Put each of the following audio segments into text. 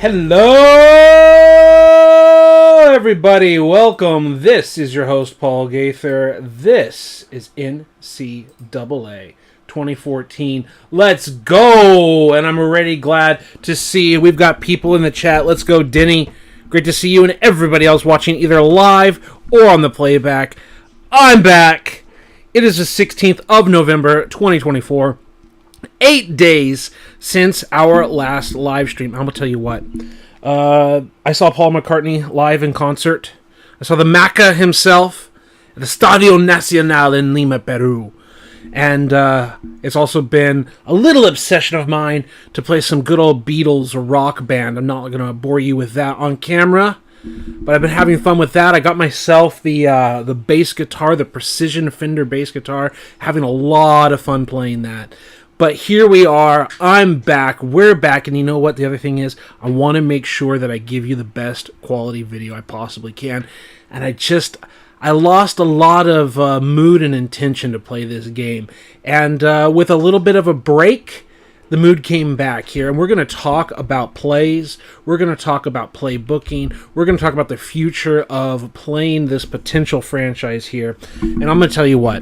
Hello, everybody. Welcome. This is your host, Paul Gaither. This is NCAA 2014. Let's go. And I'm already glad to see we've got people in the chat. Let's go, Denny. Great to see you and everybody else watching either live or on the playback. I'm back. It is the 16th of November, 2024. 8 days since our last live stream. I'm going to tell you what. I saw Paul McCartney live in concert. I saw the Maca himself at the Estadio Nacional in Lima, Peru. And it's also been a little obsession of mine to play some good old Beatles rock band. I'm not going to bore you with that on camera, but I've been having fun with that. I got myself the bass guitar, the Precision Fender bass guitar, having a lot of fun playing that. But here we are. I'm back. We're back. And you know what? The other thing is, I want to make sure that I give you the best quality video I possibly can. And I lost a lot of mood and intention to play this game. And with a little bit of a break, the mood came back here. And we're going to talk about plays. We're going to talk about play booking. We're going to talk about the future of playing this potential franchise here. And I'm going to tell you what.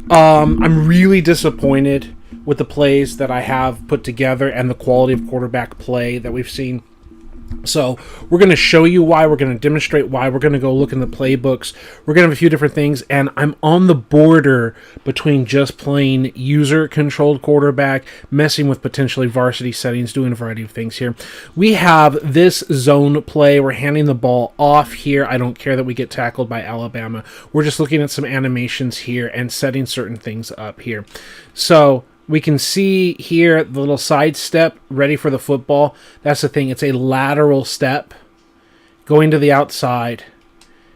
I'm really disappointed with the plays that I have put together and the quality of quarterback play that we've seen. So we're going to show you why, we're going to demonstrate why, we're going to go look in the playbooks, we're going to have a few different things, and I'm on the border between just playing user-controlled quarterback, messing with potentially varsity settings, doing a variety of things here. We have this zone play, we're handing the ball off here. I don't care that we get tackled by Alabama. We're just looking at some animations here and setting certain things up here. So we can see here the little side step ready for the football. That's the thing. It's a lateral step going to the outside.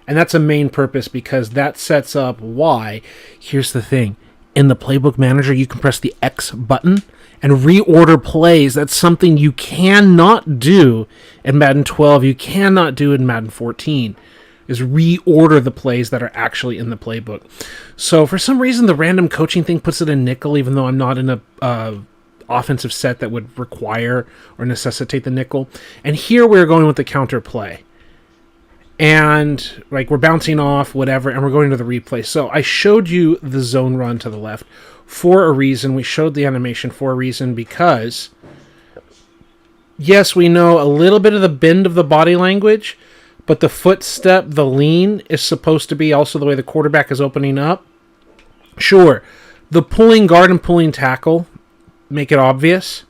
And that's a main purpose because that sets up why. Here's the thing. In the Playbook Manager, you can press the X button and reorder plays. That's something you cannot do in Madden 12. You cannot do in Madden 14. Is reorder the plays that are actually in the playbook. So for some reason, the random coaching thing puts it in nickel, even though I'm not in a offensive set that would require or necessitate the nickel. And here we're going with the counter play. And like we're bouncing off, whatever, and we're going to the replay. So I showed you the zone run to the left for a reason. We showed the animation for a reason because, yes, we know a little bit of the bend of the body language, but the footstep, the lean, is supposed to be also the way the quarterback is opening up. Sure, the pulling guard and pulling tackle make it obvious.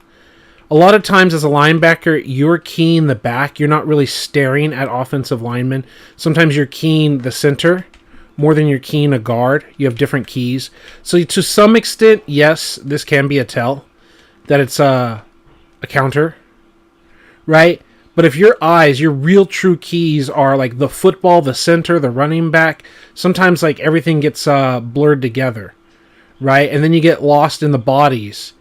A lot of times as a linebacker, you're keying the back. You're not really staring at offensive linemen. Sometimes you're keying the center more than you're keying a guard. You have different keys. So to some extent, yes, this can be a tell that it's a counter, right? But if your eyes, your real true keys are like the football, the center, the running back, sometimes like everything gets blurred together, right? And then you get lost in the bodies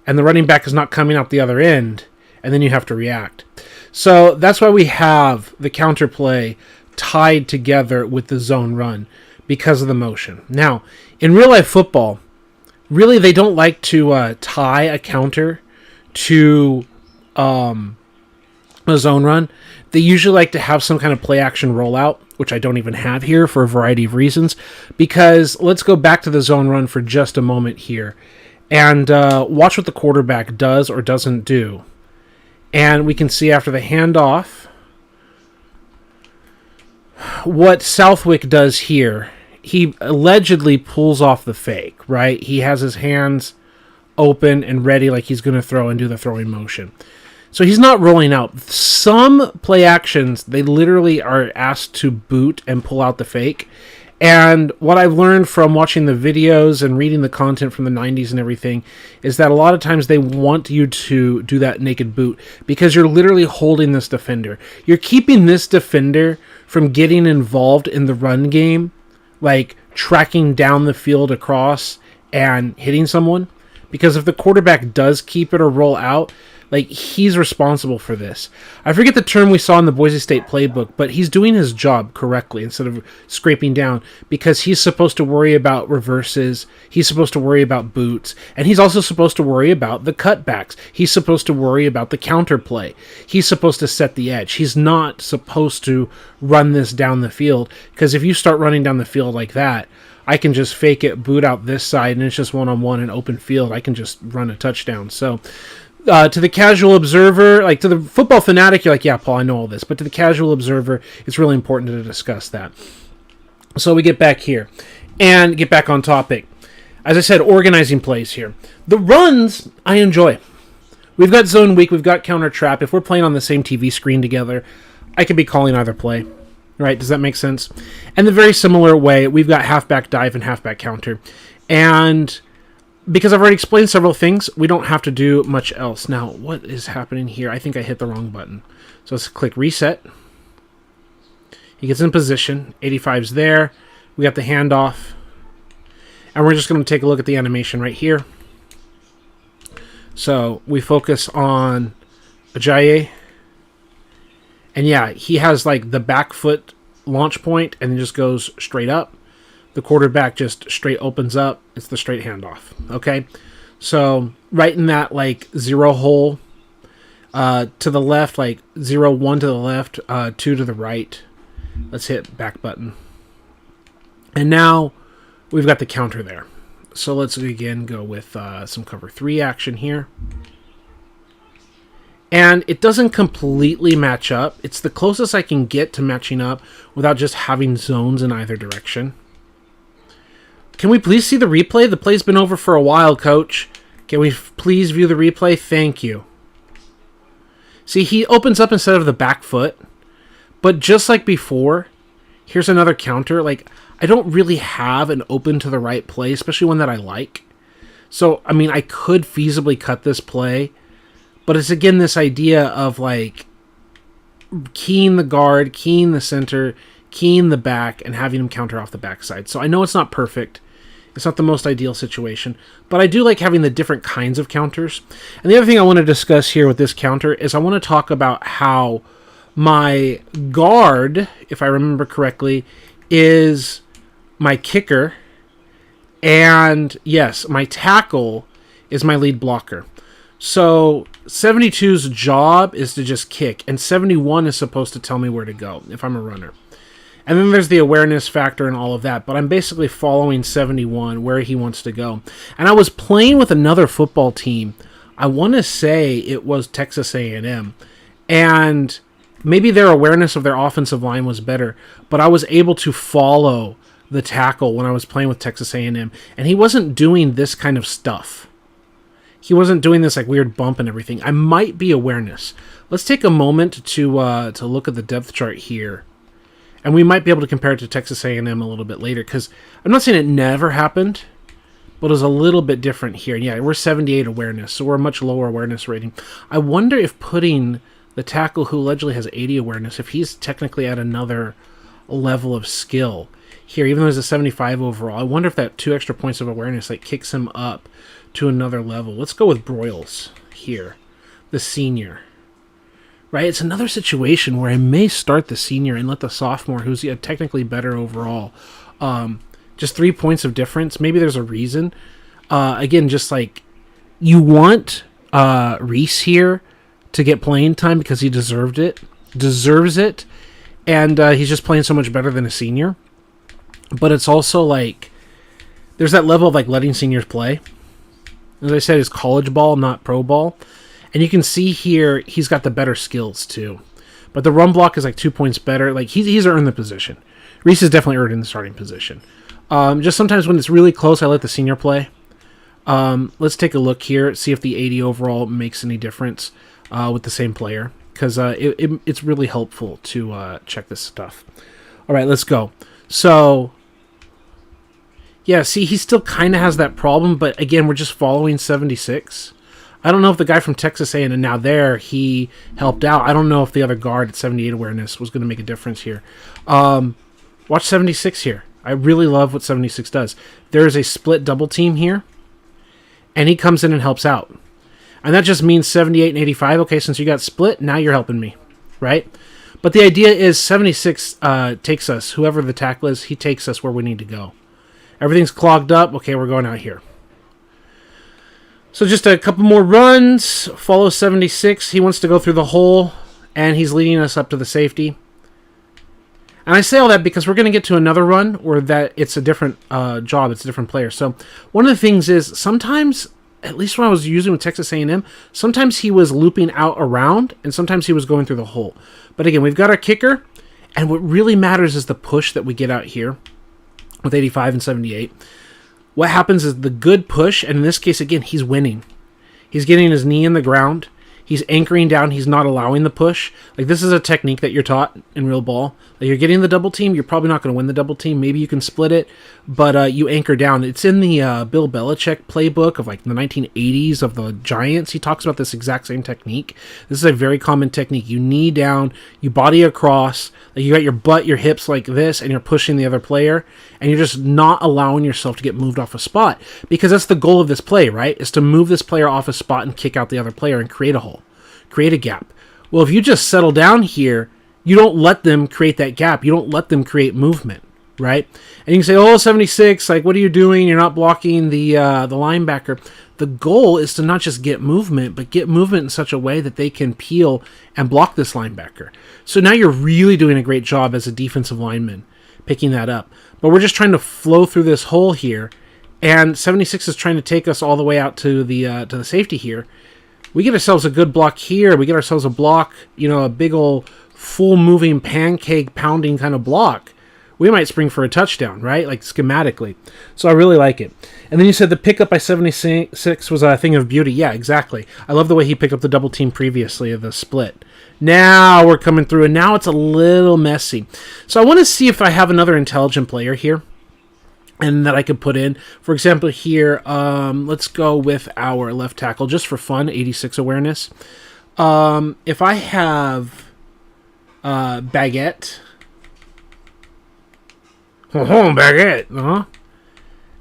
and the running back is not coming out the other end and then you have to react. So that's why we have the counter play tied together with the zone run because of the motion. Now, in real life football, really they don't like to tie a counter to a zone run. They usually like to have some kind of play action rollout, which I don't even have here for a variety of reasons, because let's go back to the zone run for just a moment here and watch what the quarterback does or doesn't do. And we can see after the handoff what Southwick does here. He allegedly pulls off the fake, right? He has his hands open and ready like he's going to throw and do the throwing motion. So he's not rolling out. Some play actions, they literally are asked to boot and pull out the fake. And what I've learned from watching the videos and reading the content from the 90s and everything is that a lot of times they want you to do that naked boot because you're literally holding this defender. You're keeping this defender from getting involved in the run game, like tracking down the field across and hitting someone. Because if the quarterback does keep it or roll out, Like, he's responsible for this. I forget the term we saw in the Boise State playbook, but he's doing his job correctly instead of scraping down, because he's supposed to worry about reverses, he's supposed to worry about boots, and he's also supposed to worry about the cutbacks. He's supposed to worry about the counterplay. He's supposed to set the edge. He's not supposed to run this down the field, because if you start running down the field like that, I can just fake it, boot out this side, and it's just one-on-one in open field. I can just run a touchdown. So to the casual observer, like to the football fanatic, you're like, yeah, Paul, I know all this. But to the casual observer, it's really important to discuss that. So we get back here and get back on topic. As I said, organizing plays here. The runs, I enjoy. We've got zone weak, we've got counter trap. If we're playing on the same TV screen together, I could be calling either play. Right? Does that make sense? And the very similar way, we've got halfback dive and halfback counter. And because I've already explained several things, we don't have to do much else. Now, what is happening here? I think I hit the wrong button. So let's click reset. He gets in position. 85's there. We got the handoff. And we're just going to take a look at the animation right here. So we focus on Ajayi. And yeah, he has like the back foot launch point and then just goes straight up. The quarterback just straight opens up. It's the straight handoff. Okay. So right in that like zero hole to the left, like 0-1 to the left, 2 to the right. Let's hit back button. And now we've got the counter there. So let's again go with some cover 3 action here. And it doesn't completely match up. It's the closest I can get to matching up without just having zones in either direction. Can we please see the replay? The play's been over for a while, coach. Can we please view the replay? Thank you. See, he opens up instead of the back foot. But just like before, here's another counter. Like, I don't really have an open to the right play, especially one that I like. So, I mean, I could feasibly cut this play. But it's, again, this idea of, like, keying the guard, keying the center, keying the back, and having him counter off the backside. So I know it's not perfect. It's not the most ideal situation. But I do like having the different kinds of counters. And the other thing I want to discuss here with this counter is I want to talk about how my guard, if I remember correctly, is my kicker. And, yes, my tackle is my lead blocker. So 72's job is to just kick, and 71 is supposed to tell me where to go if I'm a runner. And then there's the awareness factor and all of that, but I'm basically following 71 where he wants to go. And I was playing with another football team. I want to say it was Texas A&M, and maybe their awareness of their offensive line was better, but I was able to follow the tackle when I was playing with Texas A&M, and he wasn't doing this kind of stuff. He wasn't doing this like weird bump and everything. I might be awareness. Let's take a moment to look at the depth chart here. And we might be able to compare it to Texas A&M a little bit later, because I'm not saying it never happened, but it was a little bit different here. And yeah, we're 78 awareness, so we're a much lower awareness rating. I wonder if putting the tackle who allegedly has 80 awareness, if he's technically at another level of skill here, even though he's a 75 overall. I wonder if that 2 extra points of awareness like kicks him up to another level. Let's go with Broyles here, the senior. Right, it's another situation where I may start the senior and let the sophomore, who's technically better overall, just 3 points of difference. Maybe there's a reason. Again, just like you want Reese here to get playing time because he deserves it, and he's just playing so much better than a senior. But it's also like there's that level of like letting seniors play. As I said, it's college ball, not pro ball. And you can see here, he's got the better skills, too. But the run block is like 2 points better. Like, he's earned the position. Reese is definitely earned in the starting position. Just sometimes when it's really close, I let the senior play. Let's take a look here, see if the 80 overall makes any difference with the same player. Because it's really helpful to check this stuff. All right, let's go. So, yeah, see, he still kind of has that problem. But, again, we're just following 76. I don't know if the guy from Texas A&M, now there, he helped out. I don't know if the other guard at 78 awareness was going to make a difference here. Watch 76 here. I really love what 76 does. There is a split double team here, and he comes in and helps out. And that just means 78 and 85. Okay, since you got split, now you're helping me, right? But the idea is 76 takes us, whoever the tackle is, he takes us where we need to go. Everything's clogged up. Okay, we're going out here. So just a couple more runs. Follow 76. He wants to go through the hole, and he's leading us up to the safety. And I say all that because we're going to get to another run where that it's a different job. It's a different player. So one of the things is sometimes, at least when I was using with Texas A&M, sometimes he was looping out around, and sometimes he was going through the hole. But again, we've got our kicker, and what really matters is the push that we get out here with 85 and 78. What happens is the good push, and in this case, again, he's winning. He's getting his knee in the ground. He's anchoring down. He's not allowing the push. Like, this is a technique that you're taught in real ball. Like, you're getting the double team. You're probably not going to win the double team. Maybe you can split it, but you anchor down. It's in the Bill Belichick playbook of, like, the 1980s of the Giants. He talks about this exact same technique. This is a very common technique. You knee down, you body across, like you got your butt, your hips like this, and you're pushing the other player, and you're just not allowing yourself to get moved off a spot, because that's the goal of this play, right? Is to move this player off a spot and kick out the other player and create a hole. Create a gap. Well, if you just settle down here, you don't let them create that gap. You don't let them create movement, right? And you can say, oh, 76, like, what are you doing? You're not blocking the linebacker. The goal is to not just get movement, but get movement in such a way that they can peel and block this linebacker. So now you're really doing a great job as a defensive lineman picking that up. But we're just trying to flow through this hole here, and 76 is trying to take us all the way out to the safety here. We get ourselves a good block here. We get ourselves a block, a big old full moving pancake pounding kind of block. We might spring for a touchdown, right? Like schematically. So I really like it. And then you said the pickup by 76 was a thing of beauty. Yeah, exactly. I love the way he picked up the double team previously of the split. Now we're coming through, and now it's a little messy. So I want to see if I have another intelligent player here and that I could put in. For example, here, let's go with our left tackle, just for fun, 86 awareness. If I have Baguette, Baguette,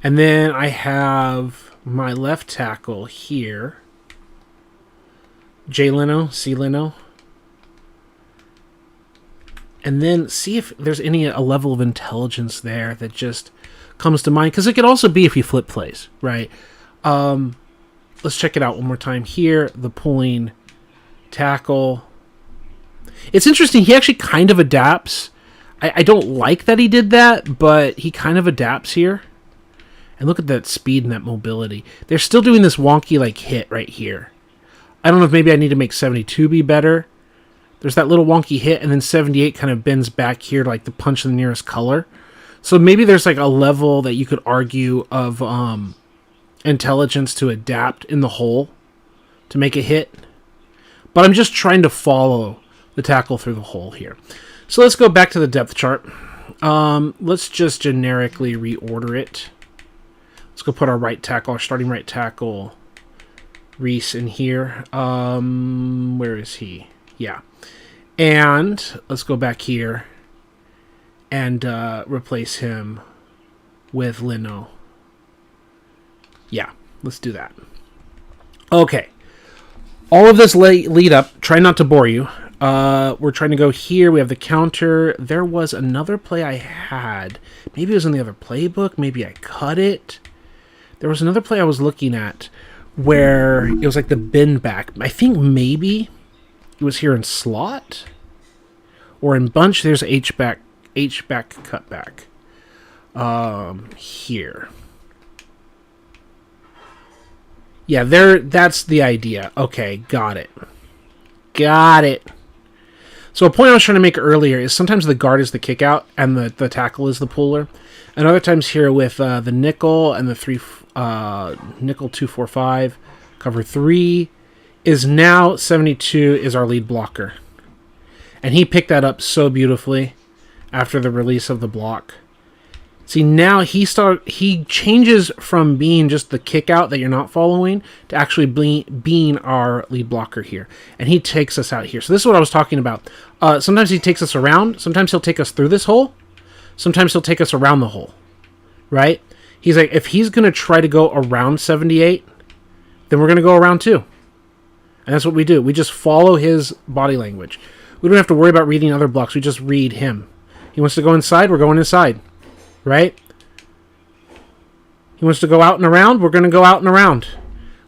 and then I have my left tackle here, J. Leno, C. Leno, and then see if there's a level of intelligence there that just comes to mind, because it could also be if you flip plays, right? Let's check it out one more time here. The pulling tackle. It's interesting. He actually kind of adapts. I don't like that he did that, but he kind of adapts here. And look at that speed and that mobility. They're still doing this wonky like hit right here. I don't know if maybe I need to make 72 be better. There's that little wonky hit, and then 78 kind of bends back here to like the punch in the nearest color. So maybe there's like a level that you could argue of intelligence to adapt in the hole to make a hit. But I'm just trying to follow the tackle through the hole here. So let's go back to the depth chart. Let's just generically reorder it. Let's go put our right tackle, our starting right tackle, Reese, in here. Where is he? Yeah. And let's go back here and replace him with Leno. Yeah, let's do that. Okay. All of this lead up, try not to bore you. We're trying to go here. We have the counter. There was another play I had. Maybe it was in the other playbook. Maybe I cut it. There was another play I was looking at where it was like the bend back. I think maybe it was here in slot or in bunch. There's H-back cutback. Here. Yeah, that's the idea. Okay, got it. So a point I was trying to make earlier is sometimes the guard is the kick out and the tackle is the puller. And other times here with the nickel and the nickel 2-4-5 cover 3 is now 72 is our lead blocker. And he picked that up so beautifully after the release of the block. See, now he changes from being just the kick out that you're not following to actually being our lead blocker here. And he takes us out here. So this is what I was talking about. Sometimes he takes us around. Sometimes he'll take us through this hole. Sometimes he'll take us around the hole. Right? He's like, if he's going to try to go around 78, then we're going to go around too. And that's what we do. We just follow his body language. We don't have to worry about reading other blocks. We just read him. He wants to go inside, we're going inside. Right? He wants to go out and around, we're going to go out and around.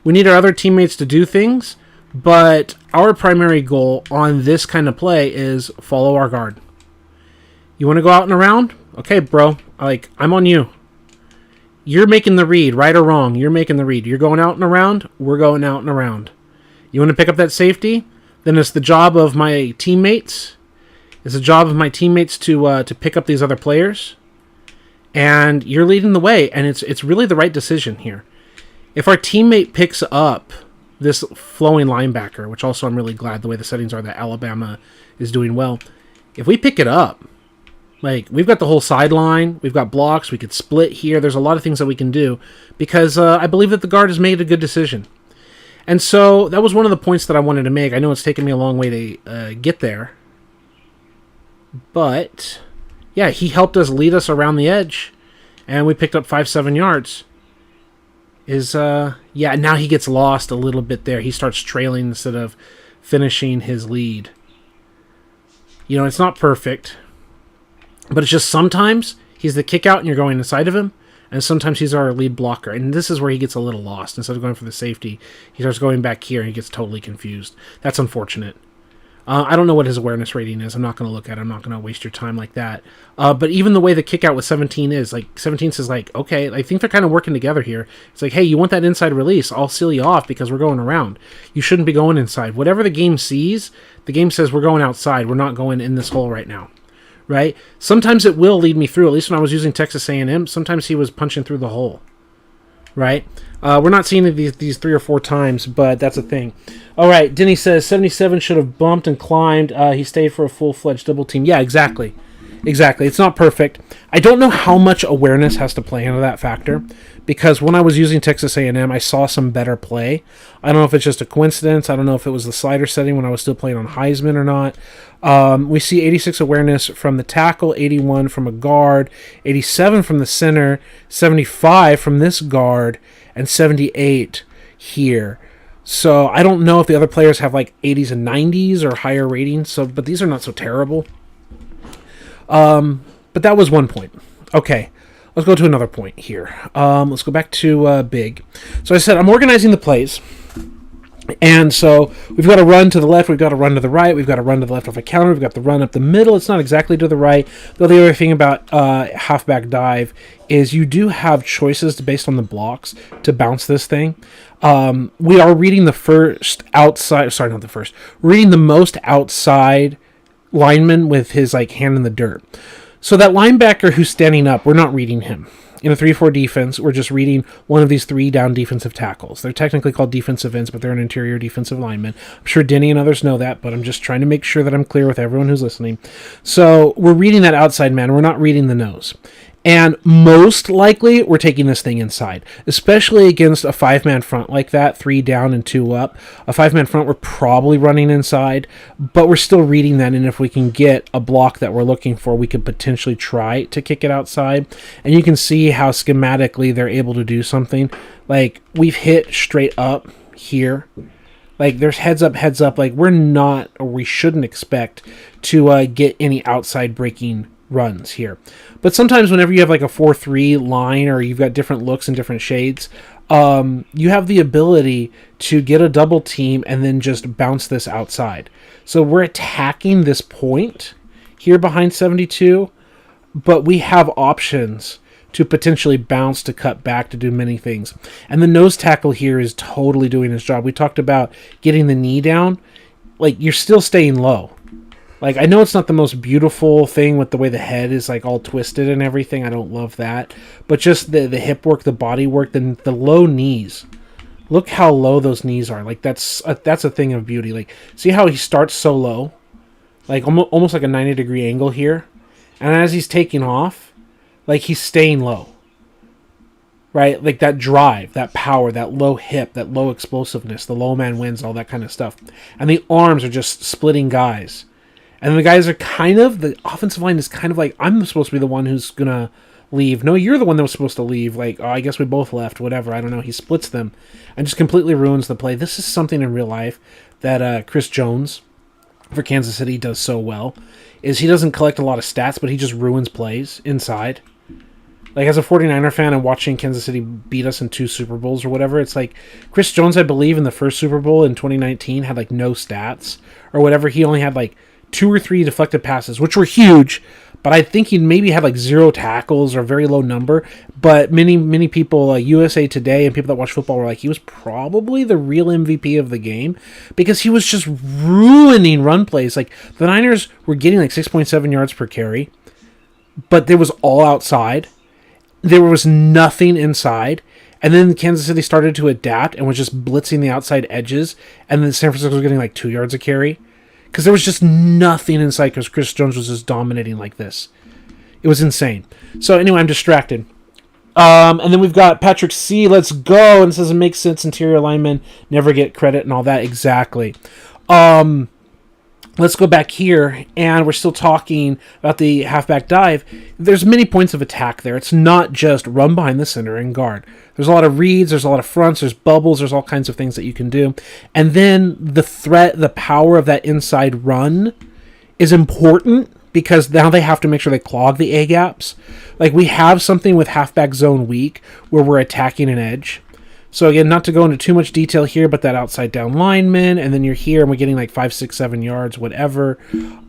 We need our other teammates to do things, but our primary goal on this kind of play is follow our guard. You want to go out and around? Okay, bro. I'm on you. You're making the read, right or wrong. You're making the read. You're going out and around, we're going out and around. You want to pick up that safety? Then it's the job of my teammates. It's the job of my teammates to pick up these other players. And you're leading the way, and it's really the right decision here. If our teammate picks up this flowing linebacker, which also I'm really glad the way the settings are that Alabama is doing well. If we pick it up, we've got the whole sideline, we've got blocks, we could split here. There's a lot of things that we can do because I believe that the guard has made a good decision. And so that was one of the points that I wanted to make. I know it's taken me a long way to get there. But, yeah, he helped us lead us around the edge, and we picked up 5-7 yards. Now he gets lost a little bit there. He starts trailing instead of finishing his lead. It's not perfect, but it's just sometimes he's the kick out and you're going inside of him, and sometimes he's our lead blocker. And this is where he gets a little lost. Instead of going for the safety, he starts going back here and he gets totally confused. That's unfortunate. I don't know what his awareness rating is. I'm not going to look at it. I'm not going to waste your time like that. But even the way the kick out with 17 is, 17 says, okay, I think they're kind of working together here. It's hey, you want that inside release? I'll seal you off because we're going around. You shouldn't be going inside. Whatever the game sees, the game says we're going outside. We're not going in this hole right now. Right? Sometimes it will lead me through. At least when I was using Texas A&M, sometimes he was punching through the hole. Right? We're not seeing these 3 or 4 times, but that's a thing. All right, Denny says 77 should have bumped and climbed. He stayed for a full-fledged double team. Yeah, exactly. It's not perfect. I don't know how much awareness has to play into that factor, because when I was using Texas A&M, I saw some better play. I don't know if it's just a coincidence. I don't know if it was the slider setting when I was still playing on Heisman or not. We see 86 awareness from the tackle, 81 from a guard, 87 from the center, 75 from this guard, and 78 here. So I don't know if the other players have 80s and 90s or higher ratings, but these are not so terrible. But that was one point. Okay, let's go to another point here. Let's go back to Big. So I said I'm organizing the plays. And so we've got to run to the left, we've got to run to the right, we've got to run to the left off a counter, we've got to run up the middle. It's not exactly to the right. Though the other thing about halfback dive is you do have choices based on the blocks to bounce this thing. We are reading the reading the most outside lineman with his hand in the dirt. So that linebacker who's standing up, we're not reading him. In a 3-4 defense, we're just reading one of these 3 down defensive tackles. They're technically called defensive ends, but they're an interior defensive lineman. I'm sure Denny and others know that, but I'm just trying to make sure that I'm clear with everyone who's listening. So we're reading that outside man. We're not reading the nose. And most likely, we're taking this thing inside, especially against a 5-man front like that, 3 down and 2 up. A 5-man front, we're probably running inside, but we're still reading that, and if we can get a block that we're looking for, we could potentially try to kick it outside. And you can see how schematically they're able to do something. We've hit straight up here. There's heads up. We're not, or we shouldn't expect to get any outside breaking runs here. But sometimes whenever you have a 4-3 line or you've got different looks and different shades, you have the ability to get a double team and then just bounce this outside. So we're attacking this point here behind 72, but we have options to potentially bounce, to cut back, to do many things. And the nose tackle here is totally doing his job. We talked about getting the knee down. You're still staying low. I know it's not the most beautiful thing with the way the head is all twisted and everything. I don't love that. But just the hip work, the body work, the low knees. Look how low those knees are. That's a thing of beauty. See how he starts so low? Almost like a 90-degree angle here. And as he's taking off, he's staying low. Right? That drive, that power, that low hip, that low explosiveness, the low man wins, all that kind of stuff. And the arms are just splitting guys. And the guys are the offensive line is I'm supposed to be the one who's going to leave. No, you're the one that was supposed to leave. Like, oh, I guess we both left. Whatever. I don't know. He splits them and just completely ruins the play. This is something in real life that Chris Jones for Kansas City does so well. Is he doesn't collect a lot of stats, but he just ruins plays inside. Like, as a 49er fan and watching Kansas City beat us in 2 Super Bowls or whatever, it's like Chris Jones, I believe, in the first Super Bowl in 2019 had, like, no stats or whatever. He only had, like, 2 or 3 deflected passes, which were huge, but I think he maybe had, like, 0 tackles or a very low number. But many people, USA Today and people that watch football were like, he was probably the real MVP of the game because he was just ruining run plays. Like, the Niners were getting, like, 6.7 yards per carry, but there was all outside. There was nothing inside. And then Kansas City started to adapt and was just blitzing the outside edges. And then San Francisco was getting like 2 yards a carry. Because there was just nothing inside because Chris Jones was just dominating like this. It was insane. So anyway, I'm distracted. And then we've got Patrick C. Let's go. And it says it makes sense. Interior linemen never get credit and all that. Exactly. Let's go back here, and we're still talking about the halfback dive. There's many points of attack there. It's not just run behind the center and guard. There's a lot of reads, there's a lot of fronts, there's bubbles, there's all kinds of things that you can do. And then the threat, the power of that inside run is important because now they have to make sure they clog the A-gaps. Like, we have something with halfback zone weak where we're attacking an edge. So again, not to go into too much detail here, but that outside down lineman, and then you're here and we're getting like 5, 6, 7 yards, whatever.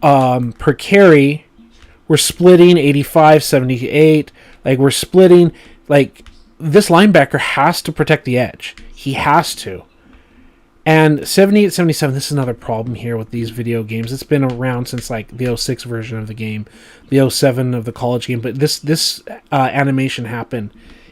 Per carry, we're splitting 85, 78. Like, we're splitting. Like, this linebacker has to protect the edge. He has to. And 78, 77, this is another problem here with these video games. It's been around since like the 06 version of the game, the 07 of the college game, but this animation happened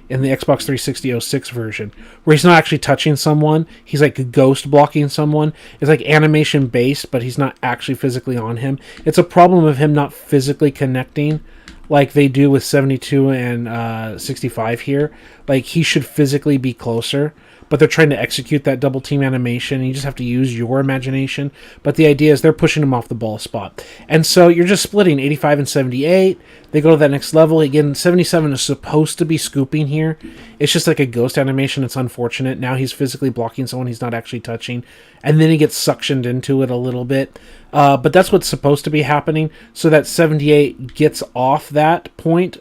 in the Xbox 360 06 version, where he's not actually touching someone. He's like ghost blocking someone. It's like animation based, but he's not actually physically on him. It's a problem of him not physically connecting like they do with 72 and 65 here. Like, he should physically be closer, but they're trying to execute that double team animation, and you just have to use your imagination. But the idea is they're pushing him off the ball spot. And so you're just splitting 85 and 78. They go to that next level. Again, 77 is supposed to be scooping here. It's just like a ghost animation. It's unfortunate. Now he's physically blocking someone he's not actually touching, and then he gets suctioned into it a little bit. But that's what's supposed to be happening. So that 78 gets off that point,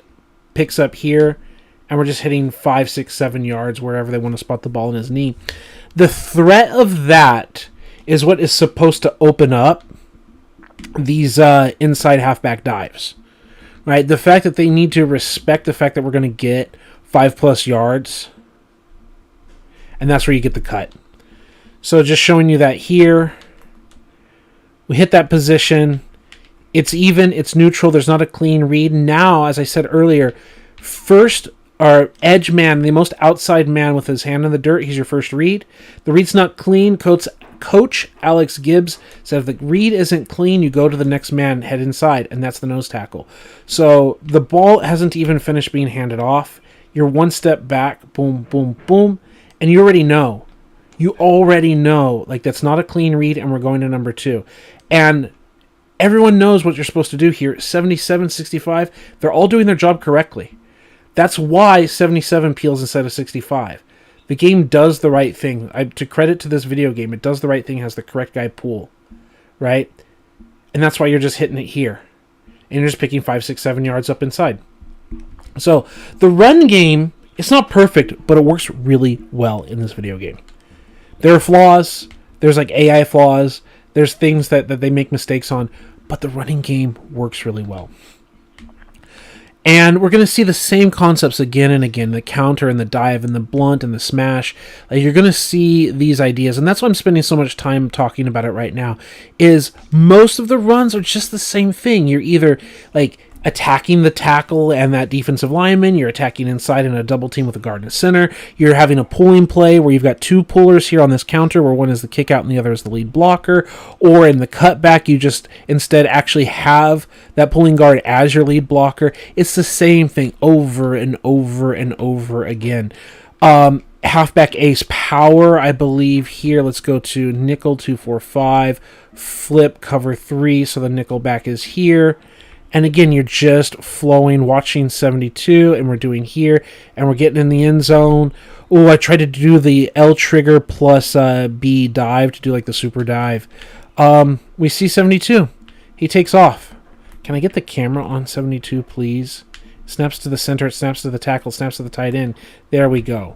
picks up here, and we're just hitting 5, 6, 7 yards wherever they want to spot the ball in his knee. The threat of that is what is supposed to open up these inside halfback dives. Right? The fact that they need to respect the fact that we're going to get 5+ yards, and that's where you get the cut. So just showing you that here, we hit that position. It's even, it's neutral. There's not a clean read. Now, as I said earlier, first, our edge man, the most outside man with his hand in the dirt, he's your first read. The read's not clean. Coach Alex Gibbs said if the read isn't clean, you go to the next man, head inside, and that's the nose tackle. So the ball hasn't even finished being handed off. You're one step back, boom, boom, boom, and you already know. You already know, like, that's not a clean read, and we're going to number 2. And everyone knows what you're supposed to do here. 77, 65, they're all doing their job correctly. That's why 77 peels instead of 65. The game does the right thing. To credit to this video game, it does the right thing, has the correct guy pull, right? And that's why you're just hitting it here. And you're just picking 5, 6, 7 yards up inside. So the run game, it's not perfect, but it works really well in this video game. There are flaws. There's like AI flaws. There's things that they make mistakes on. But the running game works really well. And we're going to see the same concepts again and again. The counter and the dive and the blunt and the smash. Like, you're going to see these ideas. And that's why I'm spending so much time talking about it right now. Is most of the runs are just the same thing. You're either like attacking the tackle and that defensive lineman. You're attacking inside in a double team with a guard and a center. You're having a pulling play where you've got 2 pullers here on this counter where one is the kick out and the other is the lead blocker. Or in the cutback, you just instead actually have that pulling guard as your lead blocker. It's the same thing over and over and over again. Halfback ace power, I believe here. Let's go to nickel 245, flip cover 3. So the nickel back is here. And again, you're just flowing, watching 72, and we're doing here, and we're getting in the end zone. Oh, I tried to do the L trigger plus B dive to do like the super dive. We see 72. He takes off. Can I get the camera on 72, please? Snaps to the center, it snaps to the tackle, snaps to the tight end. There we go.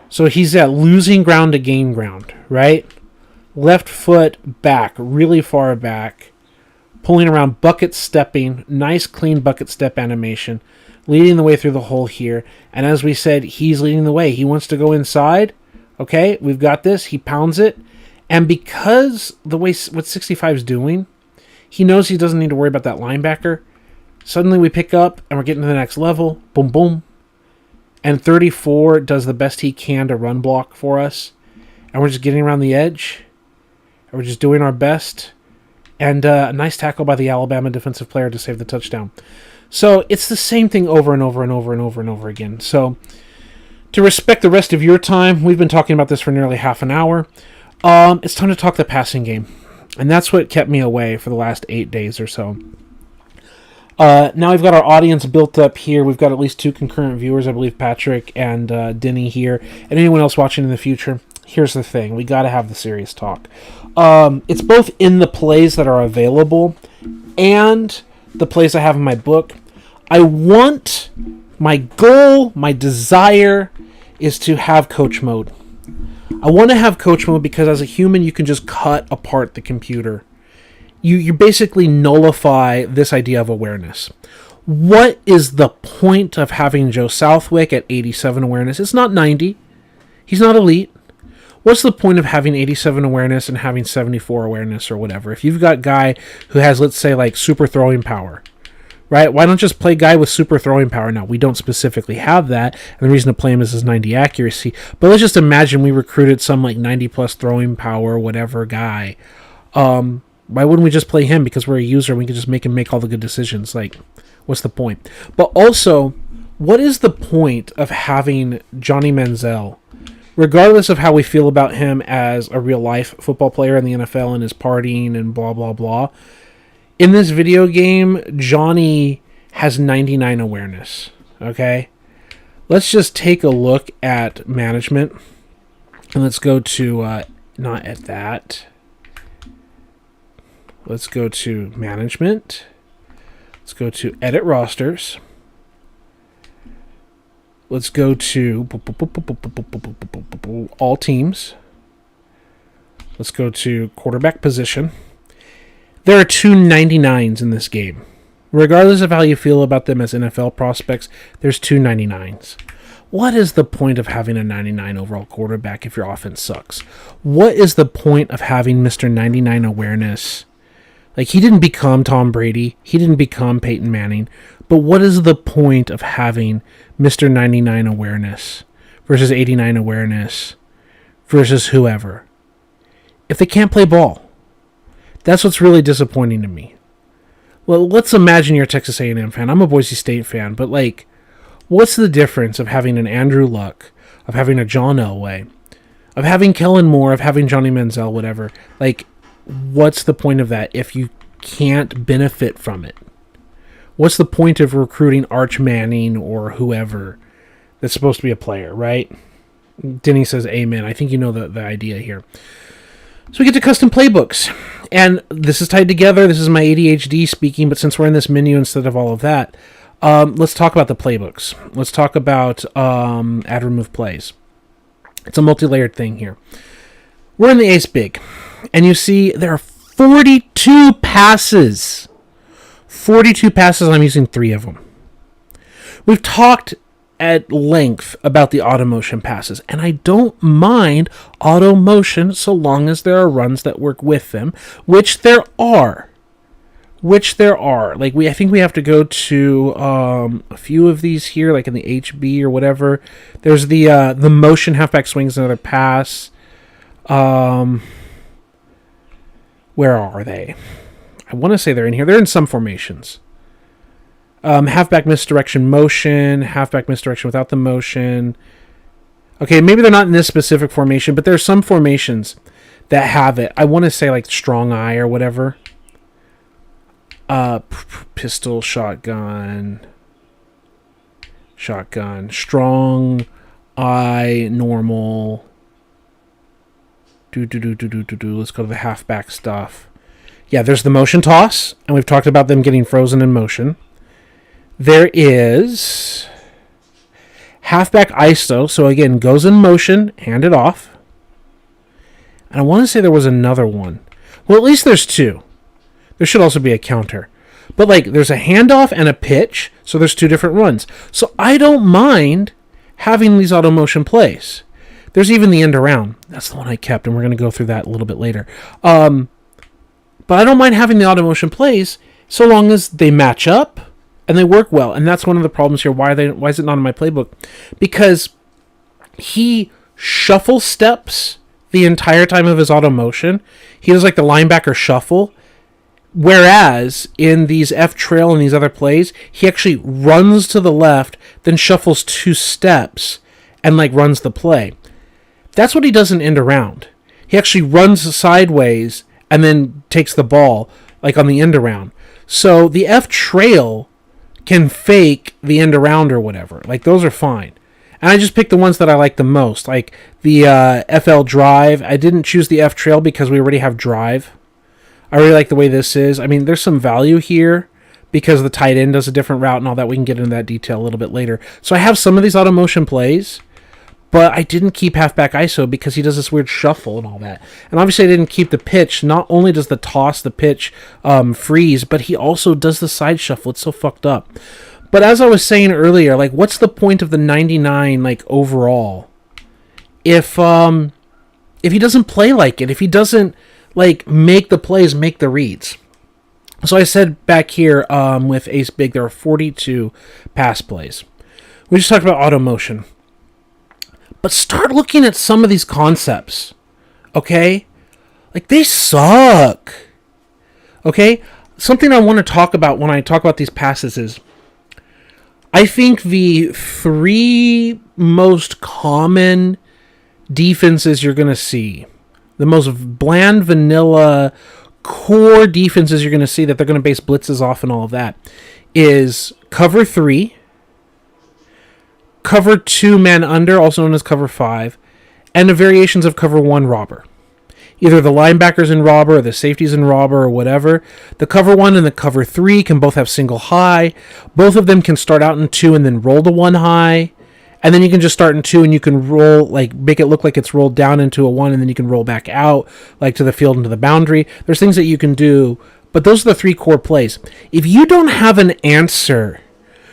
So he's at losing ground to gain ground, right? Left foot back, really far back. Pulling around, bucket stepping, nice clean bucket step animation, leading the way through the hole here. And as we said, he's leading the way. He wants to go inside. Okay, we've got this. He pounds it. And because the way what 65 is doing, he knows he doesn't need to worry about that linebacker. Suddenly we pick up and we're getting to the next level. Boom, boom. And 34 does the best he can to run block for us. And we're just getting around the edge. And we're just doing our best. And a nice tackle by the Alabama defensive player to save the touchdown. So it's the same thing over and over and over and over and over again. So to respect the rest of your time, we've been talking about this for nearly half an hour. It's time to talk the passing game. And that's what kept me away for the last 8 days or so. Now we've got our audience built up here. We've got at least 2 concurrent viewers, I believe Patrick and Denny here. And anyone else watching in the future. Here's the thing. We got to have the serious talk. It's both in the plays that are available and the plays I have in my book. My goal, my desire is to have coach mode. I want to have coach mode because as a human, you can just cut apart the computer. You basically nullify this idea of awareness. What is the point of having Joe Southwick at 87 awareness? It's not 90. He's not elite. What's the point of having 87 awareness and having 74 awareness or whatever? If you've got a guy who has, let's say, like super throwing power, right? Why don't just play a guy with super throwing power? Now, we don't specifically have that, and the reason to play him is his 90 accuracy. But let's just imagine we recruited some like 90-plus throwing power, whatever guy. Why wouldn't we just play him? Because we're a user, we can just make him make all the good decisions. Like, what's the point? But also, what is the point of having Johnny Manziel? Regardless of how we feel about him as a real-life football player in the NFL and his partying and blah, blah, blah, in this video game, Johnny has 99 awareness, okay? Let's just take a look at management. And let's go to, not at that. Let's go to management. Let's go to edit rosters. Let's go to all teams. Let's go to quarterback position. There are 2 99s in this game. Regardless of how you feel about them as NFL prospects, there's 2 99s. What is the point of having a 99 overall quarterback if your offense sucks? What is the point of having Mr. 99 awareness? Like, he didn't become Tom Brady. He didn't become Peyton Manning. But what is the point of having Mr. 99 awareness versus 89 awareness versus whoever if they can't play ball? That's what's really disappointing to me. Well, let's imagine you're a Texas A&M fan. I'm a Boise State fan. But, like, what's the difference of having an Andrew Luck, of having a John Elway, of having Kellen Moore, of having Johnny Manziel, whatever? Like, what's the point of that if you can't benefit from it? What's the point of recruiting Arch Manning or whoever that's supposed to be a player, right? Denny says amen. I think you know the idea here. So we get to custom playbooks. And this is tied together. This is my ADHD speaking, but since we're in this menu instead of all of that, let's talk about the playbooks. Let's talk about add remove plays. It's a multi-layered thing here. We're in the Ace Big, and you see there are 42 passes. 42 passes, I'm using 3 of them. We've talked at length about the auto motion passes, and I don't mind auto motion so long as there are runs that work with them, which there are. Like, I think we have to go to a few of these here, like in the HB or whatever. There's the motion halfback swings another pass. Where are they? I want to say they're in here. They're in some formations. Halfback misdirection motion, halfback misdirection without the motion. Okay, maybe they're not in this specific formation, but there's some formations that have it. I want to say like strong eye or whatever. Pistol, shotgun, strong, eye, normal. Let's go to the halfback stuff. Yeah, there's the motion toss, and we've talked about them getting frozen in motion. There is halfback ISO, so again, goes in motion, hand it off. And I want to say there was another one. Well, at least there's two. There should also be a counter. But, like, there's a handoff and a pitch, so there's two different runs. So I don't mind having these auto motion plays. There's even the end around. That's the one I kept, and we're going to go through that a little bit later. But I don't mind having the auto motion plays so long as they match up and they work well. And that's one of the problems here. Why is it not in my playbook? Because he shuffle steps the entire time of his auto motion. He does like the linebacker shuffle. Whereas in these F trail and these other plays, he actually runs to the left, then shuffles 2 steps and like runs the play. That's what he does in end around. He actually runs sideways and then takes the ball like on the end around. So the F trail can fake the end around or whatever. Like those are fine. And I just picked the ones that I like the most. Like the FL drive. I didn't choose the F trail because we already have drive. I really like the way this is. I mean, there's some value here because the tight end does a different route and all that. We can get into that detail a little bit later. So I have some of these auto motion plays, but I didn't keep halfback ISO because he does this weird shuffle and all that. And obviously I didn't keep the pitch. Not only does the toss, the pitch freeze, but he also does the side shuffle. It's so fucked up. But as I was saying earlier, like, what's the point of the 99, like, overall? If he doesn't play like it, if he doesn't, like, make the plays, make the reads. So I said back here with Ace Big, there are 42 pass plays. We just talked about auto motion. But start looking at some of these concepts, okay? Like, they suck, okay? Something I want to talk about when I talk about these passes is I think the 3 most common defenses you're going to see, the most bland, vanilla, core defenses you're going to see that they're going to base blitzes off and all of that, is cover 3, cover 2 man under, also known as cover 5, and the variations of cover 1 robber. Either the linebackers in robber or the safeties in robber or whatever. The cover 1 and the cover 3 can both have single high. Both of them can start out in 2 and then roll to 1 high. And then you can just start in 2 and you can roll, like, make it look like it's rolled down into a 1 and then you can roll back out, like, to the field and to the boundary. There's things that you can do, but those are the 3 core plays. If you don't have an answer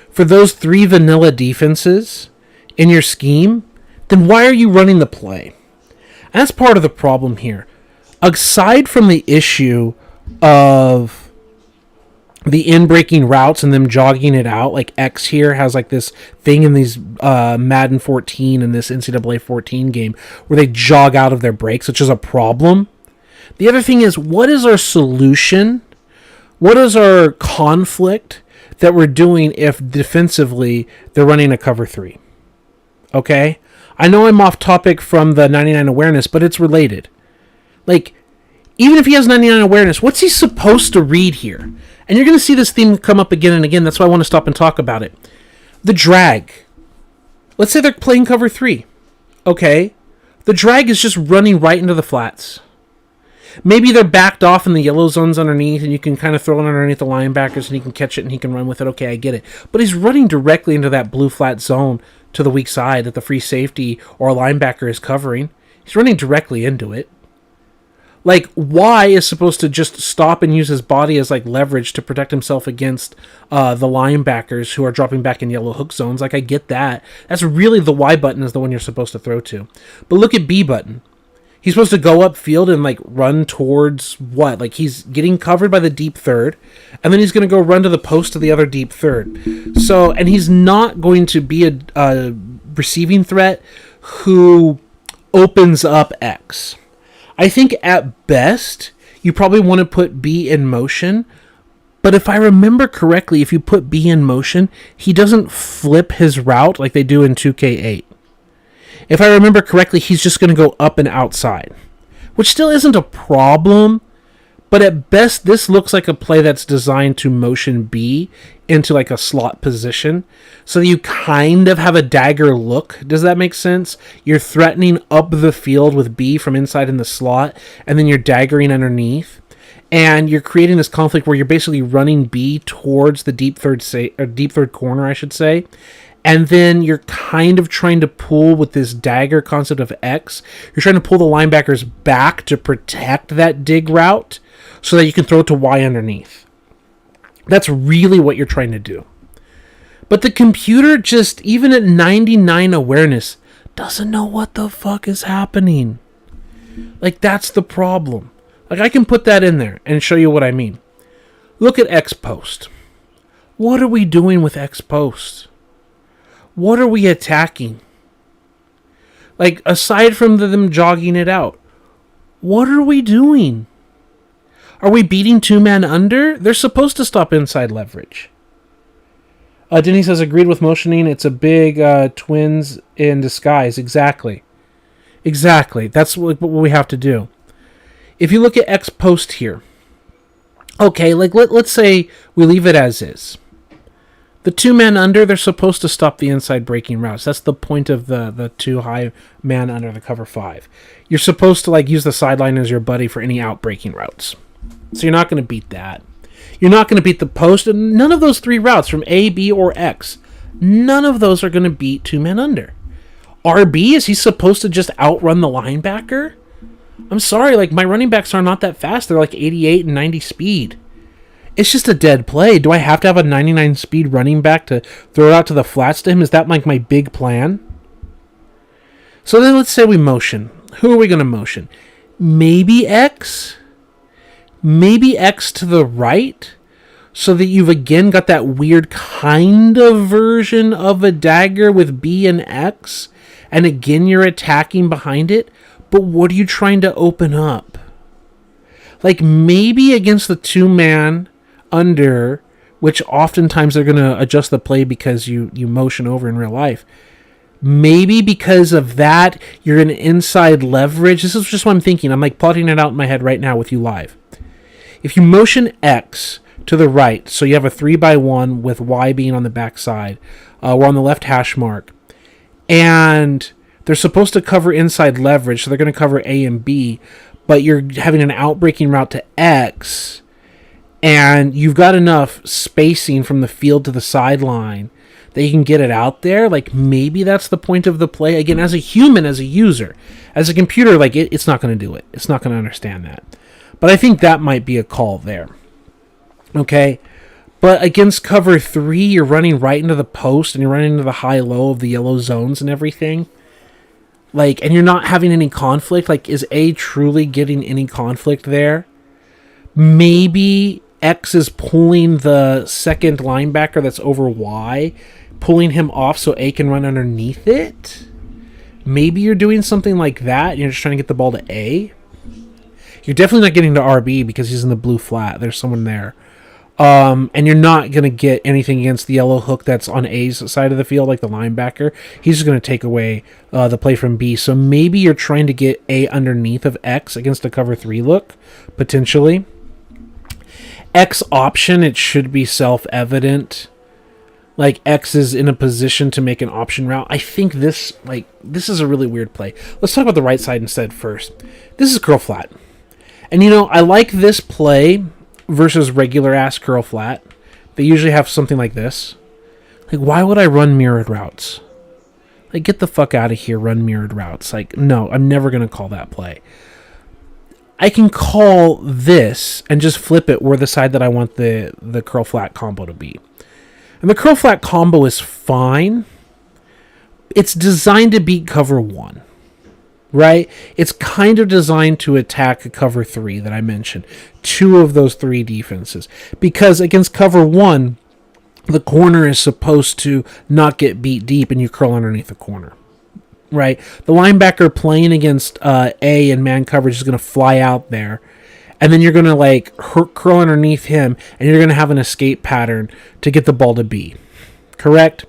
for those 3 vanilla defenses in your scheme, then why are you running the play? And that's part of the problem here. Aside from the issue of the in-breaking routes and them jogging it out, like X here has like this thing in these Madden 14 and this NCAA 14 game where they jog out of their breaks, which is a problem. The other thing is, what is our solution? What is our conflict that we're doing if defensively they're running a cover 3? Okay? I know I'm off topic from the 99 awareness, but it's related. Like, even if he has 99 awareness, what's he supposed to read here? And you're going to see this theme come up again and again. That's why I want to stop and talk about it. The drag. Let's say they're playing cover 3. Okay. The drag is just running right into the flats. Maybe they're backed off in the yellow zones underneath, and you can kind of throw it underneath the linebackers, and he can catch it, and he can run with it. Okay, I get it. But he's running directly into that blue flat zone to the weak side that the free safety or linebacker is covering. He's running directly into it. Like, Y is supposed to just stop and use his body as, like, leverage to protect himself against the linebackers who are dropping back in yellow hook zones. Like, I get that. That's really the Y button is the one you're supposed to throw to. But look at B button. He's supposed to go upfield and, like, run towards what? Like, he's getting covered by the deep third, and then he's going to go run to the post of the other deep third. So, and he's not going to be a receiving threat who opens up X. I think at best, you probably want to put B in motion, but if I remember correctly, if you put B in motion, he doesn't flip his route like they do in 2K8. If I remember correctly, he's just going to go up and outside, which still isn't a problem, But at best, this looks like a play that's designed to motion B into like a slot position. So you kind of have a dagger look. Does that make sense? You're threatening up the field with B from inside in the slot, and then you're daggering underneath. And you're creating this conflict where you're basically running B towards the deep third corner, I should say. And then you're kind of trying to pull with this dagger concept of X. You're trying to pull the linebackers back to protect that dig route so that you can throw it to Y underneath. That's really what you're trying to do. But the computer just, even at 99 awareness, doesn't know what the fuck is happening. Like, that's the problem. Like, I can put that in there and show you what I mean. Look at X post. What are we doing with X post? What are we attacking? Like, aside from them jogging it out, what are we doing? Are we beating two-man under? They're supposed to stop inside leverage. Denny says, agreed with motioning. It's a big twins in disguise. Exactly. That's what we have to do. If you look at X post here, okay, like let's say we leave it as is. The two-man under, they're supposed to stop the inside breaking routes. That's the point of the two high man under the cover 5. You're supposed to like use the sideline as your buddy for any out breaking routes. So you're not going to beat that. You're not going to beat the post. And none of those 3 routes from A, B, or X, none of those are going to beat two-man under. RB, is he supposed to just outrun the linebacker? I'm sorry, like my running backs are not that fast. They're like 88 and 90 speed. It's just a dead play. Do I have to have a 99 speed running back to throw it out to the flats to him? Is that like my big plan? So then let's say we motion. Who are we going to motion? Maybe X? Maybe X to the right? So that you've again got that weird kind of version of a dagger with B and X. And again, you're attacking behind it. But what are you trying to open up? Like maybe against the two-man under, which oftentimes they're going to adjust the play because you motion over in real life. Maybe because of that, you're in inside leverage. This is just what I'm thinking. I'm like plotting it out in my head right now with you live. If you motion X to the right, so you have a 3x1 with Y being on the back side, we're on the left hash mark, and they're supposed to cover inside leverage, so they're going to cover A and B, but you're having an outbreaking route to X, and you've got enough spacing from the field to the sideline that you can get it out there. Like, maybe that's the point of the play. Again, as a human, as a user, as a computer, like, it's not going to do it. It's not going to understand that. But I think that might be a call there. Okay? But against cover 3, you're running right into the post, and you're running into the high-low of the yellow zones and everything. Like, and you're not having any conflict. Like, is A truly getting any conflict there? Maybe X is pulling the second linebacker that's over Y, pulling him off so A can run underneath it. Maybe you're doing something like that. You're just trying to get the ball to A. You're definitely not getting to RB because he's in the blue flat. There's someone there. And you're not going to get anything against the yellow hook that's on A's side of the field, like the linebacker. He's just going to take away the play from B. So maybe you're trying to get A underneath of X against a cover 3 look, potentially. X option, it should be self-evident. Like, X is in a position to make an option route. I think this is a really weird play. Let's talk about the right side instead first. This is curl flat. And, I like this play versus regular-ass curl flat. They usually have something like this. Like, why would I run mirrored routes? Like, get the fuck out of here, run mirrored routes. Like, no, I'm never going to call that play. I can call this and just flip it where the side that I want the curl flat combo to be. And the curl flat combo is fine. It's designed to beat cover 1. Right? It's kind of designed to attack a cover 3 that I mentioned. 2 of those 3 defenses. Because against cover 1, the corner is supposed to not get beat deep and you curl underneath the corner. Right? The linebacker playing against A in man coverage is going to fly out there. And then you're going to curl underneath him and you're going to have an escape pattern to get the ball to B. Correct?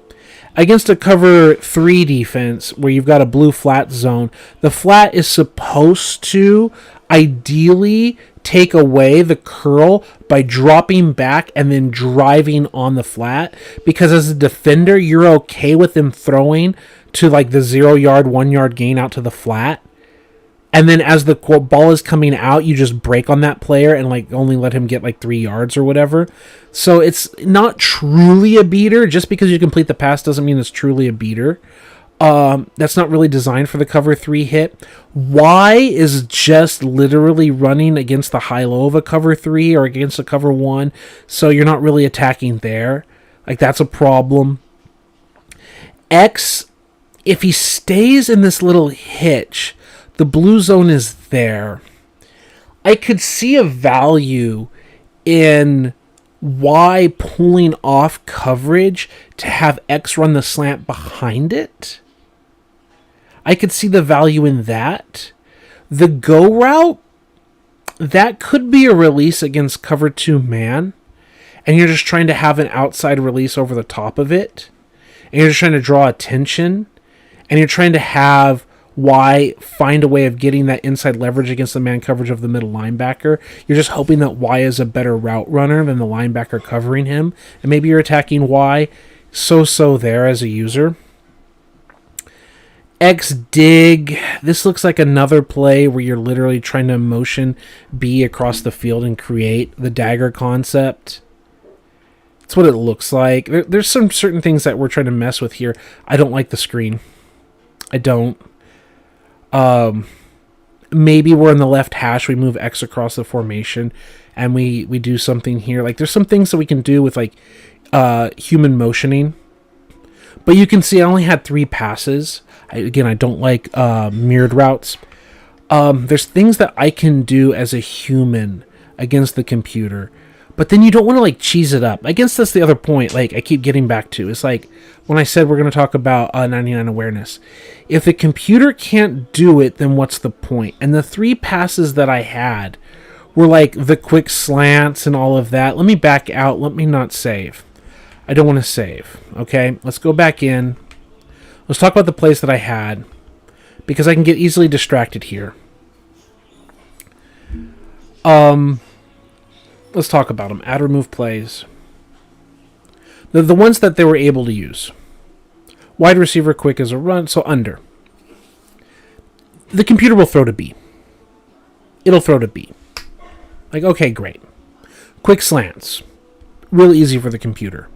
Against a cover 3 defense where you've got a blue flat zone, the flat is supposed to ideally take away the curl by dropping back and then driving on the flat, because as a defender you're okay with them throwing to like the 0 yard 1 yard gain out to the flat, and then as the ball is coming out you just break on that player and like only let him get like 3 yards or whatever. So it's not truly a beater. Just because you complete the pass doesn't mean it's truly a beater. That's not really designed for the cover 3 hit. Y is just literally running against the high-low of a cover 3 or against a cover 1, so you're not really attacking there. Like, that's a problem. X, if he stays in this little hitch, the blue zone is there. I could see a value in Y pulling off coverage to have X run the slant behind it. I could see the value in that. The go route, that could be a release against cover 2 man, and you're just trying to have an outside release over the top of it, and you're just trying to draw attention, and you're trying to have Y find a way of getting that inside leverage against the man coverage of the middle linebacker. You're just hoping that Y is a better route runner than the linebacker covering him, and maybe you're attacking Y so there as a user. X dig. This looks like another play where you're literally trying to motion B across the field and create the dagger concept. That's what it looks like. There's some certain things that we're trying to mess with here. I don't like the screen. I don't. Maybe we're in the left hash. We move X across the formation and we do something here. Like, there's some things that we can do with like human motioning. But you can see I only had 3 passes. I don't like mirrored routes. There's things that I can do as a human against the computer. But then you don't want to like cheese it up. I guess that's the other point like I keep getting back to. It's like when I said we're going to talk about 99 awareness. If the computer can't do it, then what's the point? And the 3 passes that I had were like the quick slants and all of that. Let me back out. Let me not save. I don't want to save. Okay, let's go back in. Let's talk about the plays that I had, because I can get easily distracted here. Let's talk about them. Add remove plays. The ones that they were able to use. Wide receiver quick as a run, so under. The computer will throw to B. It'll throw to B. Like, okay, great. Quick slants. Real easy for the computer.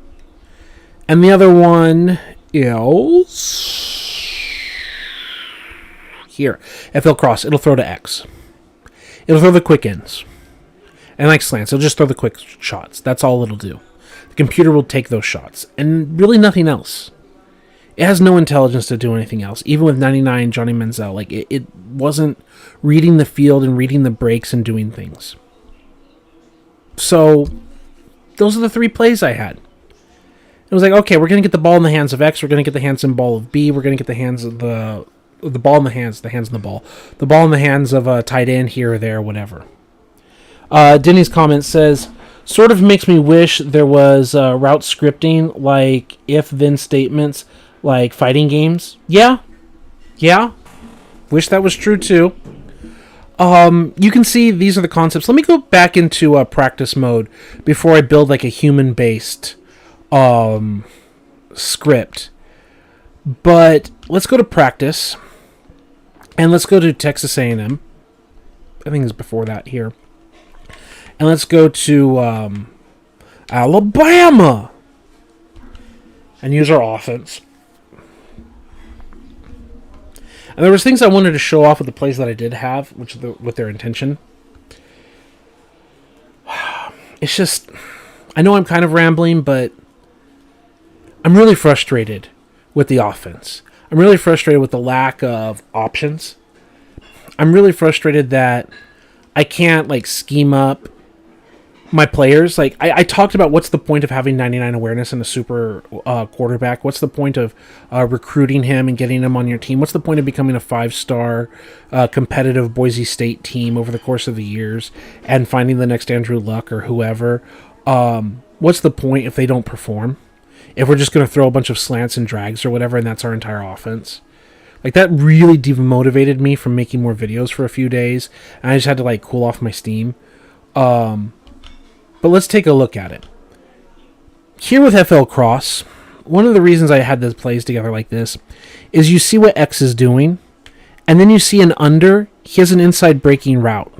And the other one is here. If they'll cross, it'll throw to X. It'll throw the quick ends. And like slants, it'll just throw the quick shots. That's all it'll do. The computer will take those shots. And really nothing else. It has no intelligence to do anything else. Even with 99 Johnny Manziel, like it wasn't reading the field and reading the breaks and doing things. So those are the 3 plays I had. It was like, okay, we're going to get the ball in the hands of X. We're going to get the hands and ball of B. We're going to get the hands of the ball in the hands and the ball. The ball in the hands of a tight end here or there, whatever. Denny's comment says, sort of makes me wish there was route scripting, like if-then statements, like fighting games. Yeah. Wish that was true too. You can see these are the concepts. Let me go back into practice mode before I build like a human-based script. But let's go to practice, and let's go to Texas A&M. I think it's before that here. And let's go to Alabama and use our offense. And there was things I wanted to show off with the plays that I did have, which with their intention. It's just, I know I'm kind of rambling, but I'm really frustrated with the offense. I'm really frustrated with the lack of options. I'm really frustrated that I can't like scheme up my players. Like I talked about what's the point of having 99 awareness and a super quarterback. What's the point of recruiting him and getting him on your team? What's the point of becoming a 5-star competitive Boise State team over the course of the years and finding the next Andrew Luck or whoever? What's the point if they don't perform? If we're just going to throw a bunch of slants and drags or whatever, and that's our entire offense. Like, that really demotivated me from making more videos for a few days, and I just had to, like, cool off my steam. But let's take a look at it. Here with FL Cross, one of the reasons I had this plays together like this is you see what X is doing, and then you see an under. He has an inside breaking route.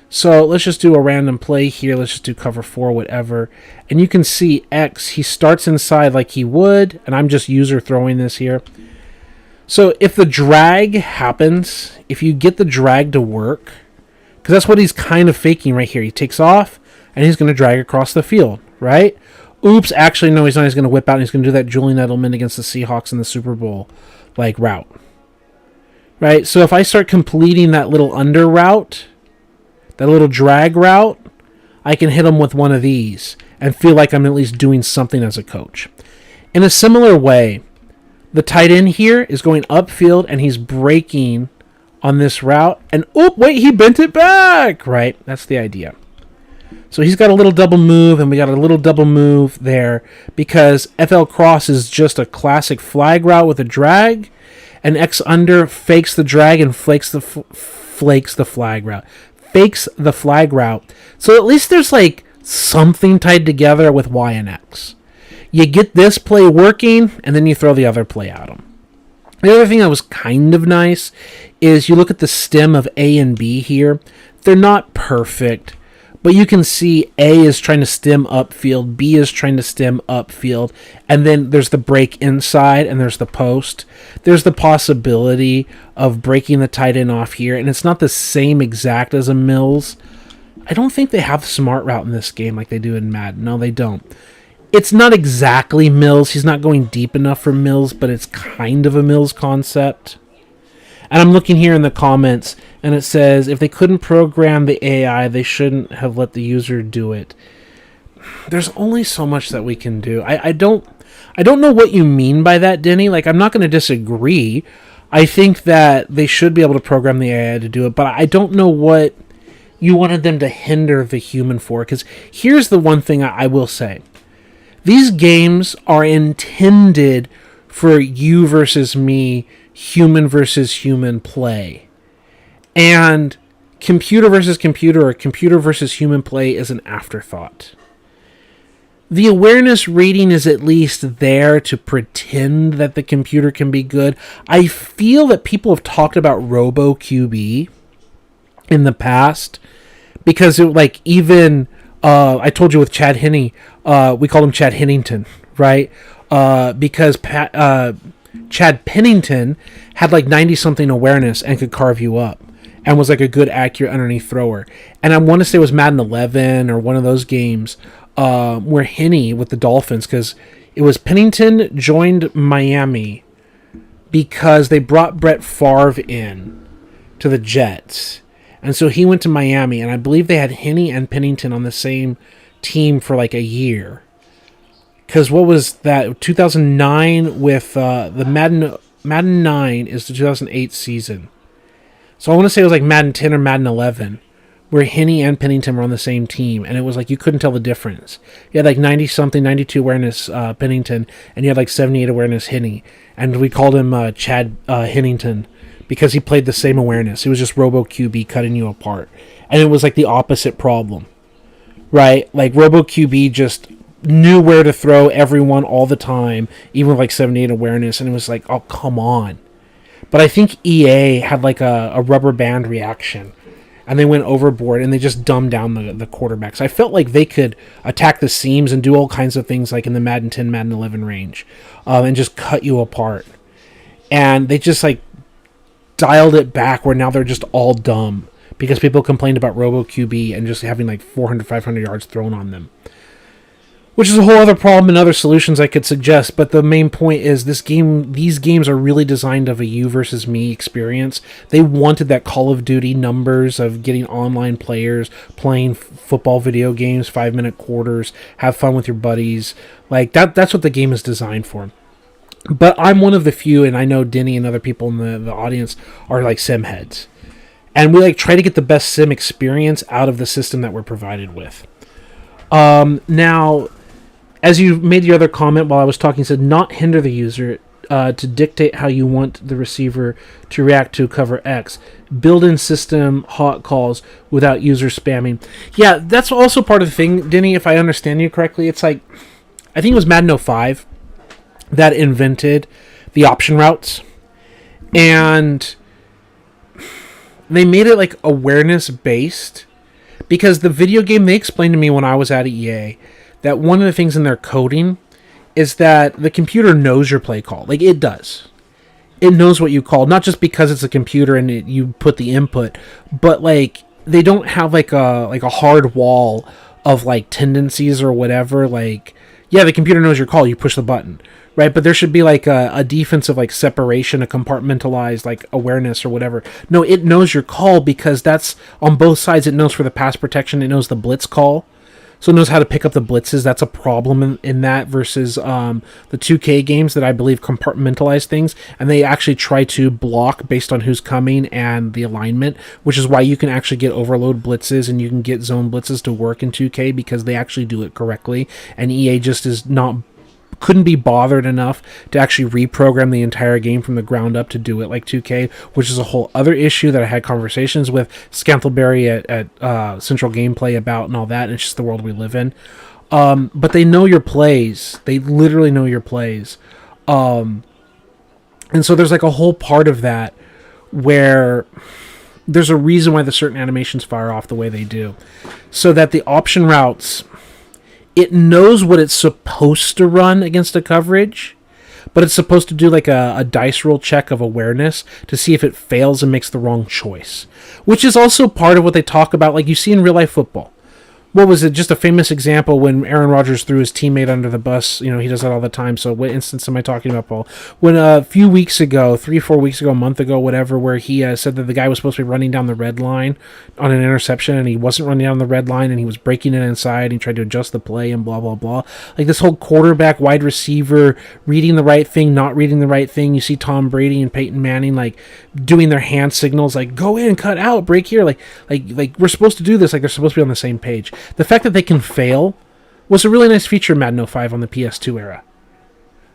So let's just do a random play here. Let's just do cover 4, whatever. And you can see X, he starts inside like he would, and I'm just user throwing this here. So if the drag happens, if you get the drag to work, because that's what he's kind of faking right here. He takes off, and he's going to drag across the field, right? Oops, actually, no, he's not. He's going to whip out, and he's going to do that Julian Edelman against the Seahawks in the Super Bowl, like, route. Right? So if I start completing that little under route, that little drag route, I can hit him with one of these and feel like I'm at least doing something as a coach. In a similar way, the tight end here is going upfield and he's breaking on this route. And, oh, wait, he bent it back. Right? That's the idea. So he's got a little double move, and we got a little double move there because FL Cross is just a classic flag route with a drag, and X under fakes the drag and flakes the flag route. Fakes the flag route. So at least there's like something tied together with Y and X. You get this play working, and then you throw the other play at them. The other thing that was kind of nice is you look at the stem of A and B here. They're not perfect, but you can see A is trying to stem upfield, B is trying to stem upfield, and then there's the break inside, and there's the post. There's the possibility of breaking the tight end off here, and it's not the same exact as a Mills. I don't think they have the smart route in this game like they do in Madden. No, they don't. It's not exactly Mills. He's not going deep enough for Mills, but it's kind of a Mills concept. And I'm looking here in the comments, and it says, if they couldn't program the AI, they shouldn't have let the user do it. There's only so much that we can do. I don't know what you mean by that, Denny. Like, I'm not going to disagree. I think that they should be able to program the AI to do it, but I don't know what you wanted them to hinder the human for. Because here's the one thing I will say. These games are intended for you versus me, human versus human play. And computer versus computer or computer versus human play is an afterthought. The awareness rating is at least there to pretend that the computer can be good. I feel that people have talked about Robo QB in the past because it, like, even I told you with Chad Henne, we called him Chad Hennington, right? Because Chad Pennington had like 90-something awareness and could carve you up and was like a good, accurate underneath thrower. And I want to say it was Madden 11 or one of those games where Henne with the Dolphins, because it was Pennington joined Miami because they brought Brett Favre in to the Jets. And so he went to Miami, and I believe they had Henne and Pennington on the same team for like a year. Because what was that? 2009 with the Madden 9 is the 2008 season. So I want to say it was like Madden 10 or Madden 11, where Henne and Pennington were on the same team, and it was like you couldn't tell the difference. You had like 90-something, 92 awareness Pennington, and you had like 78 awareness Henne. And we called him Chad Hennington because he played the same awareness. It was just Robo QB cutting you apart. And it was like the opposite problem, right? Like Robo QB just knew where to throw everyone all the time, even with like 78 awareness, and it was like, oh, come on. But I think EA had like a rubber band reaction, and they went overboard, and they just dumbed down the quarterbacks. I felt like they could attack the seams and do all kinds of things like in the Madden 10, Madden 11 range, and just cut you apart. And they just like dialed it back where now they're just all dumb because people complained about Robo QB and just having like 400, 500 yards thrown on them. Which is a whole other problem and other solutions I could suggest, but the main point is these games are really designed of a you versus me experience. They wanted that Call of Duty numbers of getting online players, playing football video games, 5-minute quarters, have fun with your buddies. Like that's what the game is designed for. But I'm one of the few, and I know Denny and other people in the audience are like sim heads. And we like try to get the best sim experience out of the system that we're provided with. Now, as you made your other comment while I was talking, said not hinder the user. to dictate how you want the receiver to react to cover X. Build-in system hot calls without user spamming. Yeah, that's also part of the thing, Denny, if I understand you correctly. It's like, I think it was Madden 05 that invented the option routes. And they made it like awareness-based. Because the video game, they explained to me when I was at EA that one of the things in their coding is that the computer knows your play call. Like, it does. It knows what you call, not just because it's a computer and you put the input, but like they don't have like a hard wall of like tendencies or whatever. Like, yeah, the computer knows your call, you push the button, right? But there should be like a defensive like separation, a compartmentalized like awareness or whatever. No, it knows your call because that's on both sides. It knows for the pass protection, it knows the blitz call. So it knows how to pick up the blitzes. That's a problem in that versus the 2K games that I believe compartmentalize things. And they actually try to block based on who's coming and the alignment, which is why you can actually get overload blitzes and you can get zone blitzes to work in 2K because they actually do it correctly. And EA just couldn't be bothered enough to actually reprogram the entire game from the ground up to do it like 2K, which is a whole other issue that I had conversations with Scantleberry at Central Gameplay about and all that, and it's just the world we live in. But they know your plays. They literally know your plays. And so there's like a whole part of that where there's a reason why the certain animations fire off the way they do. So that the option routes, it knows what it's supposed to run against a coverage, but it's supposed to do like a dice roll check of awareness to see if it fails and makes the wrong choice, which is also part of what they talk about, like you see in real life football. What was it? Just a famous example when Aaron Rodgers threw his teammate under the bus. You know, he does that all the time. So what instance am I talking about, Paul? When a few weeks ago, 3-4 weeks ago, a month ago, whatever, where he said that the guy was supposed to be running down the red line on an interception, and he wasn't running down the red line, and he was breaking it inside, and he tried to adjust the play, and blah, blah, blah. Like this whole quarterback, wide receiver, reading the right thing, not reading the right thing. You see Tom Brady and Peyton Manning, like, doing their hand signals, like, go in, cut out, break here. Like we're supposed to do this. Like, they're supposed to be on the same page. The fact that they can fail was a really nice feature in Madden 05 on the PS2 era.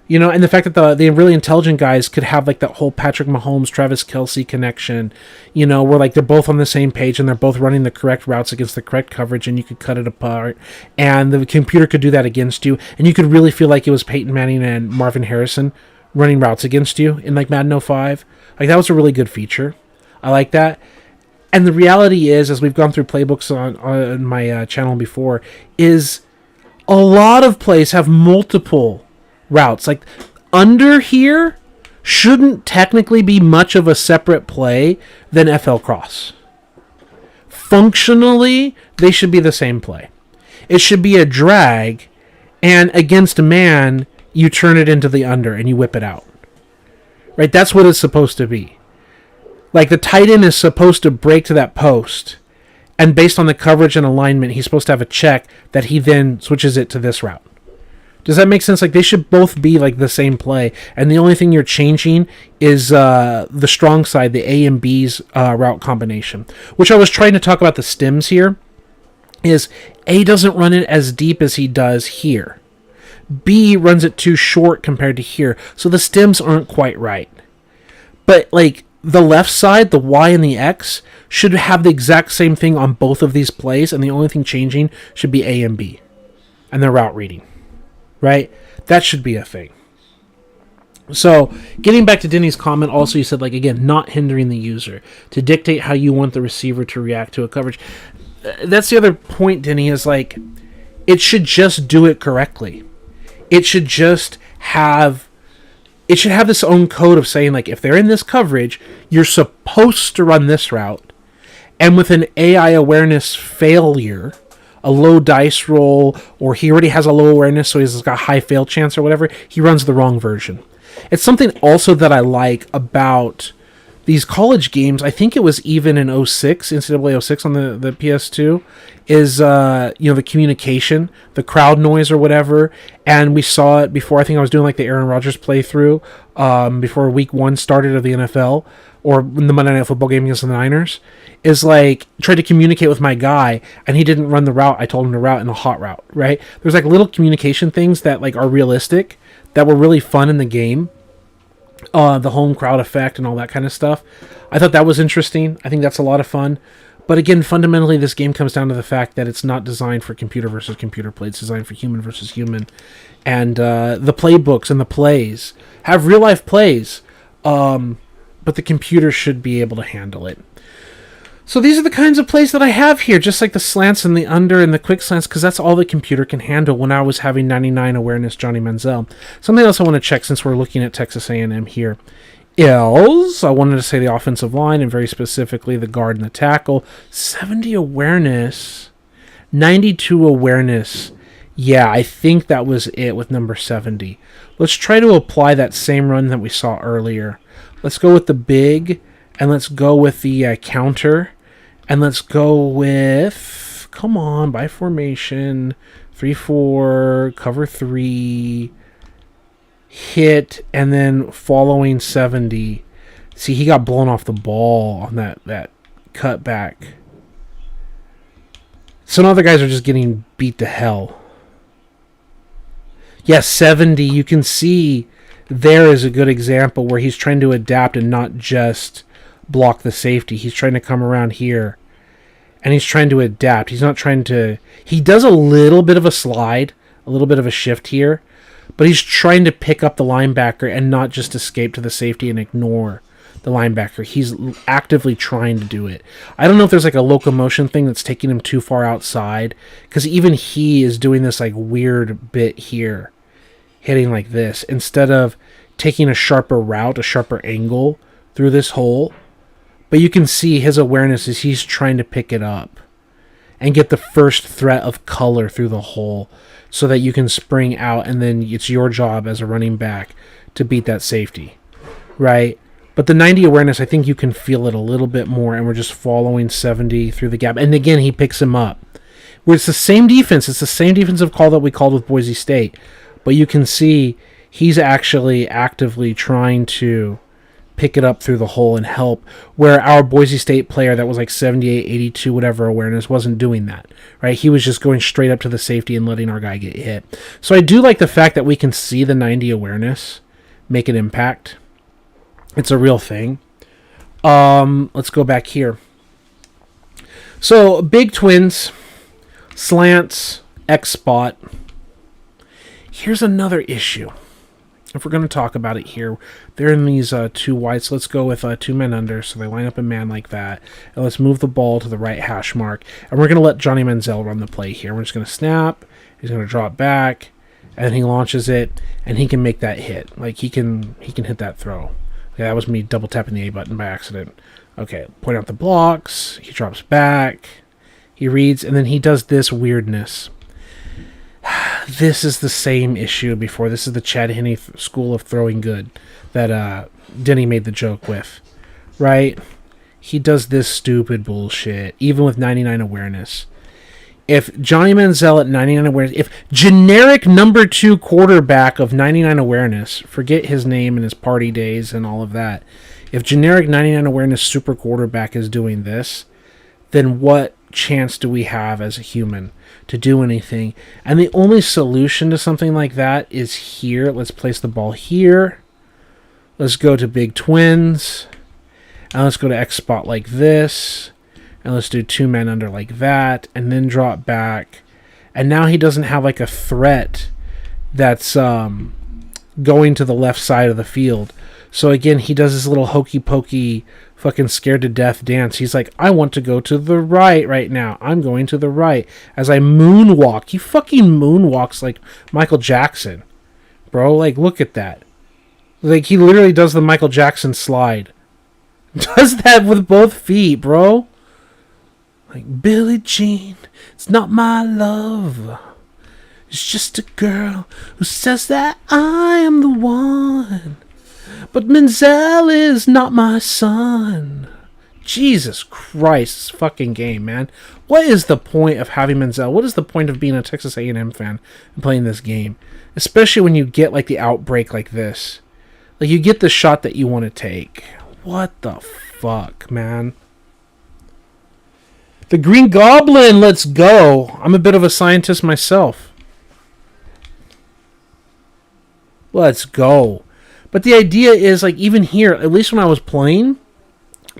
You know, and the fact that the really intelligent guys could have like that whole Patrick Mahomes, Travis Kelce connection, you know, where like they're both on the same page and they're both running the correct routes against the correct coverage and you could cut it apart and the computer could do that against you and you could really feel like it was Peyton Manning and Marvin Harrison running routes against you in like Madden 05. Like that was a really good feature. I like that. And the reality is, as we've gone through playbooks on my channel before, is a lot of plays have multiple routes. Like, under here shouldn't technically be much of a separate play than FL Cross. Functionally, they should be the same play. It should be a drag, and against a man, you turn it into the under, and you whip it out. Right? That's what it's supposed to be. Like, the tight end is supposed to break to that post, and based on the coverage and alignment, he's supposed to have a check that he then switches it to this route. Does that make sense? Like, they should both be, like, the same play, and the only thing you're changing is the strong side, the A and B's route combination, which I was trying to talk about the stems here, is A doesn't run it as deep as he does here. B runs it too short compared to here, so the stems aren't quite right. But, like, the left side, the Y and the X, should have the exact same thing on both of these plays, and the only thing changing should be A and B, and their route reading, right? That should be a thing. So, getting back to Denny's comment, also you said, like, again, not hindering the user, to dictate how you want the receiver to react to a coverage. That's the other point, Denny, is, like, it should just do it correctly. It should just have... It should have this own code of saying, like, if they're in this coverage, you're supposed to run this route. And with an AI awareness failure, a low dice roll, or he already has a low awareness, so he's got a high fail chance or whatever, he runs the wrong version. It's something also that I like about these college games. I think it was even in 06, NCAA 06 on the PS2, is, the communication, the crowd noise or whatever. And we saw it before. I think I was doing like the Aaron Rodgers playthrough before week 1 started of the NFL, or the Monday Night Football game against the Niners, is like, tried to communicate with my guy, and he didn't run the route I told him to route in a hot route, right? There's like little communication things that like are realistic, that were really fun in the game. the home crowd effect and all that kind of stuff. I thought that was interesting. I think that's a lot of fun. But again, fundamentally, this game comes down to the fact that it's not designed for computer versus computer play. It's designed for human versus human. And the playbooks and the plays have real-life plays, but the computer should be able to handle it. So these are the kinds of plays that I have here, just like the slants and the under and the quick slants, because that's all the computer can handle when I was having 99 awareness Johnny Manziel. Something else I want to check since we're looking at Texas A&M here is, I wanted to say the offensive line, and very specifically the guard and the tackle. 70 awareness, 92 awareness. Yeah, I think that was it with number 70. Let's try to apply that same run that we saw earlier. Let's go with the big, and let's go with the counter, and let's go with, come on, by formation, 3-4, cover 3, hit, and then following 70. See, he got blown off the ball on that cutback. Some other guys are just getting beat to hell. Yes, 70, you can see there is a good example where he's trying to adapt and not just block the safety. He's trying to come around here, and he's trying to adapt. He's not trying to... He does a little bit of a slide, a little bit of a shift here, but he's trying to pick up the linebacker and not just escape to the safety and ignore the linebacker. He's actively trying to do it. I don't know if there's like a locomotion thing that's taking him too far outside, because even he is doing this like weird bit here, hitting like this, instead of taking a sharper route, a sharper angle through this hole. But you can see his awareness is he's trying to pick it up and get the first threat of color through the hole so that you can spring out, and then it's your job as a running back to beat that safety, right? But the 90 awareness, I think you can feel it a little bit more, and we're just following 70 through the gap. And again, he picks him up. Where it's the same defense. It's the same defensive call that we called with Boise State. But you can see he's actually actively trying to pick it up through the hole and help, where our Boise State player that was like 78, 82, whatever awareness wasn't doing that, right? He was just going straight up to the safety and letting our guy get hit. So I do like the fact that we can see the 90 awareness make an impact. It's a real thing. Let's go back here. So big twins, slants, X spot. Here's another issue. If we're going to talk about it here, they're in these two wides. So let's go with 2 men under. So they line up in man like that. And let's move the ball to the right hash mark. And we're going to let Johnny Manziel run the play here. We're just going to snap. He's going to drop back. And he launches it. And he can make that hit. Like, he can hit that throw. Okay, that was me double tapping the A button by accident. Okay, point out the blocks. He drops back. He reads. And then he does this weirdness. This is the same issue before. This is the Chad Henne school of throwing good that Denny made the joke with, right? He does this stupid bullshit, even with 99 awareness. If Johnny Manziel at 99 awareness, if generic number 2 quarterback of 99 awareness, forget his name and his party days and all of that, if generic 99 awareness super quarterback is doing this, then what chance do we have as a human to do anything? And the only solution to something like that is here. Let's place the ball here. Let's go to big twins. And let's go to X spot like this. And let's do 2 men under like that. And then drop back. And now he doesn't have like a threat that's going to the left side of the field. So again, he does this little hokey pokey fucking scared to death dance. He's like, I want to go to the right now. I'm going to the right. As I moonwalk. He fucking moonwalks like Michael Jackson. Bro, like, look at that. Like, he literally does the Michael Jackson slide. Does that with both feet, bro. Like, Billie Jean, it's not my love. It's just a girl who says that I am the one. But Manziel is not my son. Jesus Christ, this fucking game, man. What is the point of having Manziel? What is the point of being a Texas A&M fan and playing this game? Especially when you get like the outbreak like this. Like, you get the shot that you want to take. What the fuck, man? The Green Goblin, let's go. I'm a bit of a scientist myself. Let's go. But the idea is, like, even here, at least when I was playing,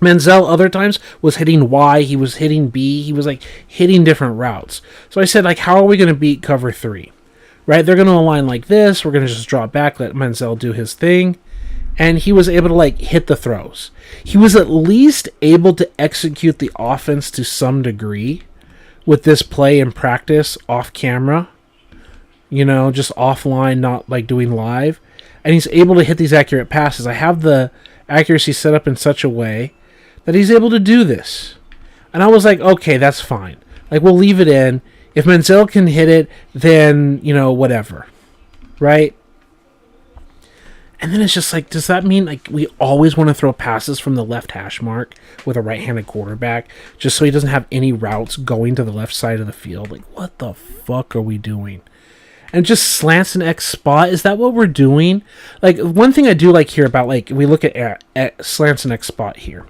Menzel other times was hitting Y, he was hitting B, he was, like, hitting different routes. So I said, like, how are we going to beat cover 3? Right? They're going to align like this. We're going to just drop back, let Menzel do his thing. And he was able to, like, hit the throws. He was at least able to execute the offense to some degree with this play in practice off camera. You know, just offline, not, like, doing live. And he's able to hit these accurate passes. I have the accuracy set up in such a way that he's able to do this. And I was like, okay, that's fine. Like, we'll leave it in. If Menzel can hit it, then, you know, whatever. Right? And then it's just like, does that mean, like, we always want to throw passes from the left hash mark with a right-handed quarterback just so he doesn't have any routes going to the left side of the field? Like, what the fuck are we doing? And just slants and X spot, is that what we're doing? Like, one thing I do like here about, like, we look at slants and X spot here.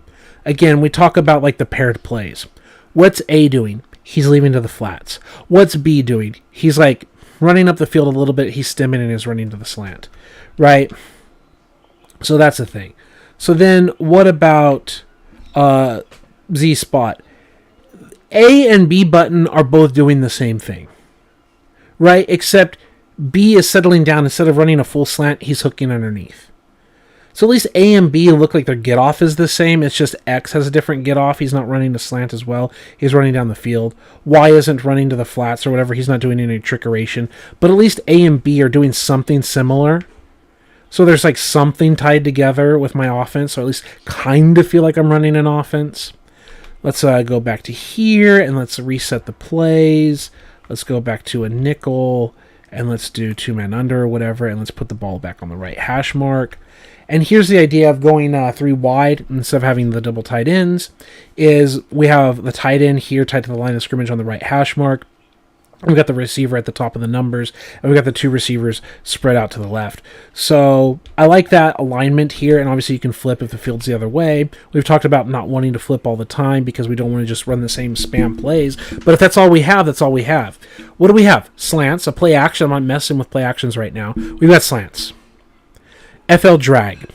Again, we talk about, like, the paired plays. What's A doing? He's leaving to the flats. What's B doing? He's, like, running up the field a little bit. He's stemming and is running to the slant. Right? So that's the thing. So then what about Z spot? A and B button are both doing the same thing. Right? Except B is settling down. Instead of running a full slant, he's hooking underneath. So at least A and B look like their get off is the same. It's just X has a different get off. He's not running the slant as well. He's running down the field. Y isn't running to the flats or whatever. He's not doing any trickeration. But at least A and B are doing something similar. So there's, like, something tied together with my offense. So at least kind of feel like I'm running an offense. Let's go back to here and let's reset the plays. Let's go back to a nickel and let's do 2-man under or whatever. And let's put the ball back on the right hash mark. And here's the idea of going 3 wide instead of having the double tight ends is we have the tight end here tied to the line of scrimmage on the right hash mark. We've got the receiver at the top of the numbers, and we've got the 2 receivers spread out to the left. So I like that alignment here, and obviously you can flip if the field's the other way. We've talked about not wanting to flip all the time because we don't want to just run the same spam plays. But if that's all we have, that's all we have. What do we have? Slants, a play action. I'm not messing with play actions right now. We've got slants. FL drag.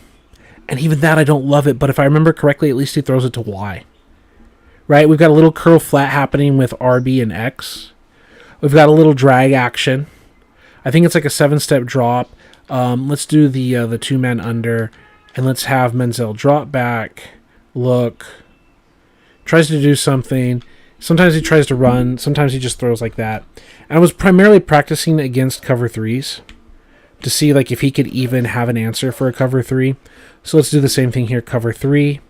And even that, I don't love it, but if I remember correctly, at least he throws it to Y. Right? We've got a little curl flat happening with RB and X. We've got a little drag action. I think it's like a 7-step drop. Let's do the 2-man under, and let's have Menzel drop back, look, tries to do something. Sometimes he tries to run. Sometimes he just throws like that. And I was primarily practicing against cover 3s to see, like, if he could even have an answer for a cover 3. So let's do the same thing here. Cover 3,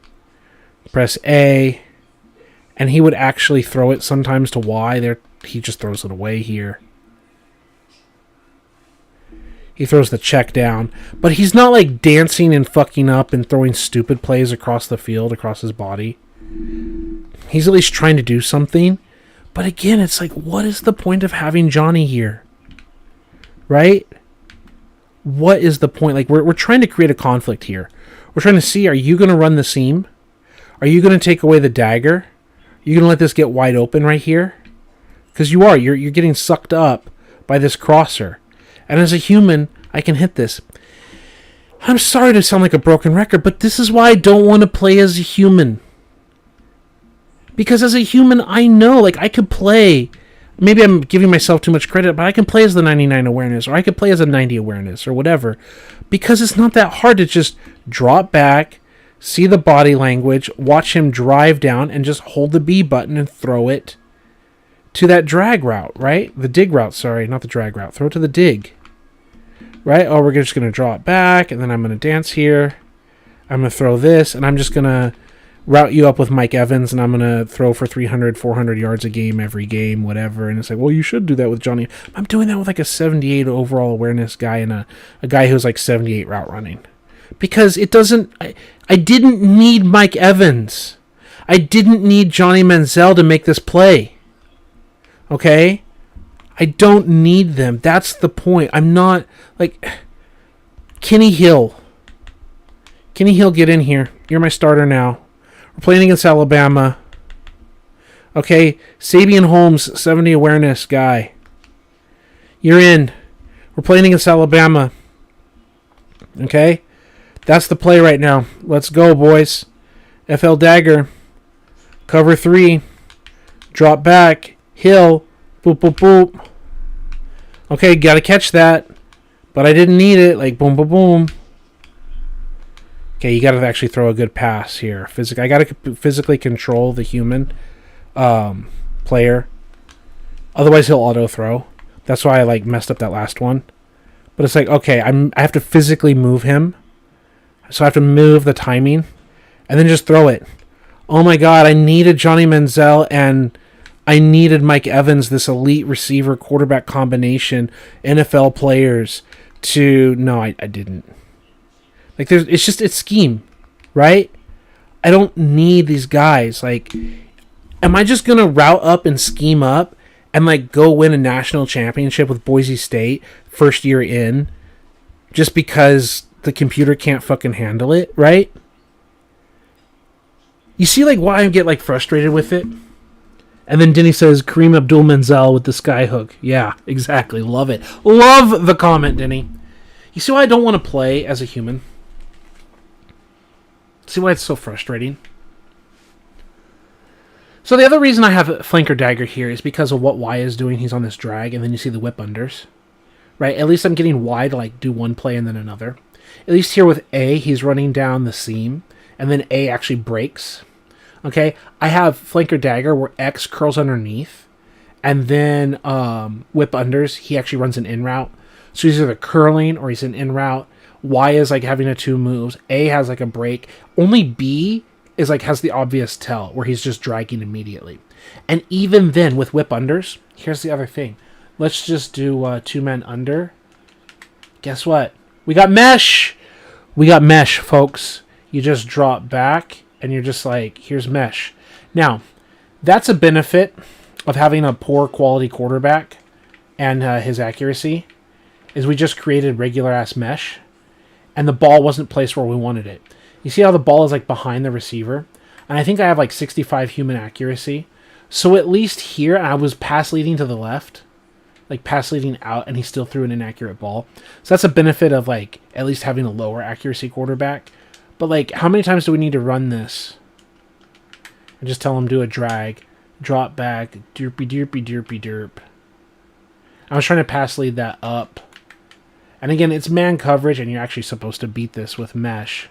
press A, and he would actually throw it sometimes to Y. There. He just throws it away here. He throws the check down. But he's not, like, dancing and fucking up and throwing stupid plays across the field, across his body. He's at least trying to do something. But again, it's like, what is the point of having Johnny here? Right? What is the point? Like, we're trying to create a conflict here. We're trying to see, are you going to run the seam? Are you going to take away the dagger? Are you going to let this get wide open right here? Because you are. You're getting sucked up by this crosser. And as a human, I can hit this. I'm sorry to sound like a broken record, but this is why I don't want to play as a human. Because as a human, I know, like, I could play. Maybe I'm giving myself too much credit, but I can play as the 99 awareness, or I could play as a 90 awareness, or whatever. Because it's not that hard to just drop back, see the body language, watch him drive down, and just hold the B button and throw it to that drag route, right? The dig route, sorry, not the drag route. Throw it to the dig, right? Oh, we're just going to draw it back, and then I'm going to dance here. I'm going to throw this, and I'm just going to route you up with Mike Evans, and I'm going to throw for 300, 400 yards a game, every game, whatever. And it's like, well, you should do that with Johnny. I'm doing that with, like, a 78 overall awareness guy and a guy who's, like, 78 route running. Because it doesn't... I didn't need Mike Evans. I didn't need Johnny Menzel to make this play. Okay? I don't need them. That's the point. I'm not, like... Kenny Hill. Kenny Hill, get in here. You're my starter now. We're playing against Alabama. Okay? Sabian Holmes, 70 awareness guy. You're in. We're playing against Alabama. Okay? That's the play right now. Let's go, boys. FL Dagger. Cover 3. Drop back. Hill. Boop, boop, boop. Okay, got to catch that. But I didn't need it. Like, boom, boom, boom. Okay, you got to actually throw a good pass here. I got to physically control the human player. Otherwise, he'll auto-throw. That's why I messed up that last one. But it's like, okay, I have to physically move him. So I have to move the timing. And then just throw it. Oh my god, I needed Johnny Manziel and I needed Mike Evans, this elite receiver quarterback combination, NFL players to... No, I didn't. It's scheme, right? I don't need these guys. Am I just going to route up and scheme up and go win a national championship with Boise State first year in just because the computer can't fucking handle it, right? You see why I get frustrated with it? And then Denny says Kareem Abdul-Menzel with the skyhook. Yeah, exactly. Love it. Love the comment, Denny. You see why I don't want to play as a human? See why it's so frustrating? So the other reason I have Flanker Dagger here is because of what Y is doing. He's on this drag, and then you see the whip unders. Right? At least I'm getting Y to do one play and then another. At least here with A, he's running down the seam, and then A actually breaks. Okay? I have Flanker Dagger where X curls underneath, and then whip unders, he actually runs an in route. So he's either curling or he's an in route. Y is having a 2 moves. A has a break. Only B is has the obvious tell where he's just dragging immediately. And even then with whip unders, here's the other thing. Let's just do 2-man under. Guess what? We got mesh. We got mesh, folks. You just drop back and you're just here's mesh. Now, that's a benefit of having a poor quality quarterback and his accuracy is we just created regular ass mesh and the ball wasn't placed where we wanted it. You see how the ball is behind the receiver? And I think I have 65 human accuracy. So at least here I was pass leading to the left. Pass leading out, and he still threw an inaccurate ball. So that's a benefit of at least having a lower accuracy quarterback. But how many times do we need to run this? And just tell him do a drag, drop back, derpy derpy derpy derp. I was trying to pass lead that up. And again, it's man coverage, and you're actually supposed to beat this with mesh.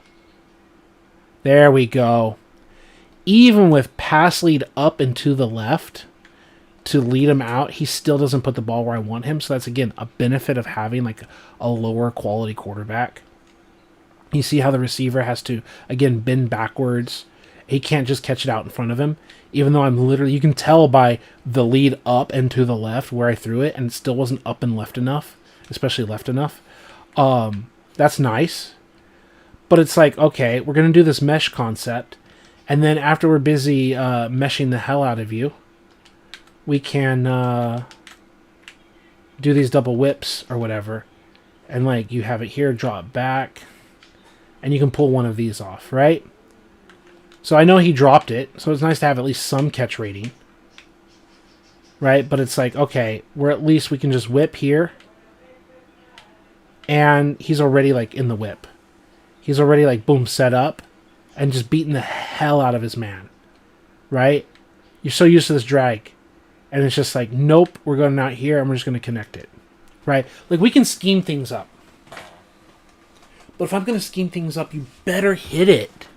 There we go. Even with pass lead up and to the left to lead him out, he still doesn't put the ball where I want him. So that's, again, a benefit of having a lower quality quarterback. You see how the receiver has to, again, bend backwards. He can't just catch it out in front of him. Even though you can tell by the lead up and to the left where I threw it, and it still wasn't up and left enough, especially left enough. That's nice. But it's okay, we're going to do this mesh concept. And then after we're busy meshing the hell out of you, we can do these double whips or whatever. And you have it here, drop back. And you can pull one of these off, right? So I know he dropped it. So it's nice to have at least some catch rating. Right? But it's okay, we can just whip here. And he's already in the whip. He's already boom, set up. And just beating the hell out of his man. Right? You're so used to this drag. And it's just nope, we're going out here and we're just going to connect it. Right? We can scheme things up. But if I'm going to scheme things up, you better hit it.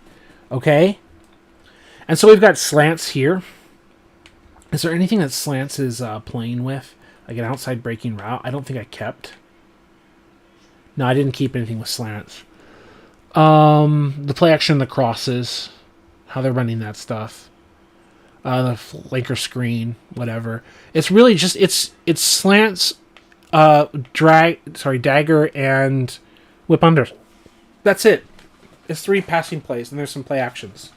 Okay? And so we've got slants here. Is there anything that slants is playing with? An outside breaking route? I don't think I kept. No, I didn't keep anything with slants. The play action, the crosses. How they're running that stuff. The flanker screen, whatever. It's really just it's slants, dagger and whip unders. That's it. It's 3 passing plays and there's some play actions.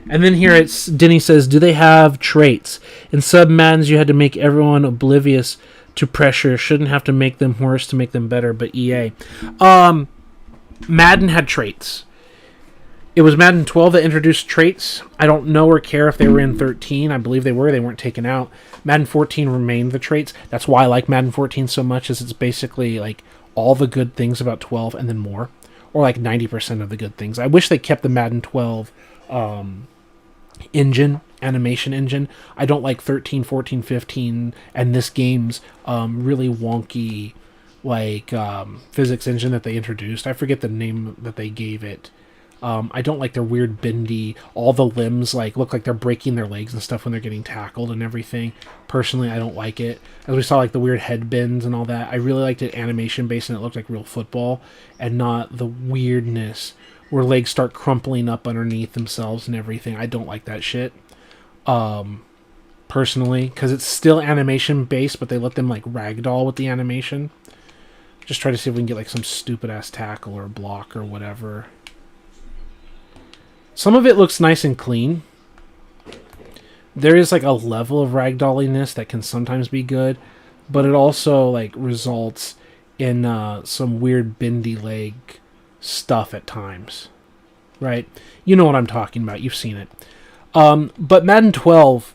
And then here Denny says, do they have traits? In sub-Maddens you had to make everyone oblivious to pressure. Shouldn't have to make them worse to make them better, but EA. Madden had traits. It was Madden 12 that introduced traits. I don't know or care if they were in 13. I believe they were. They weren't taken out. Madden 14 remained the traits. That's why I like Madden 14 so much, is it's basically all the good things about 12 and then more, or like 90% of the good things. I wish they kept the Madden 12 animation engine. I don't like 13, 14, 15, and this game's really wonky physics engine that they introduced. I forget the name that they gave it. I don't like their weird bendy, all the limbs look like they're breaking their legs and stuff when they're getting tackled and everything. Personally, I don't like it. As we saw the weird head bends and all that, I really liked it animation based and it looked like real football and not the weirdness where legs start crumpling up underneath themselves and everything. I don't like that shit. Personally, because it's still animation based, but they let them ragdoll with the animation. Just try to see if we can get some stupid ass tackle or block or whatever. Some of it looks nice and clean. There is a level of ragdolliness that can sometimes be good, but it also results in some weird bendy leg stuff at times. Right? You know what I'm talking about. You've seen it. But Madden 12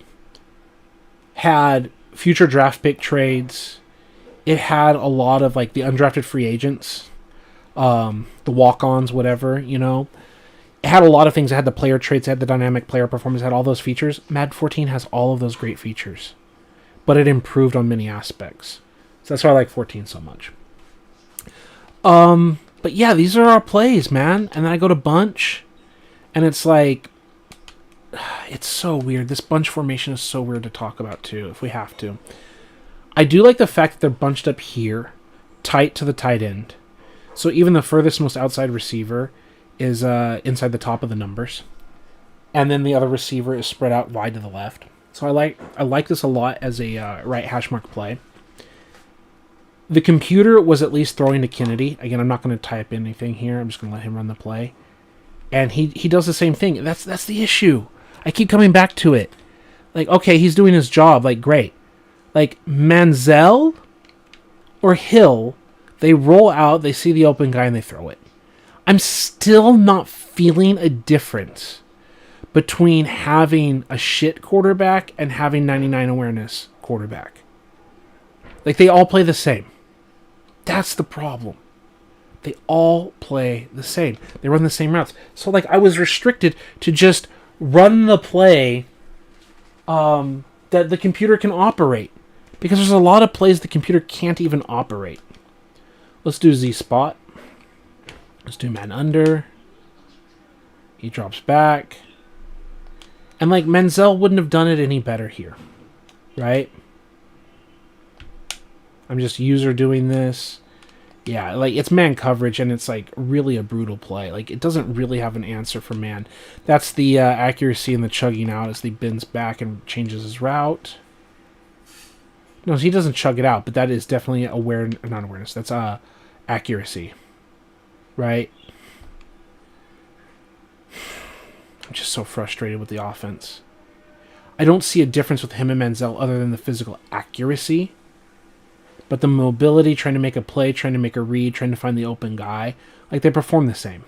had future draft pick trades. It had a lot of the undrafted free agents, the walk-ons, whatever, It had a lot of things. It had the player traits, it had the dynamic player performance, it had all those features. Madden 14 has all of those great features, but it improved on many aspects. So that's why I like 14 so much. But yeah, these are our plays, man. And then I go to bunch, and it's it's so weird. This bunch formation is so weird to talk about too, if we have to. I do like the fact that they're bunched up here, tight to the tight end. So even the furthest most outside receiver is inside the top of the numbers. And then the other receiver is spread out wide to the left. So I like this a lot as a right hash mark play. The computer was at least throwing to Kennedy. Again, I'm not going to type anything here. I'm just going to let him run the play. And he does the same thing. That's the issue. I keep coming back to it. Okay, he's doing his job. Great. Manziel or Hill, they roll out, they see the open guy, and they throw it. I'm still not feeling a difference between having a shit quarterback and having 99 awareness quarterback. They all play the same. That's the problem. They all play the same. They run the same routes. So, I was restricted to just run the play that the computer can operate. Because there's a lot of plays the computer can't even operate. Let's do Z-spot. Let's do man under. He drops back. And, Manziel wouldn't have done it any better here. Right? I'm just user doing this. Yeah, it's man coverage, and it's, really a brutal play. It doesn't really have an answer for man. That's the accuracy and the chugging out as he bends back and changes his route. No, he doesn't chug it out, but that is definitely not awareness. That's accuracy. Right? I'm just so frustrated with the offense. I don't see a difference with him and Manziel other than the physical accuracy. But the mobility, trying to make a play, trying to make a read, trying to find the open guy, they perform the same.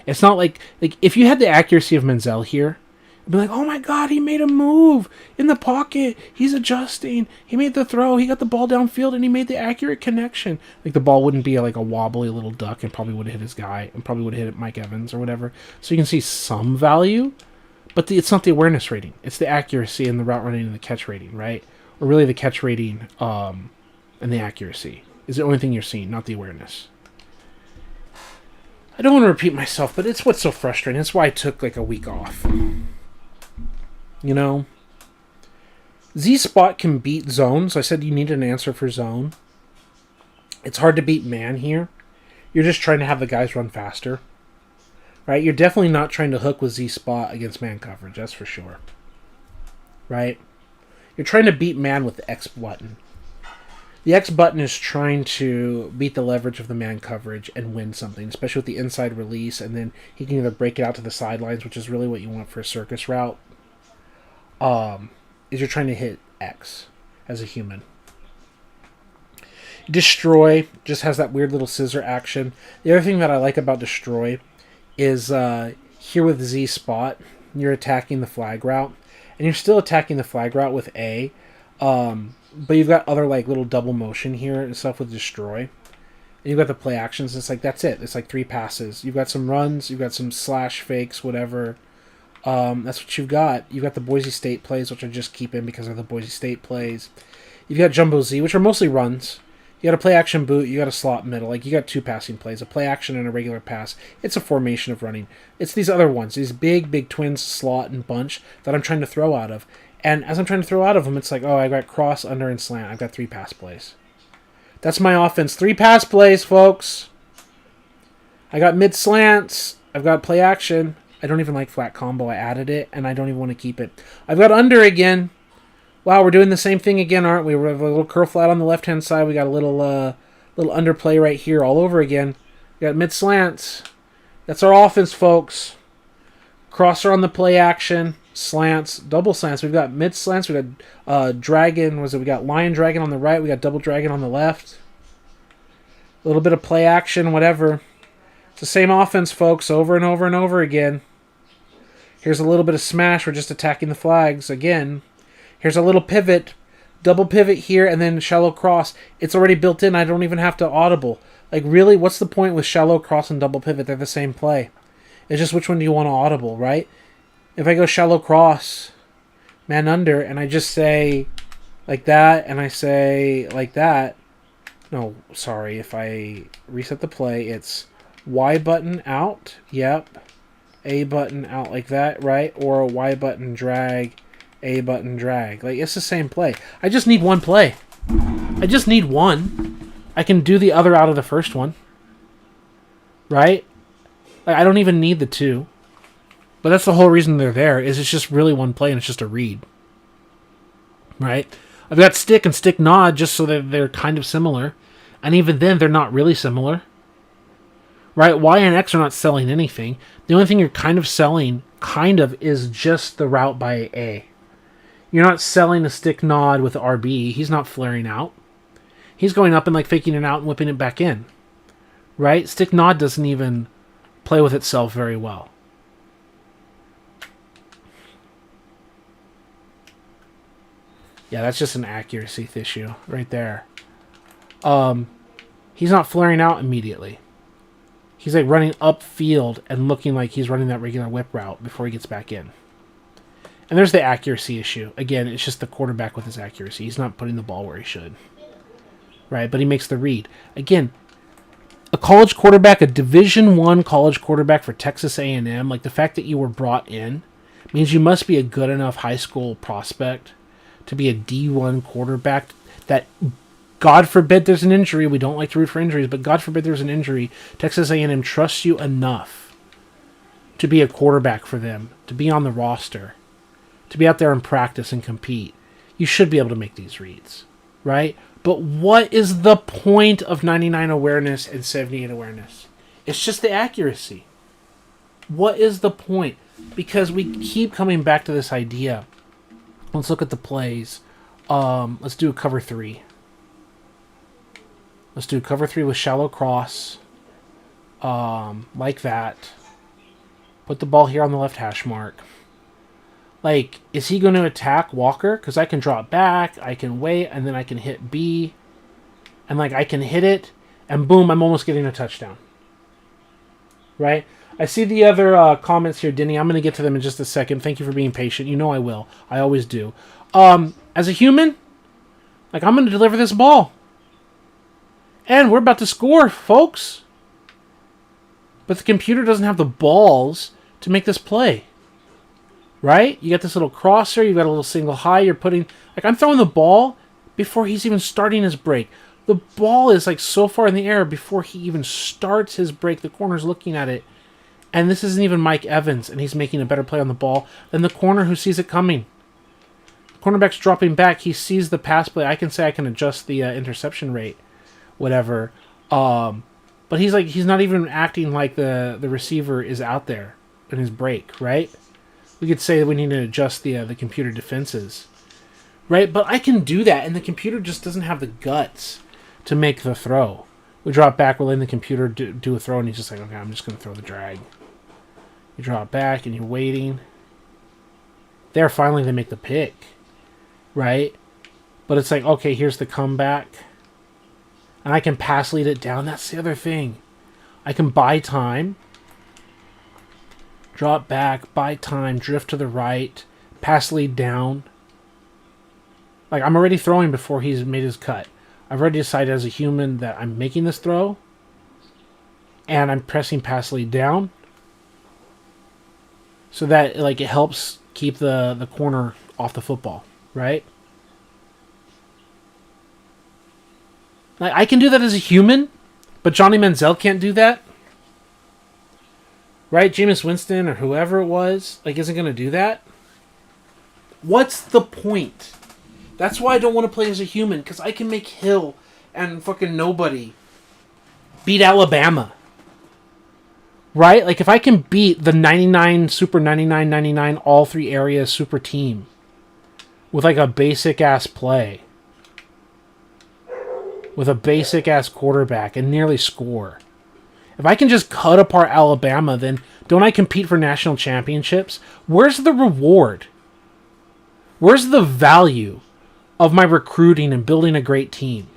It's not if you had the accuracy of Manziel here, it'd be oh my god, he made a move in the pocket, he's adjusting, he made the throw, he got the ball downfield, and he made the accurate connection. The ball wouldn't be a wobbly little duck and probably would have hit his guy and probably would have hit Mike Evans or whatever. So you can see some value, but it's not the awareness rating. It's the accuracy and the route running and the catch rating, right? Or really the catch rating and the accuracy is the only thing you're seeing, not the awareness. I don't want to repeat myself, but it's what's so frustrating. That's why I took a week off. Z-spot can beat zone, so I said you need an answer for zone. It's hard to beat man here. You're just trying to have the guys run faster. Right? You're definitely not trying to hook with Z-spot against man coverage, that's for sure. Right? You're trying to beat man with the X button. The X button is trying to beat the leverage of the man coverage and win something, especially with the inside release, and then he can either break it out to the sidelines, which is really what you want for a circus route, is you're trying to hit X as a human. Destroy just has that weird little scissor action. The other thing that I like about Destroy is here with Z spot, you're attacking the flag route, and you're still attacking the flag route with A, but you've got other little double motion here and stuff with Destroy. And you've got the play actions. It's like, that's it. It's like 3 passes. You've got some runs. You've got some slash fakes, whatever. That's what you've got. You've got the Boise State plays, which I just keep in because of the Boise State plays. You've got Jumbo Z, which are mostly runs. You got a play action boot. You got a slot middle. Like, you got 2 passing plays, a play action and a regular pass. It's a formation of running. It's these other ones, these big twins, slot and bunch that I'm trying to throw out of. And as I'm trying to throw out of them, it's like, oh, I got cross, under, and slant. I've got 3 pass plays. That's my offense. 3 pass plays, folks. I got mid slants. I've got play action. I don't even like flat combo. I added it, and I don't even want to keep it. I've got under again. Wow, we're doing the same thing again, aren't we? We have a little curl flat on the left-hand side. We got a little underplay right here all over again. We got mid slants. That's our offense, folks. Crosser on the play action. Slants. Double slants. We've got mid slants. We got dragon. We got lion dragon on the right. We got double dragon on the left. A little bit of play action, whatever. It's the same offense, folks, over and over and over again. Here's a little bit of smash. We're just attacking the flags again. Here's a little pivot. Double pivot here and then shallow cross. It's already built in. I don't even have to audible. Like, really, what's the point with shallow cross and double pivot? They're the same play. It's just which one do you want to audible, right? If I go shallow cross, man under, and I just say like that, and I say like that. No, sorry. If I reset the play, it's Y button out. Yep. A button out like that, right? Or a Y button drag, A button drag. Like, it's the same play. I just need one play. I just need one. I can do the other out of the first one. Right? Like, I don't even need the 2. But that's the whole reason they're there, is it's just really one play and it's just a read. Right? I've got stick and stick nod just so that they're kind of similar. And even then, they're not really similar. Right? Y and X are not selling anything. The only thing you're kind of selling, is just the route by A. You're not selling a stick nod with RB. He's not flaring out. He's going up and like faking it out and whipping it back in. Right? Stick nod doesn't even play with itself very well. Yeah, that's just an accuracy issue right there. He's not flaring out immediately. He's like running upfield and looking like he's running that regular whip route before he gets back in. And there's the accuracy issue. Again, it's just the quarterback with his accuracy. He's not putting the ball where he should. Right? But he makes the read. Again, a college quarterback, a Division I college quarterback for Texas A&M, like the fact that you were brought in means you must be a good enough high school prospect to be a D1 quarterback that, God forbid there's an injury. We don't like to root for injuries, but God forbid there's an injury. Texas A&M trusts you enough to be a quarterback for them, to be on the roster, to be out there and practice and compete. You should be able to make these reads, right? But what is the point of 99 awareness and 78 awareness? It's just the accuracy. What is the point? Because we keep coming back to this idea. Let's look at the plays. Let's do a cover 3. Let's do cover 3 with shallow cross. Like that. Put the ball here on the left hash mark. Like, is he going to attack Walker? Because I can drop back, I can wait, and then I can hit B. And, like, I can hit it, and boom, I'm almost getting a touchdown. Right? I see the other comments here, Denny. I'm going to get to them in just a second. Thank you for being patient. You know I will. I always do. As a human, like, I'm going to deliver this ball. And we're about to score, folks. But the computer doesn't have the balls to make this play. Right? You got this little crosser. You got a little single high. You're putting... Like, I'm throwing the ball before he's even starting his break. The ball is, like, so far in the air before he even starts his break. The corner's looking at it. And this isn't even Mike Evans, and he's making a better play on the ball than the corner who sees it coming. Cornerback's dropping back. He sees the pass play. I can say I can adjust the interception rate, whatever. But he's not even acting like the receiver is out there in his break, right? We could say that we need to adjust the computer defenses, right? But I can do that, and the computer just doesn't have the guts to make the throw. We drop back, we're letting the computer do a throw, and he's just like, okay, I'm just going to throw the drag. You drop back, and you're waiting. There, finally, they make the pick, right? But it's like, okay, here's the comeback. and I can pass lead it down. That's the other thing. I can buy time, drop back, buy time, drift to the right, pass lead down. Like, I'm already throwing before he's made his cut. I've already decided as a human that I'm making this throw, and I'm pressing pass lead down, so that, like, it helps keep the corner off the football, right? Like, I can do that as a human, but Johnny Manziel can't do that. Right? Jameis Winston or whoever it was, like, isn't going to do that. What's the point? That's why I don't want to play as a human, because I can make Hill and fucking nobody beat Alabama. Right? Like, if I can beat the 99, super 99, 99, all three areas super team with, like, a basic-ass play, with a basic-ass quarterback and nearly score. If I can just cut apart Alabama, then don't I compete for national championships? Where's the reward? Where's the value of my recruiting and building a great team?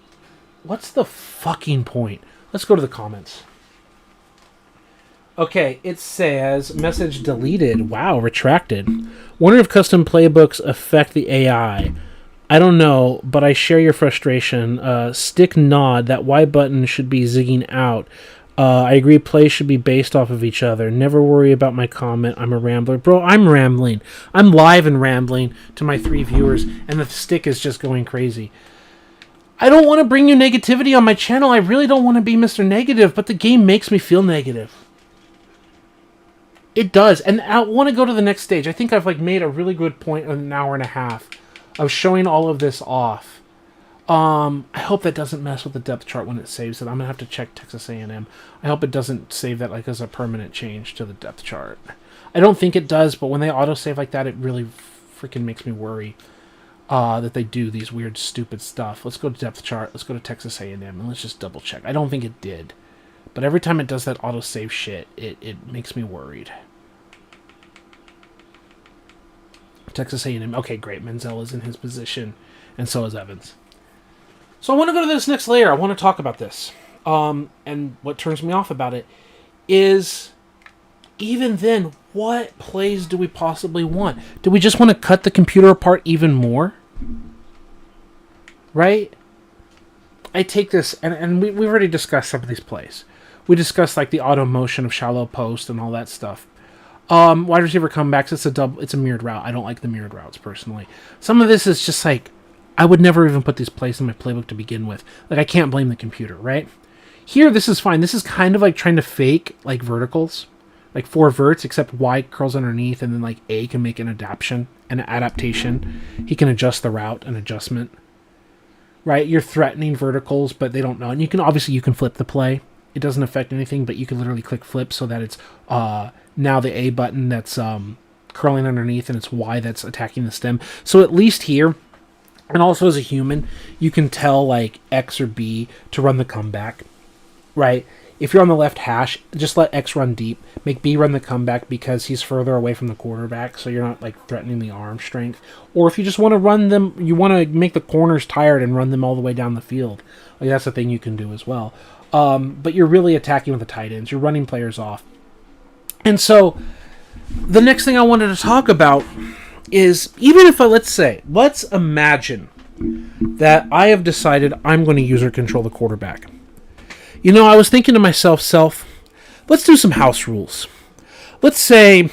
What's the fucking point? Let's go to the comments. Okay, it says, message deleted. Wow, retracted. Wonder if custom playbooks affect the AI. I don't know, but I share your frustration. Stick nod, that Y button should be zigging out. I agree plays should be based off of each other. Never worry about my comment. I'm a rambler. Bro, I'm rambling. I'm live and rambling to my 3 viewers, and the stick is just going crazy. I don't want to bring you negativity on my channel. I really don't want to be Mr. Negative, but the game makes me feel negative. It does, and I want to go to the next stage. I think I've made a really good point in an hour and a half of showing all of this off. I hope that doesn't mess with the depth chart when it saves it. I'm going to have to check Texas A&M. I hope it doesn't save that as a permanent change to the depth chart. I don't think it does, but when they autosave like that, it really freaking makes me worry that they do these weird, stupid stuff. Let's go to depth chart. Let's go to Texas A&M, and let's just double check. I don't think it did. But every time it does that autosave shit, it makes me worried. Texas A&M. Okay, great. Manziel is in his position, and so is Evans. So I want to go to this next layer. I want to talk about this. And what turns me off about it is, even then, what plays do we possibly want? Do we just want to cut the computer apart even more? Right? I take this, and we've already discussed some of these plays. We discussed like the auto motion of shallow post and all that stuff. Wide receiver comebacks, it's a mirrored route. I don't like the mirrored routes personally. Some of this is just like, I would never even put these plays in my playbook to begin with. Like, I can't blame the computer, right? Here, this is fine. This is kind of like trying to fake like verticals, like 4 verts, except Y curls underneath, and then like A can make an adaptation. He can adjust the route, an adjustment. Right? You're threatening verticals, but they don't know. And you can flip the play. It doesn't affect anything, but you can literally click flip so that it's now the A button that's curling underneath, and it's Y that's attacking the stem. So at least here, and also as a human, you can tell like X or B to run the comeback, right? If you're on the left hash, just let X run deep. Make B run the comeback because he's further away from the quarterback, so you're not like threatening the arm strength. Or if you just want to run them, you want to make the corners tired and run them all the way down the field. Like, that's a thing you can do as well. But you're really attacking with the tight ends. You're running players off. And so the next thing I wanted to talk about is, even if let's imagine that I have decided I'm going to user control the quarterback. You know, I was thinking to myself, let's do some house rules. Let's say,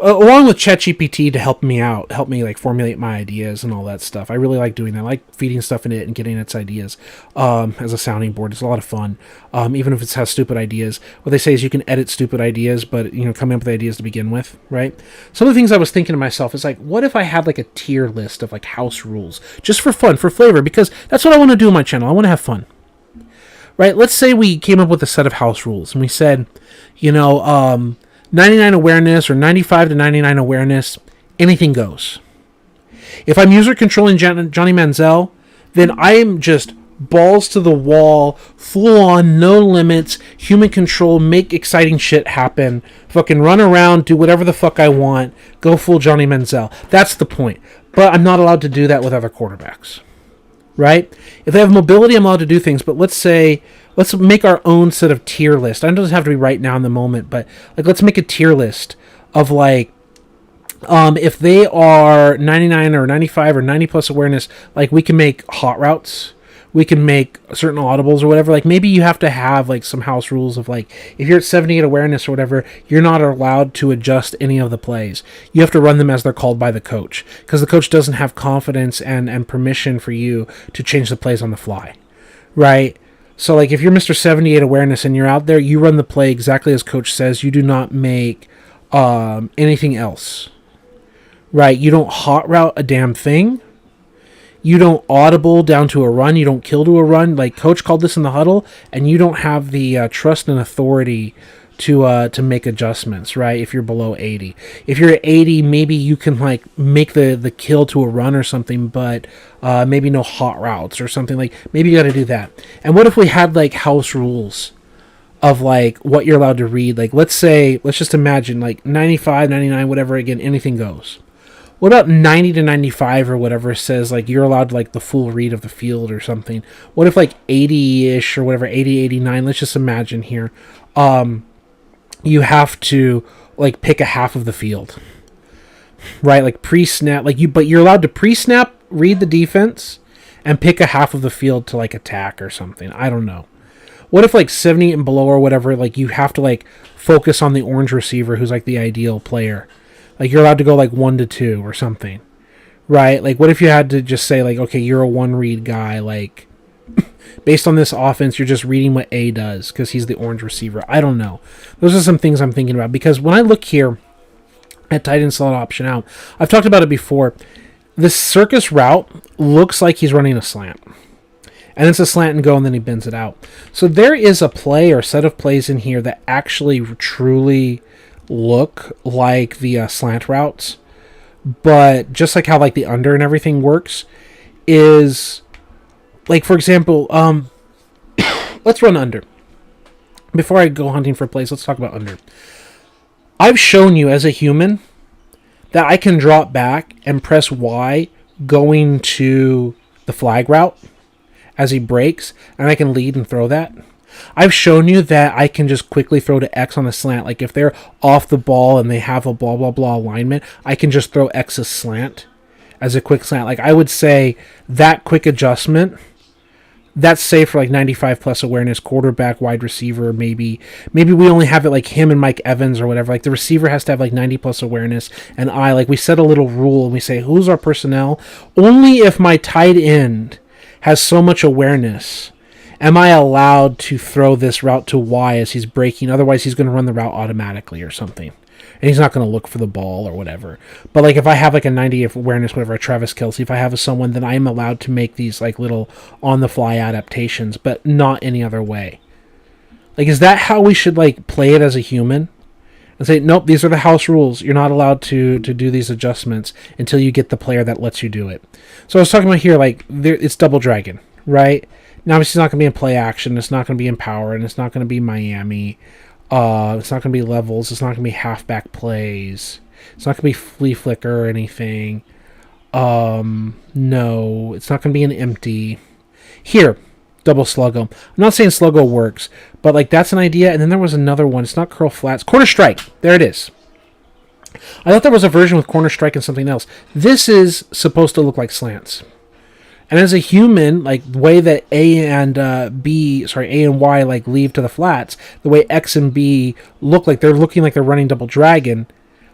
along with ChatGPT to help me like formulate my ideas and all that stuff. I really like doing that. I like feeding stuff in it and getting its ideas as a sounding board. It's a lot of fun, even if it has stupid ideas. What they say is you can edit stupid ideas, but coming up with ideas to begin with, right? Some of the things I was thinking to myself is like, what if I had like a tier list of like house rules, just for fun, for flavor, because that's what I want to do on my channel. I want to have fun, right? Let's say we came up with a set of house rules and we said, 99 awareness or 95 to 99 awareness, anything goes. If I'm user controlling Johnny Manziel, then I am just balls to the wall, full on, no limits, human control, make exciting shit happen, fucking run around, do whatever the fuck I want, go full Johnny Manziel. That's the point. But I'm not allowed to do that with other quarterbacks. right? If they have mobility, I'm allowed to do things. But let's make our own set of tier list. It doesn't have to be right now in the moment, but like let's make a tier list of like if they are 99 or 95 or 90 plus awareness, like we can make hot routes. We can make certain audibles or whatever. Like maybe you have to have like some house rules of like if you're at 78 awareness or whatever, you're not allowed to adjust any of the plays. You have to run them as they're called by the coach because the coach doesn't have confidence and permission for you to change the plays on the fly, right? So like if you're Mr. 78 awareness and you're out there, you run the play exactly as coach says. You do not make anything else, right? You don't hot route a damn thing. You don't audible down to a run. You don't kill to a run. Like coach called this in the huddle, and you don't have the trust and authority to make adjustments, right? If you're below 80, if you're at 80, maybe you can like make the kill to a run or something, but maybe no hot routes or something. Like maybe you got to do that. And what if we had like house rules of like what you're allowed to read? Like let's just imagine like 95, 99, whatever. Again, anything goes. What about 90 to 95 or whatever says like you're allowed like the full read of the field or something? What if like 80-ish or whatever, 80, 89, let's just imagine here, you have to like pick a half of the field, right? Like pre-snap, but you're allowed to pre-snap, read the defense, and pick a half of the field to like attack or something. I don't know. What if like 70 and below or whatever, like you have to like focus on the orange receiver who's like the ideal player? Like you're allowed to go like 1 to 2 or something, right? Like what if you had to just say like, okay, you're a one read guy. Like based on this offense, you're just reading what A does because he's the orange receiver. I don't know. Those are some things I'm thinking about because when I look here at tight end slot option out, I've talked about it before. This circus route looks like he's running a slant. And it's a slant and go, and then he bends it out. So there is a play or set of plays in here that actually truly look like the slant routes, but just like how like the under and everything works is like, for example, let's run under. Before I go hunting for plays, let's talk about under. I've shown you as a human that I can drop back and press Y going to the flag route as he breaks, and I can lead and throw that. I've shown you that I can just quickly throw to X on the slant. Like if they're off the ball and they have a blah, blah, blah alignment, I can just throw X's slant as a quick slant. Like I would say that quick adjustment, that's safe for like 95 plus awareness, quarterback, wide receiver, maybe we only have it like him and Mike Evans or whatever. Like the receiver has to have like 90 plus awareness, and like we set a little rule and we say, who's our personnel? Only if my tight end has so much awareness am I allowed to throw this route to Y as he's breaking? Otherwise, he's going to run the route automatically or something. And he's not going to look for the ball or whatever. But like if I have like a 90 awareness, whatever, a Travis Kelce, if I have someone, then I am allowed to make these like little on-the-fly adaptations, but not any other way. Like, is that how we should like play it as a human? And say, nope, these are the house rules. You're not allowed to do these adjustments until you get the player that lets you do it. So I was talking about here, like, it's Double Dragon, right? Now, obviously, it's not going to be in play action. It's not going to be in power, and it's not going to be Miami. It's not going to be levels. It's not going to be halfback plays. It's not going to be flea flicker or anything. No, it's not going to be an empty. Here, double sluggo. I'm not saying sluggo works, but like that's an idea. And then there was another one. It's not curl flats. Corner strike. There it is. I thought there was a version with corner strike and something else. This is supposed to look like slants. And as a human, like the way that A and Y like leave to the flats, the way X and B look like they're looking like they're running double dragon,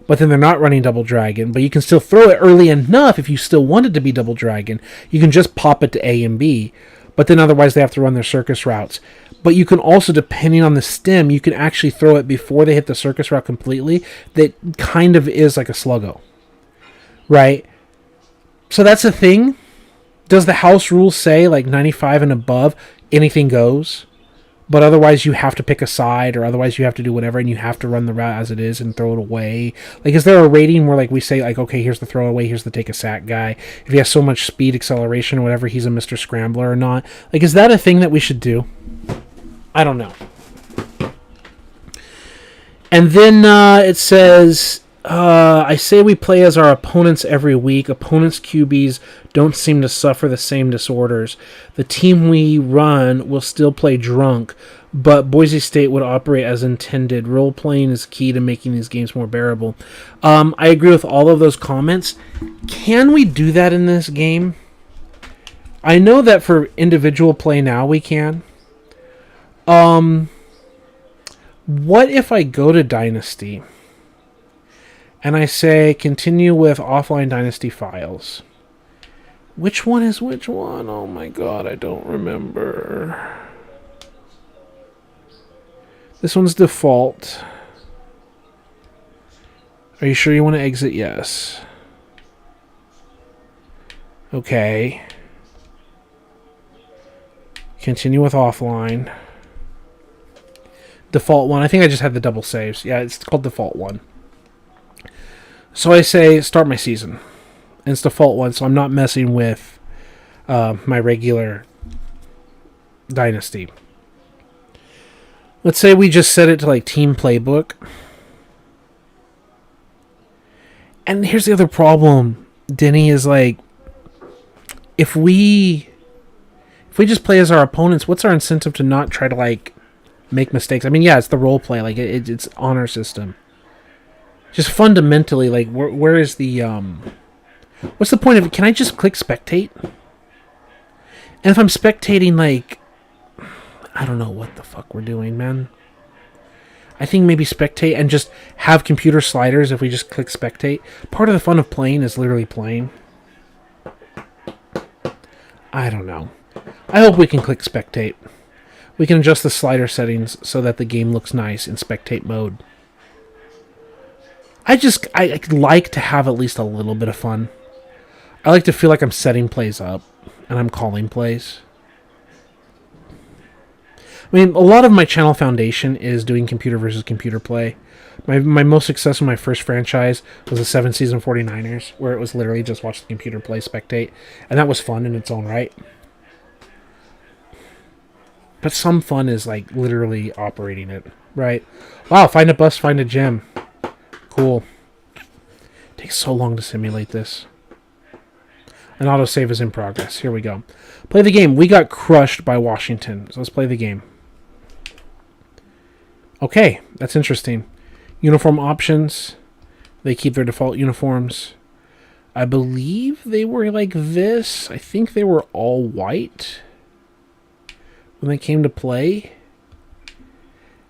but then they're not running double dragon. But you can still throw it early enough if you still want it to be double dragon. You can just pop it to A and B, but then otherwise they have to run their circus routes. But you can also, depending on the stem, you can actually throw it before they hit the circus route completely. That kind of is like a sluggo, right? So that's the thing. Does the house rule say like 95 and above, anything goes? But otherwise you have to pick a side, or otherwise you have to do whatever, and you have to run the route as it is and throw it away. Like, is there a rating where like we say like, okay, here's the throwaway, here's the take a sack guy. If he has so much speed, acceleration, or whatever, he's a Mr. Scrambler or not? Like, is that a thing that we should do? I don't know. And then it says, I say we play as our opponents every week. Opponents' QBs don't seem to suffer the same disorders. The team we run will still play drunk, but Boise State would operate as intended. Role-playing is key to making these games more bearable. I agree with all of those comments. Can we do that in this game? I know that for individual play now we can. What if I go to Dynasty and I say continue with offline Dynasty files? Which one is which one? Oh my god, I don't remember. This one's default. Are you sure you want to exit? Yes. Okay. Continue with offline. Default one. I think I just had the double saves. Yeah, it's called default one. So I say start my season. And it's default one, so I'm not messing with my regular Dynasty. Let's say we just set it to like team playbook. And here's the other problem, Denny, is like if we just play as our opponents, what's our incentive to not try to like make mistakes? I mean, yeah, it's the role play, like it's honor system. Just fundamentally, like where is the what's the point of it? Can I just click spectate? And if I'm spectating, like, I don't know what the fuck we're doing, man. I think maybe spectate and just have computer sliders if we just click spectate. Part of the fun of playing is literally playing. I don't know. I hope we can click spectate. We can adjust the slider settings so that the game looks nice in spectate mode. I like to have at least a little bit of fun. I like to feel like I'm setting plays up and I'm calling plays. I mean, a lot of my channel foundation is doing computer versus computer play. My most success in my first franchise was the 7-season 49ers, where it was literally just watch the computer play, spectate, and that was fun in its own right. But some fun is like literally operating it, right? Wow, find a bus, find a gem. Cool. Takes so long to simulate this. An autosave is in progress. Here we go. Play the game. We got crushed by Washington, so let's play the game. Okay, that's interesting. Uniform options. They keep their default uniforms. I believe they were like this. I think they were all white when they came to play.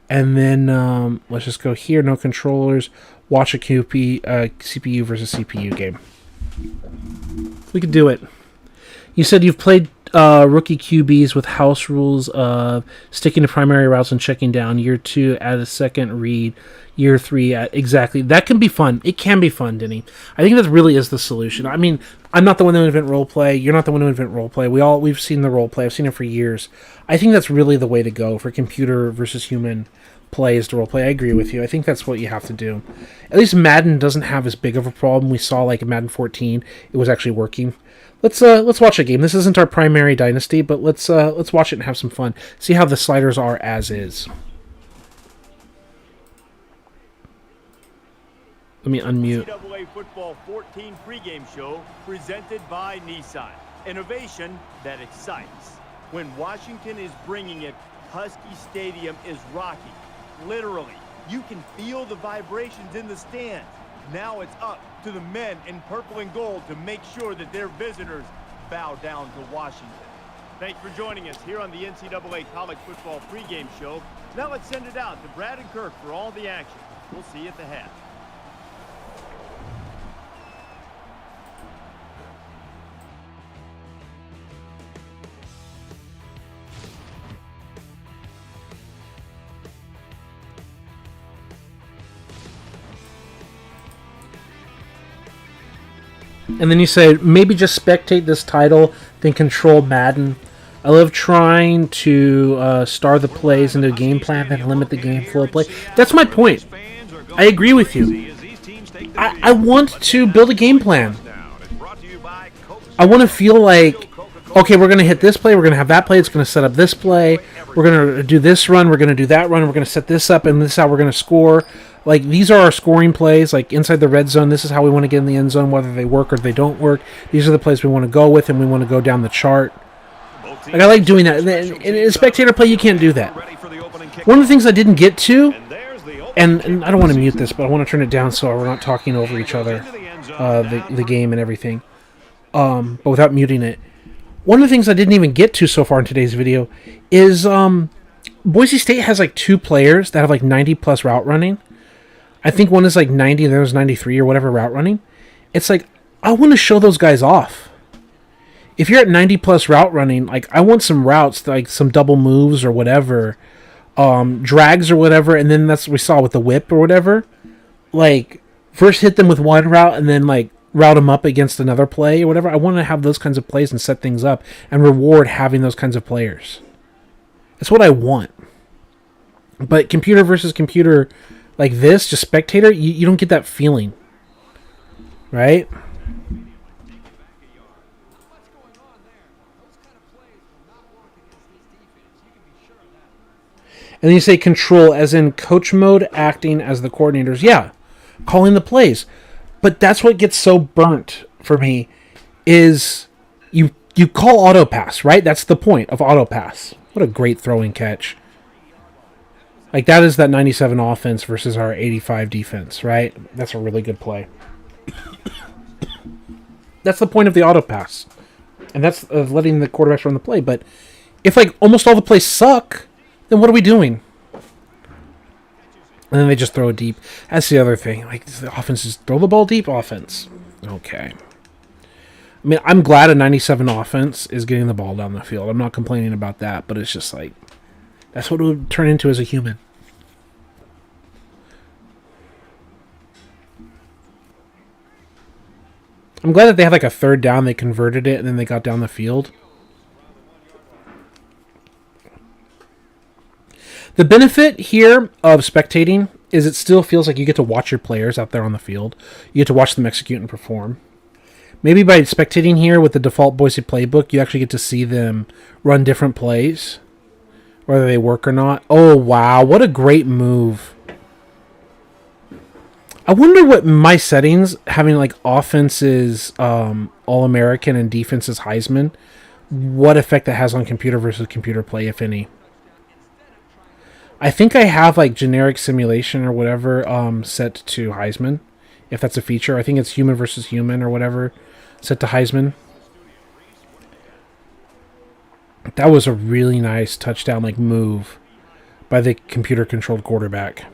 And then let's just go here. No controllers. Watch a CPU versus CPU game. We could do it. You said you've played rookie QBs with house rules of sticking to primary routes and checking down. Year 2, add a second read. Year 3, exactly. That can be fun. It can be fun, Denny. I think that really is the solution. I mean, I'm not the one who invent roleplay. You're not the one who invent roleplay. We've seen the roleplay. I've seen it for years. I think that's really the way to go for computer versus human play is to roleplay. I agree with you. I think that's what you have to do. At least Madden doesn't have as big of a problem. We saw like in Madden 14, it was actually working. Let's watch a game. This isn't our primary dynasty, but let's watch it and have some fun. See how the sliders are as is. Let me unmute. NCAA Football 14 pregame show presented by Nissan. Innovation that excites. When Washington is bringing it, Husky Stadium is rocking. Literally, you can feel the vibrations in the stands. Now it's up to the men in purple and gold to make sure that their visitors bow down to Washington. Thanks for joining us here on the NCAA College Football pregame show. Now let's send it out to Brad and Kirk for all the action. We'll see you at the half. And then you say, maybe just spectate this title, then control Madden. I love trying to star the plays into a game plan, then limit the game flow play. That's my point. I agree with you. I want to build a game plan. I want to feel like, okay, we're going to hit this play, we're going to have that play, it's going to set up this play, we're going to do this run, we're going to do that run, we're going to set this up, and this is how we're going to score. Like, these are our scoring plays. Like, inside the red zone, this is how we want to get in the end zone, whether they work or they don't work. These are the plays we want to go with, and we want to go down the chart. Like, I like doing that. In a spectator play, you can't do that. One of the things I didn't get to, and I don't want to mute this, but I want to turn it down so we're not talking over each other, the game and everything, but without muting it. One of the things I didn't even get to so far in today's video is Boise State has like 2 players that have like 90-plus route running. I think one is like 90 and the other is 93 or whatever route running. It's like, I want to show those guys off. If you're at 90-plus route running, like, I want some routes, like some double moves or whatever, drags or whatever, and then that's what we saw with the whip or whatever. Like, first hit them with one route and then, like, route them up against another play or whatever. I want to have those kinds of plays and set things up and reward having those kinds of players. That's what I want. But computer versus computer like this, just spectator, you don't get that feeling. Right? And then you say control, as in coach mode, acting as the coordinators. Yeah, calling the plays. But that's what gets so burnt for me, is you call auto pass, right? That's the point of auto pass. What a great throwing catch. Like, that is that 97 offense versus our 85 defense, right? That's a really good play. That's the point of the auto pass. And that's letting the quarterbacks run the play. But if, like, almost all the plays suck, then what are we doing? And then they just throw it deep. That's the other thing. Like, the offense is throw the ball deep offense. Okay. I mean, I'm glad a 97 offense is getting the ball down the field. I'm not complaining about that, but it's just like, that's what it would turn into as a human. I'm glad that they had like a third down, they converted it, and then they got down the field. The benefit here of spectating is it still feels like you get to watch your players out there on the field. You get to watch them execute and perform. Maybe by spectating here with the default Boise playbook, you actually get to see them run different plays, whether they work or not. Oh, wow. What a great move. I wonder what my settings, having like offenses All-American and defenses Heisman, what effect that has on computer versus computer play, if any. I think I have like generic simulation or whatever set to Heisman, if that's a feature. I think it's human versus human or whatever set to Heisman. That was a really nice touchdown like move by the computer controlled quarterback.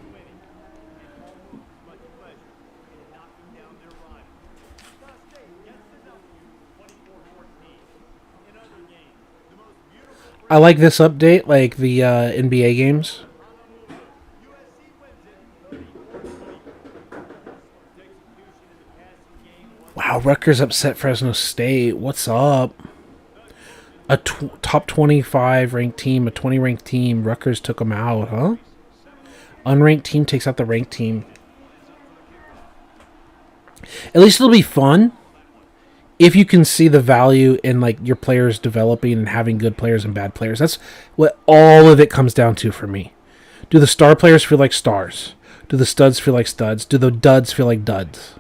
I like this update, like the NBA games. Wow, Rutgers upset Fresno State. What's up? A top 25 ranked team, a 20 ranked team. Rutgers took them out, huh? Unranked team takes out the ranked team. At least it'll be fun if you can see the value in like your players developing and having good players and bad players. That's what all of it comes down to for me. Do the star players feel like stars? Do the studs feel like studs? Do the duds feel like duds?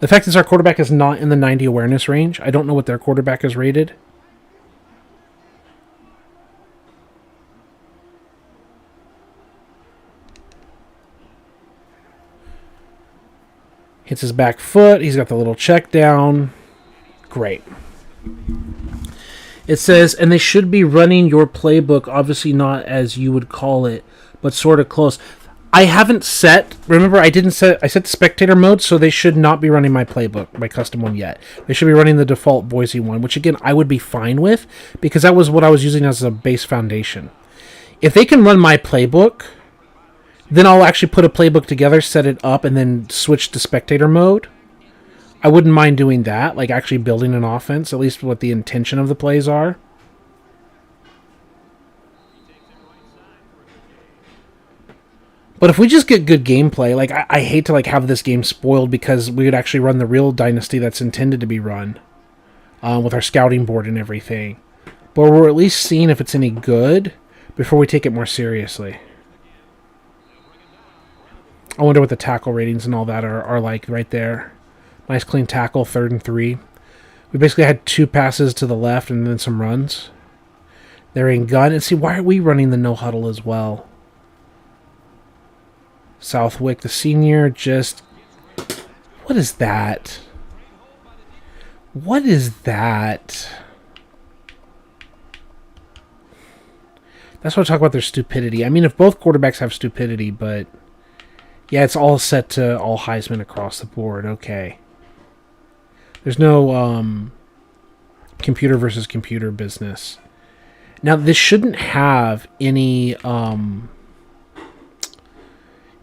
The fact is our quarterback is not in the 90 awareness range. I don't know what their quarterback is rated. Hits his back foot. He's got the little check down. Great. It says, and they should be running your playbook, obviously not as you would call it, but sort of close. I haven't set, remember I set the spectator mode, so they should not be running my playbook, my custom one yet. They should be running the default Boise one, which again, I would be fine with, because that was what I was using as a base foundation. If they can run my playbook, then I'll actually put a playbook together, set it up, and then switch to spectator mode. I wouldn't mind doing that, like actually building an offense, at least what the intention of the plays are. But if we just get good gameplay, like I hate to like have this game spoiled because we would actually run the real dynasty that's intended to be run with our scouting board and everything. But we're at least seeing if it's any good before we take it more seriously. I wonder what the tackle ratings and all that are like right there. Nice clean tackle, 3rd and 3. We basically had 2 passes to the left and then some runs. They're in gun. And see, why are we running the no huddle as well? Southwick, the senior, just... What is that? What is that? That's what I talk about their stupidity. I mean, if both quarterbacks have stupidity, but... Yeah, it's all set to all Heisman across the board. Okay. There's no computer versus computer business. Now, this shouldn't have any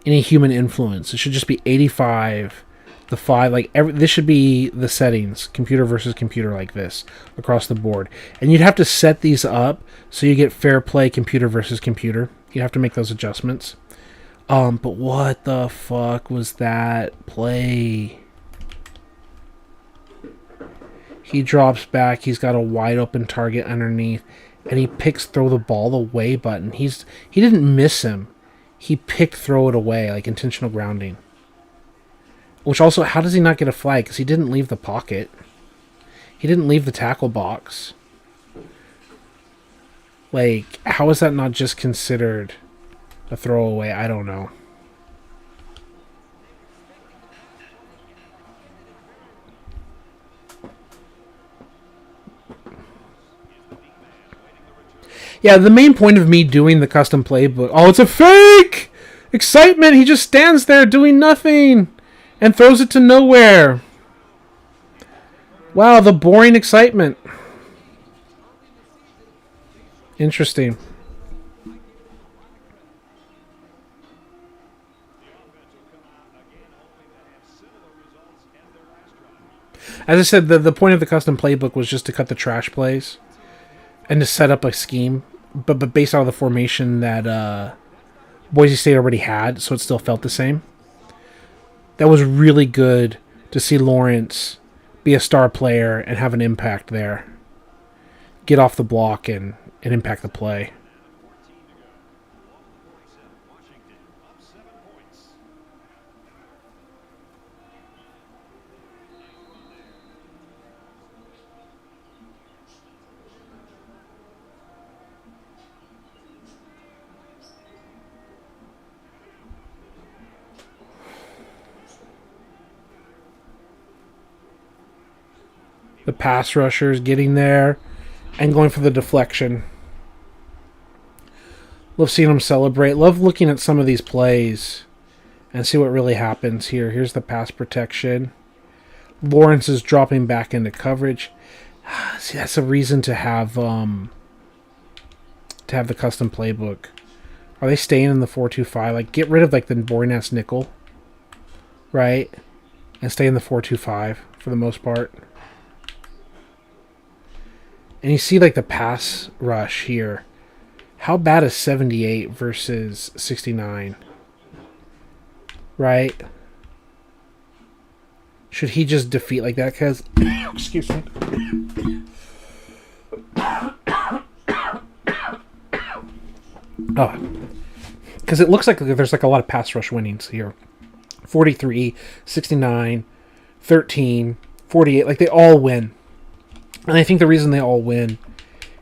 human influence. It should just be 85, the 5. Like this should be the settings, computer versus computer, like this across the board. And you'd have to set these up so you get fair play, computer versus computer. You have to make those adjustments. But what the fuck was that play? He drops back. He's got a wide open target underneath, and he picks throw the ball away button. He didn't miss him. He picked throw it away, like intentional grounding. Which also, how does he not get a flag? Because he didn't leave the pocket. He didn't leave the tackle box. Like, how is that not just considered a throwaway? I don't know. Yeah, the main point of me doing the custom playbook... Oh, it's a fake! Excitement! He just stands there doing nothing and throws it to nowhere. Wow, the boring excitement. Interesting. As I said, the point of the custom playbook was just to cut the trash plays and to set up a scheme, but based on the formation that Boise State already had, so it still felt the same. That was really good to see Lawrence be a star player and have an impact there. Get off the block and impact the play. The pass rushers getting there and going for the deflection. Love seeing them celebrate. Love looking at some of these plays and see what really happens here. Here's the pass protection. Lawrence is dropping back into coverage. See, that's a reason to have the custom playbook. Are they staying in the 4-2-5? Like, get rid of like the boring ass nickel, right? And stay in the 4-2-5 for the most part. And you see like the pass rush here. How bad is 78 versus 69? Right? Should he just defeat like that? Because, excuse me. Oh, because it looks like there's like a lot of pass rush winnings here. 43, 69, 13, 48. Like they all win. And I think the reason they all win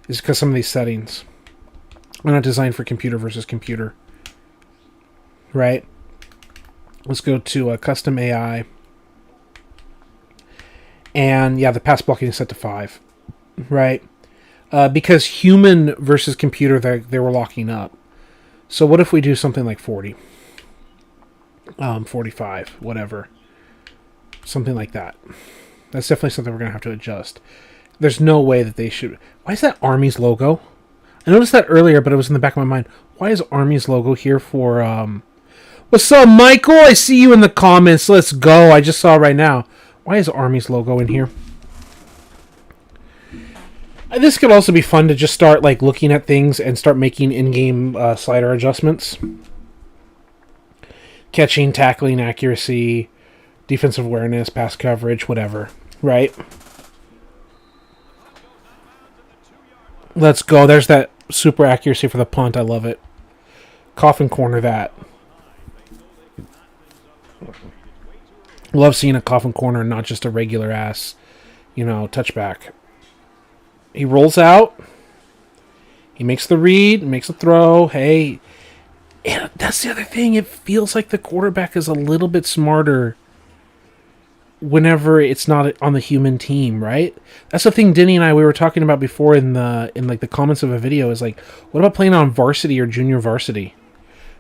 is because some of these settings are not designed for computer versus computer. Right? Let's go to custom AI. And yeah, the pass blocking is set to 5. Right? Because human versus computer, they were locking up. So what if we do something like 40? 45, whatever. Something like that. That's definitely something we're going to have to adjust. There's no way that they should... Why is that Army's logo? I noticed that earlier, but it was in the back of my mind. Why is Army's logo here for... What's up, Michael? I see you in the comments. Let's go. I just saw right now. Why is Army's logo in here? This could also be fun to just start like looking at things and start making in-game slider adjustments. Catching, tackling, accuracy, defensive awareness, pass coverage, whatever. Right? Let's go. There's that super accuracy for the punt. I love it. Coffin corner that. Love seeing a coffin corner, not just a regular ass, touchback. He rolls out. He makes the read, makes a throw. Hey, and that's the other thing. It feels like the quarterback is a little bit smarter whenever it's not on the human team, right? That's the thing Denny and I, we were talking about before in the comments of a video, is like, what about playing on varsity or junior varsity?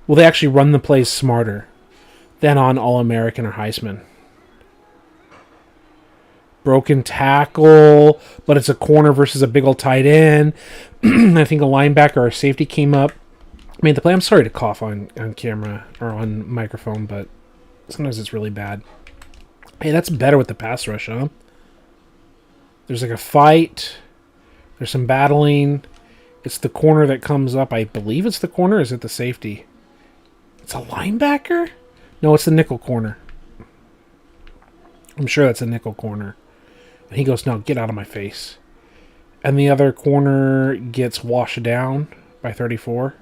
Will they actually run the plays smarter than on All-American or Heisman? Broken tackle, but it's a corner versus a big old tight end. I think a linebacker or a safety came up, made the play. I'm sorry to cough on camera or on microphone, but sometimes it's really bad. Hey, that's better with the pass rush, huh? There's like a fight. There's some battling. It's the corner that comes up. I believe it's the corner. Or is it the safety? It's a linebacker? No, it's the nickel corner. I'm sure that's a nickel corner. And he goes, no, get out of my face. And the other corner gets washed down by 34.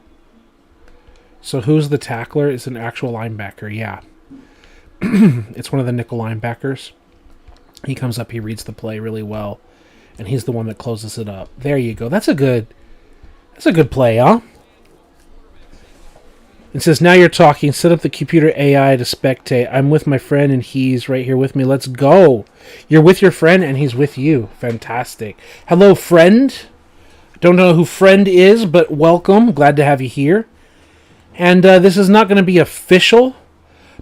So who's the tackler? It's an actual linebacker, yeah. It's one of the nickel linebackers. He comes up, he reads the play really well, and he's the one that closes it up. There you go. That's a good play, huh? It says, now you're talking. Set up the computer AI to spectate. I'm with my friend, and he's right here with me. Let's go. You're with your friend, and he's with you. Fantastic. Hello, friend. Don't know who friend is, but welcome. Glad to have you here. And this is not going to be official,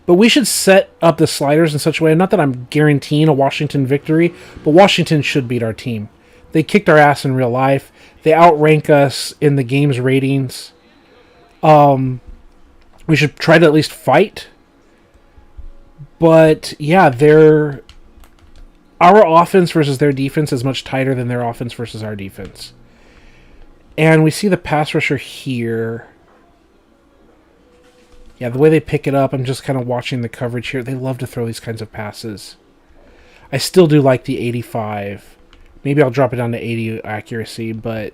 but we should set up the sliders in such a way, not that I'm guaranteeing a Washington victory, but Washington should beat our team. They kicked our ass in real life. They outrank us in the game's ratings. We should try to at least fight. But, yeah, our offense versus their defense is much tighter than their offense versus our defense. And we see the pass rusher here. Yeah, the way they pick it up, I'm just kind of watching the coverage here. They love to throw these kinds of passes. I still do like the 85. Maybe I'll drop it down to 80 accuracy, but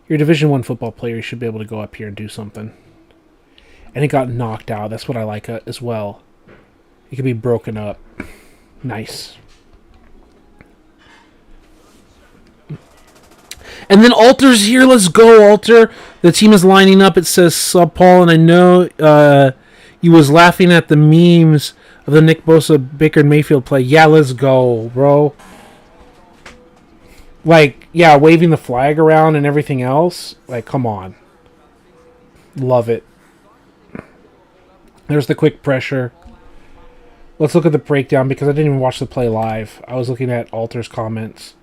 you're a Division I football player. You should be able to go up here and do something. And it got knocked out. That's what I like as well. It could be broken up. Nice. And then Alter's here. Let's go, Alter. The team is lining up. It says Sub Paul, and I know you was laughing at the memes of the Nick Bosa Baker Mayfield play. Yeah, let's go, bro. Like, yeah, waving the flag around and everything else. Like, come on. Love it. There's the quick pressure. Let's look at the breakdown because I didn't even watch the play live. I was looking at Alter's comments.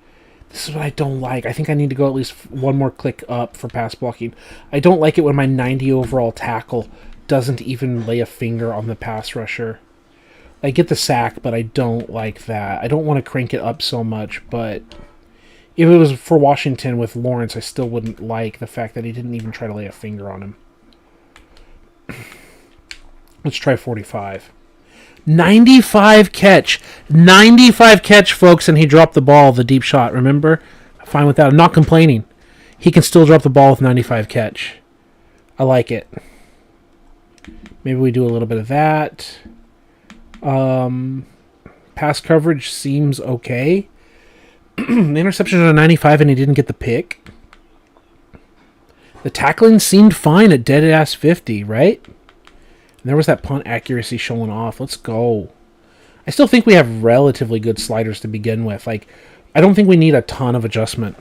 This is what I don't like. I think I need to go at least one more click up for pass blocking. I don't like it when my 90 overall tackle doesn't even lay a finger on the pass rusher. I get the sack, but I don't like that. I don't want to crank it up so much, but if it was for Washington with Lawrence, I still wouldn't like the fact that he didn't even try to lay a finger on him. Let's try 45. 95 catch. 95 catch, folks, and he dropped the ball, the deep shot, remember? Fine with that. I'm not complaining. He can still drop the ball with 95 catch. I like it. Maybe we do a little bit of that. Pass coverage seems okay. The interception at a 95 and he didn't get the pick. The tackling seemed fine at dead-ass 50, right? And there was that punt accuracy showing off. Let's go. I still think we have relatively good sliders to begin with. Like, I don't think we need a ton of adjustment.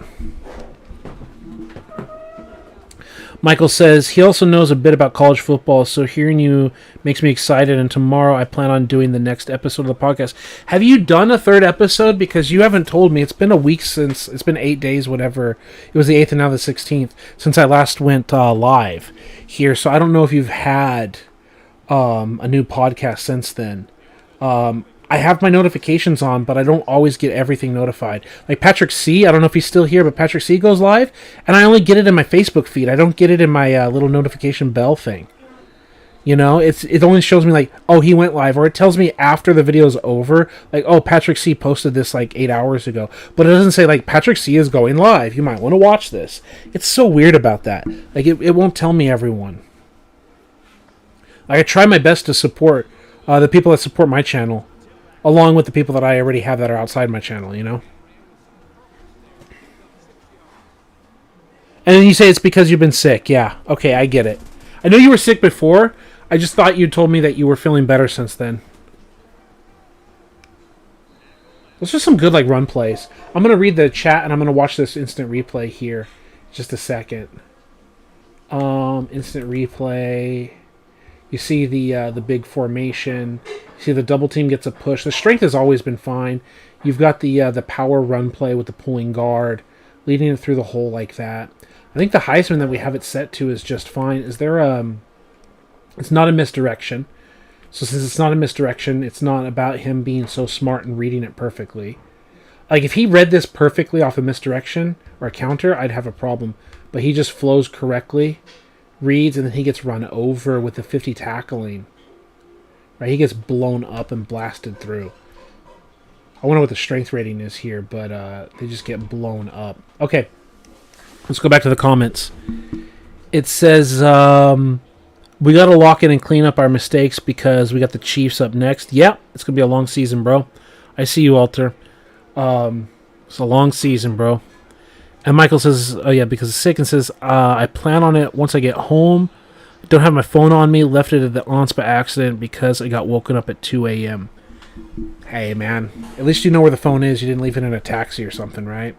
Michael says, he also knows a bit about college football, so hearing you makes me excited, and tomorrow I plan on doing the next episode of the podcast. Have you done a third episode? Because you haven't told me. It's been a week since, it's been 8 days, whatever. It was the 8th and now the 16th, since I last went live here, so I don't know if you've had a new podcast since then. I have my notifications on, but I don't always get everything notified. Like Patrick C., I don't know if he's still here, but Patrick C. goes live, and I only get it in my Facebook feed. I don't get it in my little notification bell thing. You know, it only shows me like, oh, he went live, or it tells me after the video's over, like, oh, Patrick C. posted this like 8 hours ago. But it doesn't say like, Patrick C. is going live. You might want to watch this. It's so weird about that. Like, it won't tell me everyone. Like, I try my best to support The people that support my channel, along with the people that I already have that are outside my channel, you know? And then you say it's because you've been sick. Yeah, okay, I get it. I know you were sick before. I just thought you told me that you were feeling better since then. Those are some good like run plays. I'm going to read the chat and I'm going to watch this instant replay here. Just a second. Instant replay. You see the big formation. You see the double team gets a push. The strength has always been fine. You've got the power run play with the pulling guard, leading it through the hole like that. I think the Heisman that we have it set to is just fine. Is there it's not a misdirection. So since it's not a misdirection, it's not about him being so smart and reading it perfectly. Like if he read this perfectly off a misdirection or a counter, I'd have a problem. But he just flows correctly, reads, and then he gets run over with the 50 tackling. Right, he gets blown up and blasted through. I wonder what the strength rating is here, but they just get blown up. Okay, let's go back to the comments. It says, we got to lock in and clean up our mistakes because we got the Chiefs up next. Yep, it's going to be a long season, bro. I see you, Alter. It's a long season, bro. And Michael says, oh yeah, because it's sick, and says, I plan on it once I get home. Don't have my phone on me. Left it at the aunts by accident because I got woken up at 2 a.m. Hey, man. At least you know where the phone is. You didn't leave it in a taxi or something, right?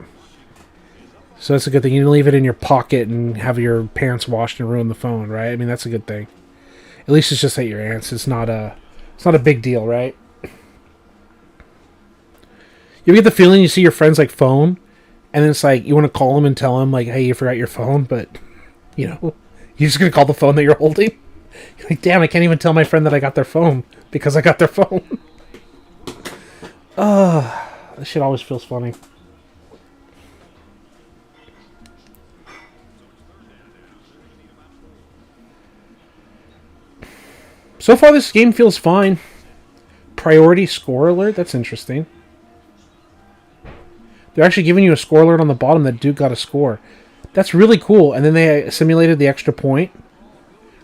So that's a good thing. You didn't leave it in your pocket and have your pants washed and ruin the phone, right? I mean, that's a good thing. At least it's just at your aunt's. It's not a big deal, right? You get the feeling you see your friend's like phone, and then it's like you want to call them and tell them like, hey, you forgot your phone, but you know, you're just gonna call the phone that you're holding. You're like, damn, I can't even tell my friend that I got their phone because I got their phone. This shit always feels funny. So far, this game feels fine. Priority score alert? That's interesting. They're actually giving you a score alert on the bottom that Duke got a score. That's really cool. And then they simulated the extra point.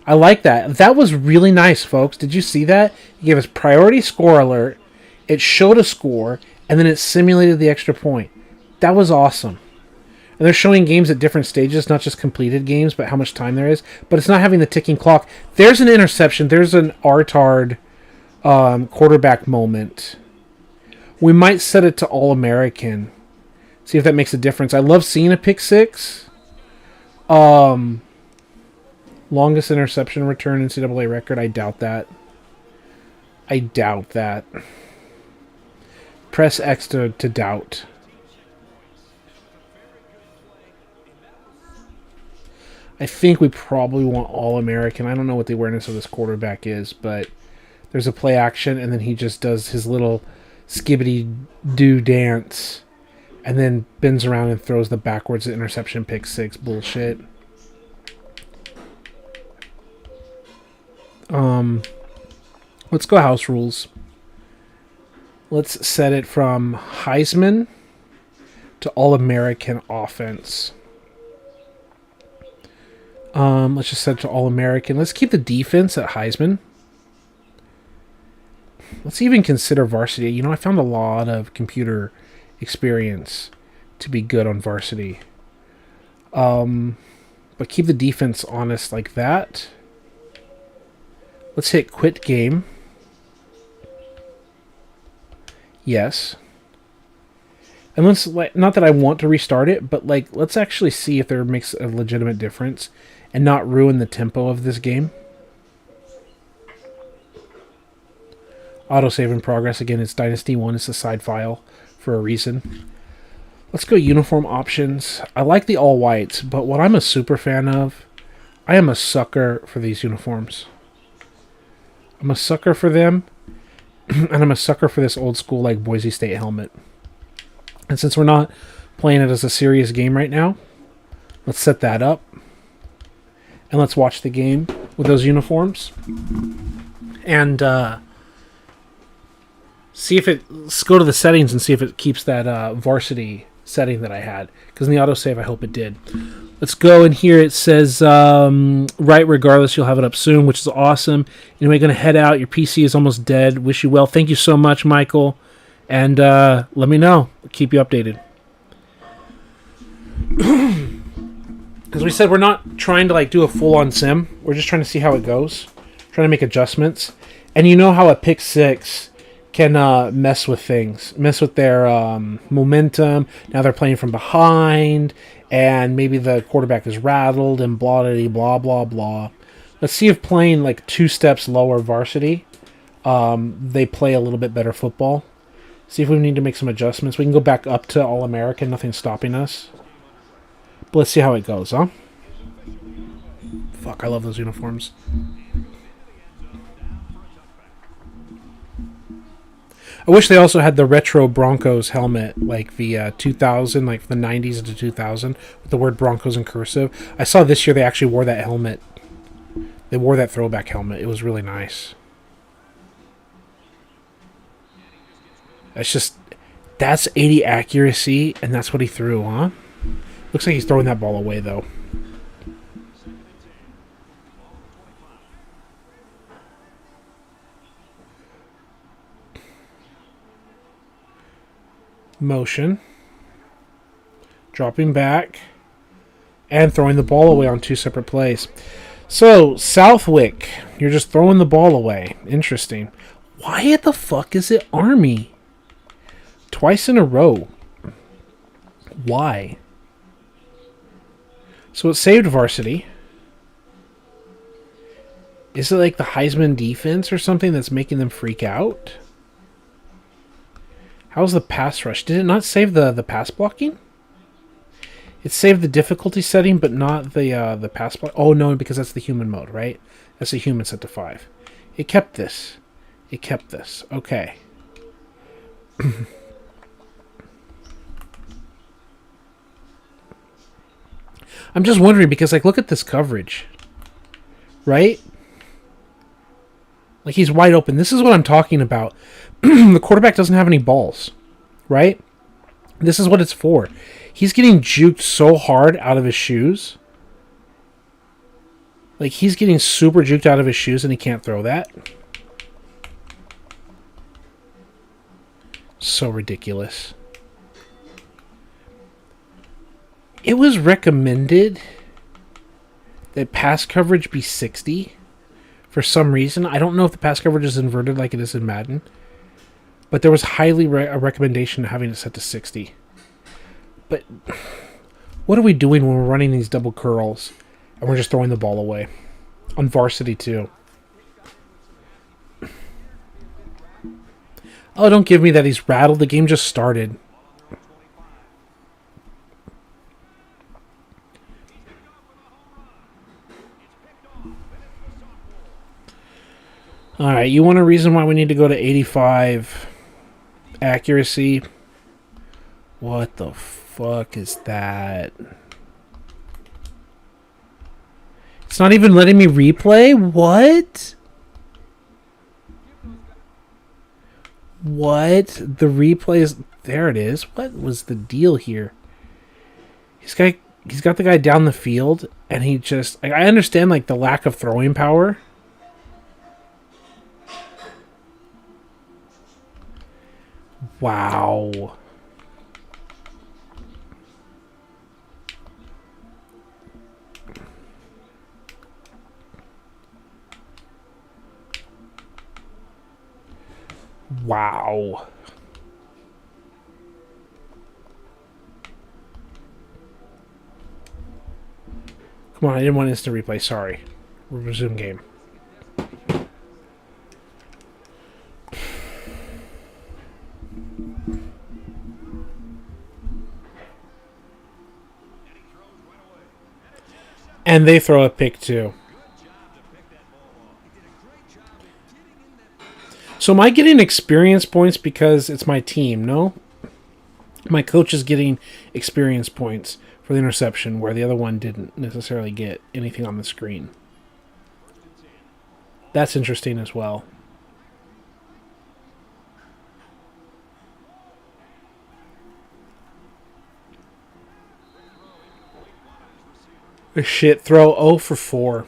I like that. That was really nice, folks. Did you see that? It gave us priority score alert. It showed a score, and then it simulated the extra point. That was awesome. And they're showing games at different stages, not just completed games, but how much time there is. But it's not having the ticking clock. There's an interception. There's an Artard quarterback moment. We might set it to All-American. See if that makes a difference. I love seeing a pick six. Longest interception return in NCAA record. I doubt that. I doubt that. Press X to doubt. I think we probably want All-American. I don't know what the awareness of this quarterback is, but there's a play action, and then he just does his little skibbity-doo dance, and then bends around and throws the backwards interception pick six bullshit. Let's go house rules. Let's set it from Heisman to All-American offense. Let's just set it to All-American. Let's keep the defense at Heisman. Let's even consider varsity. You know, I found a lot of computer experience to be good on varsity. But keep the defense honest like that. Let's hit quit game. Yes. And let's, not that I want to restart it, but let's actually see if there makes a legitimate difference and not ruin the tempo of this game. Autosave in progress. Again, it's Dynasty 1. It's a side file for a reason. Let's go uniform options. I like the all whites, but what I'm a super fan of, I am a sucker for these uniforms. I'm a sucker for them, and I'm a sucker for this old school like Boise State helmet. And since we're not playing it as a serious game right now, let's set that up. And let's watch the game with those uniforms. And see if let's go to the settings and see if it keeps that varsity setting that I had. Because in the autosave, I hope it did. Let's go in here. It says, right, regardless, you'll have it up soon, which is awesome. Anyway, going to head out. Your PC is almost dead. Wish you well. Thank you so much, Michael. And let me know. I'll keep you updated. As we said, we're not trying to like do a full-on sim. We're just trying to see how it goes. Trying to make adjustments. And you know how a pick six can mess with things. Mess with their momentum. Now they're playing from behind. And maybe the quarterback is rattled and blah, blah, blah, blah. Let's see if playing like 2 steps lower varsity, they play a little bit better football. See if we need to make some adjustments. We can go back up to All-American. Nothing's stopping us. But let's see how it goes, huh? Fuck, I love those uniforms. I wish they also had the retro Broncos helmet, like the 2000, like the 90s into 2000, with the word Broncos in cursive. I saw this year they actually wore that helmet. They wore that throwback helmet. It was really nice. That's just, that's 80 accuracy, and that's what he threw, huh? Looks like he's throwing that ball away, though. Motion. Dropping back. And throwing the ball away on 2 separate plays. So, Southwick, you're just throwing the ball away. Interesting. Why the fuck is it Army? Twice in a row. Why? So it saved varsity. Is it like the Heisman defense or something that's making them freak out? How's the pass rush? Did it not save the pass blocking? It saved the difficulty setting, but not the pass block. Oh no, because that's the human mode, right? That's the human set to 5. It kept this. It kept this. Okay. I'm just wondering because, like, look at this coverage, right? Like, he's wide open. This is what I'm talking about. The quarterback doesn't have any balls, right? This is what it's for. He's getting juked so hard out of his shoes. Like, he's getting super juked out of his shoes and he can't throw that. So ridiculous. It was recommended that pass coverage be 60 for some reason. I don't know if the pass coverage is inverted like it is in Madden, but there was highly a recommendation of having it set to 60. But what are we doing when we're running these double curls and we're just throwing the ball away? On varsity too. Oh, don't give me that he's rattled. The game just started. Alright, you want a reason why we need to go to 85 accuracy? What the fuck is that? It's not even letting me replay? What? What? The replay is... There it is. What was the deal here? He's got the guy down the field, and he just... I understand, like, the lack of throwing power. Wow. Wow. Come on, I didn't want instant replay. Sorry. Resume game. And they throw a pick too. So am I getting experience points because it's my team? No? My coach is getting experience points for the interception where the other one didn't necessarily get anything on the screen. That's interesting as well. Shit, throw 0 for 4.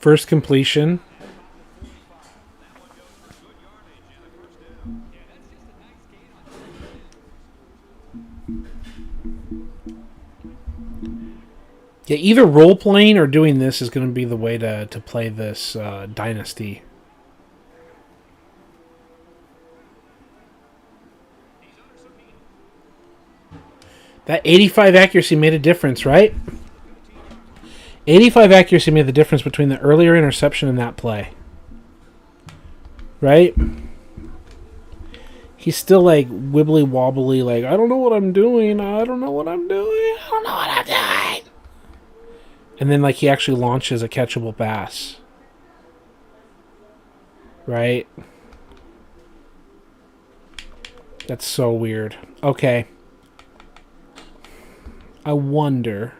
First completion. Yeah, either role-playing or doing this is going to be the way to play this Dynasty. That 85 accuracy made a difference, right? 85 accuracy made the difference between the earlier interception and that play. Right? He's still like wibbly wobbly, like, I don't know what I'm doing. I don't know what I'm doing. I don't know what I'm doing. And then like he actually launches a catchable pass. Right? That's so weird. Okay. I wonder.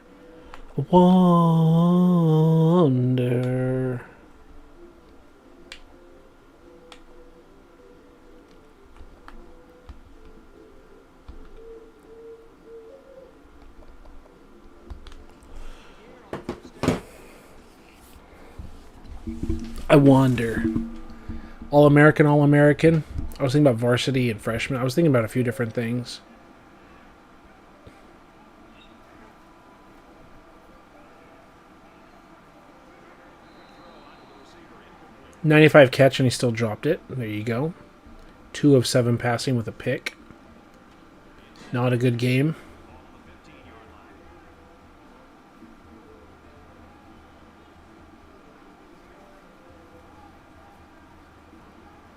All-American, All-American. I was thinking about varsity and freshman. I was thinking about a few different things. .95 catch and he still dropped it. There you go. 2 of 7 passing with a pick. Not a good game.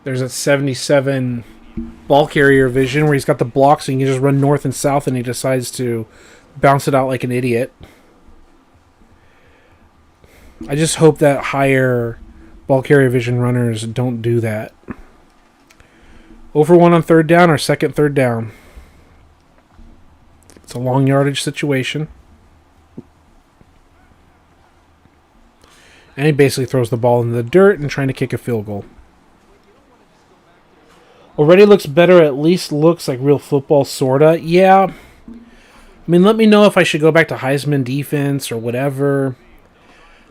There's that 77 ball carrier vision where he's got the blocks so he can just run north and south and he decides to bounce it out like an idiot. I just hope that higher ball carrier vision runners don't do that. Over 1 on third down or second third down. It's a long yardage situation. And he basically throws the ball in the dirt and trying to kick a field goal. Already looks better, at least looks like real football, sorta. Yeah. I mean, let me know if I should go back to Heisman defense or whatever.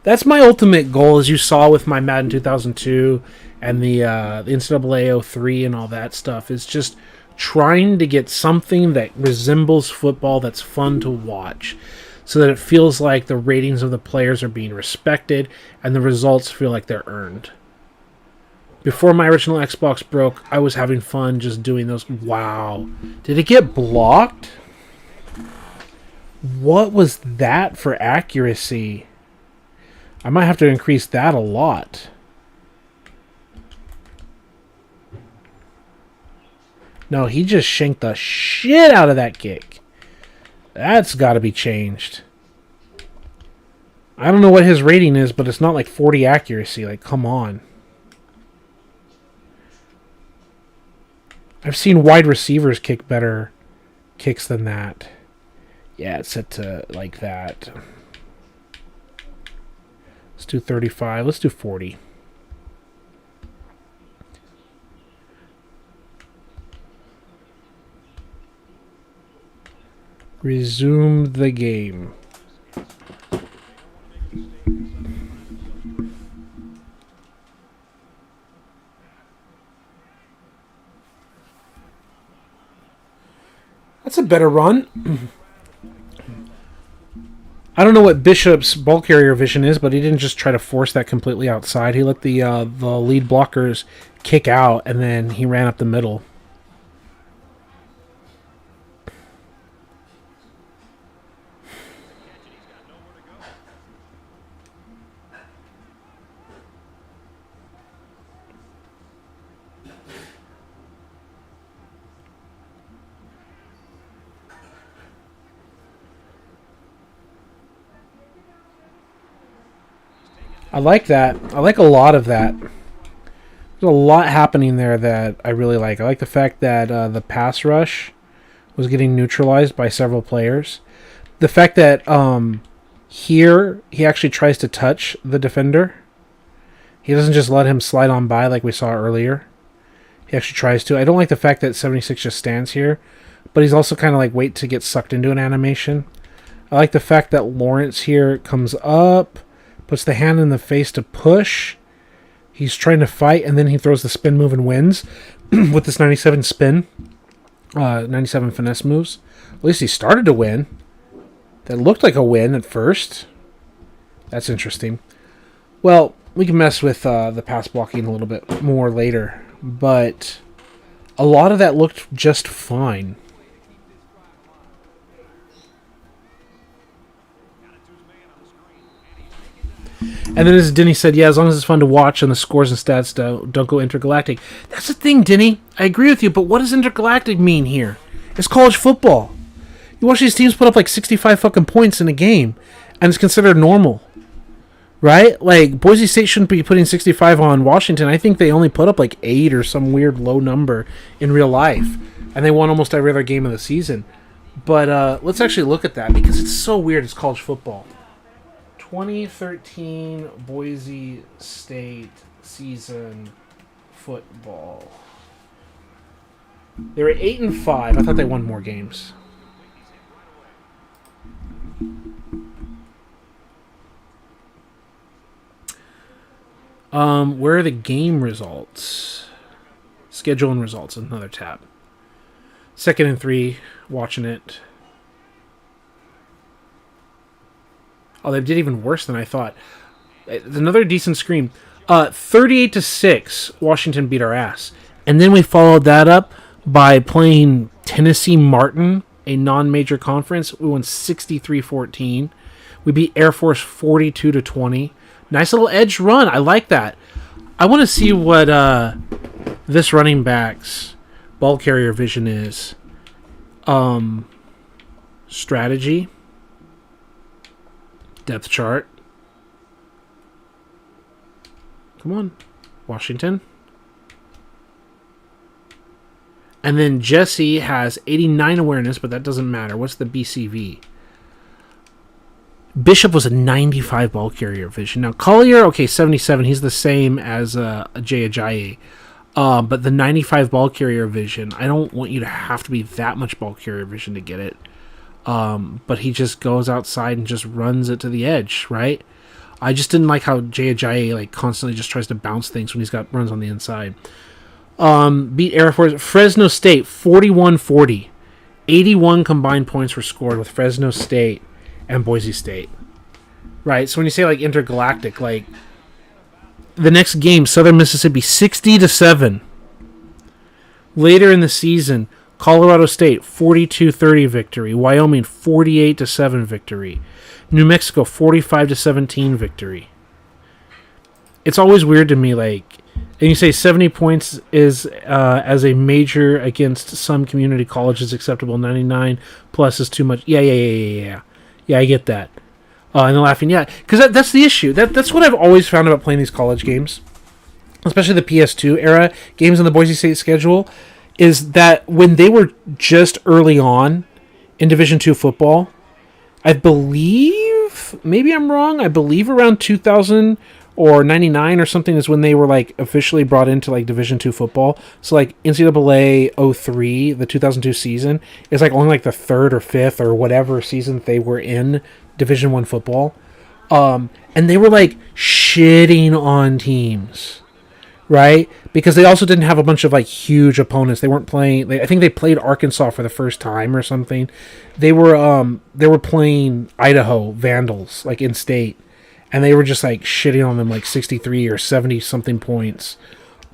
That's my ultimate goal, as you saw with my Madden 2002 and the NCAA 03 and all that stuff, is just trying to get something that resembles football that's fun to watch so that it feels like the ratings of the players are being respected and the results feel like they're earned. Before my original Xbox broke, I was having fun just doing those. Wow. Did it get blocked? What was that for accuracy? I might have to increase that a lot. No, he just shanked the shit out of that kick. That's got to be changed. I don't know what his rating is, but it's not like 40 accuracy. Like, come on. I've seen wide receivers kick better kicks than that. Yeah, it's set to like that. Let's do 35. Let's do 40. Resume the game. That's a better run. I don't know what Bishop's ball carrier vision is, but he didn't just try to force that completely outside. He let the lead blockers kick out, and then he ran up the middle. I like that. I like a lot of that. There's a lot happening there that I really like. I like the fact that the pass rush was getting neutralized by several players. The fact that Here, he actually tries to touch the defender. He doesn't just let him slide on by like we saw earlier. He actually tries to. I don't like the fact that 76 just stands here, but he's also kind of like wait to get sucked into an animation. I like the fact that Lawrence here comes up, puts the hand in the face to push. He's trying to fight, and then he throws the spin move and wins with this 97 spin. 97 finesse moves. At least he started to win. That looked like a win at first. That's interesting. Well, we can mess with the pass blocking a little bit more later, but a lot of that looked just fine. And then as Denny said, yeah, as long as it's fun to watch and the scores and stats don't go intergalactic. That's the thing, Denny. I agree with you, but what does intergalactic mean here? It's college football. You watch these teams put up like 65 fucking points in a game, and it's considered normal. Right? Like, Boise State shouldn't be putting 65 on Washington. I think they only put up like 8 or some weird low number in real life. And they won almost every other game of the season. But let's actually look at that, because it's so weird. It's college football. 2013 Boise State season football. They were 8-5. I thought they won more games. Where are the game results? Schedule and results. Another tab. 2nd and 3. Watching it. Oh, they did even worse than I thought. Another decent screen. 38-6, Washington beat our ass. And then we followed that up by playing Tennessee Martin, a non-major conference. We won 63-14. We beat Air Force 42-20. Nice little edge run. I like that. I want to see what this running back's ball carrier vision is. Strategy. Depth chart. Come on, Washington. And then Jesse has 89 awareness, but that doesn't matter. What's the BCV? Bishop was a 95 ball carrier vision. Now, Collier, okay, 77. He's the same as Jay Ajayi. But the 95 ball carrier vision, I don't want you to have to be that much ball carrier vision to get it. But he just goes outside and just runs it to the edge, right? I just didn't like how Jay Ajayi like constantly just tries to bounce things when he's got runs on the inside. Beat Air Force. Fresno State 41-40. 81 combined points were scored with Fresno State and Boise State. Right, so when you say like intergalactic, like the next game, Southern Mississippi 60-7. Later in the season, Colorado State 42-30 victory. Wyoming 48-7 victory. New Mexico 45-17 victory. It's always weird to me, like, and you say 70 points is as a major against some community colleges acceptable. 99 plus is too much. Yeah, I get that. And they're laughing, yeah, because that's the issue. That's what I've always found about playing these college games, especially the PS2 era games on the Boise State schedule, is that when they were just early on in Division II football, I believe, maybe I'm wrong, I believe around 2000 or 99 or something is when they were like officially brought into like Division II football. So like NCAA 03, the 2002 season, is like only like the 3rd or 5th or whatever season they were in Division I football. And they were like shitting on teams, right? Because they also didn't have a bunch of like huge opponents. They weren't playing. I think they played Arkansas for the first time or something. They were playing Idaho Vandals like in state, and they were just like shitting on them like 63 or 70 something points.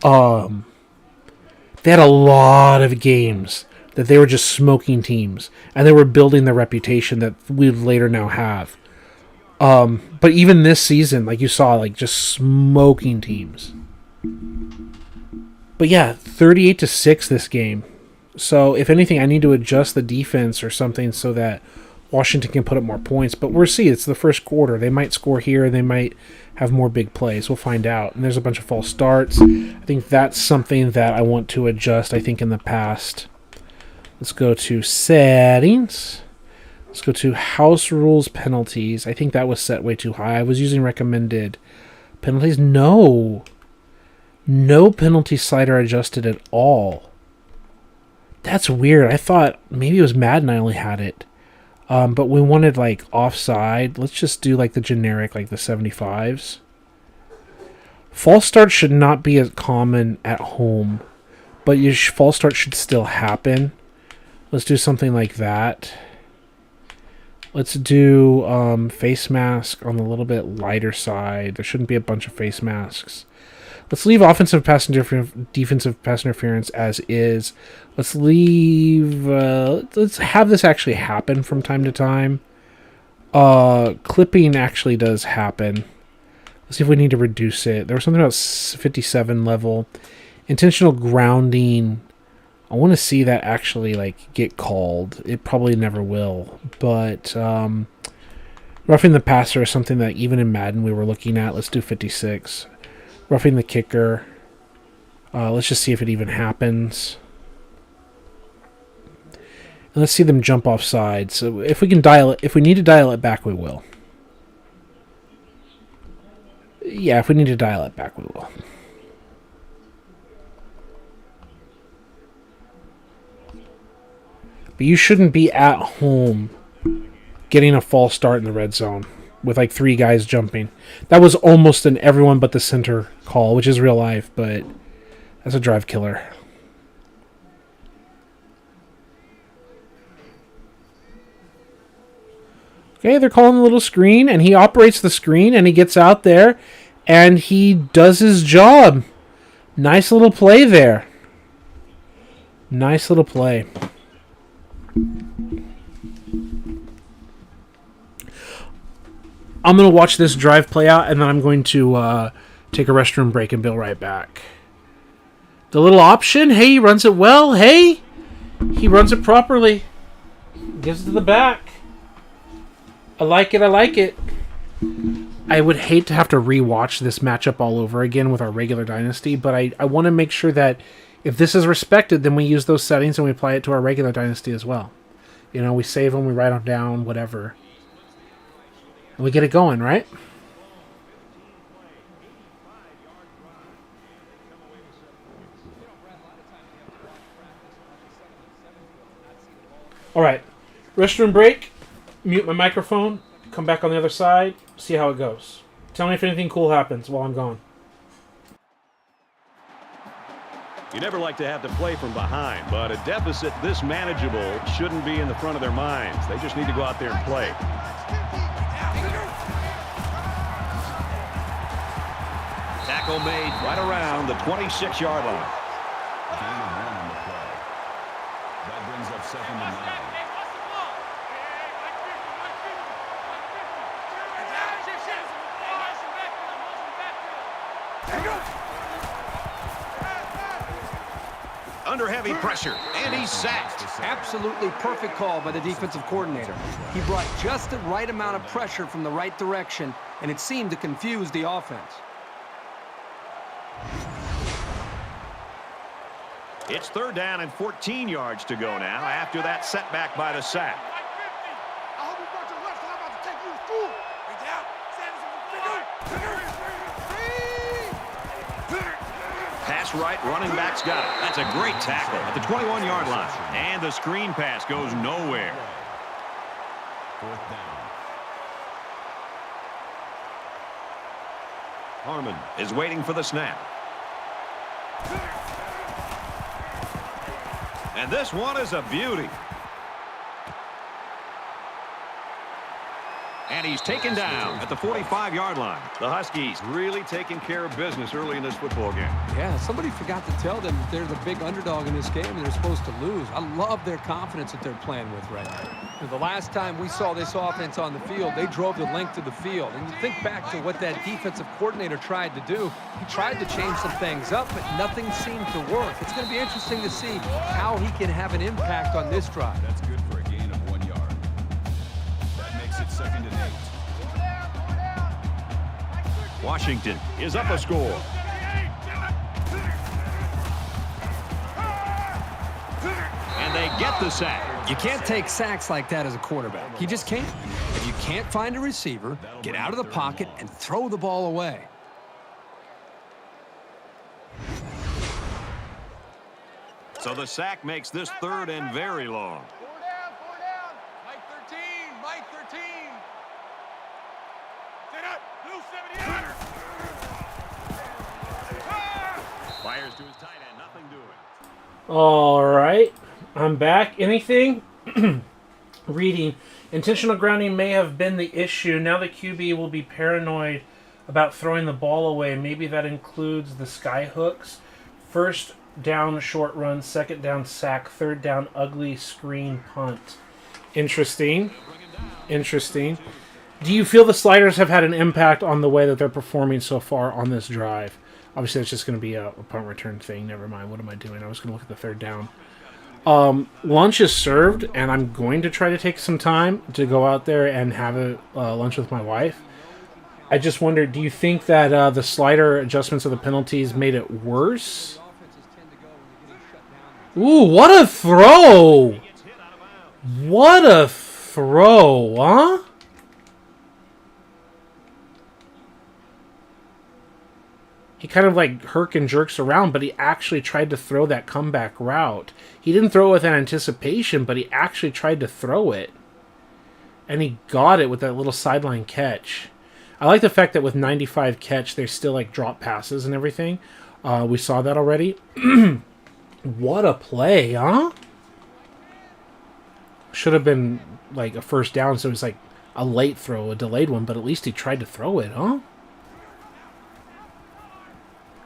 They had a lot of games that they were just smoking teams, and they were building the reputation that we later now have. But even this season, like you saw, like just smoking teams. But yeah, 38-6 this game. So if anything, I need to adjust the defense or something so that Washington can put up more points. But we'll see. It's the first quarter. They might score here. They might have more big plays. We'll find out. And there's a bunch of false starts. I think that's something that I want to adjust, I think, in the past. Let's go to settings. Let's go to house rules penalties. I think that was set way too high. I was using recommended penalties. No penalty slider adjusted at all. That's weird. I thought maybe it was Madden I only had it. But we wanted like offside. Let's just do like the generic, like the 75s. False start should not be as common at home, but your false start should still happen. Let's do something like that. Let's do face mask on the little bit lighter side. There shouldn't be a bunch of face masks. Let's leave offensive pass defensive pass interference as is. Let's leave. Let's have this actually happen from time to time. Clipping actually does happen. Let's see if we need to reduce it. There was something about 57 level. Intentional grounding. I want to see that actually like get called. It probably never will. But roughing the passer is something that even in Madden we were looking at. Let's do 56. Roughing the kicker. Let's just see if it even happens. And let's see them jump offside. So if we can dial it, if we need to dial it back, we will. Yeah, if we need to dial it back, we will. But you shouldn't be at home getting a false start in the red zone with like 3 guys jumping. That was almost an everyone but the center call, which is real life, but that's a drive killer. Okay, they're calling the little screen, and he operates the screen, and he gets out there, and he does his job. Nice little play there. Nice little play. I'm going to watch this drive play out, and then I'm going to take a restroom break and be right back. The little option, hey, he runs it well. Hey, he runs it properly. Gives it to the back. I like it, I like it. I would hate to have to rewatch this matchup all over again with our regular Dynasty, but I want to make sure that if this is respected, then we use those settings and we apply it to our regular Dynasty as well. You know, we save them, we write them down, whatever. And we get it going, right? All right. Restroom break. Mute my microphone. Come back on the other side. See how it goes. Tell me if anything cool happens while I'm gone. You never like to have to play from behind, but a deficit this manageable shouldn't be in the front of their minds. They just need to go out there and play. Tackle made right around the 26-yard line. That brings up 2nd and 9. Under heavy pressure, and he's sacked. Absolutely perfect call by the defensive coordinator. He brought just the right amount of pressure from the right direction, and it seemed to confuse the offense. It's 3rd down and 14 yards to go now after that setback by the sack. Pass right, running back's got it. That's a great tackle at the 21-yard line. And the screen pass goes nowhere. 4th down. Harmon is waiting for the snap. And this one is a beauty. And he's taken down at the 45-yard line. The Huskies really taking care of business early in this football game. Yeah, somebody forgot to tell them that they're the big underdog in this game and they're supposed to lose. I love their confidence that they're playing with right now. The last time we saw this offense on the field, they drove the length of the field. And you think back to what that defensive coordinator tried to do. He tried to change some things up, but nothing seemed to work. It's going to be interesting to see how he can have an impact on this drive. That's good for a gain of 1 yard. That makes it 2nd and 8. Washington is up a score. And they get the sack. You can't take sacks like that as a quarterback. You just can't. If you can't find a receiver, get out of the pocket and throw the ball away. So the sack makes this 3rd and very long. 4 down. Mike 13. Mike 13. Set up. Blue 78. Fires to his tight end. Nothing doing. All right. I'm back. Anything? Reading. Intentional grounding may have been the issue. Now the QB will be paranoid about throwing the ball away. Maybe that includes the sky hooks. First down, short run. Second down, sack. Third down, ugly screen punt. Interesting. Interesting. Do you feel the sliders have had an impact on the way that they're performing so far on this drive? Obviously, that's just going to be a punt return thing. Never mind. What am I doing? I was going to look at the third down. Lunch is served, and I'm going to try to take some time to go out there and have a lunch with my wife. I just wonder, do you think that the slider adjustments of the penalties made it worse? Ooh, what a throw! What a throw, huh? He kind of like herk and jerks around, but he actually tried to throw that comeback route. He didn't throw it with anticipation, but he actually tried to throw it. And he got it with that little sideline catch. I like the fact that with 95 catch, there's still like drop passes and everything. We saw that already. What a play, huh? Should have been like a first down, so it was like a late throw, a delayed one, but at least he tried to throw it, huh?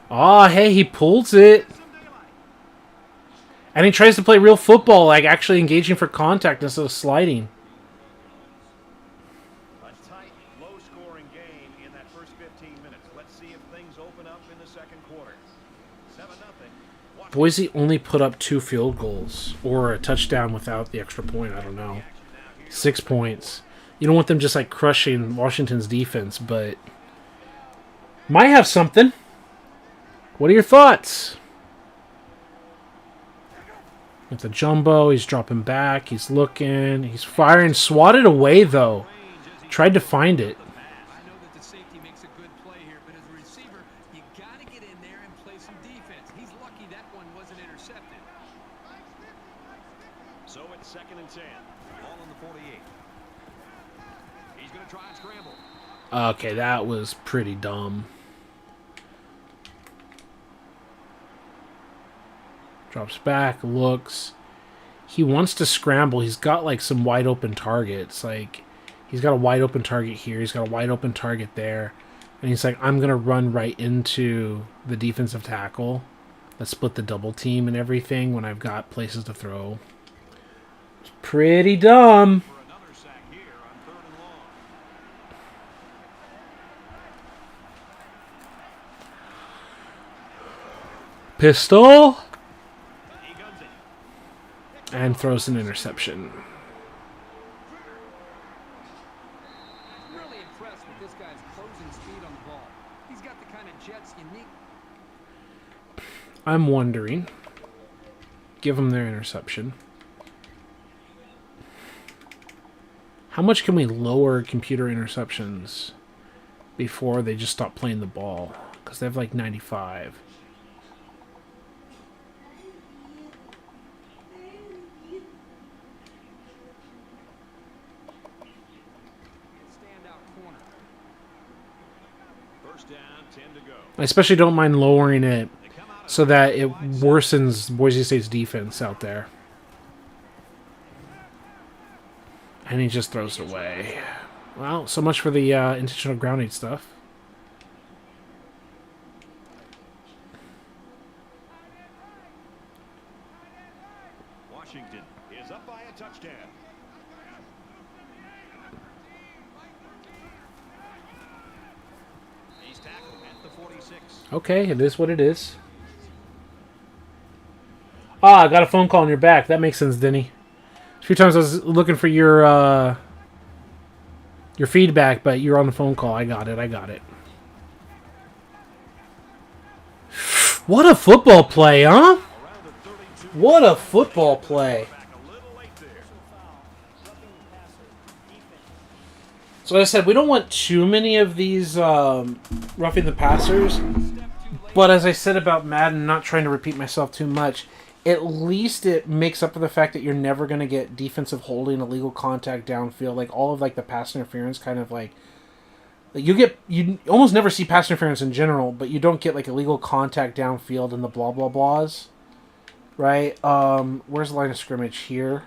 Oh, hey, he pulls it. And he tries to play real football, like actually engaging for contact instead of sliding. A tight, low-scoring game in that first 15 minutes. Let's see if things open up in the second quarter. 7-0. Boise only put up 2 field goals or a touchdown without the extra point. I don't know. 6 points. You don't want them just like crushing Washington's defense, but might have something. What are your thoughts? With the jumbo, he's dropping back, he's looking, he's firing, swatted away though. Tried to find it. I know that the safety makes a good play here, but as a receiver, you got to get in there and play some defense. He's lucky that one wasn't intercepted. So it's 2nd and 10. Ball on the 48. He's going to try and scramble. Okay, that was pretty dumb. Drops back, looks. He wants to scramble. He's got like some wide open targets. Like he's got a wide open target here. He's got a wide open target there. And he's like, I'm going to run right into the defensive tackle. Let's split the double team and everything when I've got places to throw. It's pretty dumb. For another sack here on 3rd and long. Pistol. And throws an interception. Really impressed with this guy's closing speed on the ball. He's got the kind of jets you need. I'm wondering. Give them their interception. How much can we lower computer interceptions before they just stop playing the ball? Because they have like 95. I especially don't mind lowering it so that it worsens Boise State's defense out there. And he just throws it away. Well, so much for the intentional grounding stuff. Washington is up by a touchdown. He's tackled at the 46. Okay, it is what it is. Ah, I got a phone call on your back. That makes sense, Denny. A few times I was looking for your feedback, but you're on the phone call. I got it. What a football play, huh? What a football play. Back a little late there. So as I said, we don't want too many of these roughing the passers. But as I said about Madden, not trying to repeat myself too much, at least it makes up for the fact that you're never going to get defensive holding, illegal contact downfield, like all of like the pass interference kind of like you almost never see pass interference in general, but you don't get like illegal contact downfield and the blah blah blahs, right? Where's the line of scrimmage here?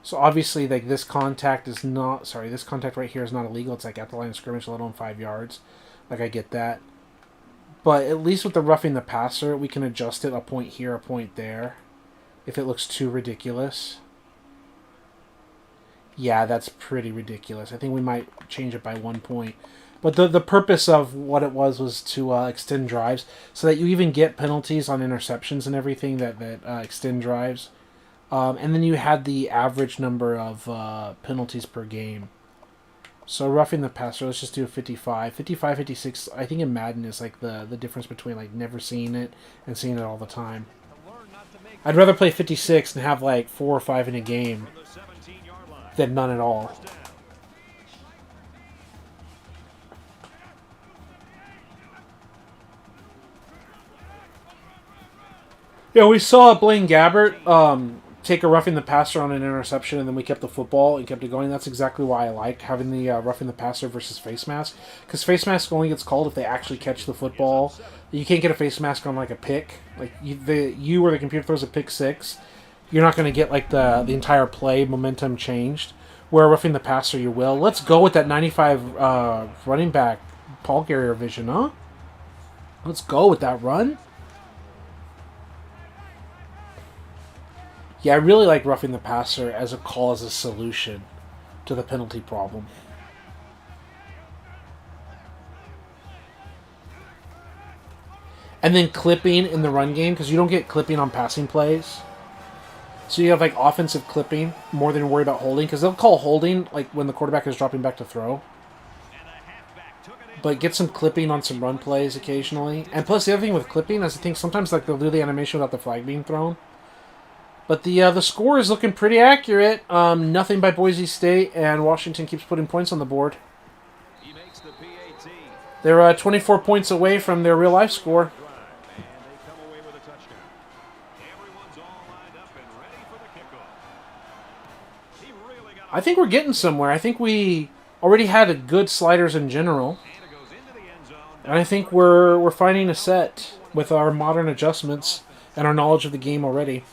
So obviously, like this contact is not this contact right here is not illegal. It's like at the line of scrimmage, let alone 5 yards. Like I get that, but at least with the roughing the passer, we can adjust it a point here, a point there, if it looks too ridiculous. Yeah, that's pretty ridiculous. I think we might change it by 1 point. But the purpose of what it was to extend drives so that you even get penalties on interceptions and everything that extend drives. And then you had the average number of penalties per game. So roughing the passer, let's just do a 55. 55, 56, I think in Madden is like the difference between like never seeing it and seeing it all the time. I'd rather play 56 and have like 4 or 5 in a game than none at all. Yeah, we saw Blaine Gabbert take a roughing the passer on an interception, and then we kept the football and kept it going. That's exactly why I like having the roughing the passer versus face mask, because face mask only gets called if they actually catch the football. You can't get a face mask on like a pick. Like you or the computer throws a pick six, you're not going to get like the entire play momentum changed. Where roughing the passer, you will. Let's go with that 95 running back Paul Guerrier vision, huh? Let's go with that run. Yeah, I really like roughing the passer as a call as a solution to the penalty problem. And then clipping in the run game, because you don't get clipping on passing plays. So you have like offensive clipping more than worry about holding, because they'll call holding like when the quarterback is dropping back to throw. But get some clipping on some run plays occasionally. And plus the other thing with clipping is I think sometimes like they'll do the animation without the flag being thrown. But the score is looking pretty accurate. Nothing by Boise State, and Washington keeps putting points on the board. They're 24 points away from their real-life score. I think we're getting somewhere. I think we already had a good sliders in general. And I think we're finding a set with our modern adjustments and our knowledge of the game already.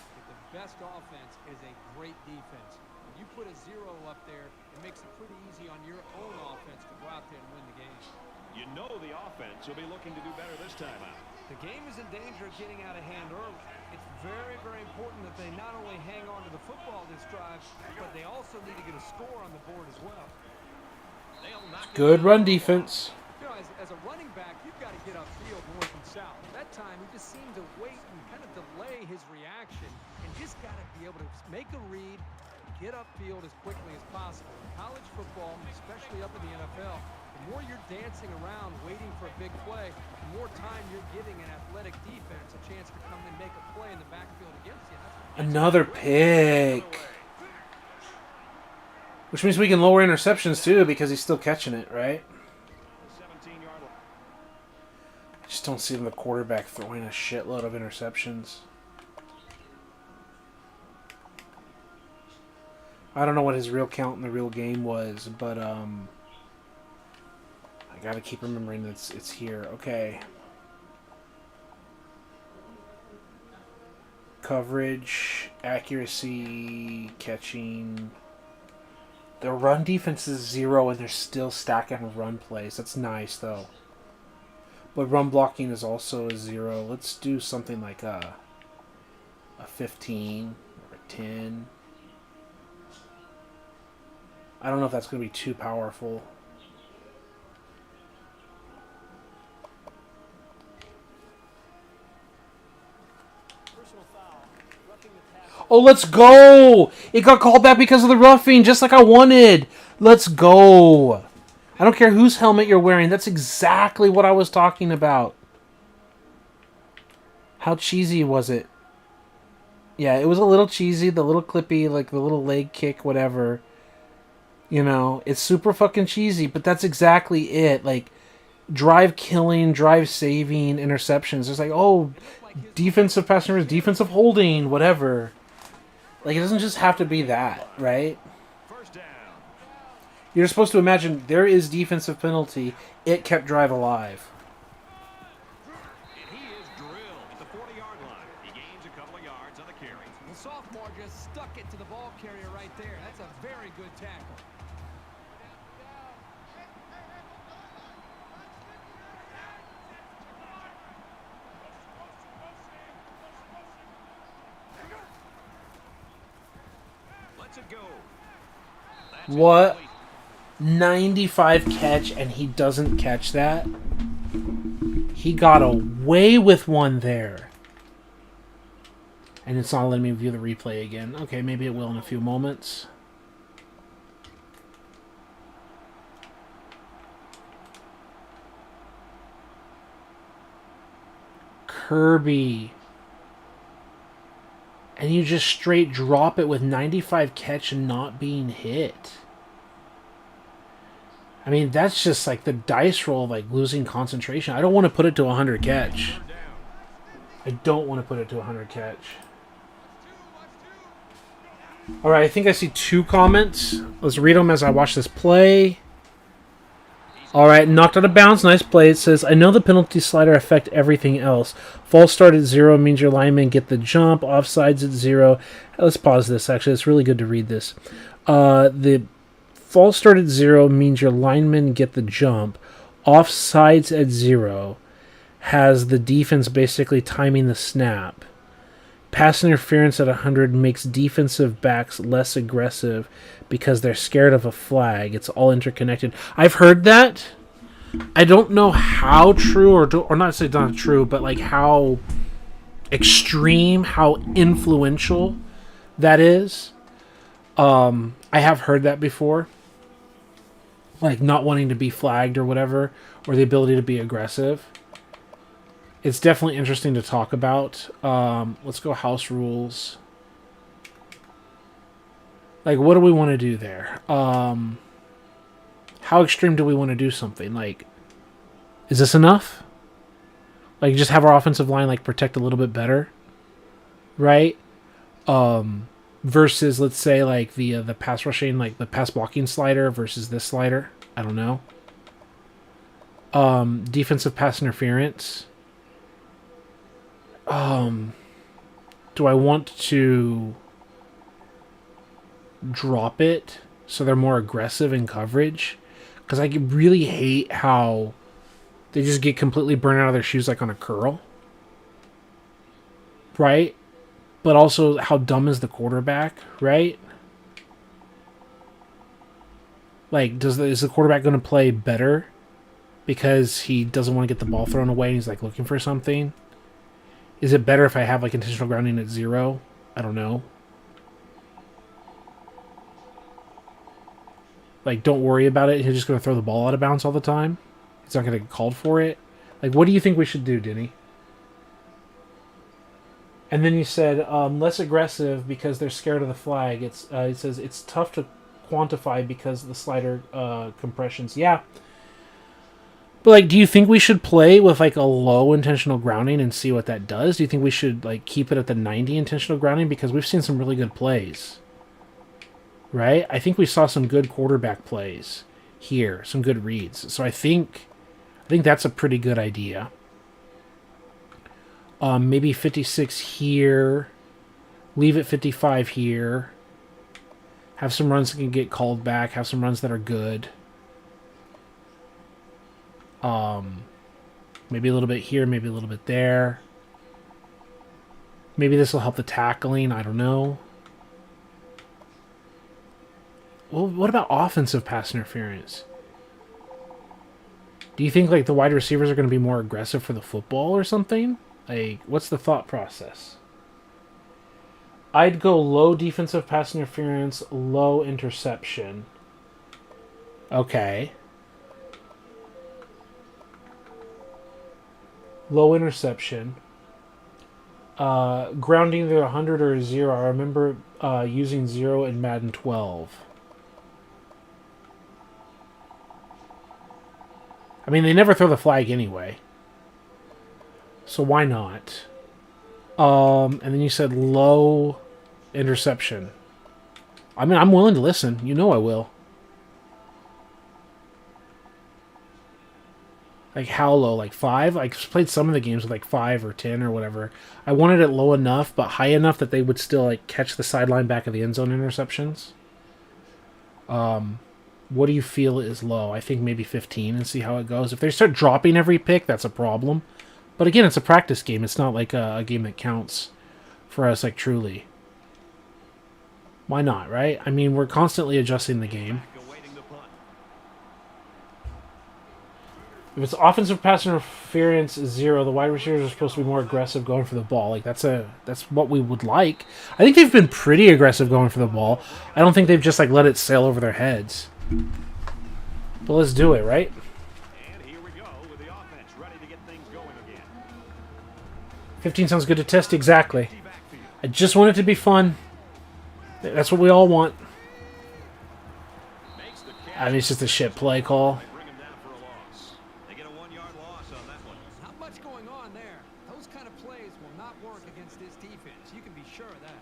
Good run defense. You know, as a running back, you've got to get upfield north and south. That time, he just seemed to wait and kind of delay his reaction and just got to be able to make a read, get upfield as quickly as possible. In college football, especially up in the NFL, the more you're dancing around waiting for a big play, the more time you're giving an athletic defense a chance to come and make a play in the backfield against you. Another pick. Which means we can lower interceptions too because he's still catching it, right? I just don't see the quarterback throwing a shitload of interceptions. I don't know what his real count in the real game was, but I gotta keep remembering that it's here. Okay. Coverage, accuracy, catching. The run defense is 0, and they're still stacking run plays. That's nice, though. But run blocking is also a 0. Let's do something like a 15 or a 10. I don't know if that's going to be too powerful. Oh, let's go! It got called back because of the roughing, just like I wanted. Let's go. I don't care whose helmet you're wearing. That's exactly what I was talking about. How cheesy was it? Yeah, it was a little cheesy, the little clippy, like the little leg kick, whatever. You know, it's super fucking cheesy, but that's exactly it. Like, drive killing, drive saving, interceptions. It's like, oh, defensive pass interference, defensive holding, whatever. Like, it doesn't just have to be that, right? First down. You're supposed to imagine there is defensive penalty. It kept drive alive. And he is drilled at the 40-yard line. He gains a couple of yards on the carry. The sophomore just stuck it to the ball carrier right there. That's a very good tackle. Let's it go. That's What? incomplete. 95 catch and he doesn't catch that? He got away with one there. And it's not letting me view the replay again. Okay, maybe it will in a few moments. Kirby. And you just straight drop it with 95 catch and not being hit. I mean, that's just like the dice roll of like losing concentration. I don't want to put it to 100 catch. I don't want to put it to 100 catch. All right, I think I see 2 comments. Let's read them as I watch this play. All right, knocked out of bounds. Nice play. It says, I know the penalty slider affect everything else. False start at 0 means your linemen get the jump. Offsides at 0. Let's pause this, actually. It's really good to read this. The false start at 0 means your linemen get the jump. Offsides at 0 has the defense basically timing the snap. Pass interference at 100 makes defensive backs less aggressive because they're scared of a flag. It's all interconnected. I've heard that. I don't know how true or not say not true, but like how extreme, how influential that is. I have heard that before. Like not wanting to be flagged or whatever, or the ability to be aggressive. It's definitely interesting to talk about. Let's go house rules. Like, what do we want to do there? How extreme do we want to do something? Like, is this enough? Like, just have our offensive line, like, protect a little bit better? Right? Versus, let's say, like, the pass rushing, like, the pass blocking slider versus this slider. I don't know. Defensive pass interference. Do I want to drop it so they're more aggressive in coverage? Because I really hate how they just get completely burned out of their shoes like on a curl. Right? But also, how dumb is the quarterback, right? Like, is the quarterback going to play better because he doesn't want to get the ball thrown away and he's like looking for something? Is it better if I have like intentional grounding at 0? I don't know. Like, don't worry about it. He's just going to throw the ball out of bounds all the time. He's not going to get called for it. Like, what do you think we should do, Denny? And then you said less aggressive because they're scared of the flag. It says it's tough to quantify because of the slider compressions. Yeah. But, like, do you think we should play with, like, a low intentional grounding and see what that does? Do you think we should, like, keep it at the 90 intentional grounding? Because we've seen some really good plays. Right? I think we saw some good quarterback plays here. Some good reads. So I think that's a pretty good idea. Maybe 56 here. Leave it 55 here. Have some runs that can get called back. Have some runs that are good. Maybe a little bit here, maybe a little bit there. Maybe this will help the tackling. I don't know. Well, what about offensive pass interference? Do you think like the wide receivers are going to be more aggressive for the football or something? Like, what's the thought process? I'd go low defensive pass interference, low interception. Okay. Low interception. Grounding either 100 or a 0. I remember using 0 in Madden 12. I mean, they never throw the flag anyway. So why not? And then you said low interception. I mean, I'm willing to listen. You know I will. Like, how low? Like 5? I played some of the games with like 5 or 10 or whatever. I wanted it low enough, but high enough that they would still like catch the sideline back of the end zone interceptions. What do you feel is low? I think maybe 15 and see how it goes. If they start dropping every pick, that's a problem. But again, it's a practice game. It's not like a game that counts for us, like, truly. Why not, right? I mean, we're constantly adjusting the game. If it's offensive pass interference 0, the wide receivers are supposed to be more aggressive going for the ball. Like, that's what we would like. I think they've been pretty aggressive going for the ball. I don't think they've just, like, let it sail over their heads. But let's do it, right? And here we go with the offense ready to get things going again. 15 sounds good to test, exactly. I just want it to be fun. That's what we all want. I mean, it's just a shit play call. Bring him down for a loss. They get a 1-yard loss on that one. Not much going on there. Those kind of plays will not work against this defense. You can be sure of that.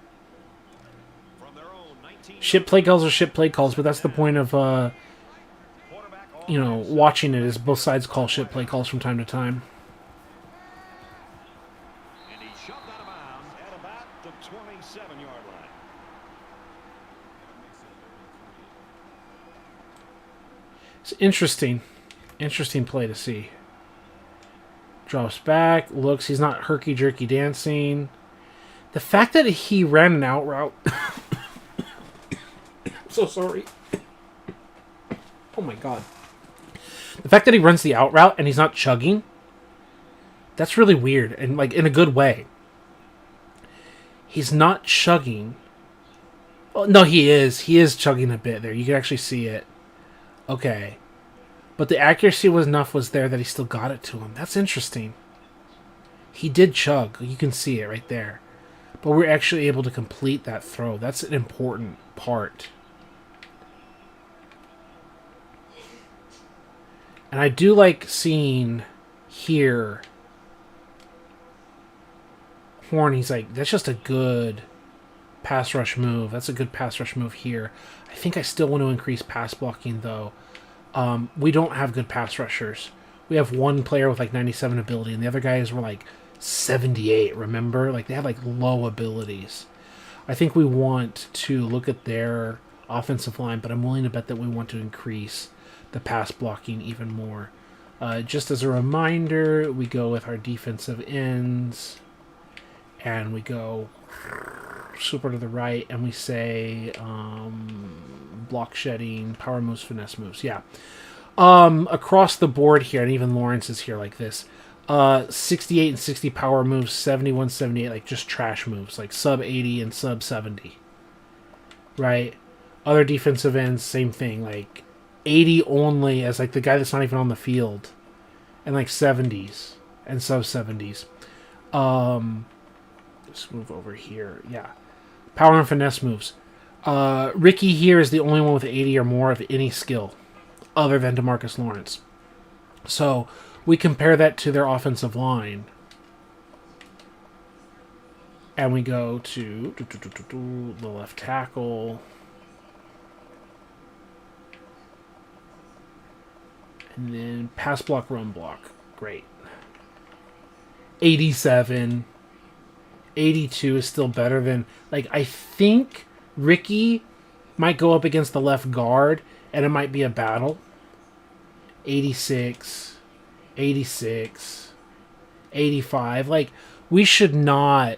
From their own 19. Shit play calls are shit play calls, but that's the point of, watching it, is both sides call shit play calls from time to time. And he shoved out of bounds at about the 27-yard line. It's interesting. Interesting play to see. Drops back, looks, he's not herky-jerky dancing. The fact that he ran an out route... I'm so sorry. Oh my god. The fact that he runs the out route and he's not chugging, that's really weird, and like in a good way. He's not chugging. Oh, no, he is. He is chugging a bit there. You can actually see it. Okay. But the accuracy was there that he still got it to him. That's interesting. He did chug. You can see it right there. But we're actually able to complete that throw. That's an important part. And I do like seeing here Horn, he's like, that's just a good pass rush move. That's a good pass rush move here. I think I still want to increase pass blocking, though. We don't have good pass rushers. We have one player with like 97 ability, and the other guys were like 78, remember? Like, they had like low abilities. I think we want to look at their offensive line, but I'm willing to bet that we want to increase the pass blocking even more. Just as a reminder, we go with our defensive ends, and we go super to the right, and we say block shedding, power moves, finesse moves. Yeah. Across the board here, and even Lawrence is here like this. 68 and 60 power moves, 71, 78, like just trash moves, like sub 80 and sub 70. Right? Other defensive ends, same thing, like 80 only as like the guy that's not even on the field, and like 70s and sub 70s. Let's move over here. Yeah. Power and finesse moves. Ricky here is the only one with 80 or more of any skill other than DeMarcus Lawrence. So we compare that to their offensive line. And we go to the left tackle. And then pass block, run block. Great. 87. 82 is still better than... Like, I think Ricky might go up against the left guard, and it might be a battle. 86. 86. 85. Like, we should not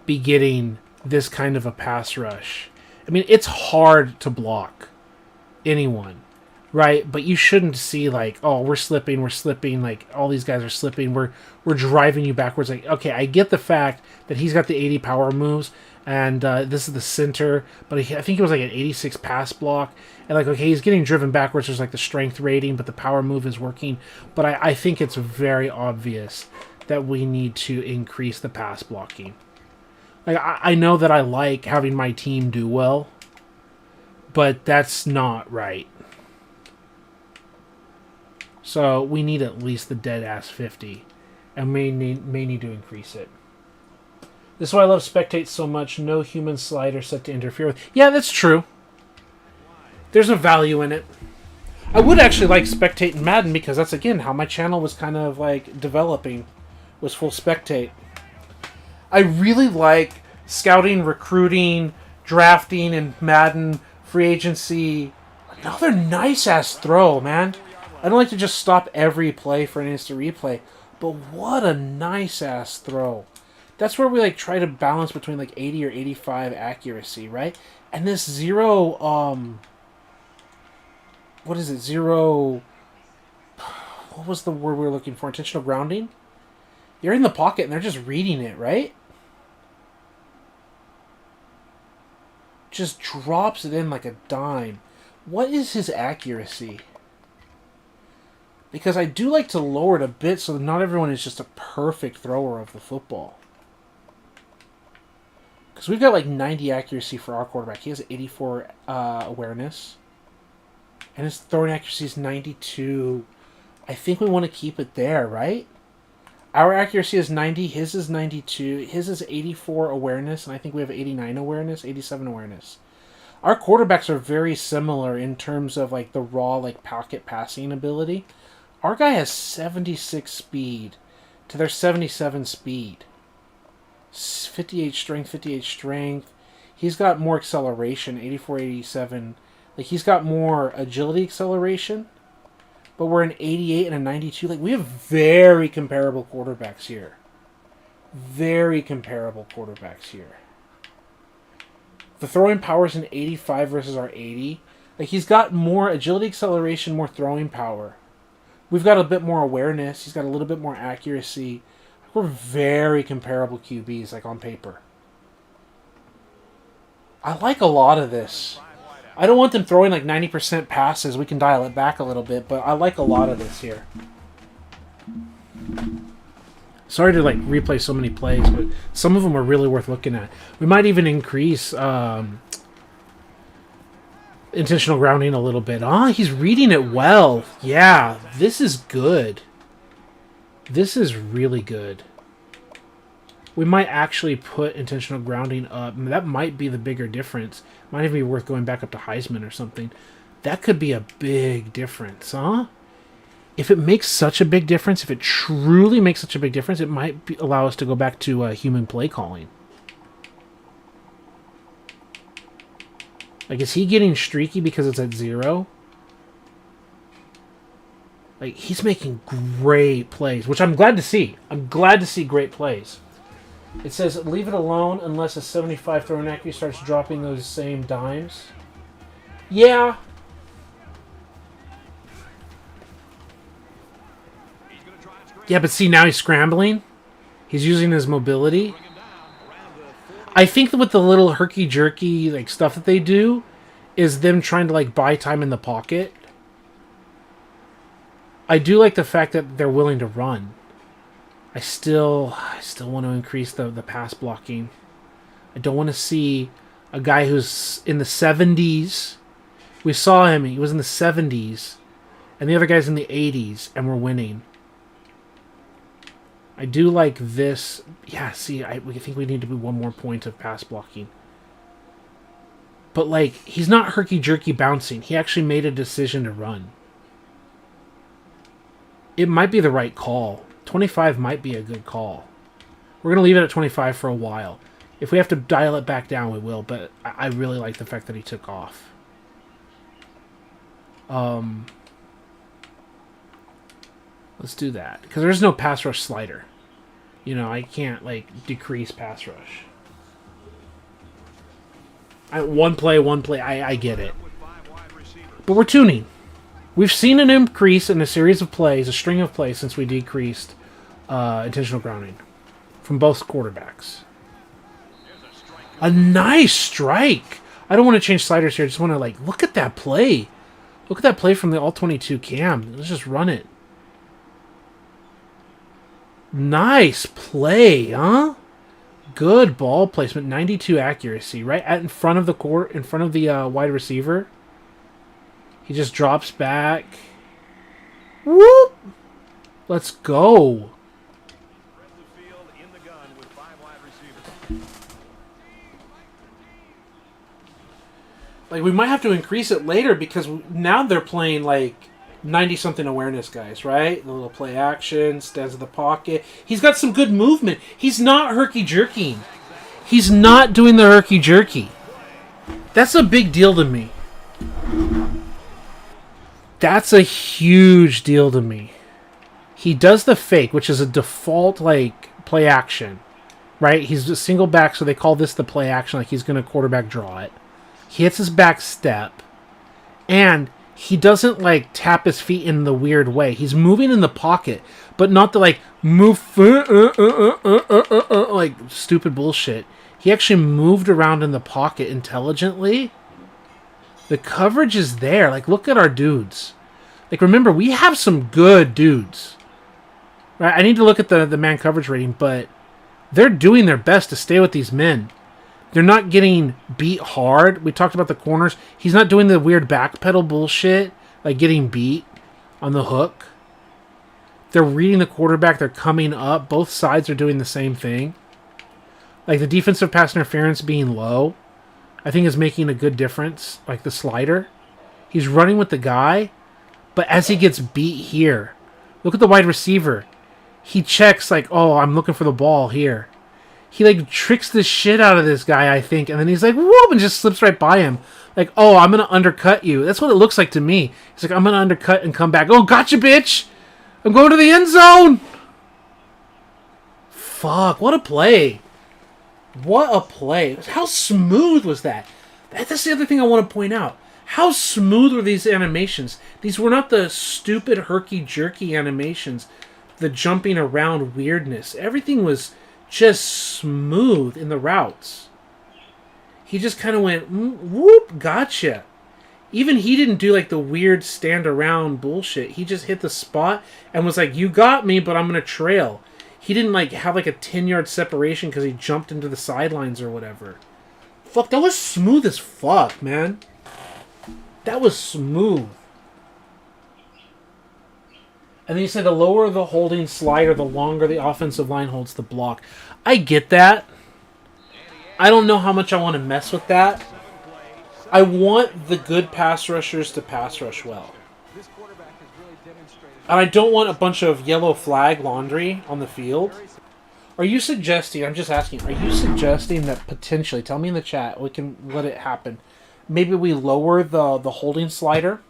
be getting this kind of a pass rush. I mean, it's hard to block anyone, right? But you shouldn't see like, oh, we're slipping, like all these guys are slipping, we're driving you backwards. Like, okay, I get the fact that he's got the 80 power moves, and this is the center, but I think he was like an 86 pass block, and like, okay, he's getting driven backwards. There's like the strength rating, but the power move is working. But I think it's very obvious that we need to increase the pass blocking. Like, I know that I like having my team do well, but that's not right. So we need at least the dead ass 50, and may need to increase it. This is why I love spectate so much. No human slider set to interfere with. Yeah, that's true. There's a value in it. I would actually like spectate in Madden because that's again how my channel was kind of like developing, was full spectate. I really like scouting, recruiting, drafting, and Madden free agency. Another nice ass throw, man. I don't like to just stop every play for an instant replay, but what a nice ass throw. That's where we like try to balance between like 80 or 85 accuracy, right? And this zero, what is it? Zero, what was the word we were looking for? Intentional grounding? They're in the pocket and they're just reading it, right? Just drops it in like a dime. What is his accuracy? Because I do like to lower it a bit so that not everyone is just a perfect thrower of the football. Because we've got like 90 accuracy for our quarterback. He has 84 awareness. And his throwing accuracy is 92. I think we want to keep it there, right? Our accuracy is 90. His is 92. His is 84 awareness. And I think we have 89 awareness, 87 awareness. Our quarterbacks are very similar in terms of like the raw like pocket passing ability. Our guy has 76 speed to their 77 speed. 58 strength, 58 strength. He's got more acceleration, 84, 87. Like, he's got more agility acceleration. But we're an 88 and a 92. Like, we have very comparable quarterbacks here. Very comparable quarterbacks here. The throwing power is an 85 versus our 80. Like, he's got more agility acceleration, more throwing power. We've got a bit more awareness. He's got a little bit more accuracy. We're very comparable QBs, like on paper. I like a lot of this. I don't want them throwing like 90% passes. We can dial it back a little bit, but I like a lot of this here. Sorry to like replay so many plays, but some of them are really worth looking at. We might even increase intentional grounding a little bit. He's reading it well. Yeah, this is good. This is really good. We might actually put intentional grounding up. That might be the bigger difference. Might even be worth going back up to Heisman or something. That could be a big difference, huh? If it makes such a big difference, if it truly makes such a big difference, it might allow us to go back to human play calling. Like, is he getting streaky because it's at 0? Like, he's making great plays, which I'm glad to see. I'm glad to see great plays. It says, leave it alone unless a 75 throwing accuracy starts dropping those same dimes. Yeah. Yeah, but see, now he's scrambling. He's using his mobility. I think that with the little herky-jerky like stuff that they do is them trying to like buy time in the pocket. I do like the fact that they're willing to run. I still want to increase the pass blocking. I don't want to see a guy who's in the 70s. We saw him. He was in the 70s. And the other guy's in the 80s. And we're winning. I do like this. Yeah, see, I think we need to do one more point of pass blocking. But, like, he's not herky-jerky bouncing. He actually made a decision to run. It might be the right call. 25 might be a good call. We're going to leave it at 25 for a while. If we have to dial it back down, we will. But I really like the fact that he took off. Let's do that. Because there's no pass rush slider. You know, I can't, like, decrease pass rush. One play. I get it. But we're tuning. We've seen an increase in a series of plays, a string of plays, since we decreased intentional grounding from both quarterbacks. A nice strike. I don't want to change sliders here. I just want to, like, look at that play. Look at that play from the All-22 cam. Let's just run it. Nice play, huh? Good ball placement. 92 accuracy, right in front of the wide receiver. He just drops back. Whoop! Let's go. Like, we might have to increase it later because now they're playing, like, 90-something awareness guys, right? The little play action, stands in the pocket. He's got some good movement. He's not herky-jerking. He's not doing the herky-jerky. That's a big deal to me. That's a huge deal to me. He does the fake, which is a default, like, play action, right? He's a single back, so they call this the play action, like he's going to quarterback draw it. He hits his back step, and he doesn't, like, tap his feet in the weird way. He's moving in the pocket, but not the, like, move, like, stupid bullshit. He actually moved around in the pocket intelligently. The coverage is there. Like, look at our dudes. Like, remember, we have some good dudes. Right? I need to look at the man coverage rating, but they're doing their best to stay with these men. They're not getting beat hard. We talked about the corners. He's not doing the weird backpedal bullshit, like getting beat on the hook. They're reading the quarterback. They're coming up. Both sides are doing the same thing. Like, the defensive pass interference being low, I think is making a good difference. Like the slider. He's running with the guy, but as he gets beat here, look at the wide receiver. He checks like, oh, I'm looking for the ball here. He, like, tricks the shit out of this guy, I think. And then he's like, whoop, and just slips right by him. Like, oh, I'm going to undercut you. That's what it looks like to me. He's like, I'm going to undercut and come back. Oh, gotcha, bitch. I'm going to the end zone. Fuck, what a play. What a play. How smooth was that? That's the other thing I want to point out. How smooth were these animations? These were not the stupid herky-jerky animations. The jumping around weirdness. Everything was just smooth in the routes. He just kind of went, whoop, gotcha. Even he didn't do like the weird stand around bullshit. He just hit the spot and was like, you got me, but I'm going to trail. He didn't like have like a 10-yard separation because he jumped into the sidelines or whatever. Fuck, that was smooth as fuck, man. That was smooth. And then you say the lower the holding slider, the longer the offensive line holds the block. I get that. I don't know how much I want to mess with that. I want the good pass rushers to pass rush well. And I don't want a bunch of yellow flag laundry on the field. Are you suggesting, I'm just asking, are you suggesting that potentially, tell me in the chat, we can let it happen, maybe we lower the holding slider,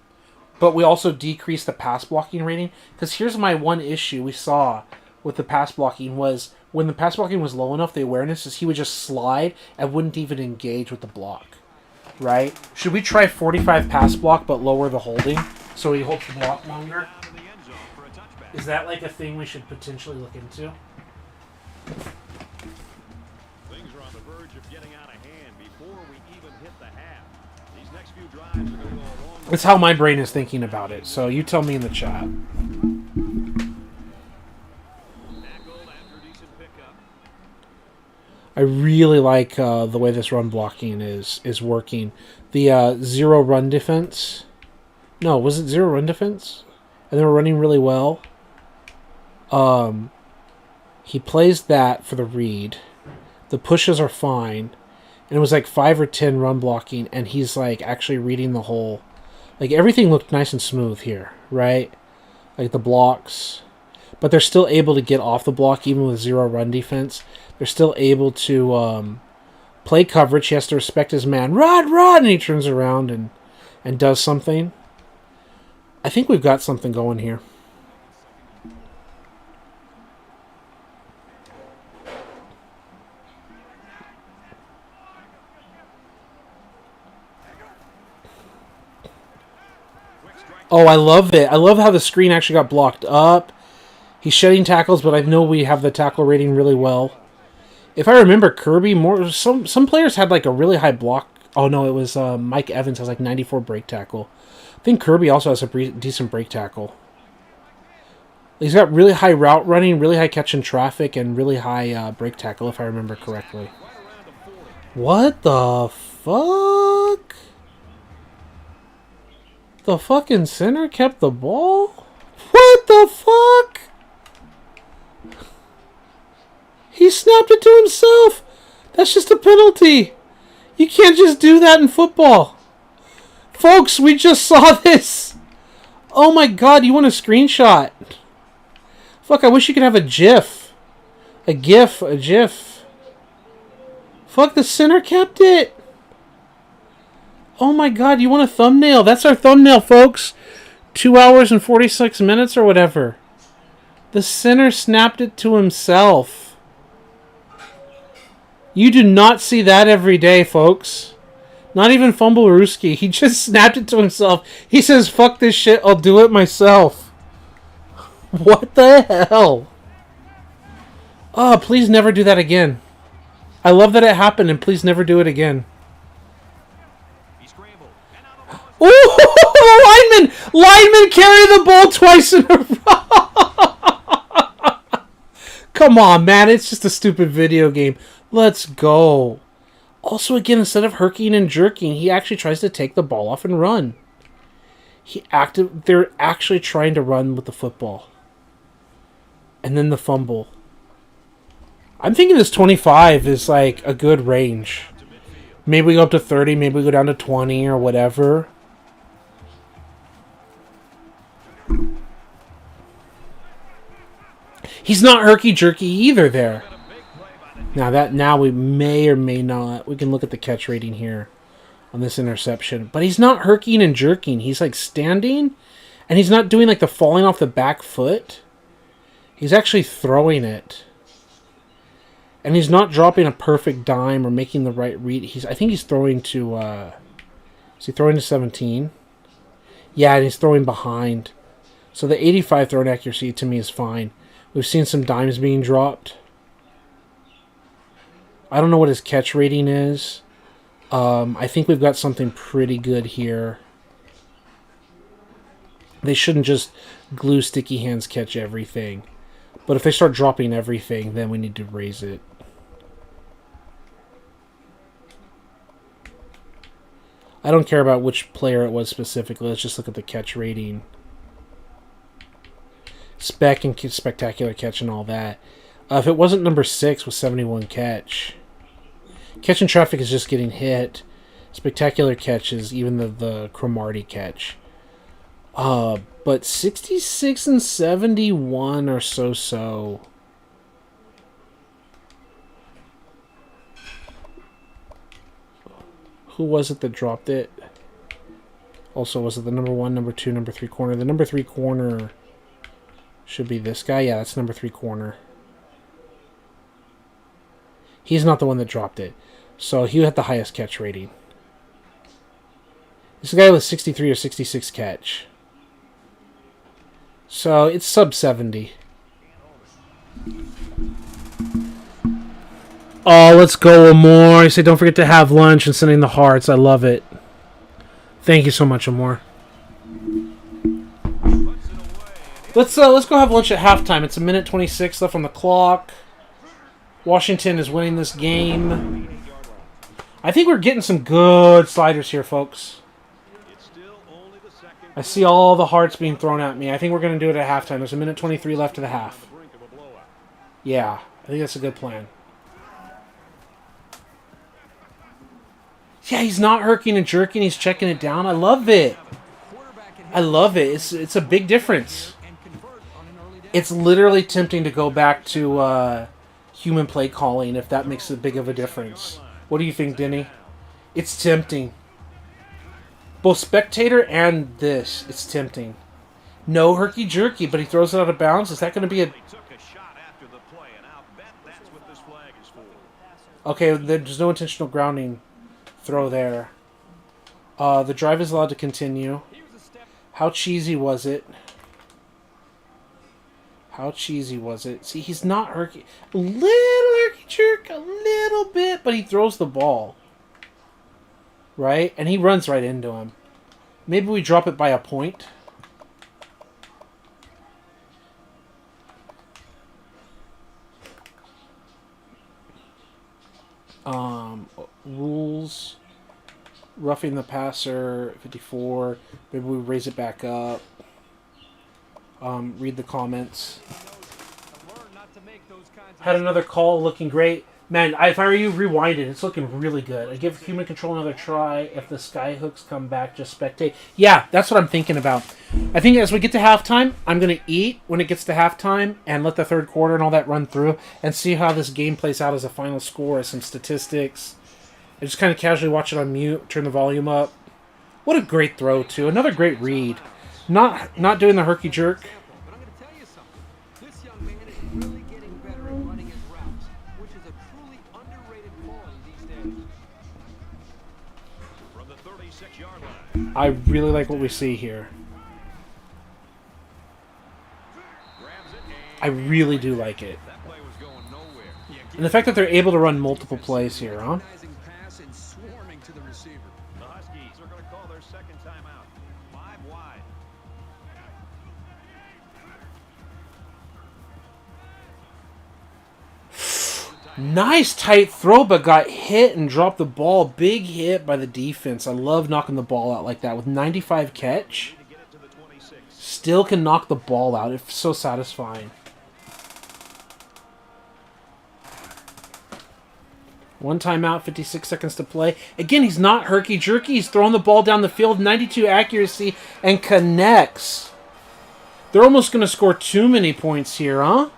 but we also decrease the pass blocking rating? Because here's my one issue we saw with the pass blocking was when the pass blocking was low enough, the awareness is he would just slide and wouldn't even engage with the block. Right? Should we try 45 pass block but lower the holding so he holds the block longer? Is that like a thing we should potentially look into? Things are on the verge of getting out of hand before we even hit the half. These next few drives are going to go a long way. That's how my brain is thinking about it. So you tell me in the chat. Tackled after a decent pickup. I really like the way this run blocking is working. The zero run defense. No, was it zero run defense? And they were running really well. He plays that for the read. The pushes are fine. And it was like 5 or 10 run blocking, and he's like actually reading the whole. Like everything looked nice and smooth here, right? Like the blocks. But they're still able to get off the block even with zero run defense. They're still able to play coverage. He has to respect his man. Run! And he turns around and does something. I think we've got something going here. Oh, I love it. I love how the screen actually got blocked up. He's shedding tackles, but I know we have the tackle rating really well. If I remember, Kirby, some players had like a really high block. Oh, no, it was Mike Evans has like 94 break tackle. I think Kirby also has a decent break tackle. He's got really high route running, really high catch in traffic, and really high break tackle, if I remember correctly. What the fuck? The fucking center kept the ball? What the fuck? He snapped it to himself. That's just a penalty. You can't just do that in football. Folks, we just saw this. Oh my god, you want a screenshot? Fuck, I wish you could have a GIF. A GIF. Fuck, the center kept it. Oh my god, you want a thumbnail? That's our thumbnail, folks. 2 hours and 46 minutes or whatever. The center snapped it to himself. You do not see that every day, folks. Not even Fumblerooski. He just snapped it to himself. He says, fuck this shit, I'll do it myself. What the hell? Oh, please never do that again. I love that it happened, and please never do it again. Oh, lineman! Lineman carry the ball twice in a row. Come on, man. It's just a stupid video game. Let's go. Also, again, instead of herking and jerking, he actually tries to take the ball off and run. They're actually trying to run with the football. And then the fumble. I'm thinking this 25 is like a good range. Maybe we go up to 30, maybe we go down to 20 or whatever. He's not herky-jerky either there. Now we may or may not. We can look at the catch rating here on this interception. But he's not herking and jerking. He's like standing, and he's not doing like the falling off the back foot. He's actually throwing it. And he's not dropping a perfect dime or making the right read. I think he's throwing to... is he throwing to 17? Yeah, and he's throwing behind. So the 85 throwing accuracy to me is fine. We've seen some dimes being dropped. I don't know what his catch rating is. I think we've got something pretty good here. They shouldn't just glue sticky hands catch everything. But if they start dropping everything, then we need to raise it. I don't care about which player it was specifically. Let's just look at the catch rating. Spec and spectacular catch and all that. If it wasn't number 6 with 71 catch. Catch and traffic is just getting hit. Spectacular catches, even the Cromartie catch. But 66 and 71 are so-so. Who was it that dropped it? Also, was it the number 1, number 2, number 3 corner? The number 3 corner should be this guy. Yeah, that's number 3 corner. He's not the one that dropped it. So he had the highest catch rating. This guy with 63 or 66 catch. So it's sub 70. Oh, let's go Amor. I say don't forget to have lunch and sending the hearts. I love it. Thank you so much, Amor. Let's go have lunch at halftime. It's 1:26 left on the clock. Washington is winning this game. I think we're getting some good sliders here, folks. I see all the hearts being thrown at me. I think we're going to do it at halftime. There's 1:23 left to the half. Yeah, I think that's a good plan. Yeah, he's not herking and jerking. He's checking it down. I love it. I love it. It's a big difference. It's literally tempting to go back to human play calling if that makes a big of a difference. What do you think, Denny? It's tempting. Both spectator and this, it's tempting. No herky-jerky, but he throws it out of bounds. Is that going to be a... Okay, there's no intentional grounding throw there. The drive is allowed to continue. How cheesy was it? How cheesy was it? See, he's not herky. A little herky-jerk, a little bit, but he throws the ball. Right? And he runs right into him. Maybe we drop it by a point. Rules. Roughing the passer, 54. Maybe we raise it back up. read the comments. Had another call, looking great. Man, if I were you, rewind it. It's looking really good. I give human control another try. If the sky hooks come back, just spectate. Yeah, that's what I'm thinking about. I think as we get to halftime, I'm going to eat when it gets to halftime and let the third quarter and all that run through and see how this game plays out as a final score, as some statistics. I just kind of casually watch it on mute, turn the volume up. What a great throw, too. Another great read. Not doing the herky jerk. But I'm going to tell you something. This young man is really getting better at running his routes, which is a truly underrated quality these days. From the 36-yard line. I really like what we see here. I really do like it. That play was going nowhere. And the fact that they're able to run multiple plays here, huh? Pass and swarming to the receiver. The Huskies are going to call their second timeout. 5 wide. Nice tight throw, but got hit and dropped the ball. Big hit by the defense. I love knocking the ball out like that. With 95 catch, still can knock the ball out. It's so satisfying. One timeout, 56 seconds to play. Again, he's not herky-jerky. He's throwing the ball down the field, 92 accuracy, and connects. They're almost going to score too many points here, huh?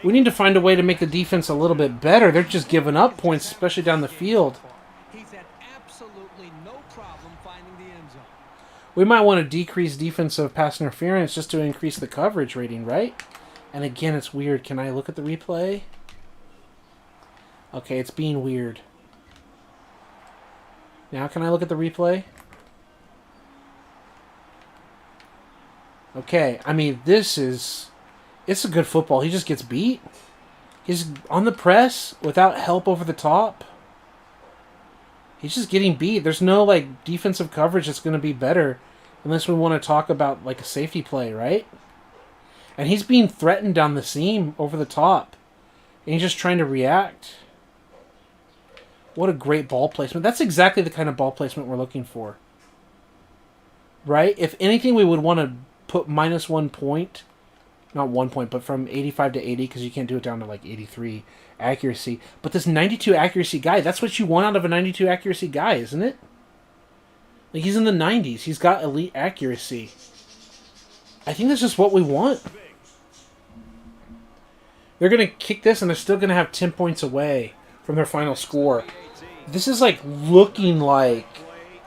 We need to find a way to make the defense a little bit better. They're just giving up points, especially down the field. He's had absolutely no problem finding the end zone. We might want to decrease defensive pass interference just to increase the coverage rating, right? And again, it's weird. Can I look at the replay? Okay, it's being weird. Now can I look at the replay? Okay, I mean, it's a good football. He just gets beat. He's on the press without help over the top. He's just getting beat. There's no, like, defensive coverage that's going to be better unless we want to talk about, like, a safety play, right? And he's being threatened down the seam over the top. And he's just trying to react. What a great ball placement. That's exactly the kind of ball placement we're looking for. Right? If anything, we would want to put minus 1 point. Not 1 point, but from 85 to 80, because you can't do it down to like 83 accuracy. But this 92 accuracy guy, that's what you want out of a 92 accuracy guy, isn't it? Like, he's in the 90s. He's got elite accuracy. I think that's just what we want. They're going to kick this, and they're still going to have 10 points away from their final score. This is like looking like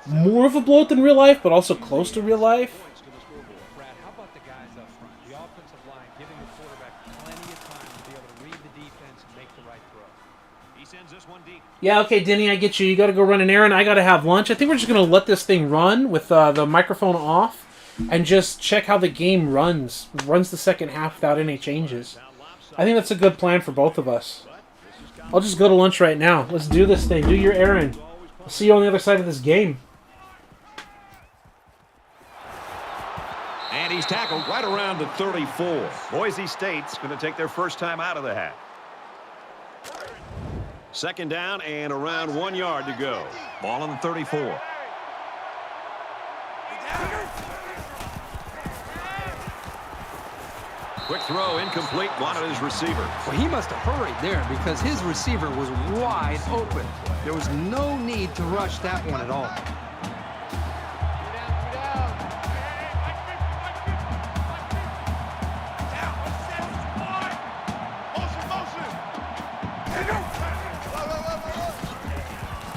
more of a blowout than real life, but also close to real life. Brad, how about the guys up front? The offensive line giving the quarterback plenty of time to be able to read the defense and make the right throw. He sends this one deep. Yeah, okay, Denny, I get you. You got to go run an errand. I got to have lunch. I think we're just going to let this thing run with the microphone off and just check how the game runs the second half without any changes. I think that's a good plan for both of us. I'll just go to lunch right now. Let's do this thing. Do your errand. I'll see you on the other side of this game. And he's tackled right around the 34. Boise State's going to take their first time out of the half. Second down and around 1 yard to go. Ball on the 34. Quick throw, incomplete, wanted his receiver. Well, he must have hurried there because his receiver was wide open. There was no need to rush that one at all.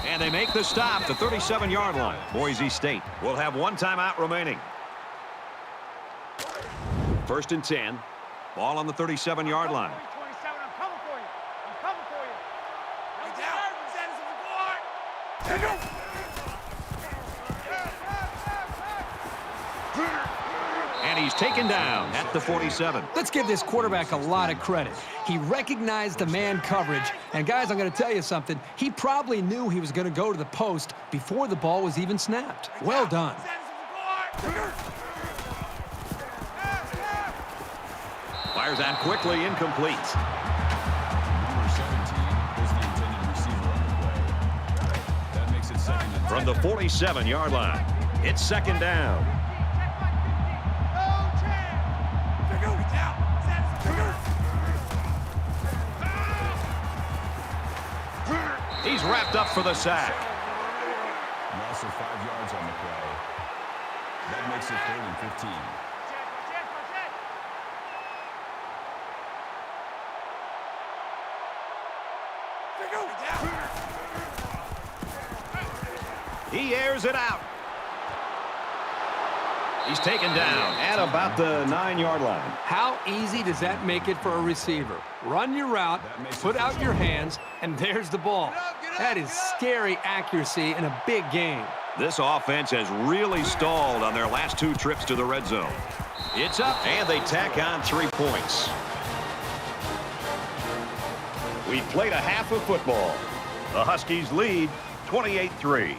And they make the stop, the 37-yard line. Boise State will have 1 timeout remaining. First and 10. Ball on the 37-yard line. And he's taken down at the 47. Let's give this quarterback a lot of credit. He recognized the man coverage. And, guys, I'm going to tell you something. He probably knew he was going to go to the post before the ball was even snapped. Well done. Fires out quickly, incomplete. Number 17 was the intended receiver on the play. That makes it second and 10. From the 47-yard line, it's second down. wrapped up for the sack. Loss of 5 yards on the play. That makes it 3rd and 15. He airs it out. He's taken down at about the 9-yard line. How easy does that make it for a receiver? Run your route, put out your hands, and there's the ball. That is scary accuracy in a big game. This offense has really stalled on their last 2 trips to the red zone. It's up, and they tack on 3 points. We've played a half of football. The Huskies lead 28-3.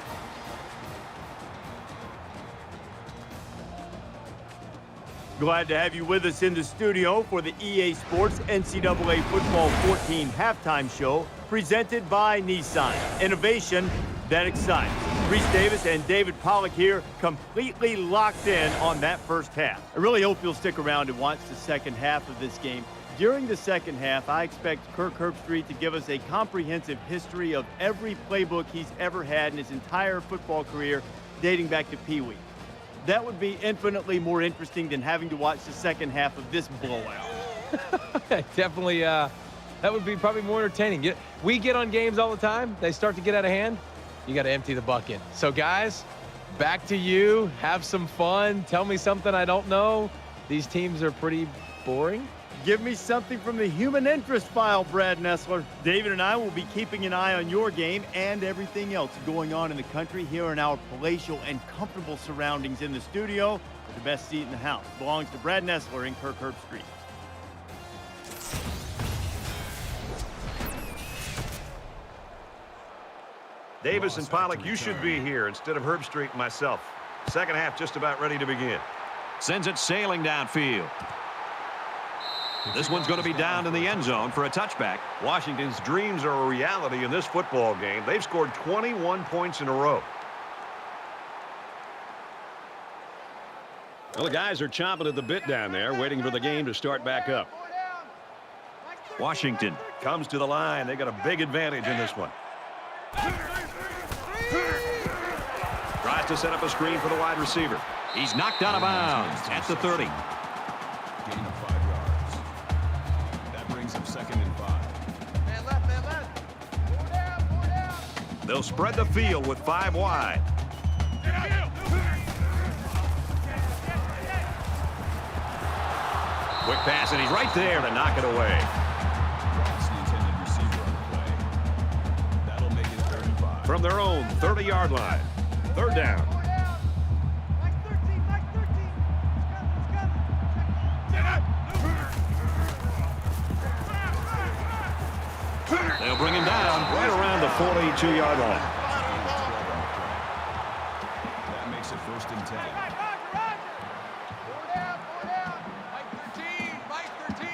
Glad to have you with us in the studio for the EA Sports NCAA Football 14 halftime show presented by Nissan. Innovation that excites. Reese Davis and David Pollack here, completely locked in on that first half. I really hope you'll stick around and watch the second half of this game. During the second half, I expect Kirk Herbstreit to give us a comprehensive history of every playbook he's ever had in his entire football career, dating back to Pee Wee. That would be infinitely more interesting than having to watch the second half of this blowout. Definitely, that would be probably more entertaining. We get on games all the time. They start to get out of hand. You got to empty the bucket. So, guys, back to you. Have some fun. Tell me something I don't know. These teams are pretty boring. Give me something from the human interest file, Brad Nessler. David and I will be keeping an eye on your game and everything else going on in the country here in our palatial and comfortable surroundings in the studio. The best seat in the house belongs to Brad Nessler and Kirk Herbstreit. Davis and Pollack, you should be here instead of Herbstreit and myself. Second half just about ready to begin. Sends it sailing downfield. This one's going to be down in the end zone for a touchback. Washington's dreams are a reality in this football game. They've scored 21 points in a row. Well, the guys are chomping at the bit down there, waiting for the game to start back up. Washington comes to the line. They got a big advantage in this one. Tries to set up a screen for the wide receiver. He's knocked out of bounds at the 30. Gain of 5 yards. That brings him 2nd and 5. Man left, man left. Four down. They'll spread the field with 5 wide. Quick pass, and he's right there to knock it away. Drops the intended receiver on the play. That'll make it 3rd and 5. From their own 30-yard line. 3rd down. Mike 13, Mike 13. It's coming. They'll bring him down right around the 42-yard line. That makes it 1st and 10. Four down. Mike 13, Mike 13.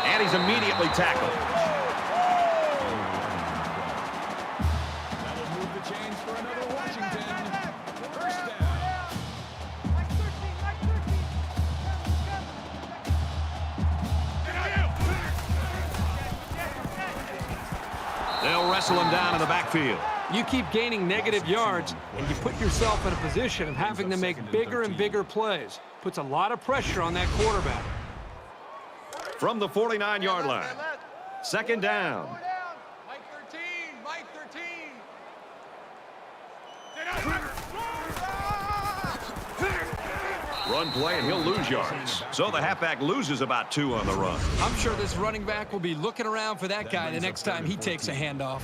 And he's immediately tackled. That'll move the chains for another Washington. 1st down. Mike 13, Mike 13. They'll wrestle him down in the backfield. You keep gaining negative yards, and you put yourself in a position of having to make bigger and bigger plays. Puts a lot of pressure on that quarterback. From the 49-yard line. 2nd down. Four down. Mike 13, Mike 13. Run play, and he'll lose yards. So the halfback loses about 2 on the run. I'm sure this running back will be looking around for that guy the next time he takes a handoff.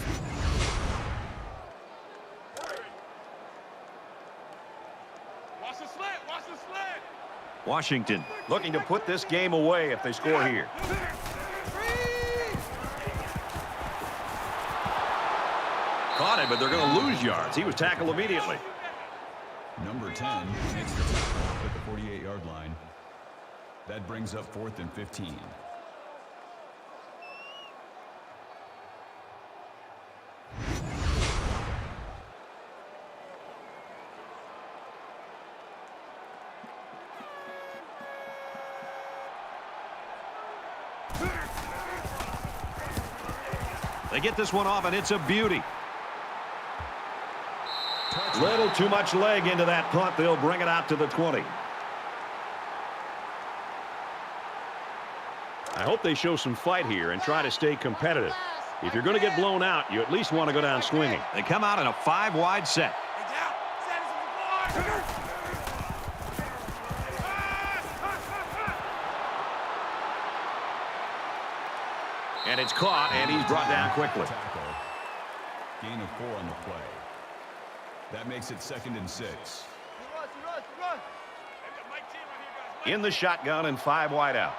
Washington looking to put this game away if they score here. Caught him, but they're going to lose yards. He was tackled immediately. Number 10 makes the tackle at the 48-yard line. That brings up 4th and 15. They get this one off, and it's a beauty. Little too much leg into that punt. They'll bring it out to the 20. I hope they show some fight here and try to stay competitive. If you're going to get blown out, you at least want to go down swinging. They come out in a 5-wide set. And it's caught, and he's brought down quickly. Gain of 4 on the play. That makes it 2nd and 6. In the shotgun and 5 wideouts.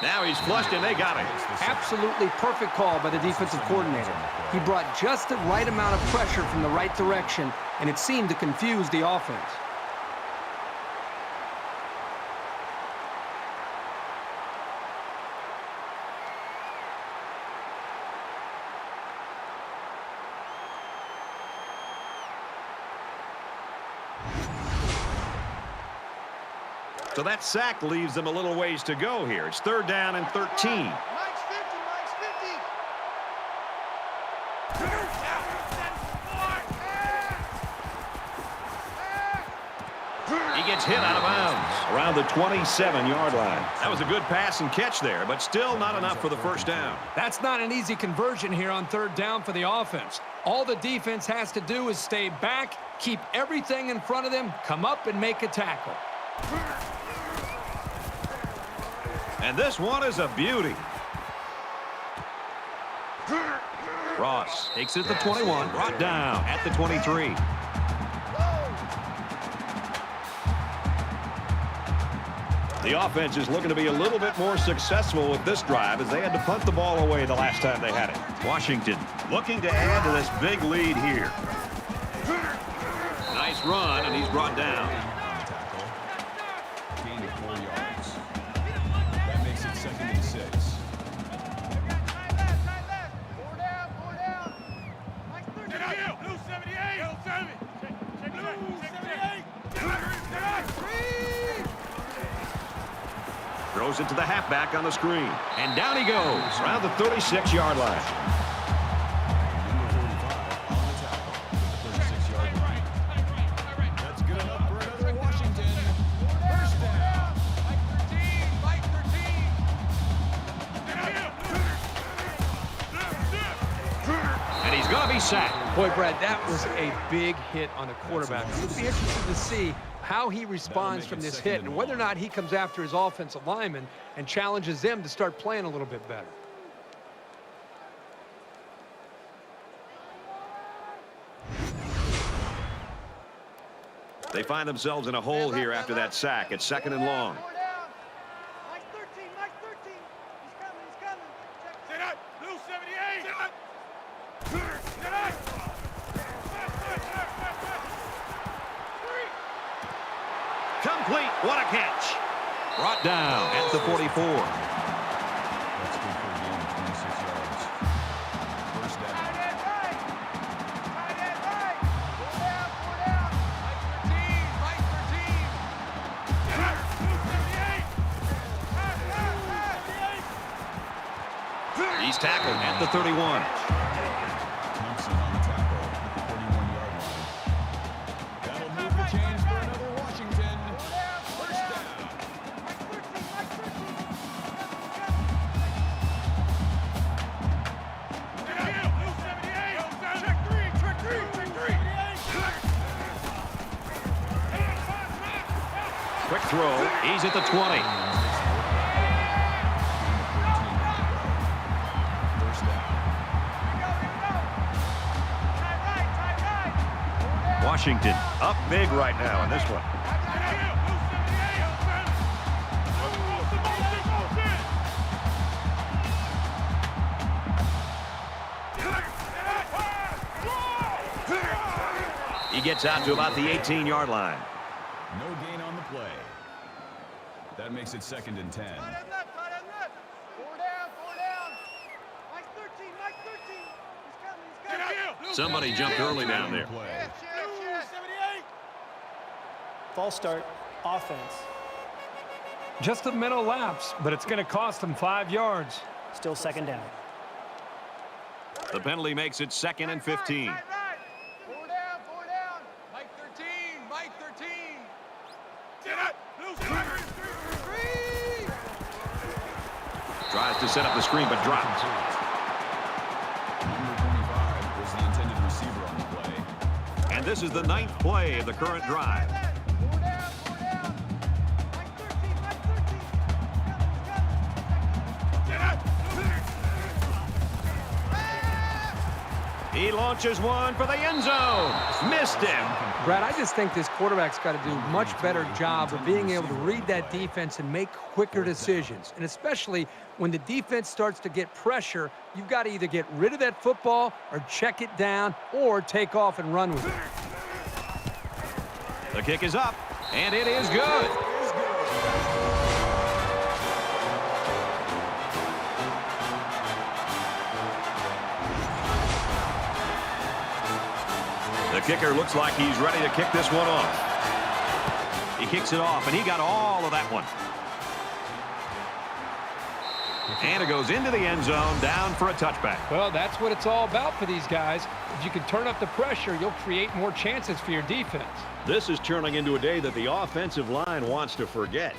Now he's flushed, and they got him. Absolutely perfect call by the defensive coordinator. He brought just the right amount of pressure from the right direction, and it seemed to confuse the offense. So that sack leaves them a little ways to go here. It's 3rd down and 13. Mike's 50, Mike's 50. He gets hit out of bounds around the 27-yard line. That was a good pass and catch there, but still not enough for the first down. That's not an easy conversion here on 3rd down for the offense. All the defense has to do is stay back, keep everything in front of them, come up and make a tackle. And this one is a beauty. Ross takes it to the 21, brought down at the 23. The offense is looking to be a little bit more successful with this drive as they had to punt the ball away the last time they had it. Washington looking to add to this big lead here. Nice run, and he's brought down. Gain of 4 yards. That makes it 2nd and 6. Four down. Mike's 30. Blue 78. Blue 70. Check Blue 78. Throws it to the halfback on the screen. And down he goes around the 36-yard line. Number 45 on the tackle at the 36-yard line. That's good enough for another Washington. First down. Mike 13. And he's going to be sacked. Boy, Brad, that was a big hit on the quarterback. It'll be interesting to see how he responds from this hit and whether or not he comes after his offensive lineman and challenges them to start playing a little bit better. They find themselves in a hole here after that sack. It's 2nd and long. Four down. Mike 13. Mike 13. He's coming. Sit up. Blue 78. Sit up. Sit up. Complete. What a catch. Brought down at the 44. That's good for a gain of 26 yards. First down. Tight end right. Four down. Mike 13. Sit up. Blue 78. He's tackled at the 31. Thompson on the tackle at the 31-yard line. That'll move the chains for another Washington. First down. Quick throw. He's at the 20. First down. Washington up big right now in this one. He gets out to about the 18-yard line. No gain on the play. That makes it 2nd and 10. Tight end left. Four down. Mike 13. He's coming. Somebody jumped early down there. Play. Blue 78. False start, offense. Just a mental lapse, but it's going to cost them 5 yards. Still second down. The penalty makes it 2nd and 15. Right. Four down. Mike 13, Mike 13. Sit up. Blue 73. Tries to set up the screen, but drops. Number 25 was the intended receiver on the play. And this is the 9th play of the current drive. Four down. Mike 13. Sit up. He launches one for the end zone. Missed him. Brad, I just think this quarterback's got to do a much better job of being able to read that defense and make quicker decisions. And especially when the defense starts to get pressure, you've got to either get rid of that football or check it down or take off and run with it. The kick is up, and it is good. The kicker looks like he's ready to kick this one off. He kicks it off, and he got all of that one. And it goes into the end zone, down for a touchback. Well, that's what it's all about for these guys. If you can turn up the pressure, you'll create more chances for your defense. This is turning into a day that the offensive line wants to forget.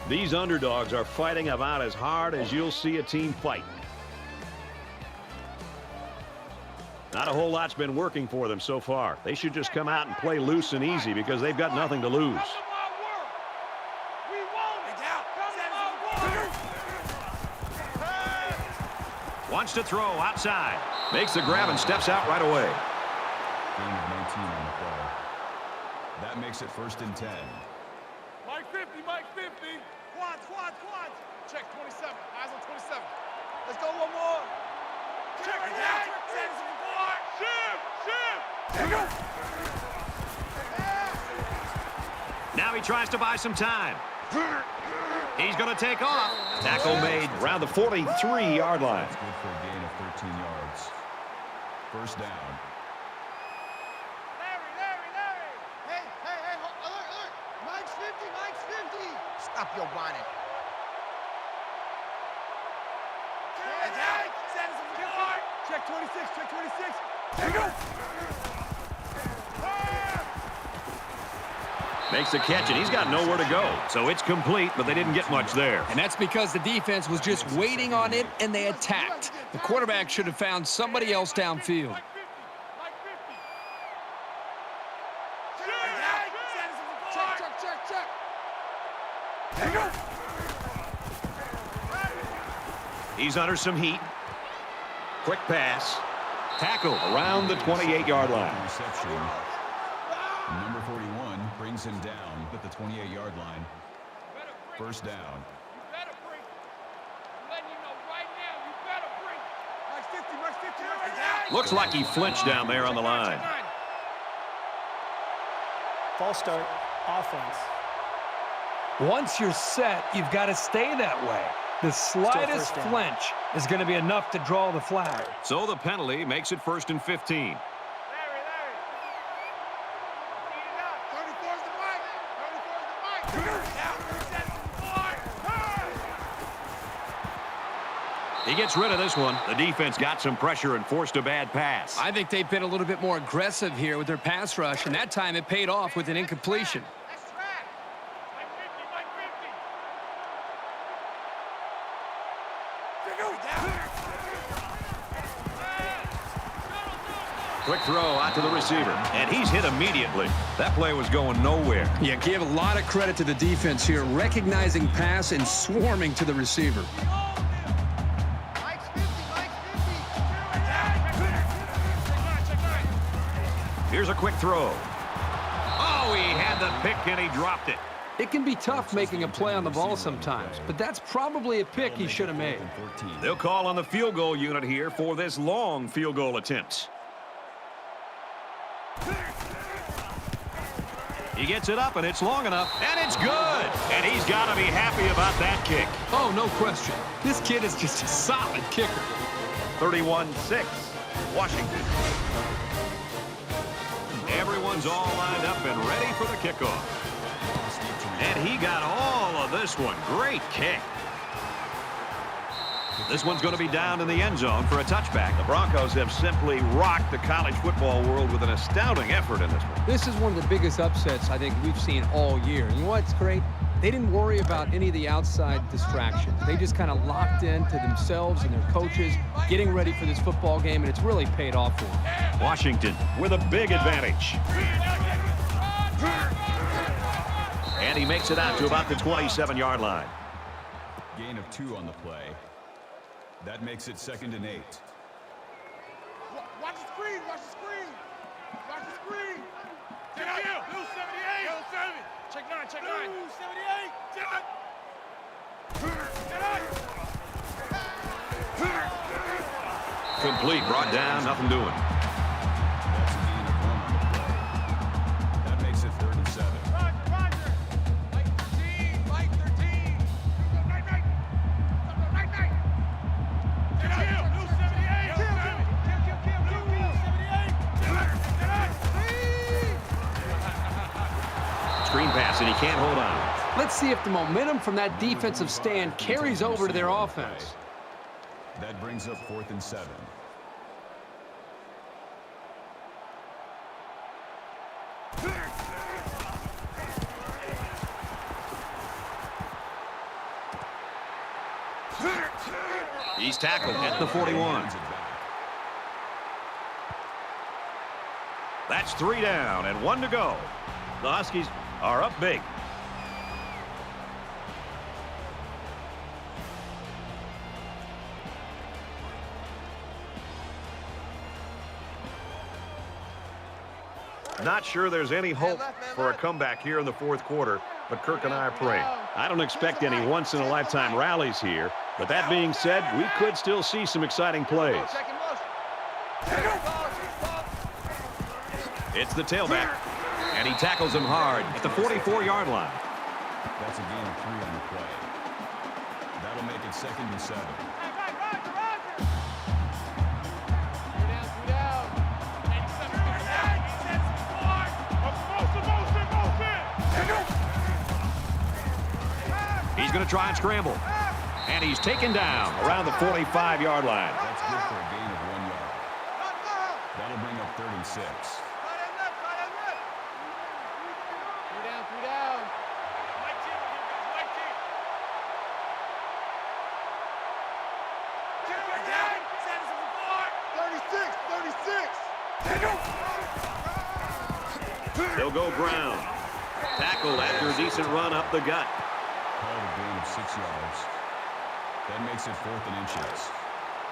These underdogs are fighting about as hard as you'll see a team fight. Not a whole lot's been working for them so far. They should just come out and play loose and easy because they've got nothing to lose. Wants to throw outside. Makes the grab and steps out right away. Gain of 19 on the play. That makes it 1st and 10. Mike 50. Quads. Check 27. Eyes on 27. Let's go one more. Check it out. Shift. Now he tries to buy some time. He's going to take off. Tackle made around the 43-yard line. That's good for a gain of 13 yards. 1st down. Larry. Hey, alert. Mike's 50. Stop your whining. Check 26. Makes the catch, and he's got nowhere to go. So it's complete, but they didn't get much there. And that's because the defense was just waiting on it, and they attacked. The quarterback should have found somebody else downfield. Mike 50. Check. He's under some heat. Quick pass. Tackle around the 28-yard line. Reception. Number 41 brings him down at the 28-yard line. 1st down. Looks like he flinched down there on the line. False start, offense. Once you're set, you've got to stay that way. The slightest first down. flinch is going to be enough to draw the flag. So the penalty makes it 1st and 15. Larry. 34's the Mike. He gets rid of this one. The defense got some pressure and forced a bad pass. I think they've been a little bit more aggressive here with their pass rush, and that time it paid off with an incompletion. That's track. Mike 50. Quick throw out to the receiver, and he's hit immediately. That play was going nowhere. Yeah, give a lot of credit to the defense here, recognizing pass and swarming to the receiver. Mike's 50. Here's a quick throw. Oh, he had the pick, and he dropped it. It can be tough making a play on the ball sometimes, but that's probably a pick he should have made. They'll call on the field goal unit here for this long field goal attempt. He gets it up, and it's long enough, and it's good. And he's got to be happy about that kick. Oh, no question. This kid is just a solid kicker. 31-6, Washington. Everyone's all lined up and ready for the kickoff. And he got all of this one. Great kick. This one's going to be down in the end zone for a touchback. The Broncos have simply rocked the college football world with an astounding effort in this one. This is one of the biggest upsets I think we've seen all year. You know what's great? They didn't worry about any of the outside distractions. They just kind of locked into themselves and their coaches, getting ready for this football game, and it's really paid off for them. Washington with a big advantage. And he makes it out to about the 27-yard line. Gain of 2 on the play. That makes it 2nd and 8. Watch the screen, watch the screen. Watch the screen. Get out. Blue 78. Yellow 7. Check 9, check 9. Blue 78. Get out. Complete, brought down, nothing doing. That's a gain of 1 on the play. That makes it 3rd and 7. Roger. Mike 13. Mike 13. Right. Right. Get out. Blue 78. Kill. Blue 78. Get out. Screen pass, and he can't hold on. Let's see if the momentum from that defensive stand carries over to their offense. That brings up 4th and 7. He's tackled at the 41. That's 3 down and 1 to go. The Huskies are up big. Not sure there's any hope for a comeback here in the 4th quarter, but Kirk and I are praying. I don't expect any once-in-a-lifetime rallies here, but that being said, we could still see some exciting plays. It's the tailback, and he tackles him hard at the 44-yard line. That's a gain of 3 on the play. That'll make it 2nd and 7. He's going to try and scramble. And he's taken down around the 45-yard line. That's good for a gain of 1 yard. That'll bring up 3rd and 6. Three down. Mike team. 36. They'll go Brown. Tackled after a decent run up the gut. Called a gain of 6 yards. That makes it 4th and inches.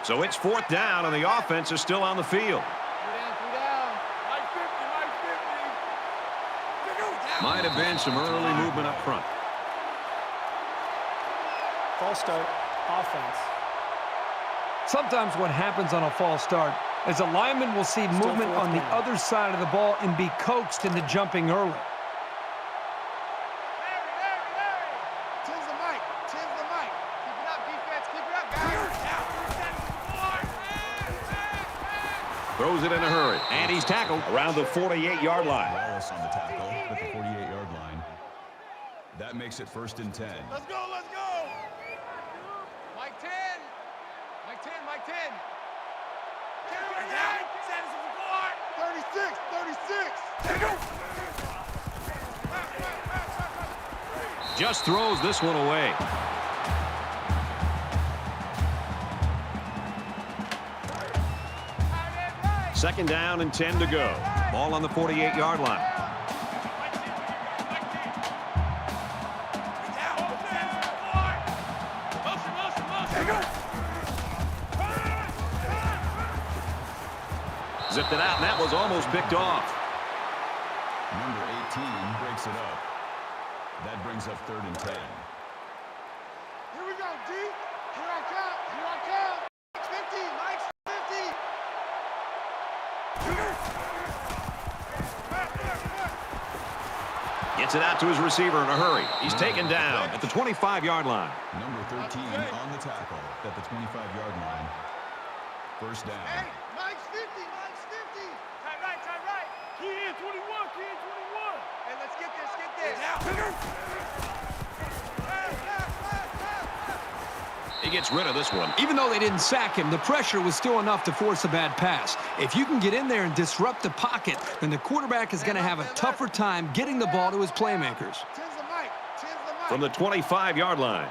So it's 4th down, and the offense is still on the field. Three down. Mike 50. Might have been some early movement up front. False start, offense. Sometimes what happens on a false start is a lineman will see movement on the other side of the ball and be coaxed into jumping early. Tens the mic. Keep it up, defense. Keep it up, guys. Throws it in a hurry, and he's tackled around the 48-yard line. Wallace on the tackle at the 48-yard line. That makes it 1st and 10. Let's go. Mike 10. Mike 10. 36. Just throws this one away. Second down and 10 to go. Ball on the 48-yard line. Zipped it out, and that was almost picked off. Number 18 breaks it up. That brings up 3rd and 10. Here we go, D. Here I come. 50. Mike's 50. Gets it out to his receiver in a hurry. He's taken down at the 25-yard line. Number 13 on the tackle at the 25-yard line. First down. Hey, Mike's 50, Mike's 50. Tight right. Key in 21, key in 21. Hey, let's get this. He gets rid of this one. Even though they didn't sack him, the pressure was still enough to force a bad pass. If you can get in there and disrupt the pocket, then the quarterback is going to have a tougher time getting the ball to his playmakers. From the 25-yard line,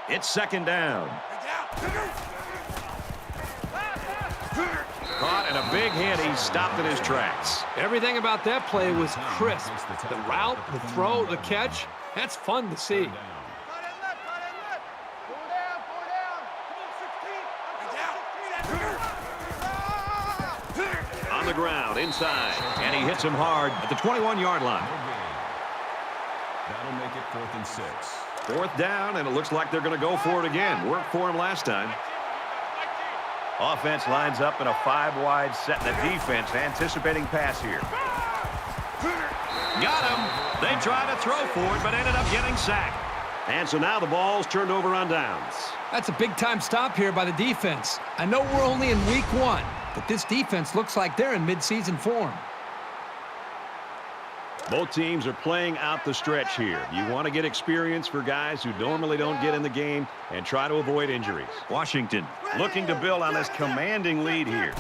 it's second down. Caught in a big hit. He stopped in his tracks. Everything about that play was crisp. The route, the throw, the catch, that's fun to see. On the ground, inside, and he hits him hard at the 21-yard line. That'll make it 4th and 6. Fourth down, and it looks like they're going to go for it again. Worked for him last time. Offense lines up in a 5-wide set, and the defense anticipating pass here. Got him. They tried to throw for it, but ended up getting sacked. And so now the ball's turned over on downs. That's a big-time stop here by the defense. I know we're only in week 1, but this defense looks like they're in mid-season form. Both teams are playing out the stretch here. You want to get experience for guys who normally don't get in the game and try to avoid injuries. Washington looking to build on this commanding lead here.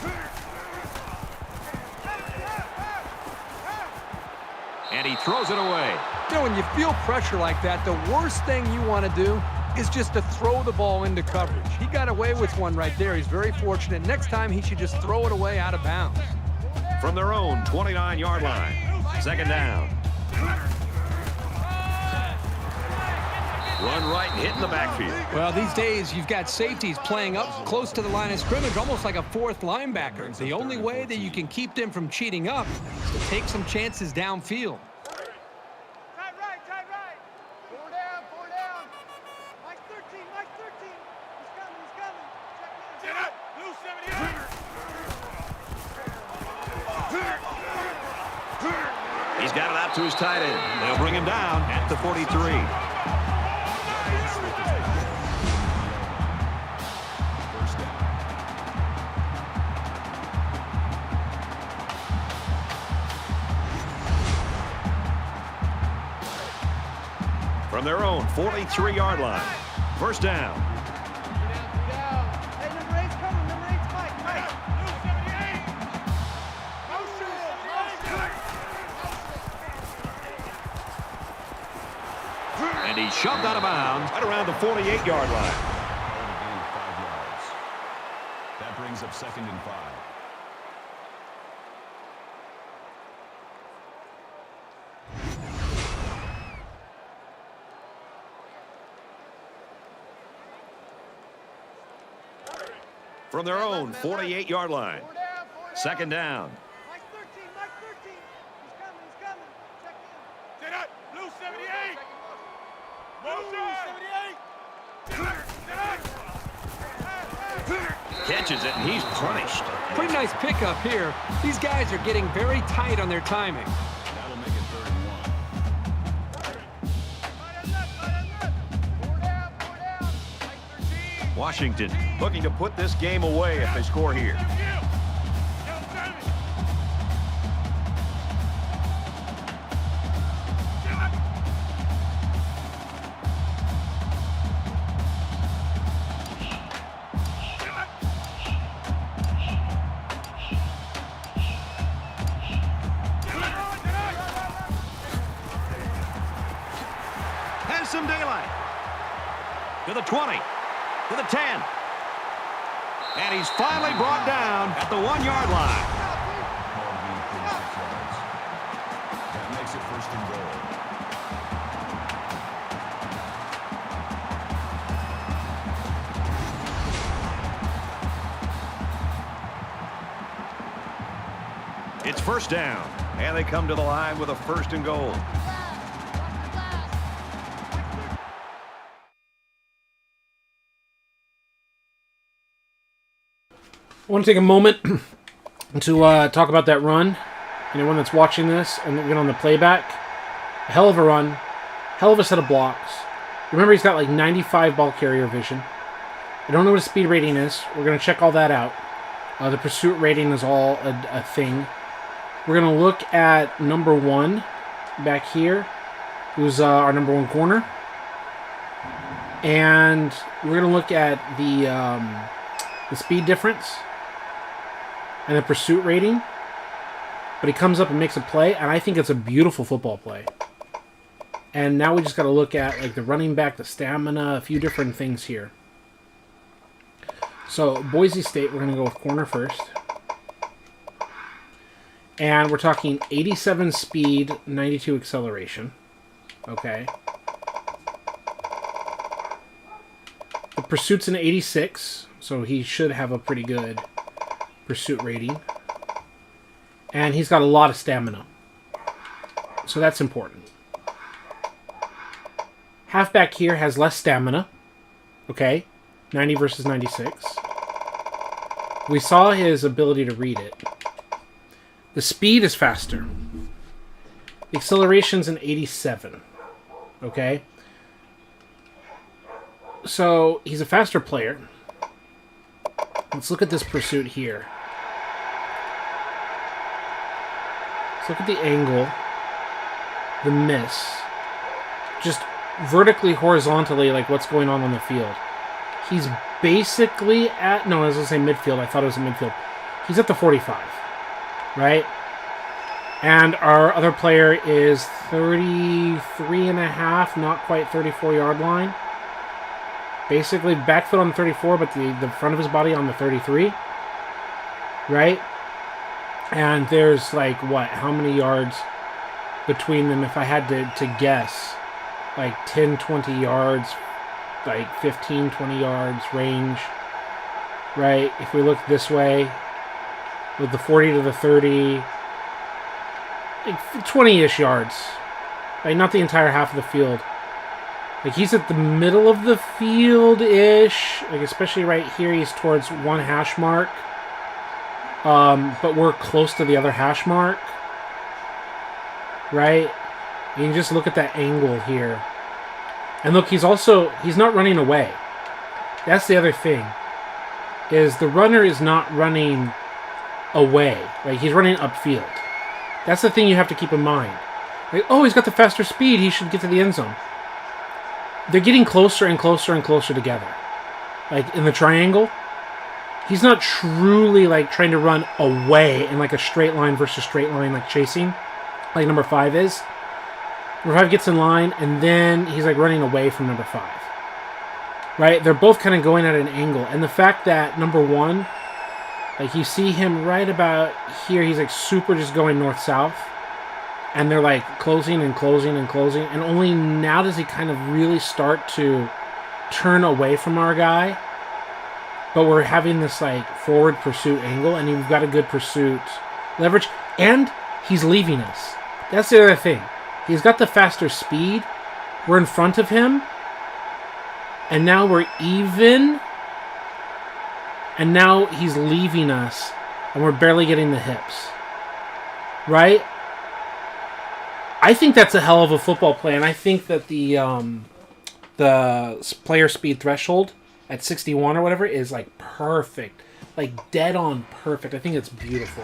And he throws it away. You know, when you feel pressure like that, the worst thing you want to do is just to throw the ball into coverage. He got away with one right there. He's very fortunate. Next time, he should just throw it away out of bounds. From their own 29-yard line, second down. Run right and hit in the backfield. Well, these days, you've got safeties playing up close to the line of scrimmage, almost like a fourth linebacker. The only way that you can keep them from cheating up is to take some chances downfield. Tight right. 4 down. Mike 13. He's coming. Check it. Blue 78. He's got it out to his tight end. They'll bring him down at the 43. From their own 43-yard line, first down. Hey, number 8's coming. Number 8's Mike. Blue 78. And he's shoved out of bounds right around the 48-yard line. Gain of 5 yards. That brings up 2nd and 5. From their own 48-yard line, 4 down. second down. Mike 13. He's coming. Check in. Sit up. Blue 78. Blue 78. Catches it, and he's punished. Pretty nice pickup here. These guys are getting very tight on their timing. That'll make it 3rd and 1. 4 down. Mike 13. Washington looking to put this game away if they score here. Has some daylight. To the 20. To the 10. And he's finally brought down at the 1-yard line. Ball gain 36 yards. That makes it 1st and goal. It's first down. And they come to the line with a 1st and goal. I want to take a moment to talk about that run. Anyone that's watching this and get on the playback, A hell of a run. Hell of a set of blocks. Remember, he's got like 95 ball carrier vision. I don't know what his speed rating is. We're going to check all that out. The pursuit rating is all a thing. We're going to look at number 1 back here, who's our number 1 corner. And we're going to look at the speed difference and the pursuit rating. But he comes up and makes a play, and I think it's a beautiful football play. And now we just got to look at like the running back, the stamina, a few different things here. So Boise State, we're going to go with corner first. And we're talking 87 speed, 92 acceleration. Okay. The pursuit's an 86, so he should have a pretty good pursuit rating. And he's got a lot of stamina. So that's important. Halfback here has less stamina. Okay. 90 versus 96. We saw his ability to read it. The speed is faster. The acceleration's an 87. Okay. So he's a faster player. Let's look at this pursuit here. Let's look at the angle. The miss. Just vertically, horizontally, like what's going on the field. He's basically at... No, I was going to say midfield. I thought it was in midfield. He's at the 45. Right? And our other player is 33 and a half, not quite 34-yard line. Basically, back foot on the 34, but the front of his body on the 33. Right? And there's like, what? How many yards between them? If I had to guess, like 10, 20 yards, like 15, 20 yards range. Right? If we look this way, with the 40 to the 30, like 20-ish yards. Like, not the entire half of the field. Like, he's at the middle of the field-ish. Like, especially right here, he's towards one hash mark. But we're close to the other hash mark. Right? You can just look at that angle here. And look, he's not running away. That's the other thing. Is the runner is not running away. Like, he's running upfield. That's the thing you have to keep in mind. Like, oh, he's got the faster speed. He should get to the end zone. They're getting closer and closer and closer together. Like, in the triangle. He's not truly, like, trying to run away in, like, a straight line versus straight line, like, chasing. Like number 5 is. Number 5 gets in line, and then he's, like, running away from number 5. Right? They're both kind of going at an angle. And the fact that number 1... Like, you see him right about here. He's, like, super just going north-south. And they're, like, closing and closing and closing. And only now does he kind of really start to turn away from our guy. But we're having this, like, forward pursuit angle. And we've got a good pursuit leverage. And he's leaving us. That's the other thing. He's got the faster speed. We're in front of him. And now we're even... And now he's leaving us, and we're barely getting the hips. Right? I think that's a hell of a football play, and I think that the player speed threshold at 61 or whatever is, like, perfect. Like, dead on perfect. I think it's beautiful.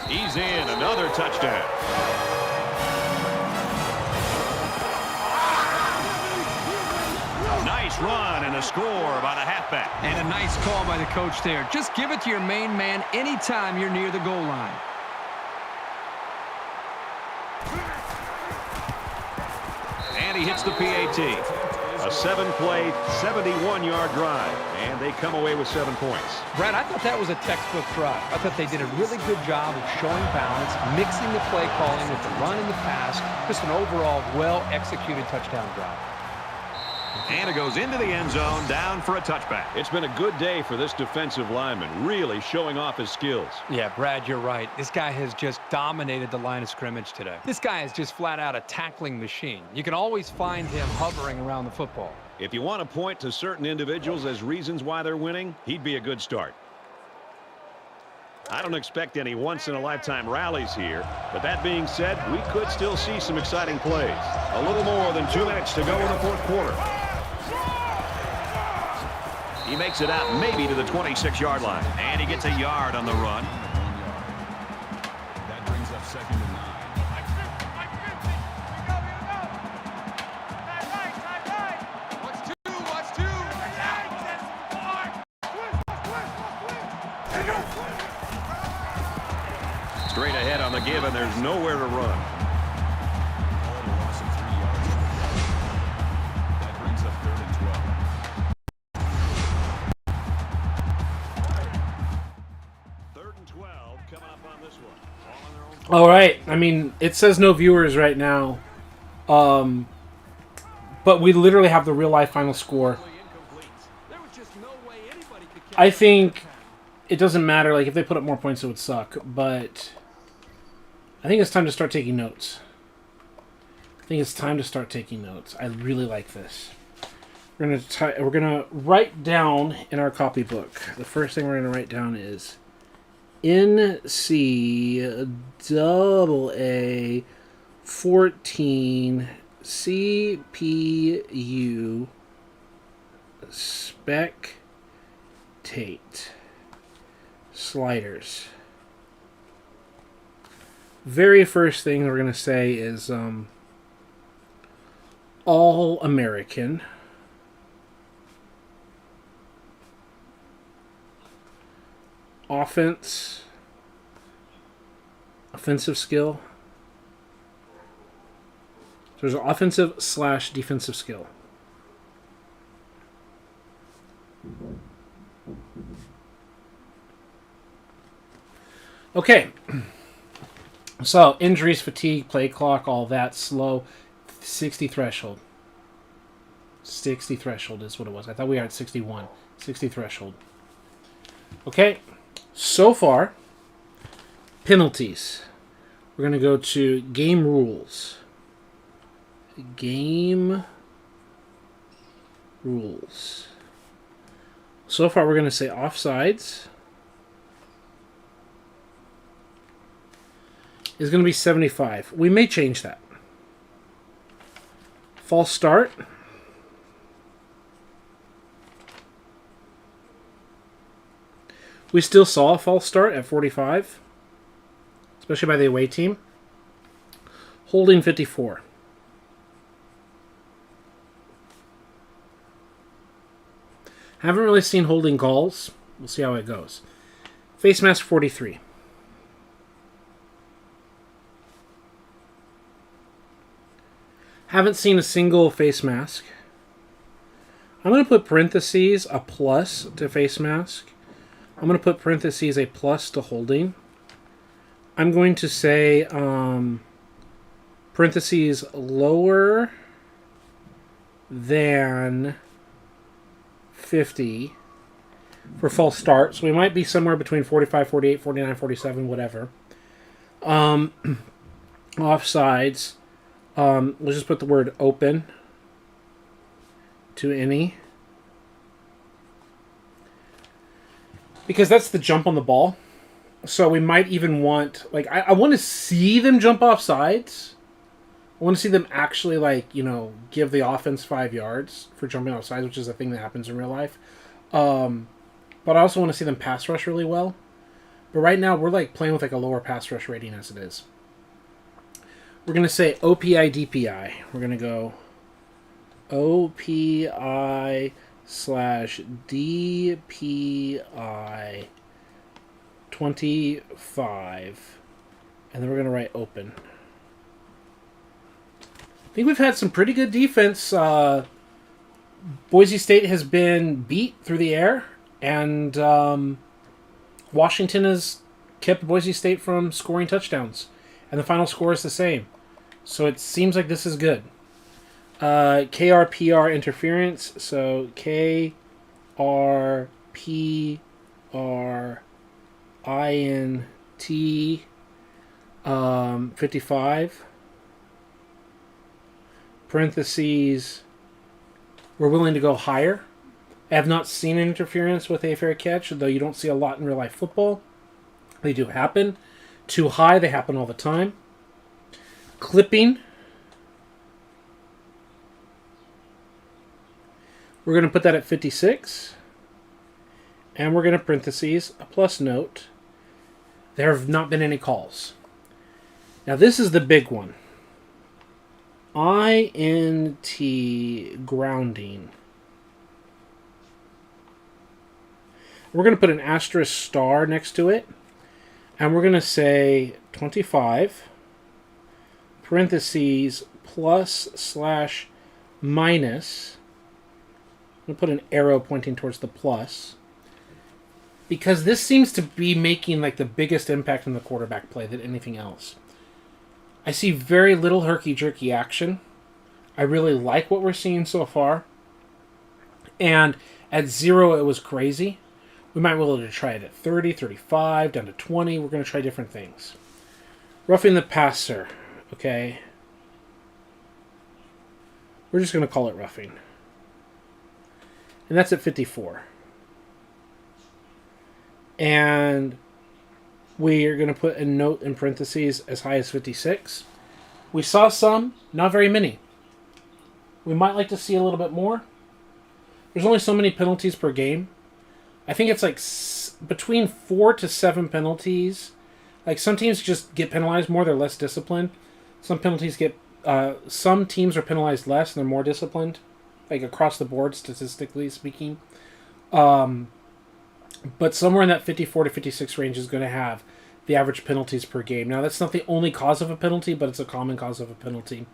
He's in, another touchdown. Nice run and a score by the halfback. And a nice call by the coach there. Just give it to your main man anytime you're near the goal line. And he hits the PAT. A 7-play, 71-yard drive. And they come away with 7 points. Brad, I thought that was a textbook drive. I thought they did a really good job of showing balance, mixing the play calling with the run and the pass. Just an overall well-executed touchdown drive. And it goes into the end zone, down for a touchback. It's been a good day for this defensive lineman, really showing off his skills. Yeah, Brad, you're right. This guy has just dominated the line of scrimmage today. This guy is just flat out a tackling machine. You can always find him hovering around the football. If you want to point to certain individuals as reasons why they're winning, he'd be a good start. I don't expect any once-in-a-lifetime rallies here, but that being said, we could still see some exciting plays. A little more than 2 minutes to go in the fourth quarter. He makes it out maybe to the 26-yard line, and he gets a yard on the run. That brings up 2nd and 9. Straight ahead on the give, and there's nowhere to run. Loss of 3 yards. That brings up 3rd and 12. 3rd and 12 coming up on this one. All on their own. All right. I mean, it says no viewers right now. But we literally have the real-life final score. There was just no way anybody could catch I think it doesn't matter. Like, if they put up more points, it would suck. But I think it's time to start taking notes. I really like this. We're gonna write down in our copybook. The first thing we're gonna write down is NCAA 14 CPU spectate sliders. Very first thing we're going to say is All-American. Offensive skill. So there's an offensive/defensive skill. Okay. So, injuries, fatigue, play clock, all that, slow. 60 threshold. 60 threshold is what it was. I thought we were at 61. 60 threshold. Okay. So far, penalties. We're going to go to game rules. Game rules. So far, we're going to say offsides is going to be 75. We may change that. False start. We still saw a false start at 45, especially by the away team. Holding 54. Haven't really seen holding calls. We'll see how it goes. Face mask 43. Haven't seen a single face mask. I'm going to put parentheses a plus to face mask. I'm going to put parentheses a plus to holding. I'm going to say parentheses lower than 50 for false start. So we might be somewhere between 45, 48, 49, 47, whatever. Offsides. Let's just put the word open to any. Because that's the jump on the ball. So we might even want, like, I want to see them jump off sides. I want to see them actually, like, you know, give the offense 5 yards for jumping off sides, which is a thing that happens in real life. But I also want to see them pass rush really well. But right now, we're, like, playing with, like, a lower pass rush rating as it is. We're going to say OPI, DPI. We're going to go OPI / DPI 25. And then we're going to write open. I think we've had some pretty good defense. Boise State has been beat through the air. And Washington has kept Boise State from scoring touchdowns. And the final score is the same. So it seems like this is good. KRPR interference. So KRPRINT 55. Parentheses, we're willing to go higher. I have not seen an interference with a fair catch, though you don't see a lot in real life football. They do happen. Too high, they happen all the time. Clipping. We're going to put that at 56. And we're going to parentheses, a plus note. There have not been any calls. Now this is the big one. INT grounding. We're going to put an asterisk star next to it. And we're going to say 25, parentheses, plus slash minus. I'm going to put an arrow pointing towards the plus. Because this seems to be making like the biggest impact in the quarterback play than anything else. I see very little herky-jerky action. I really like what we're seeing so far. And at 0, it was crazy. We might be able to try it at 30, 35, down to 20. We're going to try different things. Roughing the passer. Okay. We're just going to call it roughing. And that's at 54. And we are going to put a note in parentheses as high as 56. We saw some, not very many. We might like to see a little bit more. There's only so many penalties per game. I think it's like between 4 to 7 penalties. Like some teams just get penalized more; they're less disciplined. Some penalties get. Some teams are penalized less; and they're more disciplined, like across the board, statistically speaking. But somewhere in that 54 to 56 range is going to have the average penalties per game. Now that's not the only cause of a penalty, but it's a common cause of a penalty.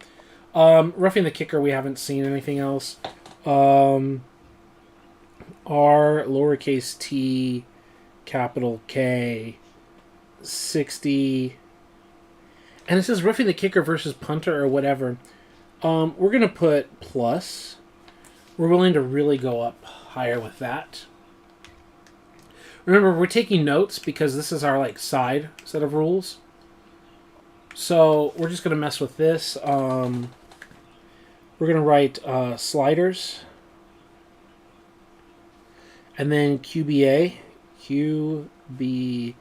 Roughing the kicker, we haven't seen anything else. R, lowercase t, capital K, 60. And it says roughing the kicker versus punter or whatever. We're going to put plus. We're willing to really go up higher with that. Remember, we're taking notes because this is our like side set of rules. So we're just going to mess with this. We're going to write sliders. And then QBA. QBA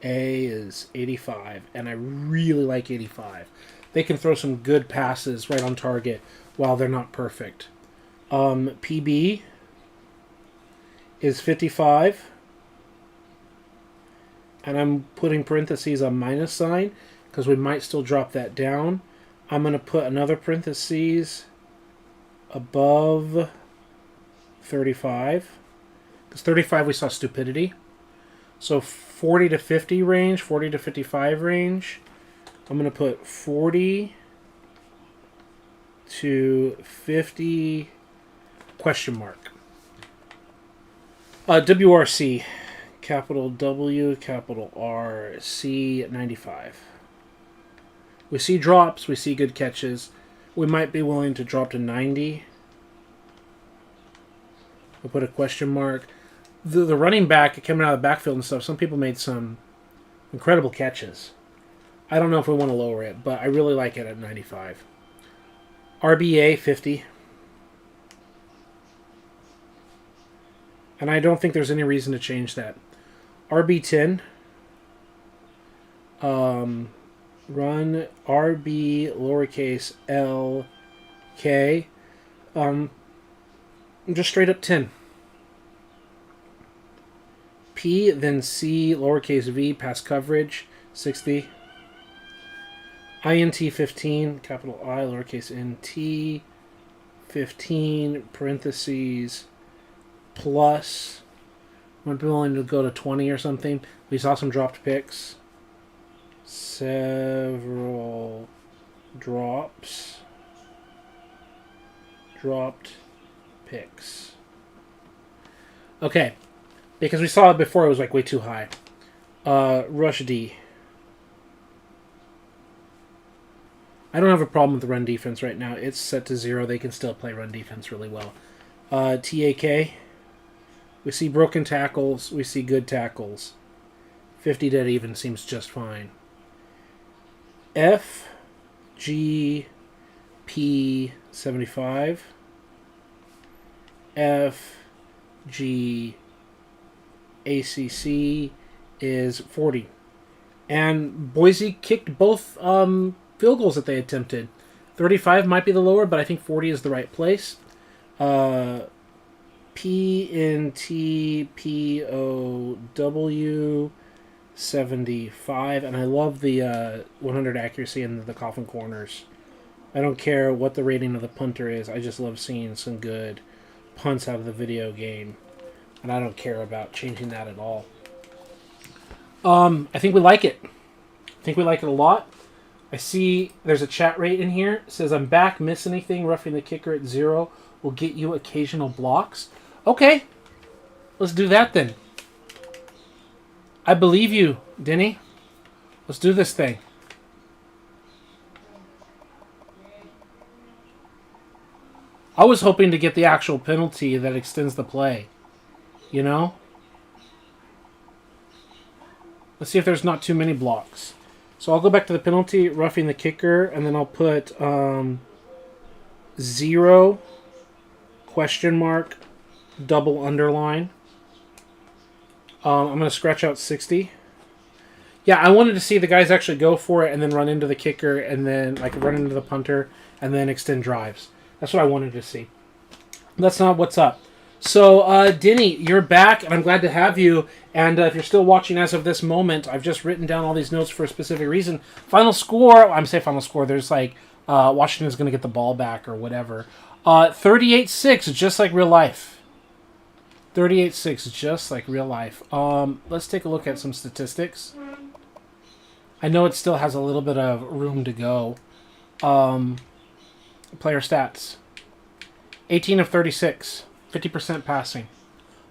is 85. And I really like 85. They can throw some good passes right on target while they're not perfect. PB is 55. And I'm putting parentheses a minus sign because we might still drop that down. I'm going to put another parentheses above 35. Because 35 we saw stupidity. So 40 to 50 range, 40 to 55 range. I'm going to put 40 to 50 question mark. WRC. Capital W, capital R, C, 95. We see drops, we see good catches. We might be willing to drop to 90. We'll put a question mark. The running back coming out of the backfield and stuff, some people made some incredible catches. I don't know if we want to lower it, but I really like it at 95. RBA, 50. And I don't think there's any reason to change that. RB10. Run RB lowercase L K. Just straight up 10. P, then C, lowercase v, pass coverage, 60. INT 15, capital I, lowercase nt, 15, parentheses, plus. Might be willing to go to 20 or something. We saw some dropped picks. Several drops. Dropped picks. Okay. Because we saw it before, it was like way too high. Rush D. I don't have a problem with the run defense right now. It's set to 0. They can still play run defense really well. TAK. We see broken tackles. We see good tackles. 50 dead even seems just fine. FGP75. FGACC is 40. And Boise kicked both field goals that they attempted. 35 might be the lower, but I think 40 is the right place. PNTPOW 75, and I love the 100 accuracy in the coffin corners. I don't care what the rating of the punter is. I just love seeing some good punts out of the video game, and I don't care about changing that at all. I think we like it. I think we like it a lot. I see there's a chat rate in here. It says, I'm back. Miss anything? Roughing the kicker at 0 will get you occasional blocks. Okay. Let's do that then. I believe you, Denny. Let's do this thing. I was hoping to get the actual penalty that extends the play. You know? Let's see if there's not too many blocks. So I'll go back to the penalty, roughing the kicker, and then I'll put 0, question mark, double underline. I'm going to scratch out 60. Yeah, I wanted to see the guys actually go for it and then run into the kicker and then like run into the punter and then extend drives. That's what I wanted to see. That's not what's up. So, Denny, you're back, and I'm glad to have you. And if you're still watching as of this moment, I've just written down all these notes for a specific reason. Final score, I'm saying final score, there's like Washington's going to get the ball back or whatever. 38-6, just like real life. 38-6, just like real life. Let's take a look at some statistics. I know it still has a little bit of room to go. Player stats. 18 of 36. 50% passing.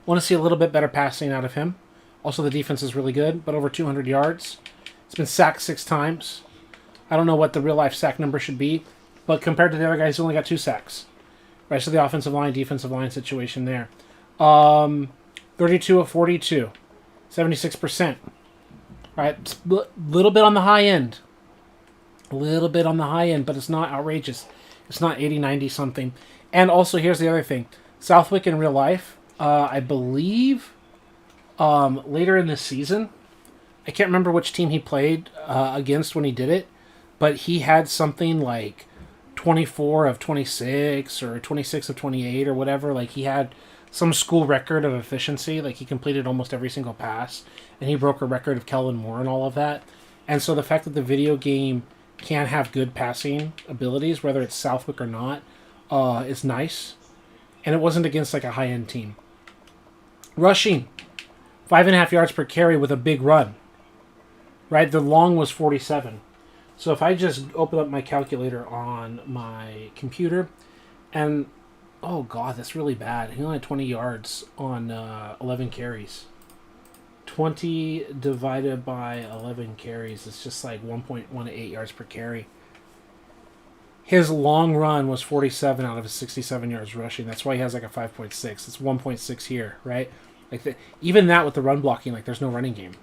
Want to see a little bit better passing out of him. Also, the defense is really good, but over 200 yards. It's been sacked 6 times. I don't know what the real-life sack number should be, but compared to the other guys, he only got 2 sacks. Right, so the offensive line, defensive line situation there. 32 of 42. 76%. Right, a little bit on the high end. A little bit on the high end, but it's not outrageous. It's not 80, 90 something. And also, here's the other thing. Southwick in real life, I believe later in the season, I can't remember which team he played against when he did it, but he had something like 24 of 26 or 26 of 28 or whatever. Like, he had some school record of efficiency. Like, he completed almost every single pass, and he broke a record of Kellen Moore and all of that. And so the fact that the video game can have good passing abilities, whether it's Southwick or not, is nice. And it wasn't against like a high-end team. Rushing, 5.5 yards per carry with a big run. Right, the long was 47. So if I just open up my calculator on my computer, and oh god, that's really bad. He only had 20 yards on 11 carries. 20 divided by 11 carries is just like 1.18 yards per carry. His long run was 47 out of his 67 yards rushing. That's why he has like a 5.6. It's 1.6 here, right? Like even that with the run blocking, like there's no running game,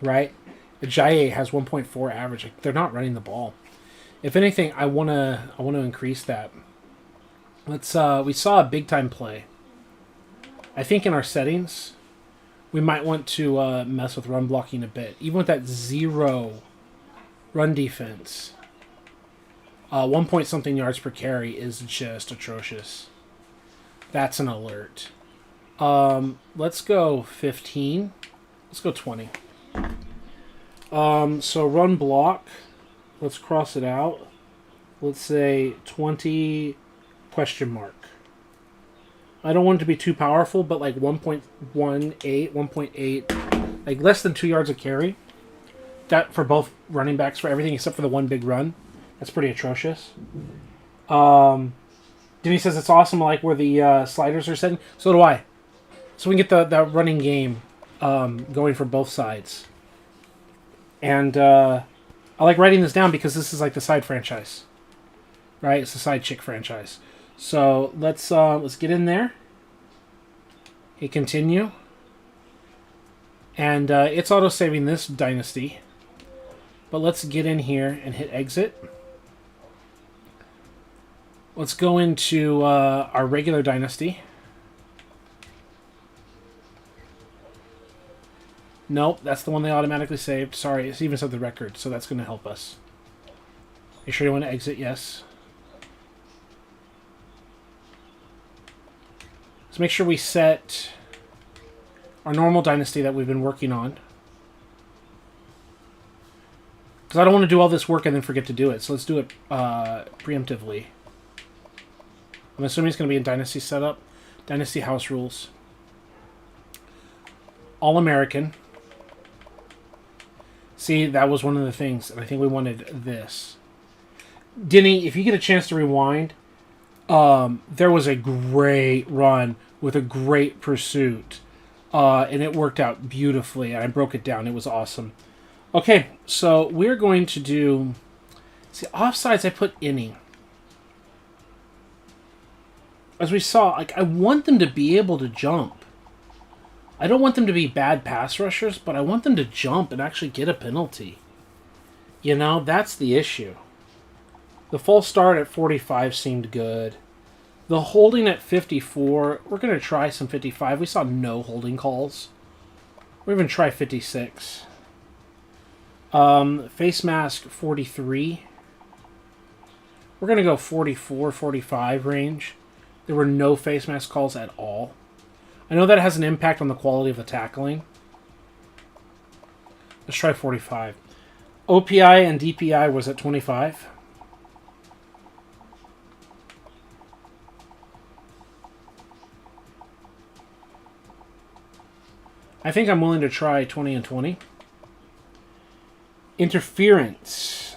right? Ajayi has 1.4 average. Like, they're not running the ball. If anything, I wanna increase that. Let's we saw a big time play. I think in our settings, we might want to mess with run blocking a bit, even with that 0 run defense. 1 point something yards per carry is just atrocious. That's an alert. Let's go 15. Let's go 20. So run block. Let's cross it out. Let's say 20 question mark. I don't want it to be too powerful, but like 1.18, 1.8, like less than 2 yards a carry. That for both running backs, for everything except for the one big run. That's pretty atrocious. Denny says it's awesome. I like where the sliders are setting. So do I. So we can get the running game going for both sides. And I like writing this down because this is like the side franchise. Right? It's the side chick franchise. So let's get in there. Hit continue. And it's auto-saving this dynasty. But let's get in here and hit exit. Let's go into our regular dynasty. Nope, that's the one they automatically saved. Sorry, it's even set the record, so that's going to help us. You sure you want to exit? Yes. Let's make sure we set our normal dynasty that we've been working on. Because I don't want to do all this work and then forget to do it. So let's do it preemptively. I'm assuming it's going to be in Dynasty setup. Dynasty house rules. All-American. See, that was one of the things. And I think we wanted this. Denny, if you get a chance to rewind, there was a great run with a great pursuit. And it worked out beautifully. And I broke it down. It was awesome. Okay, so we're going to do... See, offsides, I put inning. As we saw, like, I want them to be able to jump. I don't want them to be bad pass rushers, but I want them to jump and actually get a penalty. You know, that's the issue. The false start at 45 seemed good. The holding at 54, we're going to try some 55. We saw no holding calls. We're going to try 56. Face mask 43. We're going to go 44, 45 range. There were no face mask calls at all. I know that has an impact on the quality of the tackling. Let's try 45. OPI and DPI was at 25. I think I'm willing to try 20 and 20. Interference.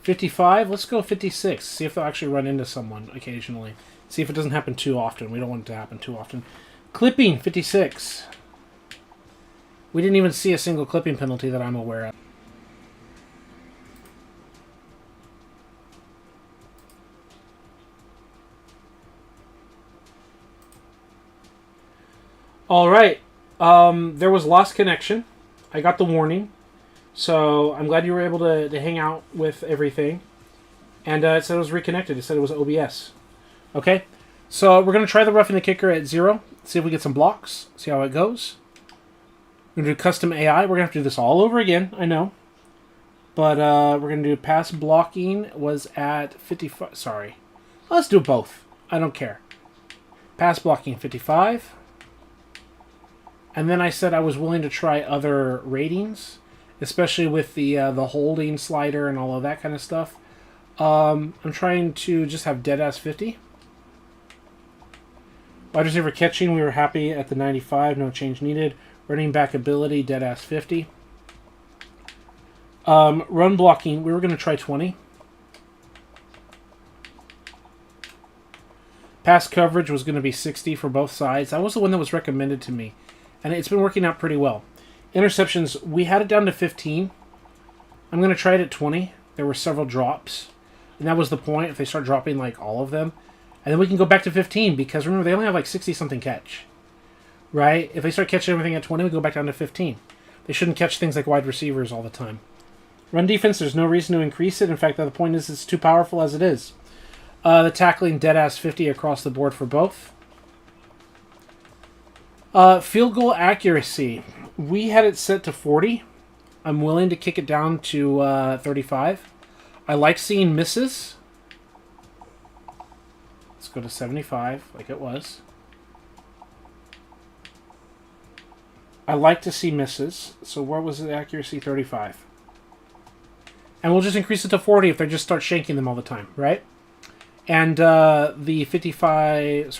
55. Let's go 56. See if they'll actually run into someone occasionally. See if it doesn't happen too often. We don't want it to happen too often. Clipping. 56. We didn't even see a single clipping penalty that I'm aware of. All right. There was lost connection. I got the warning. So I'm glad you were able to hang out with everything. And it said it was reconnected. It said it was OBS. Okay. So we're going to try the roughing the kicker at 0. See if we get some blocks. See how it goes. We're going to do custom AI. We're going to have to do this all over again. I know. But we're going to do pass blocking was at 55. Sorry. Let's do both. I don't care. Pass blocking 55. And then I said I was willing to try other ratings, especially with the holding slider and all of that kind of stuff. I'm trying to just have dead-ass 50. Wide receiver catching, we were happy at the 95, no change needed. Running back ability, dead-ass 50. Run blocking, we were going to try 20. Pass coverage was going to be 60 for both sides. That was the one that was recommended to me. And it's been working out pretty well. Interceptions, we had it down to 15. I'm going to try it at 20. There were several drops. And that was the point, if they start dropping like all of them. And then we can go back to 15, because remember, they only have like 60-something catch. Right? If they start catching everything at 20, we go back down to 15. They shouldn't catch things like wide receivers all the time. Run defense, there's no reason to increase it. In fact, the point is it's too powerful as it is. The tackling, dead-ass 50 across the board for both. Field goal accuracy. We had it set to 40. I'm willing to kick it down to 35. I like seeing misses. Let's go to 75, like it was. I like to see misses. So where was the accuracy? 35. And we'll just increase it to 40 if they just start shanking them all the time, right? And the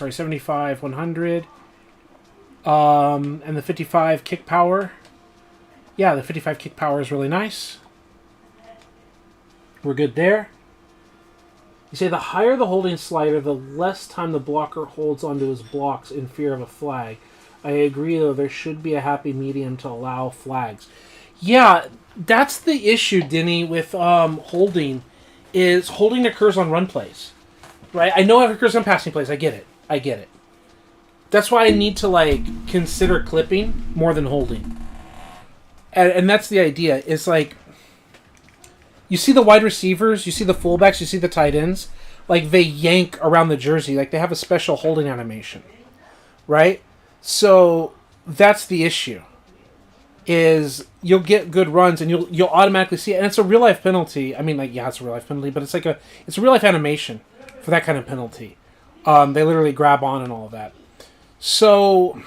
75, 100... and the 55 kick power. Yeah, the 55 kick power is really nice. We're good there. You say the higher the holding slider, the less time the blocker holds onto his blocks in fear of a flag. I agree, though, there should be a happy medium to allow flags. Yeah, that's the issue, Denny, with holding. Is holding occurs on run plays, right? I know it occurs on passing plays. I get it. That's why I need to like consider clipping more than holding. And that's the idea. It's like you see the wide receivers, you see the fullbacks, you see the tight ends, like they yank around the jersey, like they have a special holding animation, right? So that's the issue. Is you'll get good runs and you'll automatically see it, and it's a real life penalty. I mean, like it's a real life penalty, but it's a real life animation for that kind of penalty. They literally grab on and all of that. So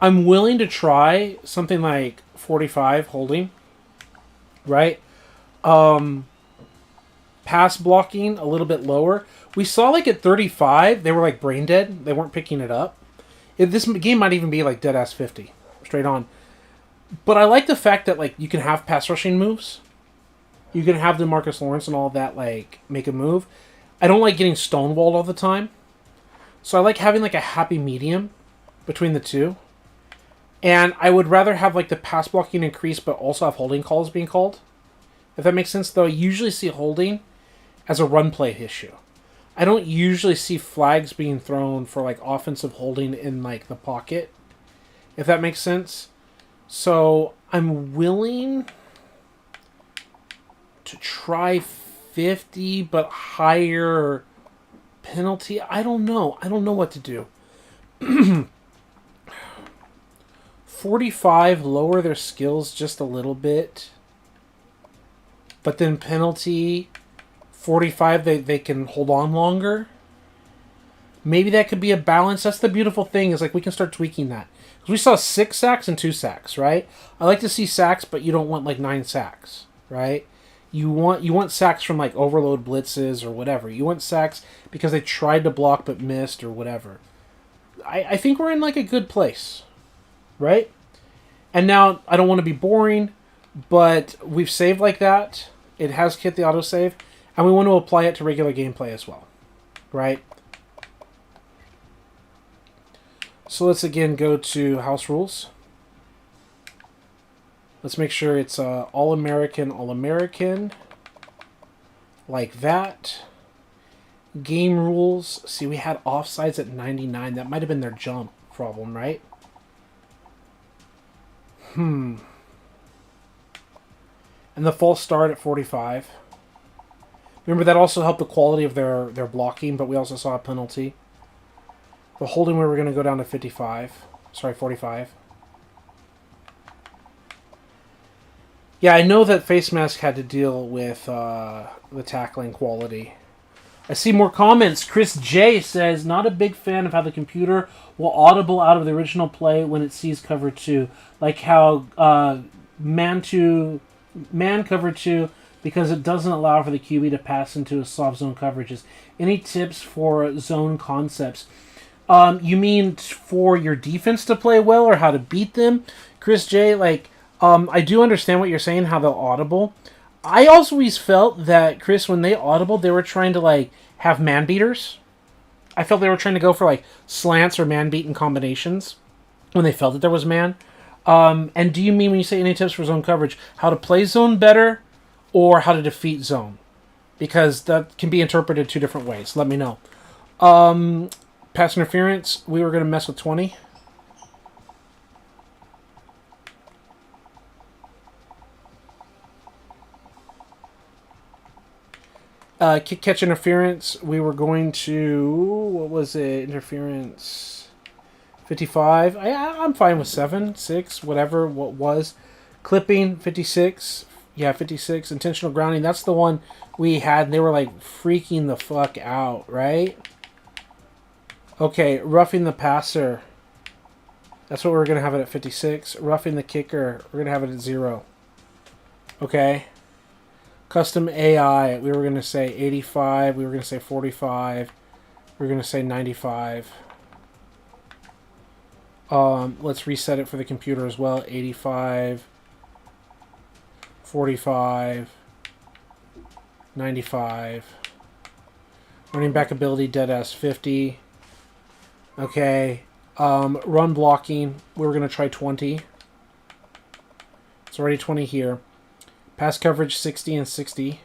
I'm willing to try something like 45 holding, right? Pass blocking a little bit lower. We saw like at 35, they were like brain dead. They weren't picking it up. This game might even be like dead ass 50, straight on. But I like the fact that like you can have pass rushing moves. You can have DeMarcus Lawrence and all that like make a move. I don't like getting stonewalled all the time. So I like having like a happy medium between the two. And I would rather have like the pass blocking increase but also have holding calls being called. If that makes sense, though, I usually see holding as a run play issue. I don't usually see flags being thrown for like offensive holding in like the pocket. If that makes sense. So I'm willing to try 50 but higher penalty. I don't know what to do. 45 lower their skills just a little bit. But then penalty 45 they can hold on longer. Maybe that could be a balance. That's the beautiful thing is like we can start tweaking that. Because we saw 6 sacks and 2 sacks, right? I like to see sacks, but you don't want like 9 sacks, right? You want sacks from like overload blitzes or whatever. You want sacks because they tried to block but missed or whatever. I think we're in like a good place, right? And now I don't want to be boring, but we've saved like that. It has hit the autosave, and we want to apply it to regular gameplay as well, right? So let's again go to house rules. Let's make sure it's all-American, like that. Game rules. See, we had offsides at 99. That might have been their jump problem, right? And the false start at 45. Remember, that also helped the quality of their blocking, but we also saw a penalty. The holding, we were going to go down to 45. Sorry, 45. Yeah, I know that Face Mask had to deal with the tackling quality. I see more comments. Chris J says, not a big fan of how the computer will audible out of the original play when it sees cover 2. Like how man cover 2, because it doesn't allow for the QB to pass into a soft zone coverages. Any tips for zone concepts? You mean for your defense to play well or how to beat them? Chris J, like, I do understand what you're saying, how they'll audible. I always felt that, Chris, when they audible, they were trying to, like, have man beaters. I felt they were trying to go for, like, slants or man beating combinations when they felt that there was man. And do you mean when you say any tips for zone coverage, how to play zone better or how to defeat zone? Because that can be interpreted 2 different ways. Let me know. Pass interference, we were going to mess with 20. Kick catch interference, we were going to, what was it, interference 55. I'm fine with 7, 6, whatever, what was. Clipping, 56. Yeah, 56. Intentional grounding, that's the one we had, and they were like freaking the fuck out, right? Okay, roughing the passer. That's what we're going to have it at 56. Roughing the kicker, we're going to have it at 0. Okay. Custom AI, we were going to say 85. We were going to say 45. We were going to say 95. Let's reset it for the computer as well. 85. 45. 95. Running back ability, deadass 50. Okay. Run blocking, we were going to try 20. It's already 20 here. Pass coverage 60 and 60.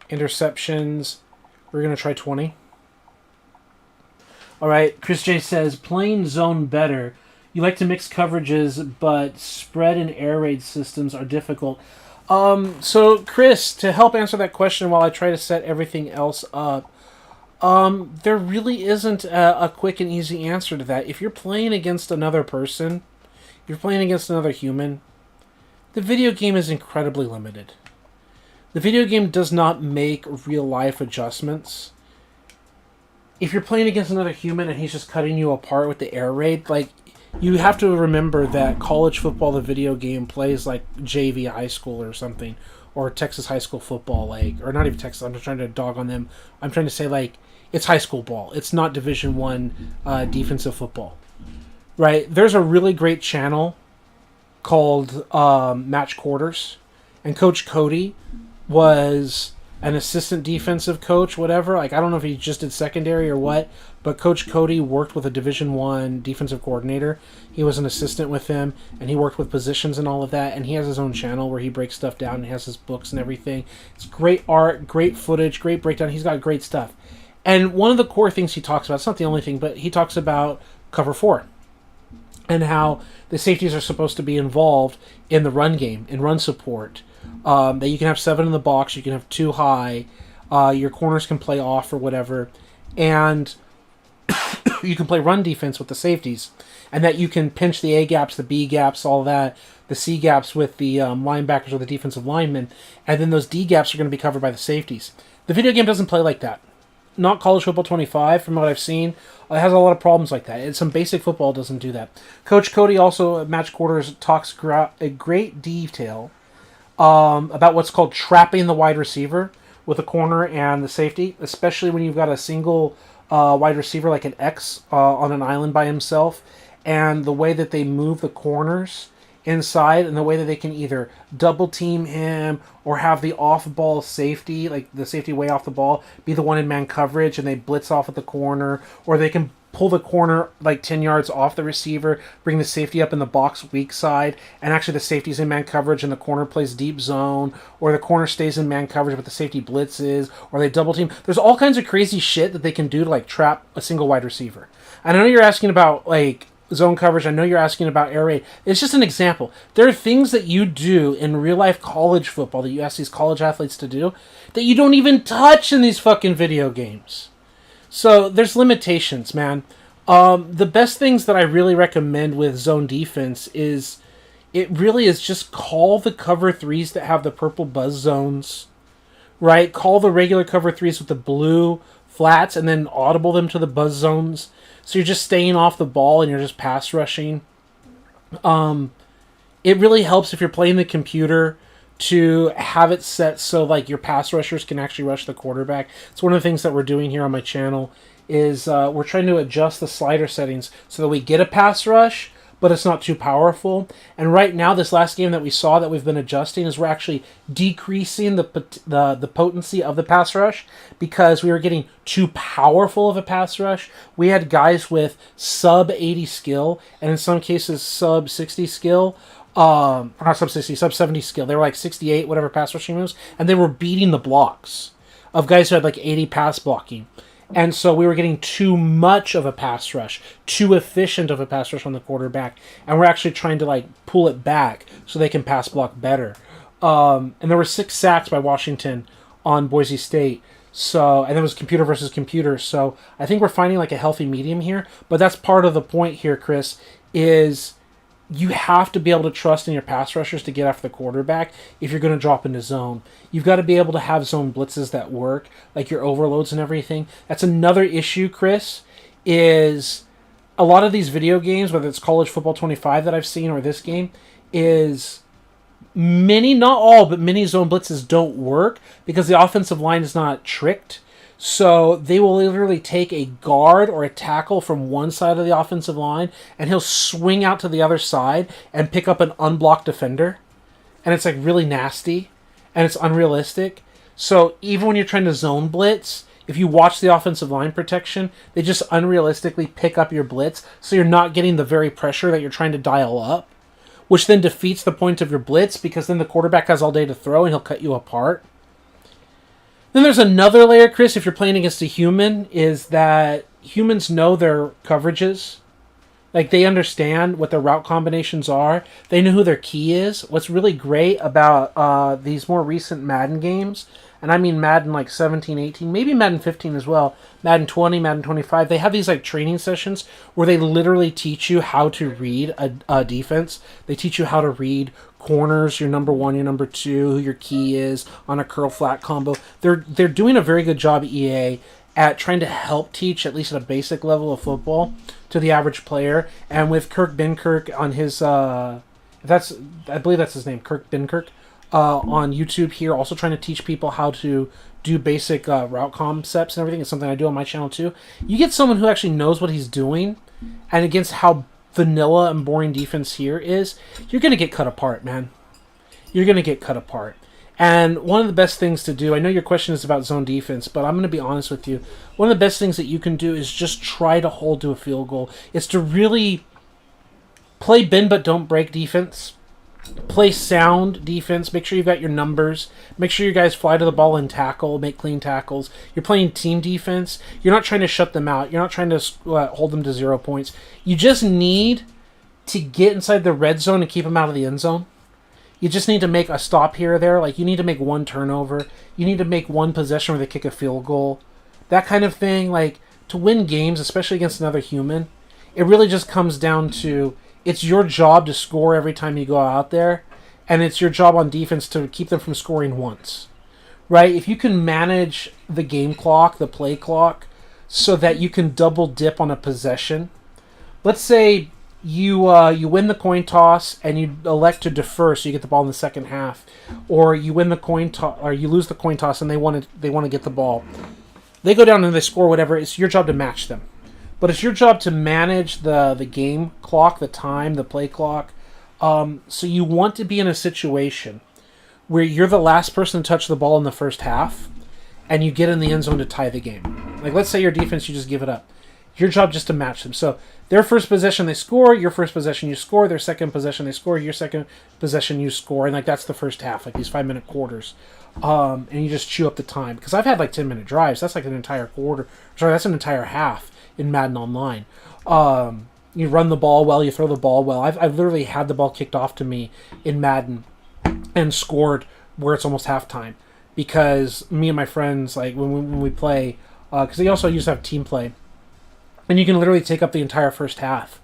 Interceptions, we're going to try 20. All right, Chris J says, playing zone better. You like to mix coverages, but spread and air raid systems are difficult. So, Chris, to help answer that question while I try to set everything else up, there really isn't a quick and easy answer to that. If you're playing against another person, you're playing against another human, the video game is incredibly limited. The video game does not make real-life adjustments. If you're playing against another human and he's just cutting you apart with the air raid, like, you have to remember that college football, the video game, plays like JV high school or something, or Texas high school football, like, or not even Texas. I'm just trying to dog on them. I'm trying to say, like, it's high school ball. It's not Division I defensive football, right? There's a really great channel called Match Quarters, and Coach Cody was an assistant defensive coach, whatever. Like, I don't know if he just did secondary or what, but Coach Cody worked with a Division I defensive coordinator. He was an assistant with him, and he worked with positions and all of that, and he has his own channel where he breaks stuff down and he has his books and everything. It's great art, great footage, great breakdown. He's got great stuff. And one of the core things he talks about, it's not the only thing, but he talks about cover 4 and how the safeties are supposed to be involved in the run game, in run support. That you can have 7 in the box, you can have 2 high, your corners can play off or whatever, and you can play run defense with the safeties, and that you can pinch the A gaps, the B gaps, all that, the C gaps with the linebackers or the defensive linemen, and then those D gaps are going to be covered by the safeties. The video game doesn't play like that. Not College Football 25, from what I've seen. It has a lot of problems like that. Some basic football doesn't do that. Coach Cody also at Match Quarters talks a great detail about what's called trapping the wide receiver with a corner and the safety, especially when you've got a single wide receiver like an X on an island by himself, and the way that they move the corners inside, and the way that they can either double team him or have the off-ball safety, like the safety way off the ball, be the one in man coverage and they blitz off at the corner, or they can pull the corner like 10 yards off the receiver, bring the safety up in the box weak side, and actually the safety's in man coverage and the corner plays deep zone, or the corner stays in man coverage but the safety blitzes, or they double team. There's all kinds of crazy shit that they can do to like trap a single wide receiver. And I know you're asking about like zone coverage. I know you're asking about air raid. It's just an example. There are things that you do in real life college football that you ask these college athletes to do that you don't even touch in these fucking video games. So there's limitations, man. The best things that I really recommend with zone defense is it really is just call the cover 3s that have the purple buzz zones, right? Call the regular cover 3s with the blue flats and then audible them to the buzz zones. So you're just staying off the ball and you're just pass rushing. It really helps if you're playing the computer to have it set so like your pass rushers can actually rush the quarterback. It's one of the things that we're doing here on my channel is we're trying to adjust the slider settings so that we get a pass rush, but it's not too powerful. And right now, this last game that we saw that we've been adjusting is we're actually decreasing the potency of the pass rush because we were getting too powerful of a pass rush. We had guys with sub 80 skill, and in some cases sub 60 skill. Not sub 60, sub 70 skill. They were like 68, whatever pass rushing moves, and they were beating the blocks of guys who had like 80 pass blocking. And so we were getting too much of a pass rush, too efficient of a pass rush on the quarterback, and we're actually trying to like pull it back so they can pass block better. And there were 6 sacks by Washington on Boise State. So, and it was computer versus computer. So I think we're finding like a healthy medium here. But that's part of the point here, Chris, is you have to be able to trust in your pass rushers to get after the quarterback if you're going to drop into zone. You've got to be able to have zone blitzes that work, like your overloads and everything. That's another issue, Chris, is a lot of these video games, whether it's College Football 25 that I've seen or this game, is many, not all, but many zone blitzes don't work because the offensive line is not tricked. So they will literally take a guard or a tackle from one side of the offensive line and he'll swing out to the other side and pick up an unblocked defender. And it's like really nasty and it's unrealistic. So even when you're trying to zone blitz, if you watch the offensive line protection, they just unrealistically pick up your blitz. So you're not getting the very pressure that you're trying to dial up. which then defeats the point of your blitz because then the quarterback has all day to throw and he'll cut you apart. Then there's another layer, Chris, if you're playing against a human, is that humans know their coverages. Like, they understand what their route combinations are. They know who their key is. What's really great about these more recent Madden games, and I mean Madden like 17, 18, maybe Madden 15 as well, Madden 20, Madden 25, they have these like training sessions where they literally teach you how to read a defense. They teach you how to read corners, your number one, your number two, who your key is on a curl flat combo. They're doing a very good job, EA, at trying to help teach, at least at a basic level of football, to the average player. And with Kirk Binkirk on his, I believe that's his name, Kirk Binkirk, on YouTube here, also trying to teach people how to do basic route concepts and everything. It's something I do on my channel too. You get someone who actually knows what he's doing, and against how vanilla and boring defense here is, you're going to get cut apart, man. You're going to get cut apart. And one of the best things to do, I know your question is about zone defense, but I'm going to be honest with you. One of the best things that you can do is just try to hold to a field goal. It's to really play bend but don't break defense. Play sound defense. Make sure you've got your numbers. Make sure you guys fly to the ball and tackle, make clean tackles. You're playing team defense. You're not trying to shut them out. You're not trying to hold them to 0 points. You just need to get inside the red zone and keep them out of the end zone. You just need to make a stop here or there. Like, you need to make one turnover. You need to make one possession where they kick a field goal. That kind of thing. Like, to win games, especially against another human, it really just comes down to, it's your job to score every time you go out there, and it's your job on defense to keep them from scoring once. Right? If you can manage the game clock, the play clock, so that you can double dip on a possession. Let's say you win the coin toss and you elect to defer so you get the ball in the second half, or you win the coin toss or you lose the coin toss and they want to get the ball. They go down and they score whatever. It's your job to match them, but it's your job to manage the game clock, the time, the play clock. So you want to be in a situation where you're the last person to touch the ball in the first half, and you get in the end zone to tie the game. Like, let's say your defense, you just give it up. Your job just to match them. So their first possession, they score. Your first possession, you score. Their second possession, they score. Your second possession, you score. And, like, that's the first half, like these 5-minute quarters. And you just chew up the time. Because I've had, like, 10-minute drives. That's, like, an entire quarter. Sorry, that's an entire half in Madden Online. You run the ball well. You throw the ball well. I've literally had the ball kicked off to me in Madden and scored where it's almost halftime. Because me and my friends, like, when we play, because they also used to have team play, and you can literally take up the entire first half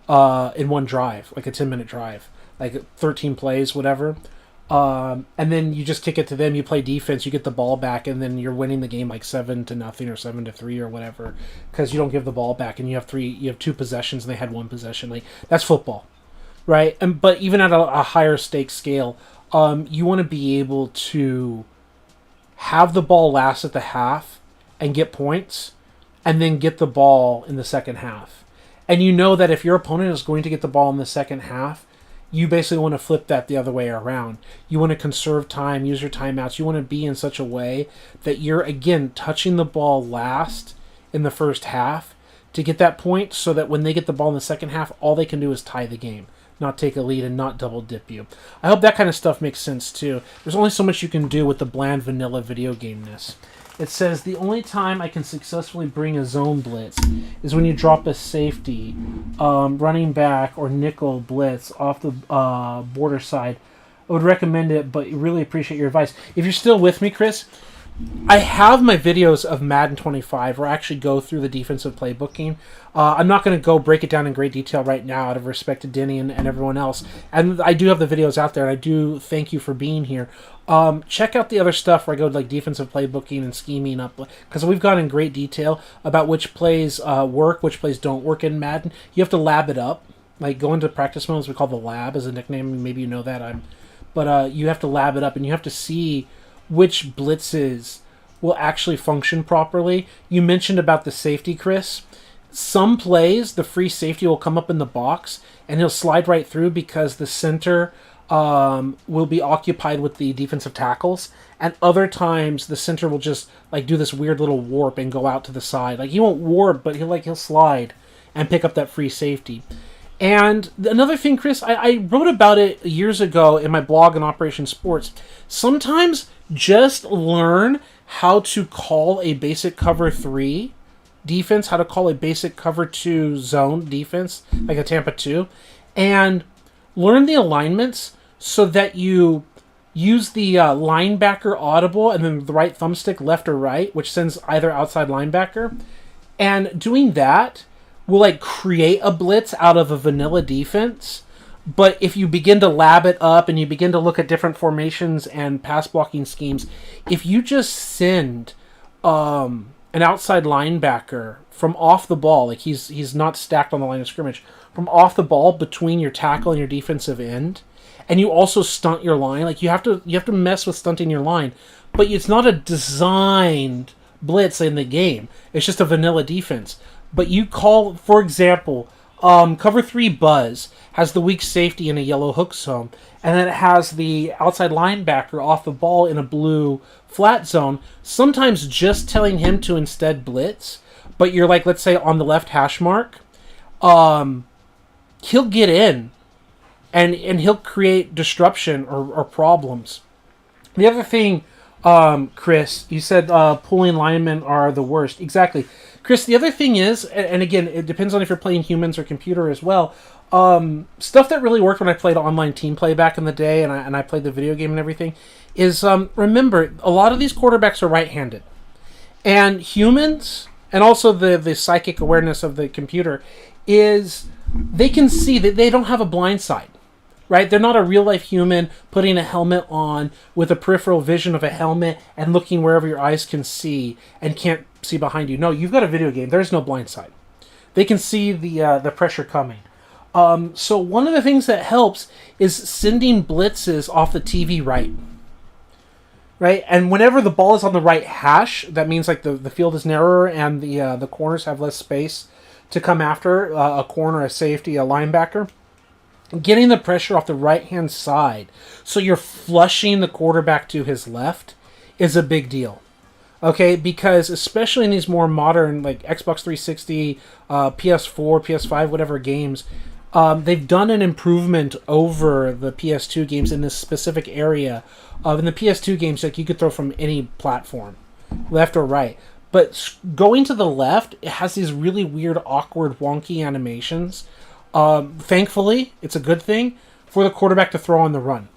in one drive, like a 10-minute drive, like 13 plays, whatever. And then you just kick it to them. You play defense. You get the ball back, and then you're winning the game like 7-0 or 7-3 or whatever, because you don't give the ball back, and you have 2 possessions, and they had 1 possession. Like, that's football, right? But even at a higher stake scale, you want to be able to have the ball last at the half and get points, and then get the ball in the second half. And you know that if your opponent is going to get the ball in the second half, you basically want to flip that the other way around. You want to conserve time, use your timeouts. You want to be in such a way that you're, again, touching the ball last in the first half to get that point, so that when they get the ball in the second half, all they can do is tie the game, not take a lead and not double dip you. I hope that kind of stuff makes sense too. There's only so much you can do with the bland vanilla video game-ness. It says, the only time I can successfully bring a zone blitz is when you drop a safety, running back, or nickel blitz off the border side. I would recommend it, but really appreciate your advice. If you're still with me, Chris, I have my videos of Madden 25 where I actually go through the defensive playbooking. I'm not going to go break it down in great detail right now out of respect to Denny and everyone else. And I do have the videos out there, and I do thank you for being here. Check out the other stuff where I go to like defensive playbooking and scheming up, because we've gone in great detail about which plays work, which plays don't work in Madden. You have to lab it up. Like, go into practice mode, as we call the lab as a nickname. Maybe you know that. But you have to lab it up, and you have to see which blitzes will actually function properly. You mentioned about the safety, Chris. Some plays, the free safety will come up in the box, and he'll slide right through because the center will be occupied with the defensive tackles. And other times, the center will just like do this weird little warp and go out to the side. Like, he won't warp, but he'll slide and pick up that free safety. And another thing, Chris, I wrote about it years ago in my blog on Operation Sports. Sometimes just learn how to call a basic cover 3 defense, how to call a basic cover 2 zone defense, like a Tampa 2, and learn the alignments so that you use the linebacker audible and then the right thumbstick left or right, which sends either outside linebacker. And doing that will like create a blitz out of a vanilla defense. But if you begin to lab it up and you begin to look at different formations and pass blocking schemes, if you just send an outside linebacker from off the ball, like he's not stacked on the line of scrimmage, from off the ball between your tackle and your defensive end, and you also stunt your line, like you have to mess with stunting your line, but it's not a designed blitz in the game. It's just a vanilla defense. But you call, for example, cover 3 buzz has the weak safety in a yellow hook zone, and then it has the outside linebacker off the ball in a blue flat zone. Sometimes just telling him to instead blitz, but you're like, let's say on the left hash mark, he'll get in and he'll create disruption or problems. The other thing, Chris, you said pulling linemen are the worst. Exactly. Chris, the other thing is, and again, it depends on if you're playing humans or computer as well, stuff that really worked when I played online team play back in the day and I played the video game and everything, is remember, a lot of these quarterbacks are right-handed. And humans, and also the psychic awareness of the computer, is they can see that they don't have a blind side. Right? They're not a real-life human putting a helmet on with a peripheral vision of a helmet and looking wherever your eyes can see and can't see behind you. No, you've got a video game. There's no blind side. They can see the pressure coming. So one of the things that helps is sending blitzes off the TV right. Right? And whenever the ball is on the right hash, that means like the field is narrower and the corners have less space to come after a corner, a safety, a linebacker. Getting the pressure off the right-hand side so you're flushing the quarterback to his left is a big deal. Okay, because especially in these more modern, like Xbox 360, PS4, PS5, whatever games, they've done an improvement over the PS2 games in this specific area. In the PS2 games, like you could throw from any platform, left or right. But going to the left, it has these really weird, awkward, wonky animations. Thankfully, it's a good thing for the quarterback to throw on the run.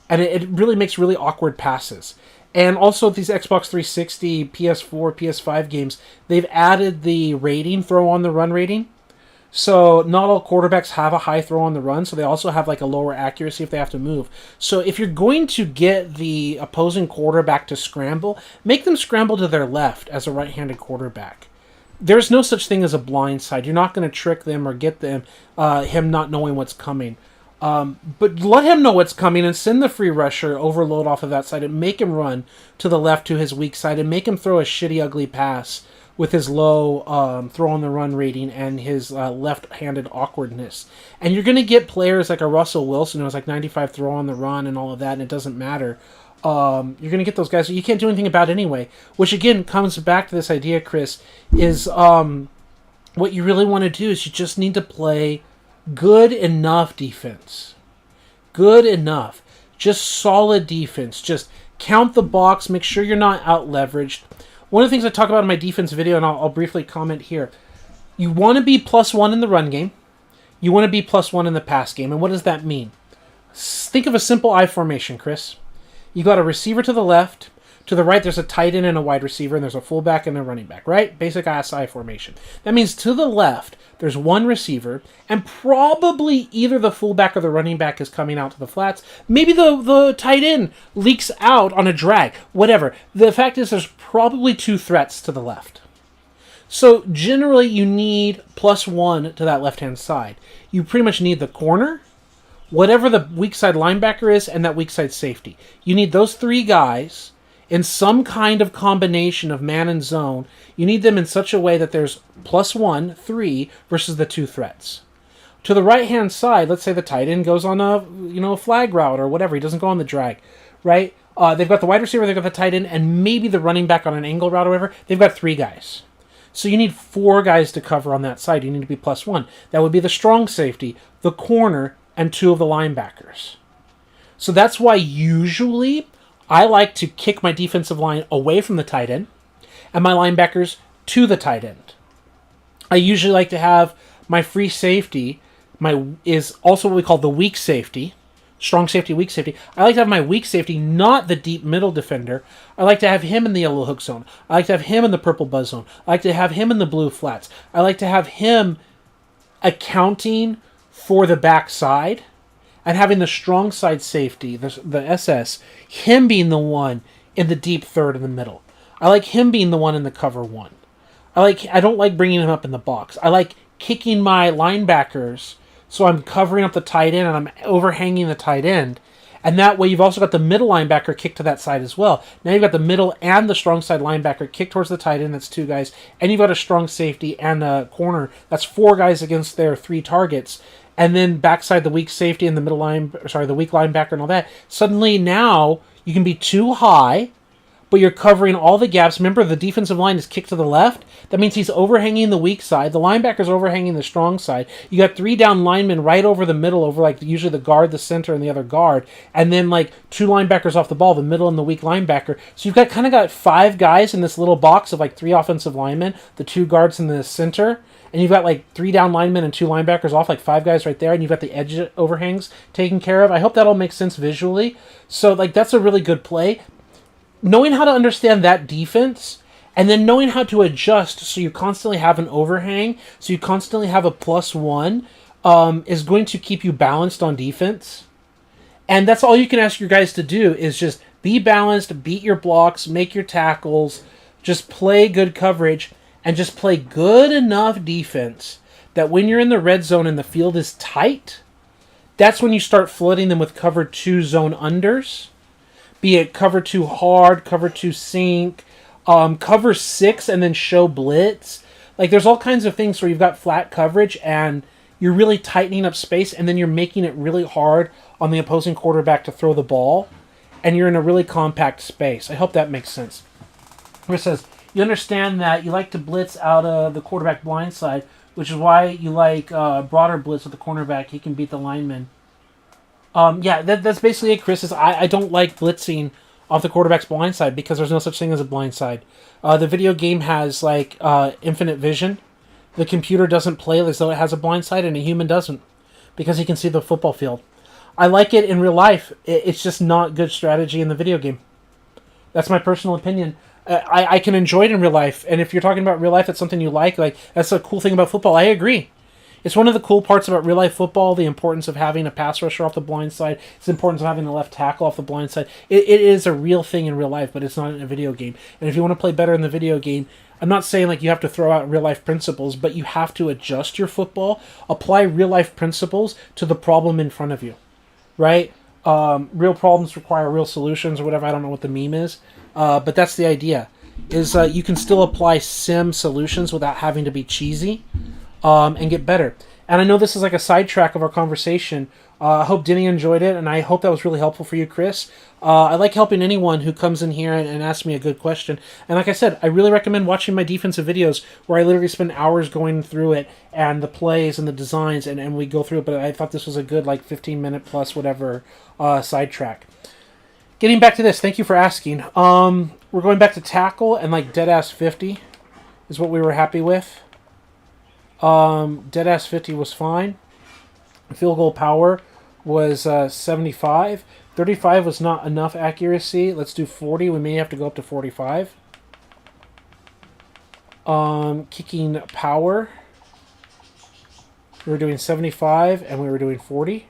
And it really makes really awkward passes. And also these Xbox 360, PS4, PS5 games, they've added the rating, throw on the run rating. So not all quarterbacks have a high throw on the run, so they also have like a lower accuracy if they have to move. So if you're going to get the opposing quarterback to scramble, make them scramble to their left as a right-handed quarterback. There's no such thing as a blind side. You're not going to trick them or get them him not knowing what's coming. But let him know what's coming and send the free rusher overload off of that side and make him run to the left to his weak side and make him throw a shitty, ugly pass with his low throw on the run rating and his left-handed awkwardness. And you're going to get players like a Russell Wilson who has like 95 throw on the run and all of that, and it doesn't matter. You're going to get those guys that you can't do anything about anyway, which again comes back to this idea, Chris, is what you really want to do is you just need to play good enough defense. Good enough. Just solid defense. Just count the box, make sure you're not out-leveraged. One of the things I talk about in my defense video, and I'll briefly comment here, you want to be +1 in the run game. You want to be +1 in the pass game. And what does that mean? Think of a simple I formation, Chris. You got a receiver to the left. To the right, there's a tight end and a wide receiver, and there's a fullback and a running back, right? Basic I formation. That means to the left, there's one receiver, and probably either the fullback or the running back is coming out to the flats. Maybe the tight end leaks out on a drag, whatever. The fact is there's probably 2 threats to the left. So generally, you need +1 to that left-hand side. You pretty much need the corner, whatever the weak side linebacker is, and that weak side safety. You need those 3 guys in some kind of combination of man and zone. You need them in such a way that there's +1, 3, versus the 2 threats. To the right-hand side, let's say the tight end goes on a flag route or whatever. He doesn't go on the drag, right? They've got the wide receiver, they've got the tight end, and maybe the running back on an angle route or whatever. They've got 3 guys. So you need 4 guys to cover on that side. You need to be +1. That would be the strong safety, the corner, and 2 of the linebackers. So that's why usually I like to kick my defensive line away from the tight end and my linebackers to the tight end. I usually like to have my free safety, is also what we call the weak safety, strong safety, weak safety. I like to have my weak safety, not the deep middle defender. I like to have him in the yellow hook zone. I like to have him in the purple buzz zone. I like to have him in the blue flats. I like to have him accounting for the backside and having the strong side safety, the SS, him being the one in the deep third in the middle. I like him being the one in the cover 1. I don't like bringing him up in the box. I like kicking my linebackers so I'm covering up the tight end and I'm overhanging the tight end. And that way you've also got the middle linebacker kicked to that side as well. Now you've got the middle and the strong side linebacker kicked towards the tight end. That's 2 guys. And you've got a strong safety and a corner. That's 4 guys against their 3 targets. And then backside the weak safety and the the weak linebacker and all that. Suddenly now you can be too high, but you're covering all the gaps. Remember, the defensive line is kicked to the left. That means he's overhanging the weak side. The linebacker's overhanging the strong side. You got 3 down linemen right over the middle, over usually the guard, the center, and the other guard. And then 2 linebackers off the ball, the middle and the weak linebacker. So you've got 5 guys in this little box of 3 offensive linemen, the 2 guards in the center. And you've got 3 down linemen and 2 linebackers off, 5 guys right there. And you've got the edge overhangs taken care of. I hope that all makes sense visually. So that's a really good play. Knowing how to understand that defense and then knowing how to adjust so you constantly have an overhang, so you constantly have a +1, is going to keep you balanced on defense. And that's all you can ask your guys to do is just be balanced, beat your blocks, make your tackles, just play good coverage, and just play good enough defense that when you're in the red zone and the field is tight, that's when you start flooding them with cover 2 zone unders. Be it cover 2 hard, cover 2 sink, cover 6 and then show blitz. There's all kinds of things where you've got flat coverage and you're really tightening up space and then you're making it really hard on the opposing quarterback to throw the ball and you're in a really compact space. I hope that makes sense. Where it says, you understand that you like to blitz out of the quarterback blind side, which is why you like broader blitz with the cornerback. He can beat the lineman. That's basically it, Chris. I don't like blitzing off the quarterback's blind side because there's no such thing as a blind side. The video game has infinite vision. The computer doesn't play as though it has a blind side, and a human doesn't because he can see the football field. I like it in real life. It's just not good strategy in the video game. That's my personal opinion. I can enjoy it in real life, and if you're talking about real life, it's something you like that's a cool thing about football. I agree. It's one of the cool parts about real-life football, the importance of having a pass rusher off the blind side. It's the importance of having a left tackle off the blind side. It is a real thing in real life, but it's not in a video game. And if you want to play better in the video game, I'm not saying you have to throw out real-life principles, but you have to adjust your football, apply real-life principles to the problem in front of you, right? Real problems require real solutions or whatever. I don't know what the meme is, but that's the idea. You can still apply sim solutions without having to be cheesy. And get better. And I know this is a sidetrack of our conversation. I hope Denny enjoyed it, and I hope that was really helpful for you, Chris. I like helping anyone who comes in here and asks me a good question. And like I said, I really recommend watching my defensive videos where I literally spend hours going through it and the plays and the designs, and we go through it. But I thought this was a good 15-minute plus whatever sidetrack. Getting back to this, thank you for asking. We're going back to tackle and dead-ass 50 is what we were happy with. Deadass 50 was fine. Field goal power was 75. 35 was not enough accuracy. Let's do 40. We may have to go up to 45. Kicking power. We were doing 75 and we were doing 40.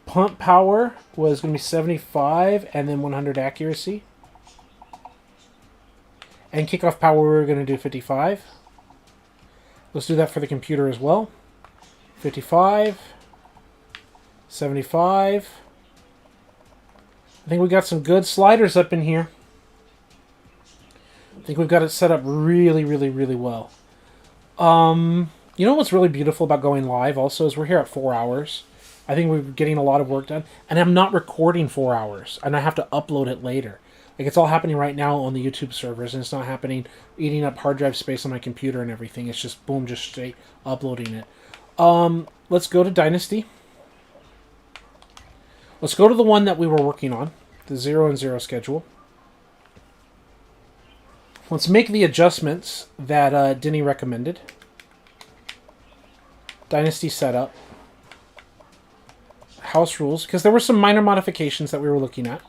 Punt power was going to be 75 and then 100 accuracy. And kickoff power we were going to do 55. Let's do that for the computer as well. 55. 75. I think we got some good sliders up in here. I think we've got it set up really, really, really well. You know what's really beautiful about going live also is we're here at 4 hours. I think we're getting a lot of work done. And I'm not recording 4 hours. And I have to upload it later. Like, it's all happening right now on the YouTube servers, and it's not happening eating up hard drive space on my computer and everything. It's just, boom, just straight uploading it. Let's go to Dynasty. Let's go to the one that we were working on, the 0-0 schedule. Let's make the adjustments that Denny recommended. Dynasty setup. House rules, because there were some minor modifications that we were looking at.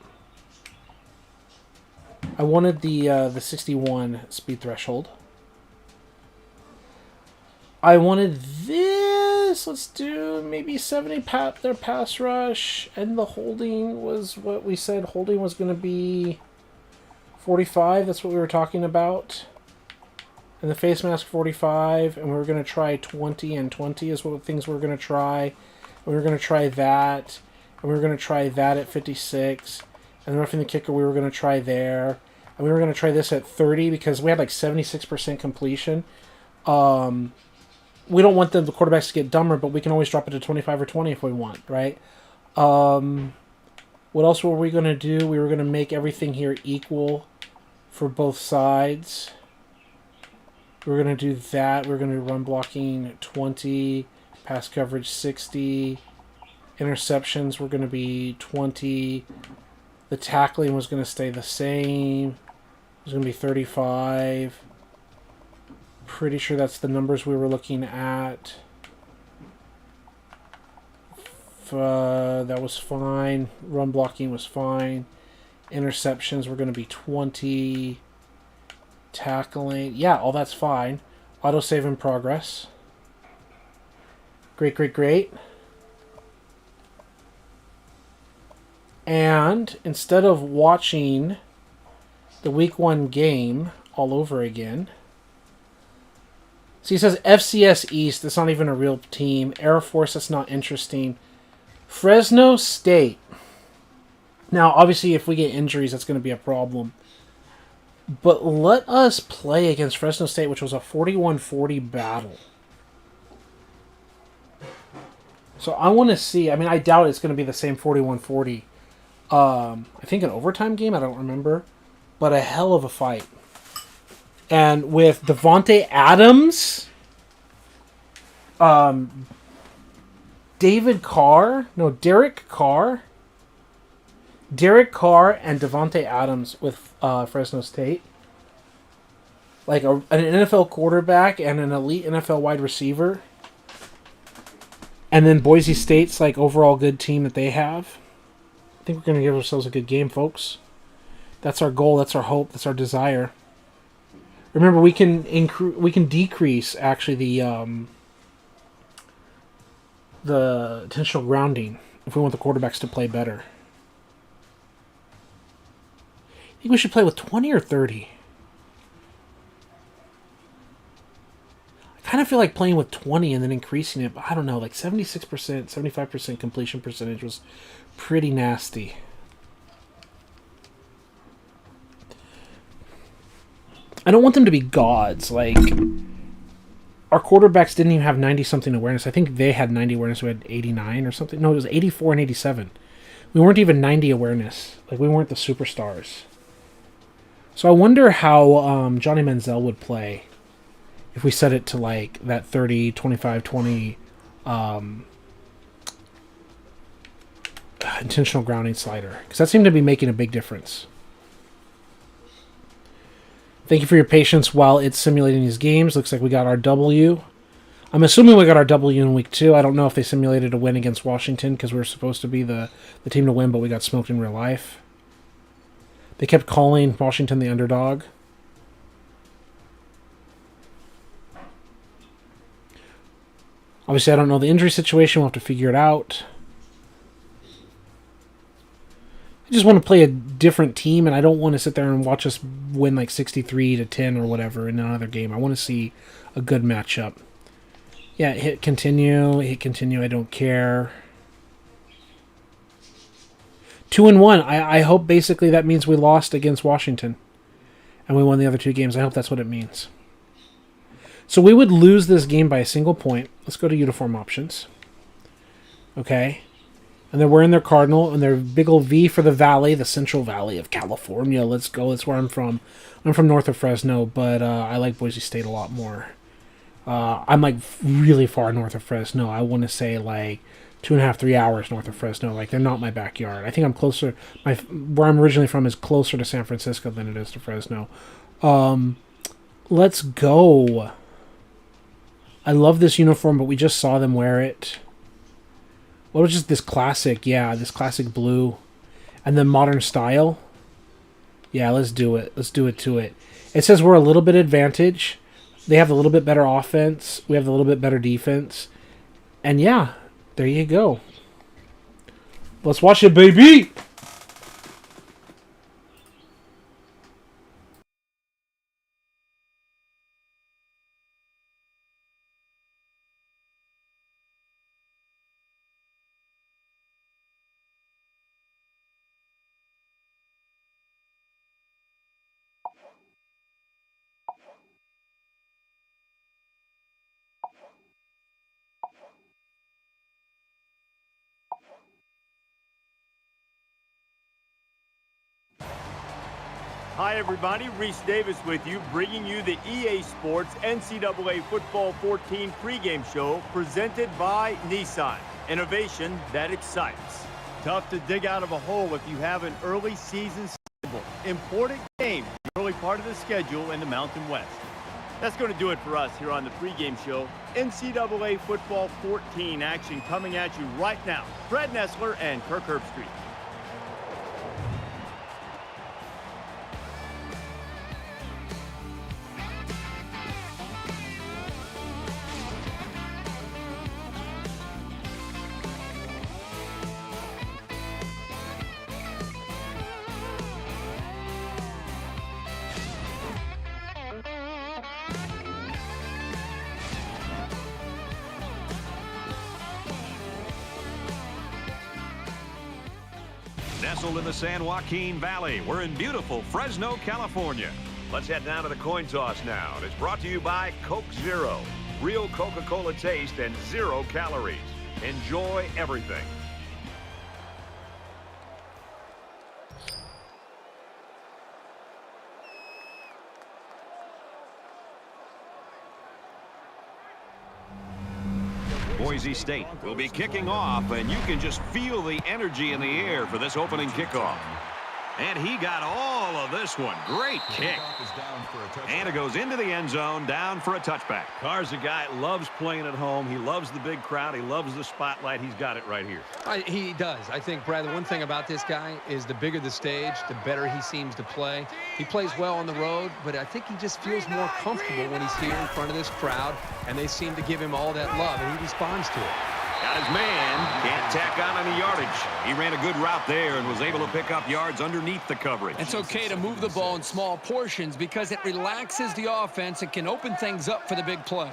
I wanted the 61 speed threshold. I wanted this. Let's do maybe 70 their pass rush, and the holding was what we said. Holding was going to be 45. That's what we were talking about. And the face mask 45, and we were going to try 20 and 20 is what things we were going to try. We were going to try that, and we were going to try that at 56, and the roughing the kicker we were going to try there, and we were going to try this at 30 because we had like 76% completion. We don't want the quarterbacks to get dumber, but we can always drop it to 25 or 20 if we want, right? What else were we going to do? We were going to make everything here equal for both sides. We were going to do that. We were going to run blocking 20. Pass coverage 60. Interceptions were going to be 20. The tackling was going to stay the same. It was going to be 35. Pretty sure that's the numbers we were looking at. That was fine. Run blocking was fine. Interceptions were going to be 20. Tackling. Yeah, all that's fine. Autosave in progress. Great, great, great. And instead of watching the week 1 game all over again, so he says FCS East, that's not even a real team. Air Force, that's not interesting. Fresno State. Now, obviously, if we get injuries, that's going to be a problem. But let us play against Fresno State, which was a 41-40 battle. So I want to see. I mean, I doubt it's going to be the same 41-40. I think an overtime game. I don't remember, but a hell of a fight. And with Devontae Adams, Derek Carr, and Devontae Adams with Fresno State. Like an NFL quarterback and an elite NFL wide receiver. And then Boise State's like overall good team that they have. I think we're going to give ourselves a good game, folks. That's our goal. That's our hope. That's our desire. Remember, we can decrease actually the intentional grounding if we want the quarterbacks to play better. I think we should play with 20 or 30. I kind of feel like playing with 20 and then increasing it, but I don't know, like 76%, 75% completion percentage was pretty nasty. I don't want them to be gods. Like, our quarterbacks didn't even have 90-something awareness. I think they had 90 awareness. We had 89 or something. No, it was 84 and 87. We weren't even 90 awareness. Like, we weren't the superstars. So I wonder how Johnny Manziel would play if we set it to, like, that 30, 25, 20 intentional grounding slider. Because that seemed to be making a big difference. Thank you for your patience while it's simulating these games. Looks like we got our W. I'm assuming we got our W in week 2. I don't know if they simulated a win against Washington because we were supposed to be the team to win, but we got smoked in real life. They kept calling Washington the underdog. Obviously, I don't know the injury situation. We'll have to figure it out. I just want to play a different team, and I don't want to sit there and watch us win like 63-10 or whatever in another game. I want to see a good matchup. Yeah, hit continue. I don't care. 2-1. I hope basically that means we lost against Washington, and we won the other 2 games. I hope that's what it means. So we would lose this game by a single point. Let's go to uniform options. Okay. And they're wearing their cardinal and their big old V for the valley, the Central Valley of California. Let's go. That's where I'm from. I'm from north of Fresno, but I like Boise State a lot more. I'm like really far north of Fresno. I want to say like 2.5, 3 hours north of Fresno. Like they're not my backyard. I think I'm closer. Where I'm originally from is closer to San Francisco than it is to Fresno. Let's go. I love this uniform, but we just saw them wear it. What was just this classic? Yeah, this classic blue. And then modern style. Yeah, let's do it. Let's do it to it. It says we're a little bit advantage. They have a little bit better offense. We have a little bit better defense. And yeah, there you go. Let's watch it, baby! Hi, everybody. Reese Davis with you, bringing you the EA Sports NCAA Football 14 pregame show presented by Nissan. Innovation that excites. Tough to dig out of a hole if you have an early season schedule. Important game, the early part of the schedule in the Mountain West. That's going to do it for us here on the pregame show. NCAA Football 14 action coming at you right now. Fred Nessler and Kirk Herbstreit. Nestled in the San Joaquin Valley, we're in beautiful Fresno, California. Let's head down to the coin toss now. And it's brought to you by Coke Zero. Real Coca-Cola taste and 0 calories. Enjoy everything. Boise State will be kicking off, and you can just feel the energy in the air for this opening kickoff. And he got all of this one. Great kick. And it goes into the end zone, down for a touchback. Carr's a guy that loves playing at home. He loves the big crowd. He loves the spotlight. He's got it right here. He does. I think, Brad, the one thing about this guy is the bigger the stage, the better he seems to play. He plays well on the road, but I think he just feels more comfortable when he's here in front of this crowd, and they seem to give him all that love, and he responds to it. Got his man. Can't tack on any yardage. He ran a good route there and was able to pick up yards underneath the coverage. It's okay to move the ball in small portions because it relaxes the offense and can open things up for the big play.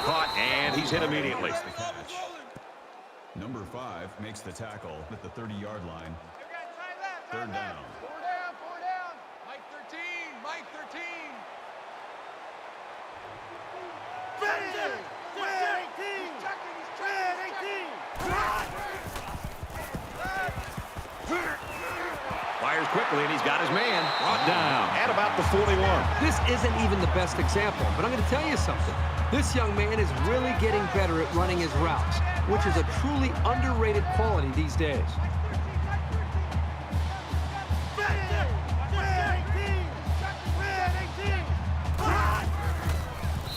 Caught, and he's hit immediately. Number 5 makes the tackle at the 30-yard line. Third down. Four down. Mike 13. Mike 13. Fires quickly, and he's got his man brought down at about the 41. This isn't even the best example, but I'm going to tell you something. This young man is really getting better at running his routes, which is a truly underrated quality these days.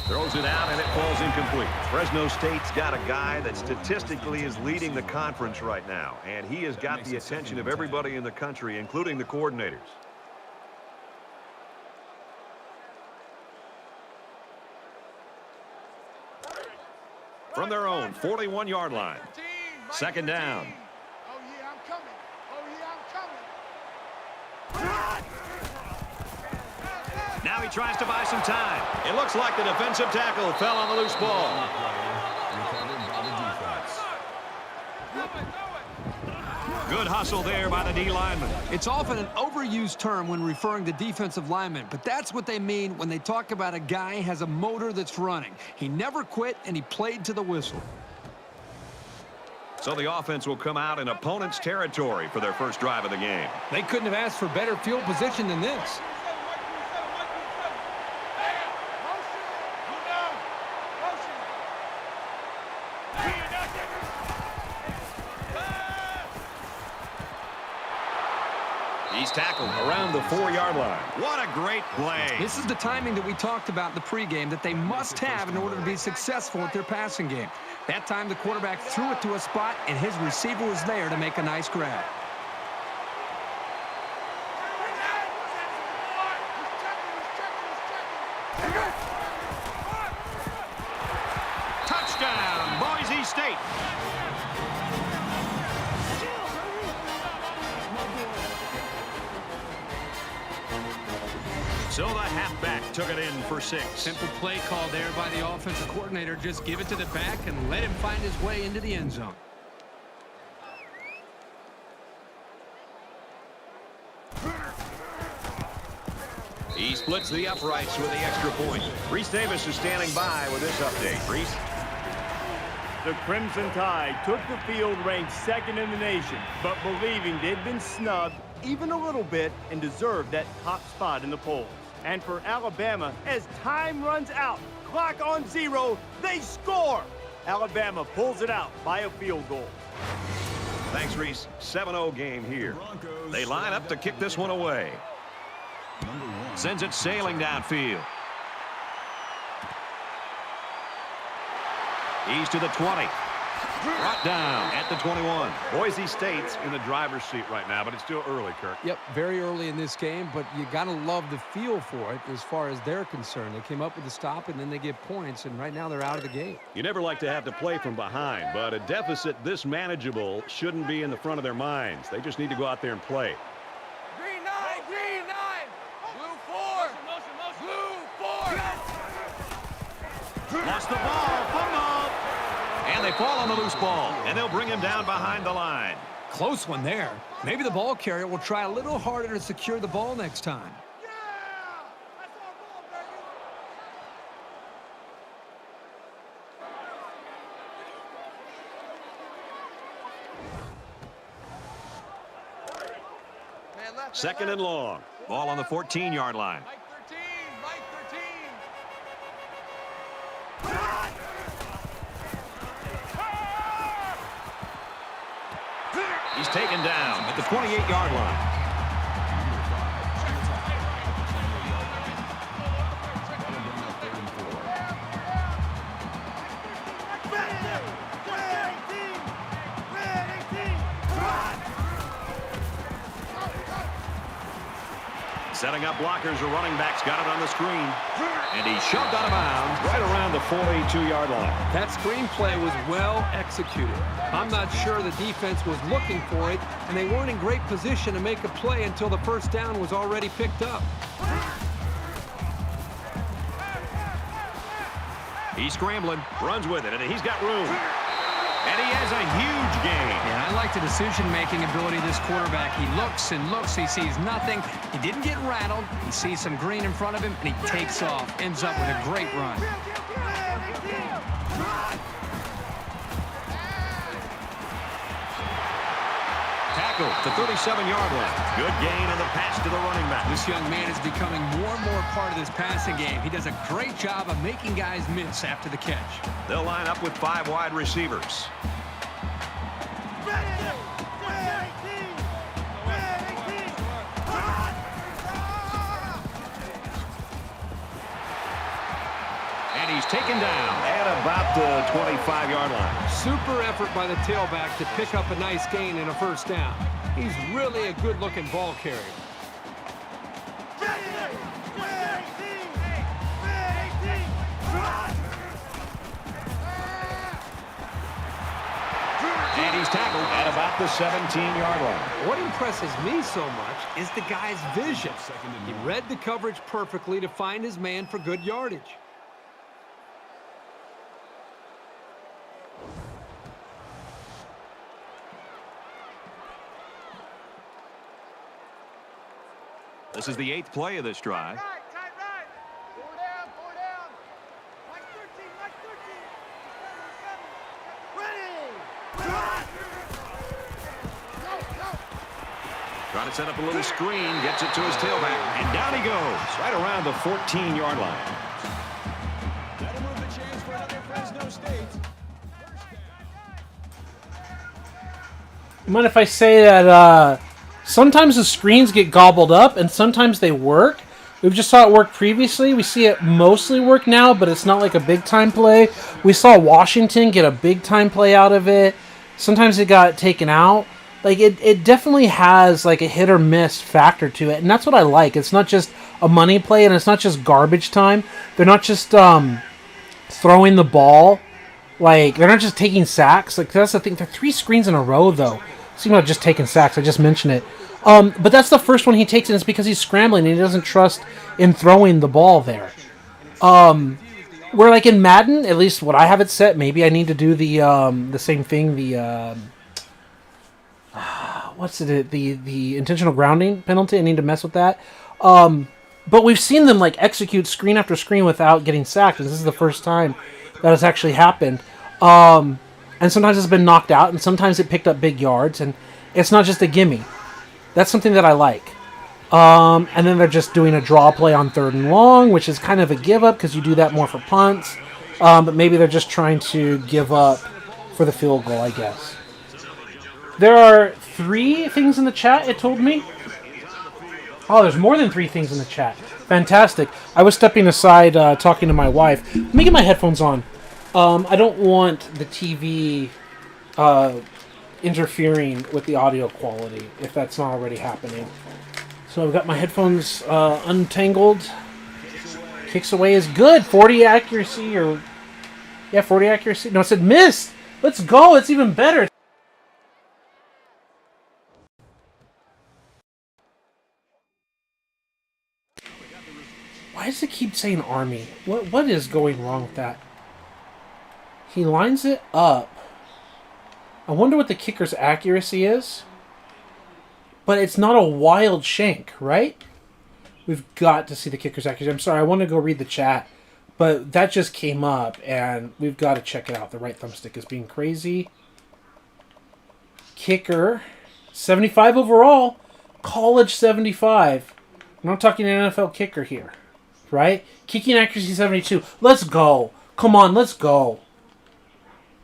Throws it out, and it falls incomplete. Fresno State's got a guy that statistically is leading the conference right now, and he has got the attention of everybody in the country, including the coordinators. From their own 41-yard line. Second down. Oh, yeah, I'm coming. Oh, yeah, I'm coming. Now he tries to buy some time. It looks like the defensive tackle fell on the loose ball. Recovered by the defense. Good hustle there by the D lineman. It's often an overused term when referring to defensive linemen, but that's what they mean when they talk about a guy who has a motor that's running. He never quit, and he played to the whistle. So the offense will come out in opponent's territory for their first drive of the game. They couldn't have asked for better field position than this. He's tackled around the 4-yard line. What a great play. This is the timing that we talked about in the pregame that they must have in order to be successful at their passing game. That time the quarterback threw it to a spot, and his receiver was there to make a nice grab. Touchdown, Boise State. So the halfback took it in for 6. Simple play call there by the offensive coordinator. Just give it to the back and let him find his way into the end zone. He splits the uprights with the extra point. Reese Davis is standing by with this update. Reese? The Crimson Tide took the field ranked second in the nation, but believing they'd been snubbed even a little bit and deserved that top spot in the polls. And for Alabama, as time runs out, clock on 0, they score! Alabama pulls it out by a field goal. Thanks, Reese. 7-0 game here. They line up to kick this one away. Sends it sailing downfield. He's to the 20. Brought down at the 21. Boise State's in the driver's seat right now, but it's still early, Kirk. Yep, very early in this game, but you got to love the feel for it as far as they're concerned. They came up with the stop, and then they get points, and right now they're out of the game. You never like to have to play from behind, but a deficit this manageable shouldn't be in the front of their minds. They just need to go out there and play. Green 9, green 9, blue 4, blue 4. Lost the ball, fumble. And they fall on the loose ball, and they'll bring him down behind the line. Close one there. Maybe the ball carrier will try a little harder to secure the ball next time. Yeah! That's our goal, baby! Man, Second and long. Ball on the 14-yard line. Mike 13, Mike 13. He's taken down at the 28-yard line. Setting up blockers, the running back's got it on the screen. And he shoved out of bounds right around the 42-yard line. That screenplay was well executed. I'm not sure the defense was looking for it, and they weren't in great position to make a play until the first down was already picked up. He's scrambling, runs with it, and he's got room. And he has a huge gain. Yeah, I like the decision-making ability of this quarterback. He looks and looks. He sees nothing. He didn't get rattled. He sees some green in front of him, and he takes off. Ends up with a great run. Tackle to 37-yard line. Good gain on the pass to the running back. This young man is becoming more and more part of this passing game. He does a great job of making guys miss after the catch. They'll line up with 5 wide receivers. And he's taken down at about the 25-yard line. Super effort by the tailback to pick up a nice gain and a first down. He's really a good-looking ball carrier. And he's tackled at about the 17-yard line. What impresses me so much is the guy's vision. He read the coverage perfectly to find his man for good yardage. This is the 8th play of this drive. Right, tight right. Four down, four down. Mike 13, Mike 13. He's coming, he's coming. Ready. Go, go. Trying to set up a little screen, gets it to his tailback, and down he goes, right around the 14-yard line. That'll move the chains for another Fresno State. Mind if I say that sometimes the screens get gobbled up and sometimes they work? We've just saw it work previously. We see it mostly work now, but it's not like a big-time play. We saw Washington get a big-time play out of it. Sometimes it got taken out. Like, it definitely has, like, a hit-or-miss factor to it, and that's what I like. It's not just a money play, and it's not just garbage time. They're not just throwing the ball. Like, they're not just taking sacks. Like, that's the thing. They're 3 screens in a row, though. Seems like just taking sacks. I just mentioned it. But that's the first one he takes, and it's because he's scrambling, and he doesn't trust in throwing the ball there. Where, like, in Madden, at least what I have it set, maybe I need to do the same thing, what's it, the intentional grounding penalty. I need to mess with that. But we've seen them, like, execute screen after screen without getting sacked, and this is the first time that has actually happened. And sometimes it's been knocked out, and sometimes it picked up big yards, and it's not just a gimme. That's something that I like. And then they're just doing a draw play on 3rd and long, which is kind of a give-up because you do that more for punts. But maybe they're just trying to give up for the field goal, I guess. There are 3 things in the chat, it told me. Oh, there's more than 3 things in the chat. Fantastic. I was stepping aside talking to my wife. Let me get my headphones on. I don't want the TV interfering with the audio quality, if that's not already happening. So I've got my headphones untangled. Kicks away is good. 40 accuracy, or... Yeah, 40 accuracy. No, it said missed. Let's go. It's even better. Why does it keep saying Army? What is going wrong with that? He lines it up. I wonder what the kicker's accuracy is. But it's not a wild shank, right? We've got to see the kicker's accuracy. I'm sorry, I want to go read the chat. But that just came up, and we've got to check it out. The right thumbstick is being crazy. Kicker, 75 overall. College 75. I'm not talking NFL kicker here. Right? Kicking accuracy 72. Let's go. Come on, let's go.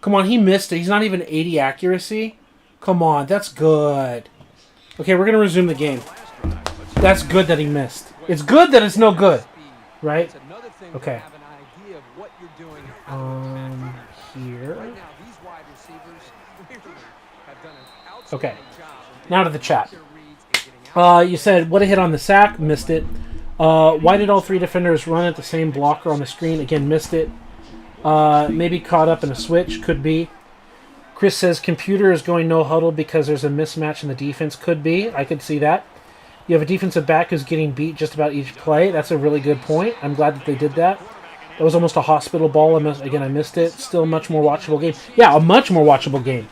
Come on, he missed it. He's not even 80 accuracy. Come on, that's good. Okay, we're going to resume the game. That's good that he missed. It's good that it's no good. Right? Okay. Here. Okay. Now to the chat. You said, what a hit on the sack. Missed it. Why did all 3 defenders run at the same blocker on the screen? Again, missed it. Maybe caught up in a switch. Could be. Chris says computer is going no huddle because there's a mismatch in the defense. Could be. I could see that. You have a defensive back who's getting beat just about each play. That's a really good point. I'm glad that they did that. That was almost a hospital ball. Again, I missed it. Still a much more watchable game. Yeah, a much more watchable game.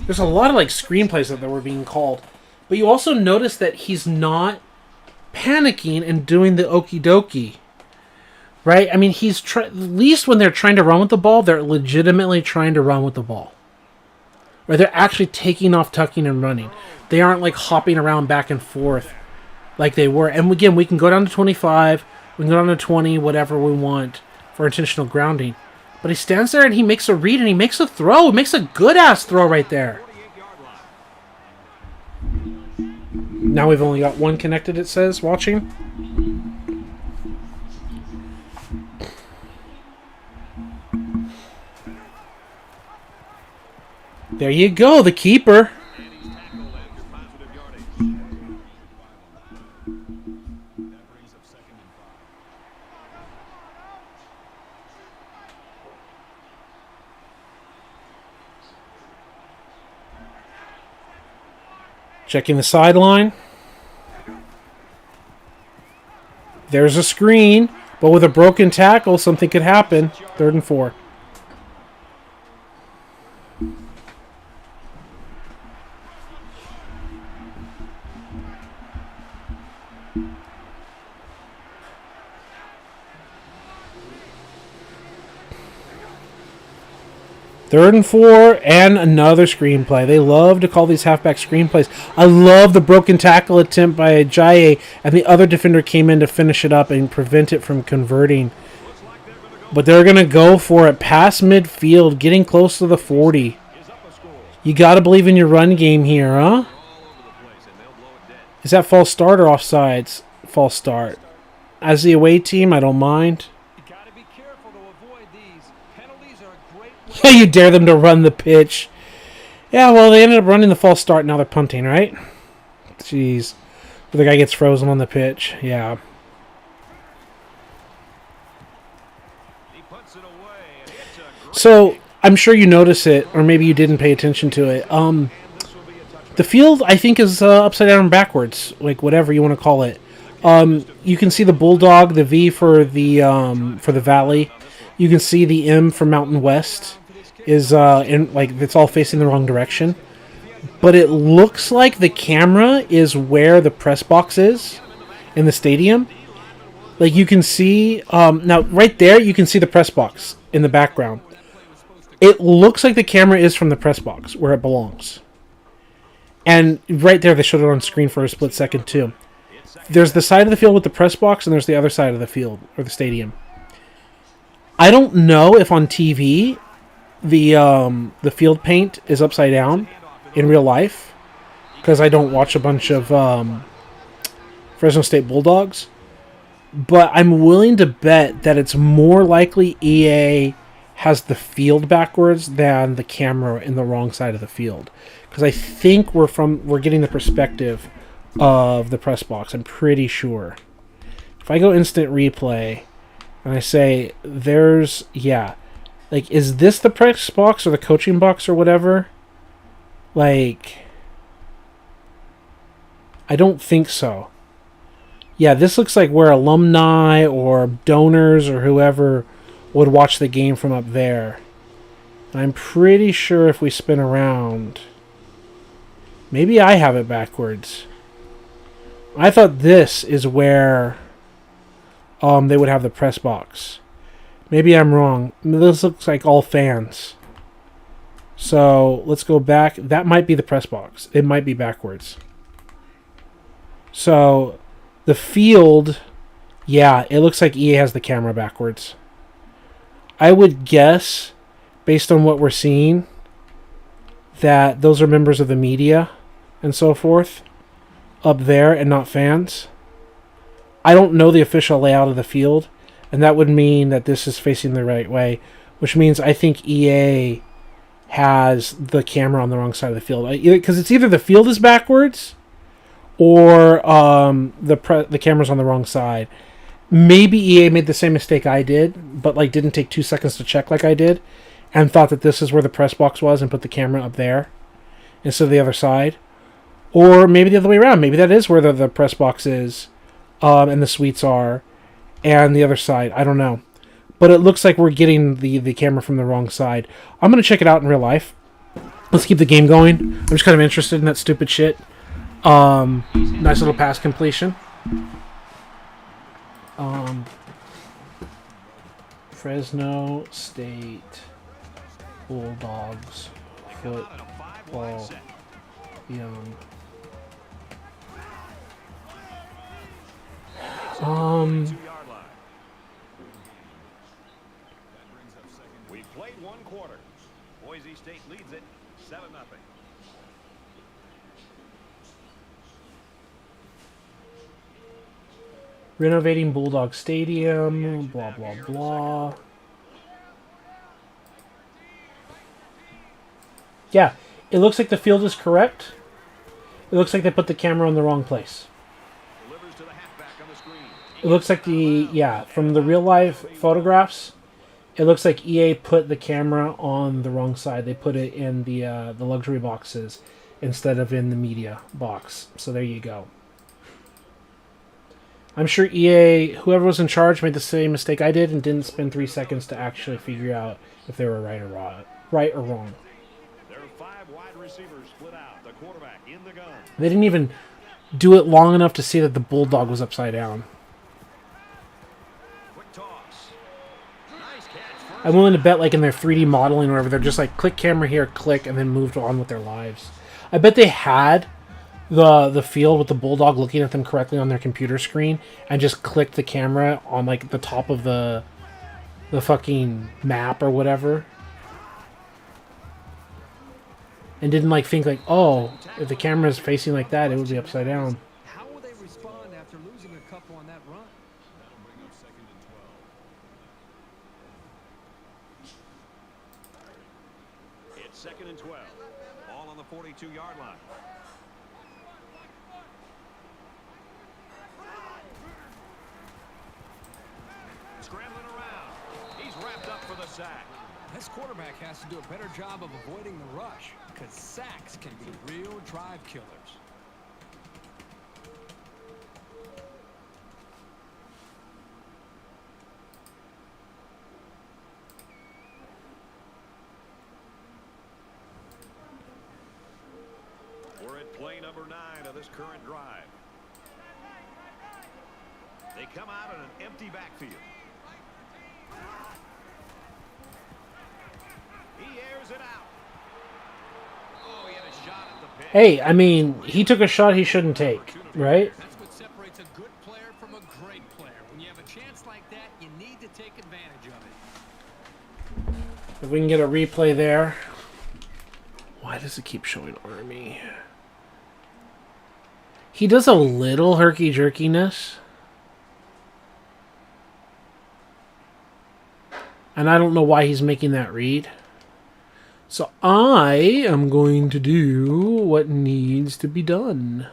There's a lot of like screenplays that were being called. But you also notice that he's not panicking and doing the okie dokie. Right? I mean, at least when they're trying to run with the ball, they're legitimately trying to run with the ball. Or they're actually taking off, tucking, and running. They aren't like hopping around back and forth like they were. And again, we can go down to 25, we can go down to 20, whatever we want for intentional grounding. But he stands there and he makes a read and he makes a throw. He makes a good-ass throw right there. Now we've only got 1 connected, it says, watching. There you go, the keeper. Checking the sideline. There's a screen, but with a broken tackle, something could happen. 3rd and 4. Third and 4 and another screenplay. They love to call these halfback screenplays. I love the broken tackle attempt by Ajayi, and the other defender came in to finish it up and prevent it from converting. But they're going to go for it past midfield, getting close to the 40. You got to believe in your run game here, huh? Is that false start or offsides? False start. As the away team, I don't mind. Yeah, you dare them to run the pitch. Yeah, well, they ended up running the false start. Now they're punting, right? Jeez. The guy gets frozen on the pitch. Yeah. So, I'm sure you notice it, or maybe you didn't pay attention to it. The field, I think, is upside down and backwards. Like, whatever you want to call it. You can see the bulldog, the V for the valley. You can see the M for Mountain West is it's all facing the wrong direction. But it looks like the camera is where the press box is in the stadium. Like you can see now right there you can see the press box in the background. It looks like the camera is from the press box where it belongs. And right there they showed it on screen for a split second too. There's the side of the field with the press box and there's the other side of the field or the stadium. I don't know if on TV the field paint is upside down in real life because I don't watch a bunch of Fresno State Bulldogs, but I'm willing to bet that it's more likely EA has the field backwards than the camera in the wrong side of the field because I think we're getting the perspective of the press box. I'm pretty sure. If I go instant replay. And I say, is this the press box or the coaching box or whatever? Like, I don't think so. Yeah, this looks like where alumni or donors or whoever would watch the game from up there. And I'm pretty sure if we spin around, maybe I have it backwards. I thought this is where they would have the press box. Maybe I'm wrong. This looks like all fans. So let's go back. That might be the press box. It might be backwards. So the field, yeah, it looks like EA has the camera backwards. I would guess, based on what we're seeing, that those are members of the media and so forth up there and not fans. I don't know the official layout of the field, and that would mean that this is facing the right way, which means I think EA has the camera on the wrong side of the field. Because it's either the field is backwards or the camera's on the wrong side. Maybe EA made the same mistake I did, but didn't take 2 seconds to check like I did, and thought that this is where the press box was and put the camera up there instead of the other side. Or maybe the other way around. Maybe that is where the press box is. And the suites are, and the other side. I don't know. But it looks like we're getting the camera from the wrong side. I'm going to check it out in real life. Let's keep the game going. I'm just kind of interested in that stupid shit. Nice little pass completion. Fresno State Bulldogs football young. We played one quarter. Boise State leads it 7-0. Renovating Bulldog Stadium, blah, blah, blah. Yeah, it looks like the field is correct. It looks like they put the camera in the wrong place. It looks like from the real life photographs, it looks like EA put the camera on the wrong side. They put it in the luxury boxes instead of in the media box. So there you go. I'm sure EA, whoever was in charge, made the same mistake I did and didn't spend 3 seconds to actually figure out if they were right or wrong. There are 5 wide receivers split out. The quarterback in the gun. They didn't even do it long enough to see that the bulldog was upside down. Quick toss. Nice catch. I'm willing to bet, like in their 3D modeling or whatever, they're just like click camera here, click, and then moved on with their lives. I bet they had the field with the bulldog looking at them correctly on their computer screen and just clicked the camera on like the top of the fucking map or whatever. And didn't like think like, oh, if the camera is facing like that, it would be upside down. How will they respond after losing a couple on that run? That'll bring up 2nd and 12. It's 2nd and 12. Ball on the 42-yard line. Scrambling around. He's wrapped up for the sack. This quarterback has to do a better job of avoiding the rush, because sacks can be real drive killers. We're at play number 9 of this current drive. They come out in an empty backfield. He airs it out. Oh, he had a shot at the pitch. Hey, I mean, he took a shot he shouldn't take, right? That's what separates a good player from a great player. When you have a chance like that, you need to take advantage of it. If we can get a replay there. Why does it keep showing Army? He does a little herky-jerkiness. And I don't know why he's making that read. So I am going to do what needs to be done.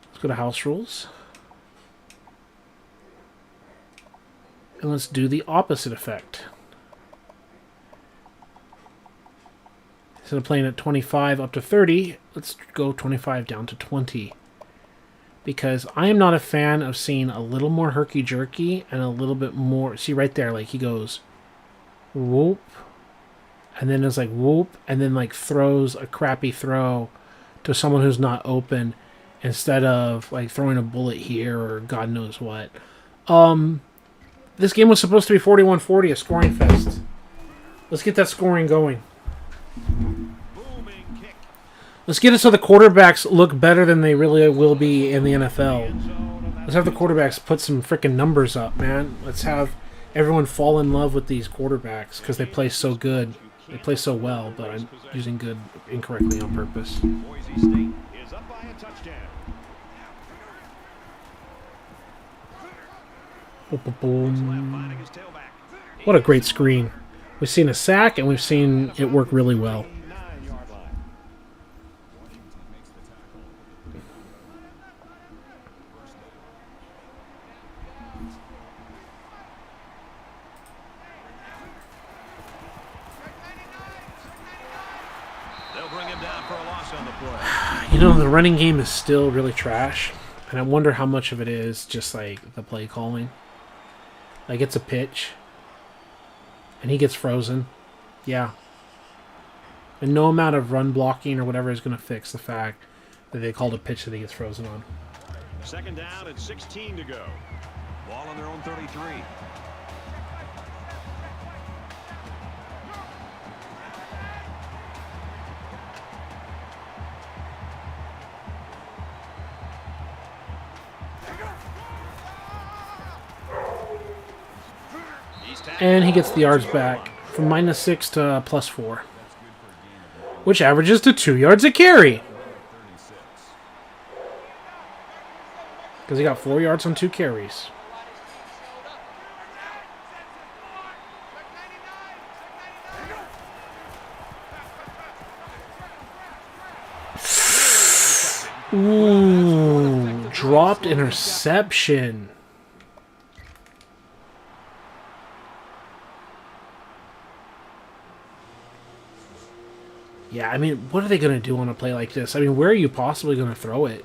Let's go to house rules. And let's do the opposite effect. Instead of playing at 25 up to 30, let's go 25 down to 20. Because I am not a fan of seeing a little more herky-jerky and a little bit more... See right there, like he goes, whoop. And then it's like, whoop. And then like throws a crappy throw to someone who's not open instead of like throwing a bullet here or God knows what. This game was supposed to be 41-40, a scoring fest. Let's get that scoring going. Booming kick. Let's get it so the quarterbacks look better than they really will be in the NFL. Let's have the quarterbacks put some freaking numbers up, man. Let's have everyone fall in love with these quarterbacks because they play so good. They play so well, but I'm using good incorrectly on purpose. Boise State is up by a touchdown. Finding his tailback. What a great screen. We've seen a sack, and we've seen it work really well. 9-yard line. Washington makes the tackle. First down. They'll bring him down for a loss on the play. You know, the running game is still really trash, and I wonder how much of it is just like the play calling. Like it's a pitch, and he gets frozen. Yeah. And no amount of run blocking or whatever is going to fix the fact that they called a pitch that he gets frozen on. 2nd down and 16 to go. Ball on their own 33. And he gets the yards back from -6 to +4, which averages to 2 yards a carry. Because he got 4 yards on 2 carries. Ooh, dropped interception. Yeah, I mean, what are they going to do on a play like this? I mean, where are you possibly going to throw it?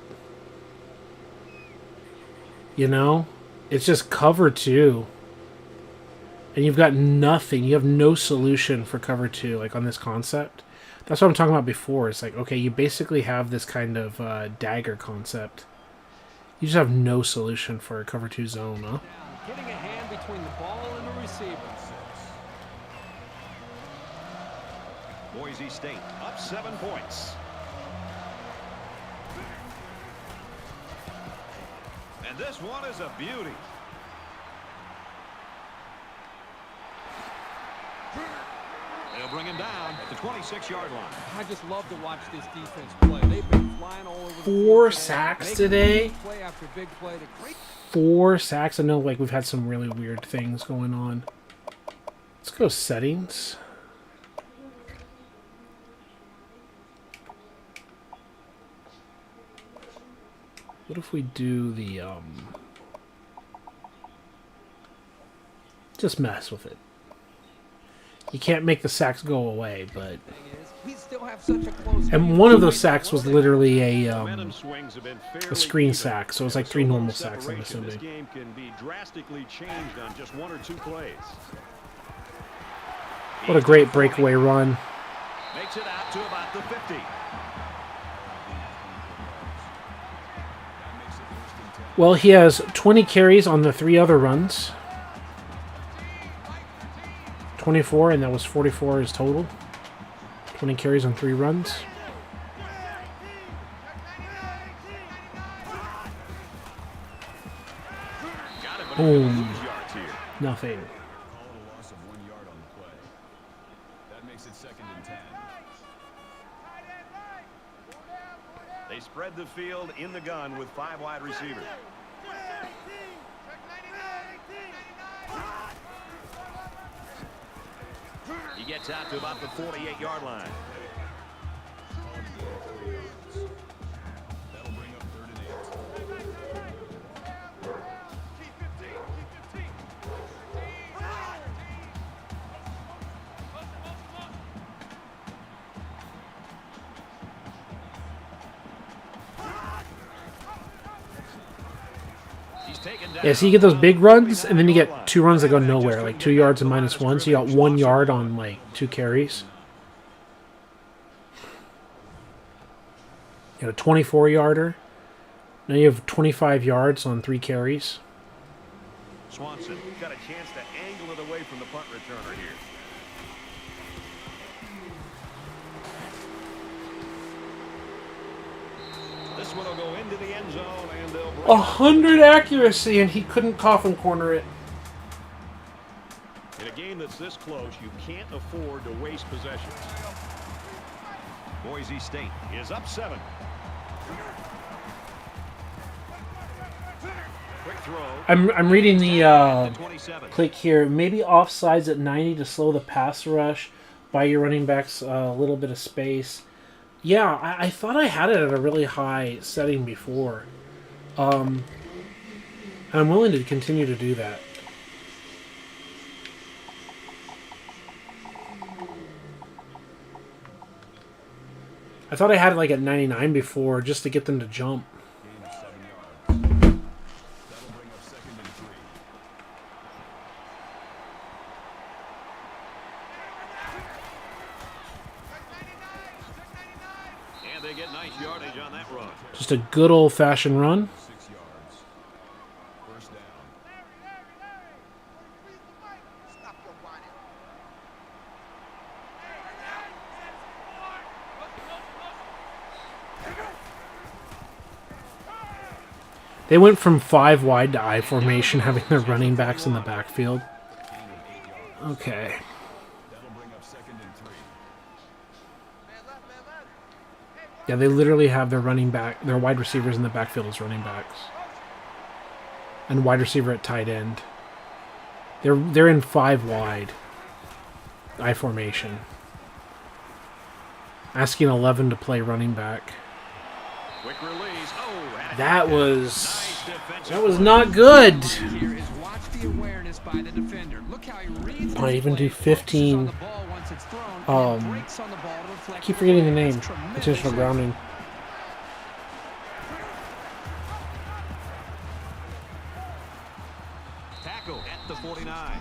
You know? It's just cover 2. And you've got nothing. You have no solution for cover 2, like on this concept. That's what I'm talking about before. It's like, okay, you basically have this kind of dagger concept. You just have no solution for a cover 2 zone, huh? Getting a hand between the ball and the receiver. Boise State up 7 points. And this one is a beauty. They'll bring him down at the 26-yard line. I just love to watch this defense play. They've been flying all over the field 4 sacks today. Big play after big play. 4 sacks. I know, like, we've had some really weird things going on. Let's go settings. What if we do the, just mess with it. You can't make the sacks go away, but... And one of those sacks was literally a screen sack, so it was like 3 normal sacks, I'm assuming. This game can be drastically changed on just 1 or 2 plays. What a great breakaway run. Makes it out to about the 50. Well, he has 20 carries on the 3 other runs. 24, and that was 44 his total. 20 carries on 3 runs. Boom. Nothing. That makes it 2nd and 10. They spread the field in the gun with 5 wide receivers. He gets out to about the 48-yard line. That'll bring up 3rd and 8. Yeah, so you get those big runs, and then you get 2 runs that go nowhere, like 2 yards and -1, so you got 1 yard on, like, 2 carries. You got a 24-yarder. Now you have 25 yards on 3 carries. Swanson got a chance to angle it away from the punt returner here. This one will go into the end zone, and they'll bring 100 accuracy, and he couldn't coffin corner it. In a game that's this close, you can't afford to waste possessions. Boise State is up 7. Quick throw. I'm reading the 27. click here. Maybe offsides at 90 to slow the pass rush. Buy your running backs a little bit of space. Yeah, I thought I had it at a really high setting before. I'm willing to continue to do that. I thought I had it like at 99 before just to get them to jump. Gain of 7 yards. That'll bring up 2nd and 3. And they get nice yardage on that run. Just a good old-fashioned run. 6 yards. 1st down. They went from 5 wide to I formation, having their running backs in the backfield. Okay. That'll bring up 2nd and 3. Yeah, they literally have their wide receivers in the backfield as running backs. And wide receiver at tight end. They're in 5 wide. I formation. Asking 11 to play running back. Quick release. Oh, That was not good. Here is watch the awareness by the defender. Look how he reads Might his even play, do focuses 15. on the ball once it's thrown, and breaks on the ball to I deflect keep forgetting the name. Tremendous Intentional grounding. tackle at the 49.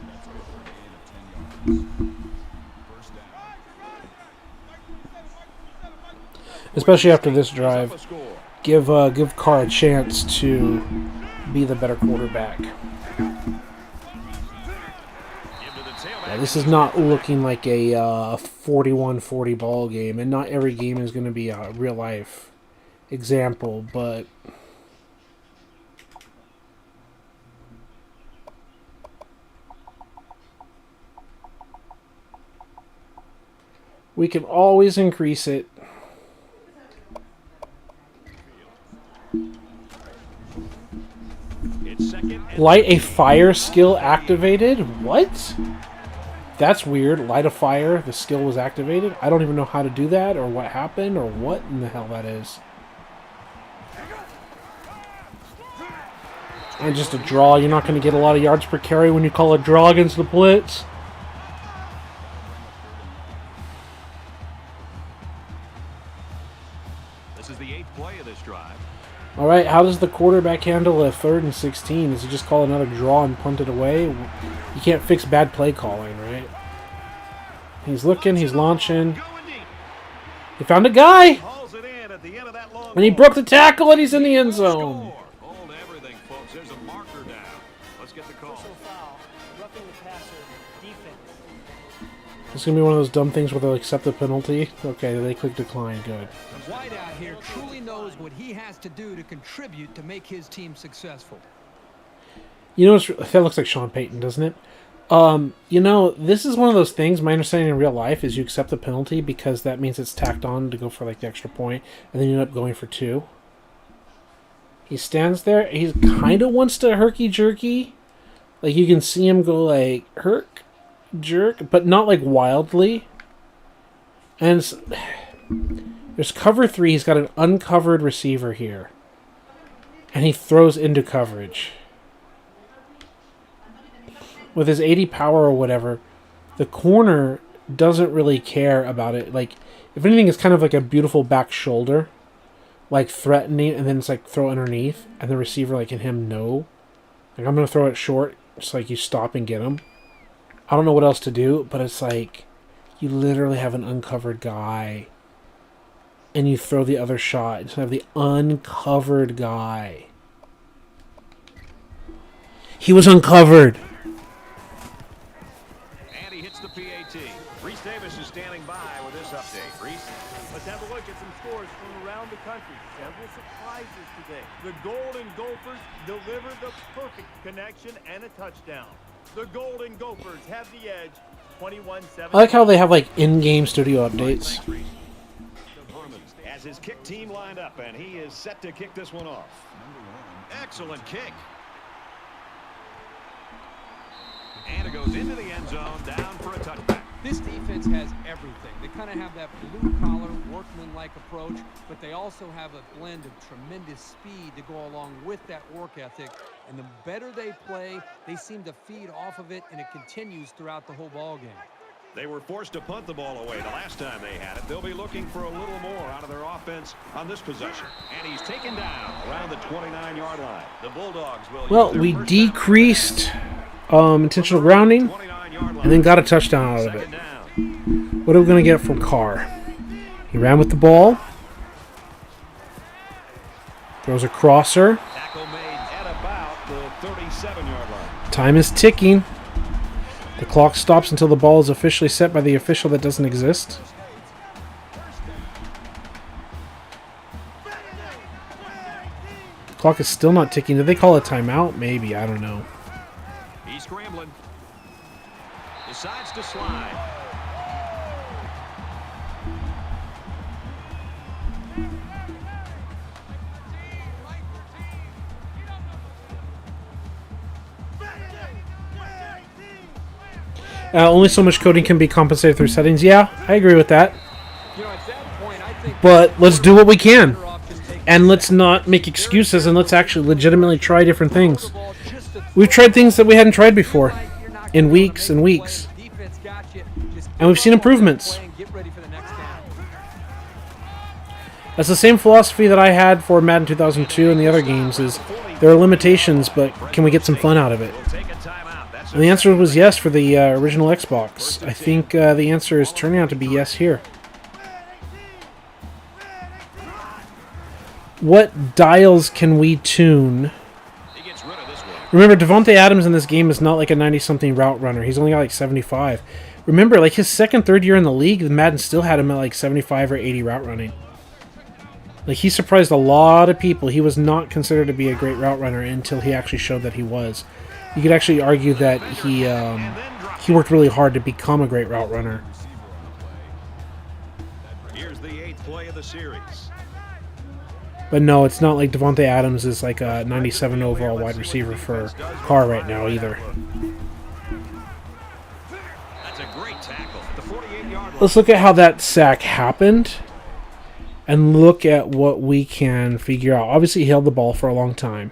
That's good for a gain of 10 yards. 1st down. especially after this drive. Give Carr a chance to be the better quarterback. Yeah, this is not looking like a 41-40 ball game, and not every game is going to be a real life example, but we can always increase it. Light a fire skill activated? What? That's weird. Light a fire, the skill was activated? I don't even know how to do that, or what happened, or what in the hell that is. And just a draw. You're not going to get a lot of yards per carry when you call a draw against the blitz. This is the 8th play of this drive. All right, how does the quarterback handle a 3rd and 16? Does he just call another draw and punt it away? You can't fix bad play calling, right? He's looking, he's launching. He found a guy! And he broke the tackle and he's in the end zone. Hold everything, folks. There's a marker down. Let's get the call. Personal foul. Roughing the passer. Defense. It's going to be one of those dumb things where they'll accept the penalty. Okay, they click decline. Good. White out here truly knows what he has to do to contribute to make his team successful. You know, that looks like Sean Payton, doesn't it? You know, this is one of those things, my understanding in real life is you accept the penalty because that means it's tacked on to go for like the extra point, and then you end up going for 2. He stands there, he kind of wants to herky-jerky. Like, you can see him go like, herk, jerk, but not like wildly. And there's cover 3, he's got an uncovered receiver here. And he throws into coverage. With his 80 power or whatever, the corner doesn't really care about it. Like, if anything, it's kind of like a beautiful back shoulder, like threatening, and then it's like throw underneath, and the receiver, like, and him know. Like, I'm going to throw it short, just like you stop and get him. I don't know what else to do, but it's like, you literally have an uncovered guy, and you throw the other shot instead of the uncovered guy. He was uncovered. Reese Davis is standing by with this update. Reese? Let's have a look at some scores from around the country. Several surprises today. The Golden Gophers deliver the perfect connection and a touchdown. The Golden Gophers have the edge, 21-7. I like how they have like in-game studio updates. As his kick team lined up, and he is set to kick this one off. Excellent kick. And it goes into the end zone, down for a touchback. This defense has everything. They kind of have that blue-collar, workman-like approach, but they also have a blend of tremendous speed to go along with that work ethic. And the better they play, they seem to feed off of it, and it continues throughout the whole ball game. They were forced to punt the ball away the last time they had it. They'll be looking for a little more out of their offense on this possession. And he's taken down around the 29-yard line. The Bulldogs will. Well, we decreased intentional grounding and then got a touchdown out of it. What are we going to get from Carr? He ran with the ball. Throws a crosser. Tackle made at about the 37-yard line. Time is ticking. The clock stops until the ball is officially set by the official that doesn't exist. The clock is still not ticking. Did they call a timeout? Maybe. I don't know. He's scrambling. Decides to slide. Only so much coding can be compensated through settings. Yeah, I agree with that. You know, at that point, I think But let's do what we can. And let's not make excuses, and let's actually legitimately try different things. We've tried things that we hadn't tried before in weeks and weeks. And we've seen improvements. That's the same philosophy that I had for Madden 2002 and the other games is there are limitations, but can we get some fun out of it? And the answer was yes for the original Xbox. I think the answer is turning out to be yes here. What dials can we tune? He gets rid of this one. Remember, Devontae Adams in this game is not like a 90-something route runner. He's only got like 75. Remember, like his second, third year in the league, Madden still had him at like 75 or 80 route running. Like, he surprised a lot of people. He was not considered to be a great route runner until he actually showed that he was. You could actually argue that he worked really hard to become a great route runner. Here's the 8th play of the series. But no, it's not like Devontae Adams is like a 97 overall wide receiver for Carr right now either. That's a great tackle at the 48-yard line. Let's look at how that sack happened and look at what we can figure out. Obviously, he held the ball for a long time.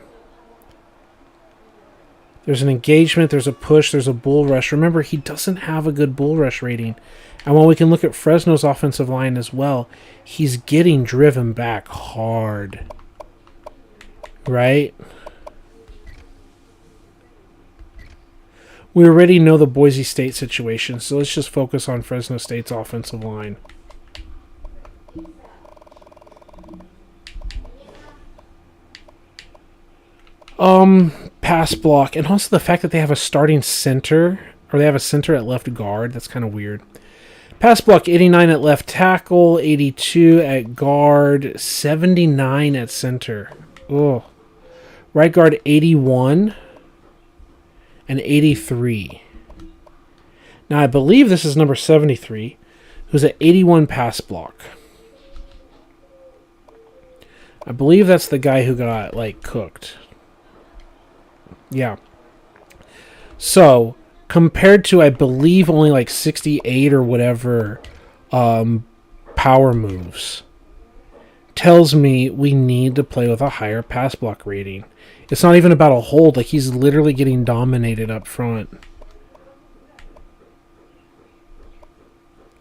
There's an engagement, there's a push, there's a bull rush. Remember, he doesn't have a good bull rush rating. And while we can look at Fresno's offensive line as well, he's getting driven back hard. Right? We already know the Boise State situation, so let's just focus on Fresno State's offensive line. Pass block, and also the fact that they have a starting center, or they have a center at left guard, that's kind of weird. Pass block, 89 at left tackle, 82 at guard, 79 at center. Oh. Right guard, 81 and 83. Now, I believe this is number 73, who's at 81 pass block. I believe that's the guy who got, like, cooked. Yeah. So, compared to, I believe, only like 68 or whatever power moves, tells me we need to play with a higher pass block rating. It's not even about a hold. Like, he's literally getting dominated up front.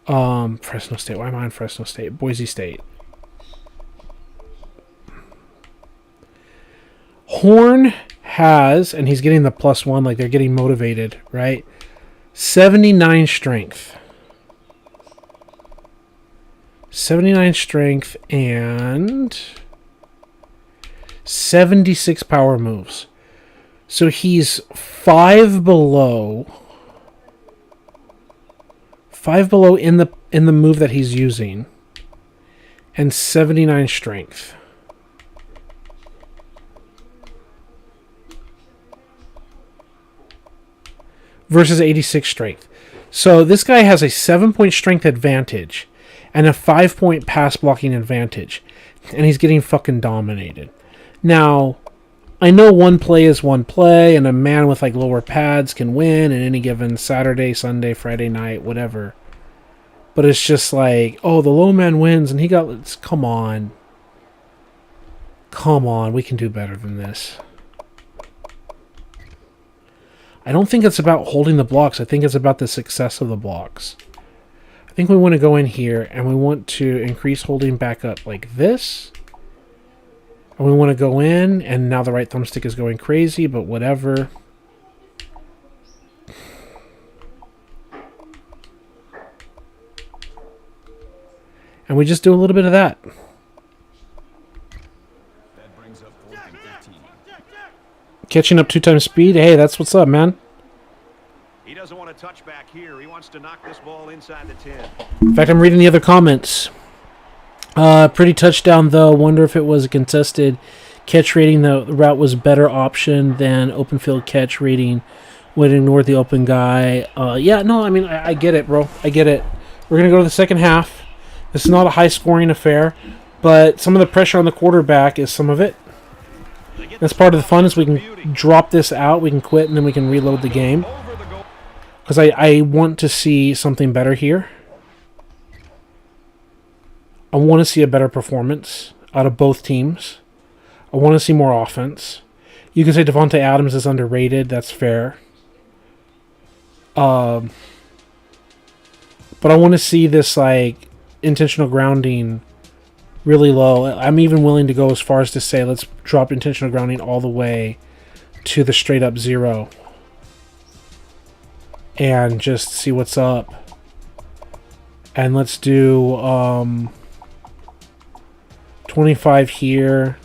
Fresno State. Why am I on Fresno State? Boise State. Horn has, and he's getting the +1, like they're getting motivated, right? 79 strength. 79 strength and 76 power moves. So he's 5 below. 5 below in the move that he's using. And 79 strength. Versus 86 strength. So this guy has a 7-point strength advantage and a 5-point pass blocking advantage. And he's getting fucking dominated. Now, I know one play is one play, and a man with like lower pads can win in any given Saturday, Sunday, Friday night, whatever. But it's just like, oh, the low man wins, and he got... Come on. Come on, we can do better than this. I don't think it's about holding the blocks. I think it's about the success of the blocks. I think we want to go in here and we want to increase holding back up like this. And we want to go in, and now the right thumbstick is going crazy, but whatever. And we just do a little bit of that. That brings up 4th and 15. Catching up 2 times speed. Hey, that's what's up, man. He doesn't want to touch back here. He wants to knock this ball inside the 10. In fact, I'm reading the other comments. Pretty touchdown, though. Wonder if it was a contested catch rating. The route was better option than open field catch rating. Would ignore the open guy. Yeah, no, I mean, I get it, bro. I get it. We're going to go to the second half. This is not a high-scoring affair, but some of the pressure on the quarterback is some of it. That's part of the fun, is we can drop this out, we can quit, and then we can reload the game. Because I want to see something better here. I want to see a better performance out of both teams. I want to see more offense. You can say Devontae Adams is underrated. That's fair. But I want to see this, like, intentional grounding really low. I'm even willing to go as far as to say let's drop intentional grounding all the way to the straight up 0 and just see what's up. And let's do 20 25 here.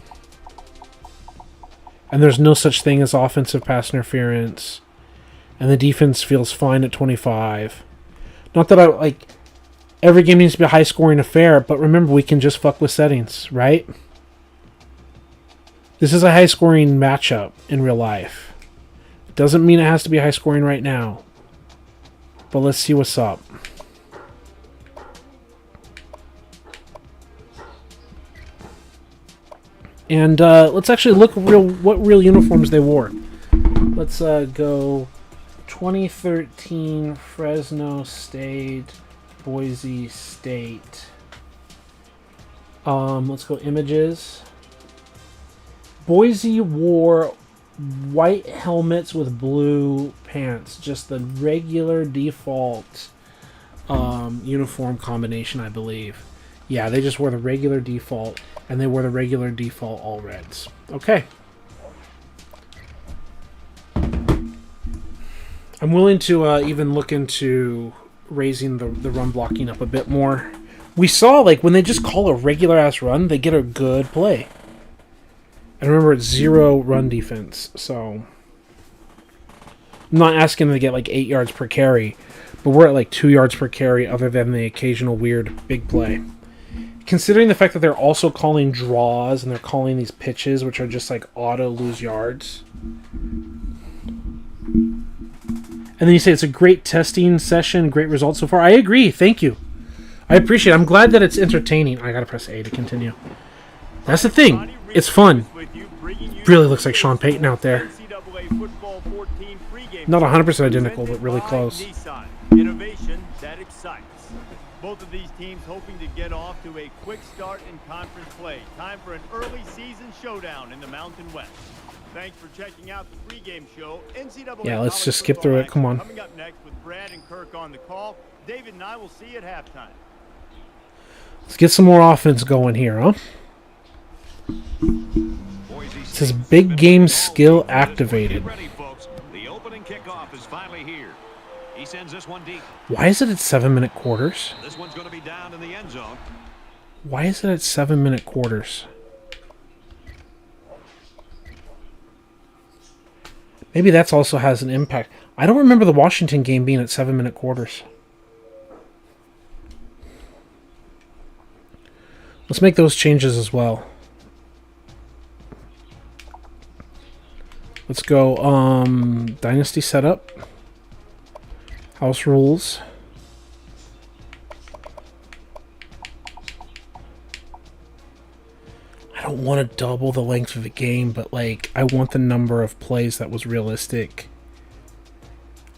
And there's no such thing as offensive pass interference. And the defense feels fine at 25. Not that I, like, every game needs to be a high-scoring affair, but remember, we can just fuck with settings, right? This is a high-scoring matchup in real life. It doesn't mean it has to be high-scoring right now. But let's see what's up. And let's actually look what real uniforms they wore. Let's go 2013 Fresno State, Boise State. Let's go images. Boise wore white helmets with blue pants. Just the regular default uniform combination, I believe. Yeah, they just wore the regular default, and they wore the regular default all reds. Okay. I'm willing to even look into raising the run blocking up a bit more. We saw, like, when they just call a regular-ass run, they get a good play. And remember, it's 0 run defense, so... I'm not asking them to get, like, 8 yards per carry, but we're at, like, 2 yards per carry other than the occasional weird big play. Considering the fact that they're also calling draws and they're calling these pitches, which are just, like, auto lose yards... And then you say it's a great testing session, great results so far. I agree. Thank you. I appreciate it. I'm glad that it's entertaining. I gotta press A to continue. That's the thing. It's fun. Really looks like Sean Payton out there. Not 100% identical, but really close. Innovation that excites. Both of these teams hoping to get off to a quick start in conference play. Time for an early season showdown in the Mountain West. Thanks for checking out the pregame show. NCAA Yeah, let's just skip through it. Come on. Coming up next with Brad and Kirk on the call. David and I will see you at halftime. Let's get some more offense going here, huh? It says big game skill activated. The opening kickoff is finally here. He sends this one deep. Why is it at 7-minute quarters? This one's going to be down in the end zone. Why is it at 7-minute quarters? Maybe that's also has an impact. I don't remember the Washington game being at 7-minute quarters. Let's make those changes as well. Let's go Dynasty setup. House rules. I don't want to double the length of the game, but, like, I want the number of plays that was realistic.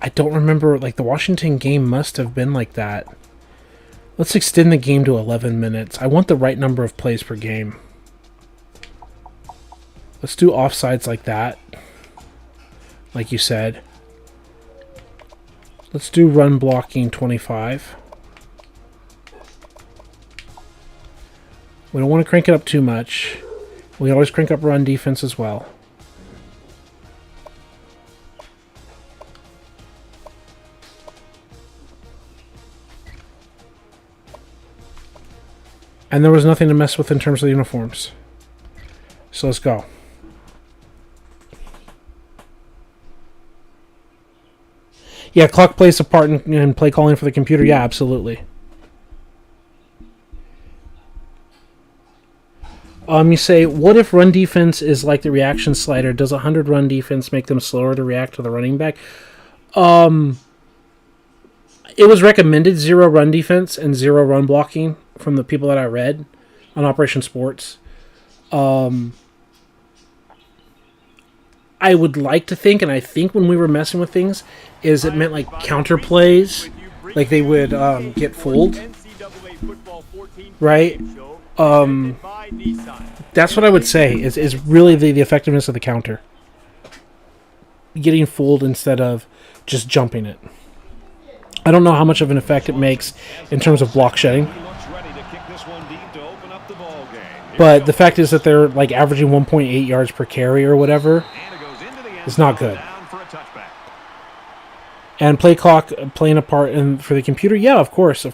I don't remember, like, the Washington game must have been like that. Let's extend the game to 11 minutes. I want the right number of plays per game. Let's do offsides like that. Like you said. Let's do run blocking 25. We don't want to crank it up too much. We always crank up run defense as well. And there was nothing to mess with in terms of the uniforms. So let's go. Yeah, clock plays a part in play calling for the computer. Yeah, absolutely. You say, what if run defense is like the reaction slider? Does 100 run defense make them slower to react to the running back? It was recommended 0 run defense and 0 run blocking from the people that I read on Operation Sports. I would like to think, and I think when we were messing with things, is it meant like counter plays, like they would get fooled, right? That's what I would say is really the effectiveness of the counter. Getting fooled instead of just jumping it. I don't know how much of an effect it makes in terms of block shedding. But the fact is that they're like averaging 1.8 yards per carry or whatever is not good. And play clock playing a part for the computer? Yeah, of course.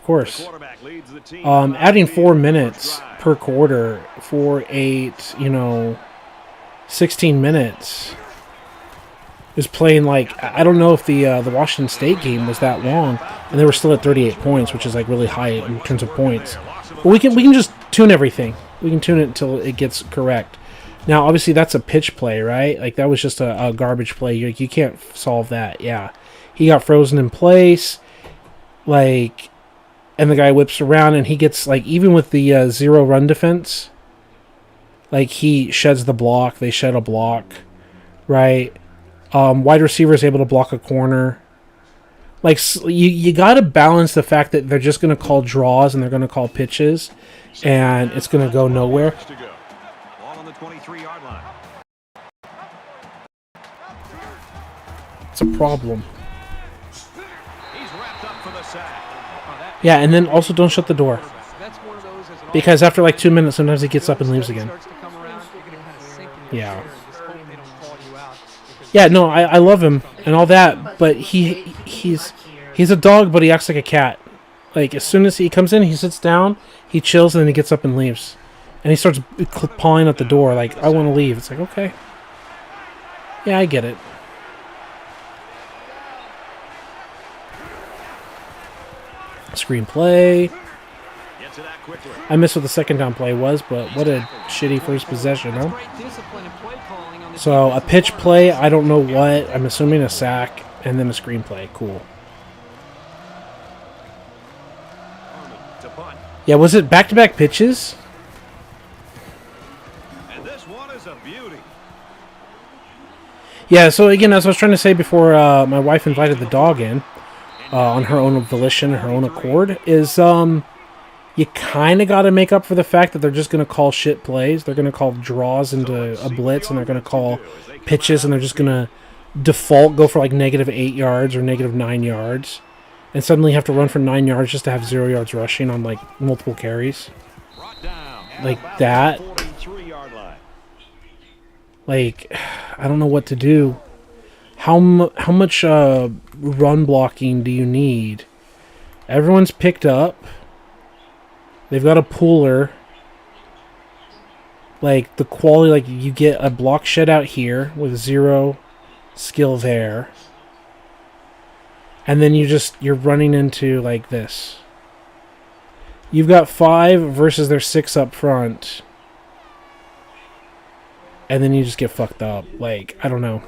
Adding 4 minutes per quarter for 8, 16 minutes. Is playing like, I don't know if the Washington State game was that long, and they were still at 38 points, which is like really high in terms of points. But we can just tune everything. We can tune it until it gets correct. Now, obviously, that's a pitch play, right? Like that was just a garbage play. You can't solve that. Yeah, he got frozen in place, like, and the guy whips around, and he gets like even with the 0 run defense, like he sheds the block. They shed a block, right? Wide receiver is able to block a corner. Like, you got to balance the fact that they're just going to call draws and they're going to call pitches, and it's going to go nowhere. Ball on the 23-yard line. It's a problem. He's wrapped up for the sack. Yeah, and then also don't shut the door. Because after like 2 minutes, sometimes he gets up and leaves again. Yeah. Yeah, no, I love him and all that, but he's a dog, but he acts like a cat. Like, as soon as he comes in, he sits down, he chills, and then he gets up and leaves. And he starts pawing at the door, like, I want to leave. It's like, okay. Yeah, I get it. Screenplay. I missed what the second down play was, but what a shitty first possession, huh? So a pitch play, I don't know what. I'm assuming a sack, and then a screenplay. Cool. Yeah, was it back-to-back pitches? And this one is a beauty. Yeah, so again, as I was trying to say before my wife invited the dog in, on her own volition, her own accord, is you kind of got to make up for the fact that they're just going to call shit plays. They're going to call draws into a blitz, and they're going to call pitches, and they're just going to default go for like -8 yards or -9 yards, and suddenly have to run for 9 yards just to have 0 yards rushing on like multiple carries. Like that. Like, I don't know what to do. How much run blocking do you need? Everyone's picked up. They've got a pooler. Like, the quality, like, you get a block shed out here with 0 skill there. And then you're running into, like, this. You've got 5 versus their 6 up front. And then you just get fucked up. Like, I don't know.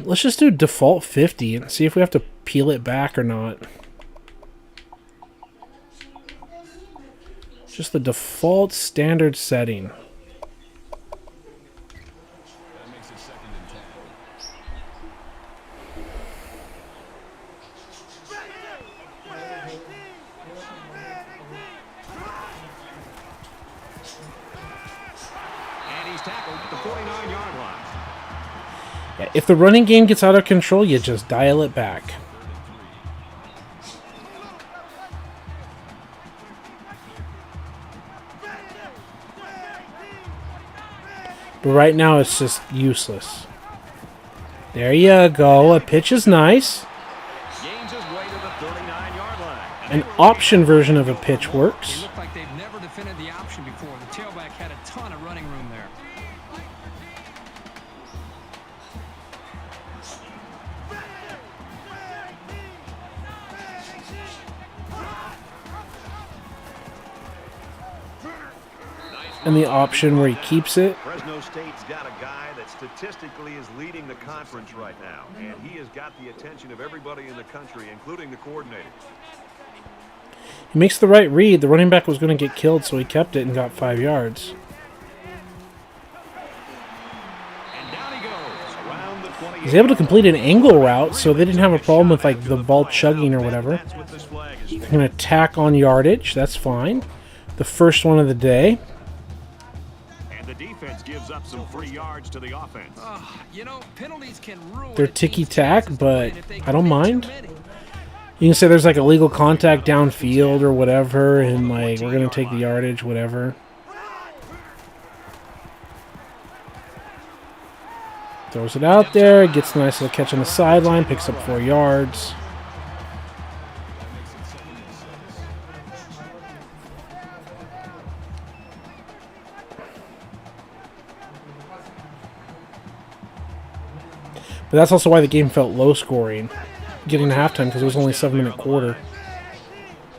Let's just do default 50 and see if we have to peel it back or not. Just the default standard setting. That makes it 2nd and 10. And he's tackled at the 49-yard line. Yeah, if the running game gets out of control, you just dial it back. But right now, it's just useless. There you go. A pitch is nice. Gains his way to the 39-yard line. An option version of a pitch works. It looked like they've never defended the option before. The tailback had a ton of running room there. And the option where he keeps it. Fresno State's got a guy that statistically is leading the conference right now, and he has got the attention of everybody in the country, including the coordinator. He makes the right read. The running back was going to get killed, so he kept it and got 5 yards. And down he goes around the 28. He's able to complete an angle route, so they didn't have a problem with like the ball chugging or whatever. That's what this flag is They're going to tack on yardage. That's fine. The first one of the day. And the defense gives up some free yards to the offense. You know, penalties can ruin. They're ticky-tack, but I don't mind. You can say there's like illegal contact downfield or whatever, and like we're going to take the yardage, whatever. Throws it out there. Gets a nice little catch on the sideline. Picks up 4 yards. But that's also why the game felt low scoring. Getting to halftime because it was only a 7-minute quarter.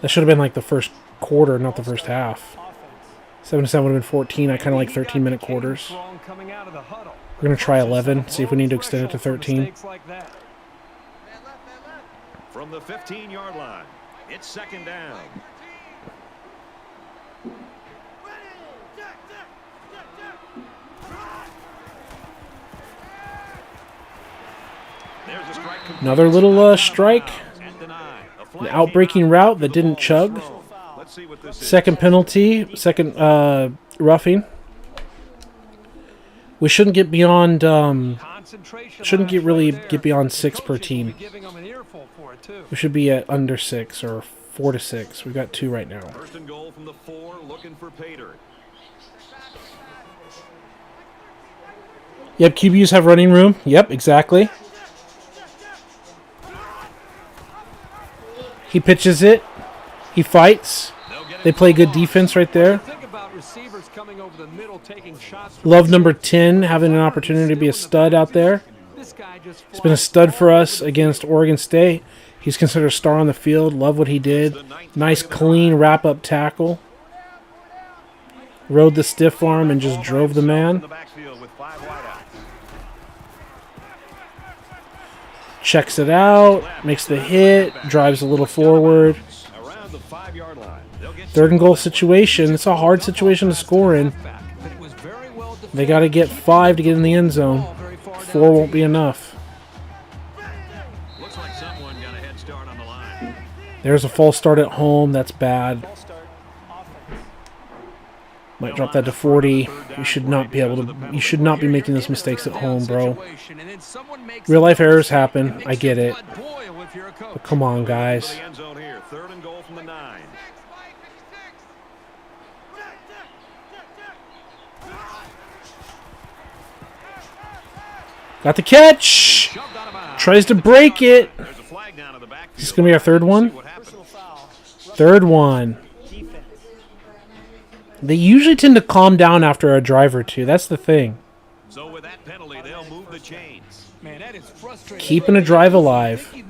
That should have been like the first quarter, not the first half. 7-7 would have been 14. I kind of like 13-minute quarters. We're going to try 11, see if we need to extend it to 13. From the 15-yard line, it's second down. Another little strike. An outbreaking route that didn't chug. Second penalty. Second roughing. We shouldn't get beyond. Shouldn't get beyond 6 per team. We should be at under 6 or 4 to 6. We've got 2 right now. First and goal from the 4, looking for Pater. Yep, QBs have running room. Yep, exactly. He pitches it. He fights. They play good defense right there. Love number 10 having an opportunity to be a stud out there. He's been a stud for us against Oregon State. He's considered a star on the field. Love what he did. Nice, clean wrap-up tackle. Rode the stiff arm and just drove the man. Checks it out, makes the hit, drives a little forward. Third and goal situation. It's a hard situation to score in. They got to get 5 to get in the end zone. 4 won't be enough. There's a false start at home. That's bad. Might drop that to 40. You should not be able to. You should not be making those mistakes at home, bro. Real life errors happen. I get it. But come on, guys. Got the catch. Tries to break it. Is this gonna be our third one? Third one. They usually tend to calm down after a drive or two. That's the thing. So with that penalty, they'll move the chains. Man, that is frustrating. Keeping a drive alive. Like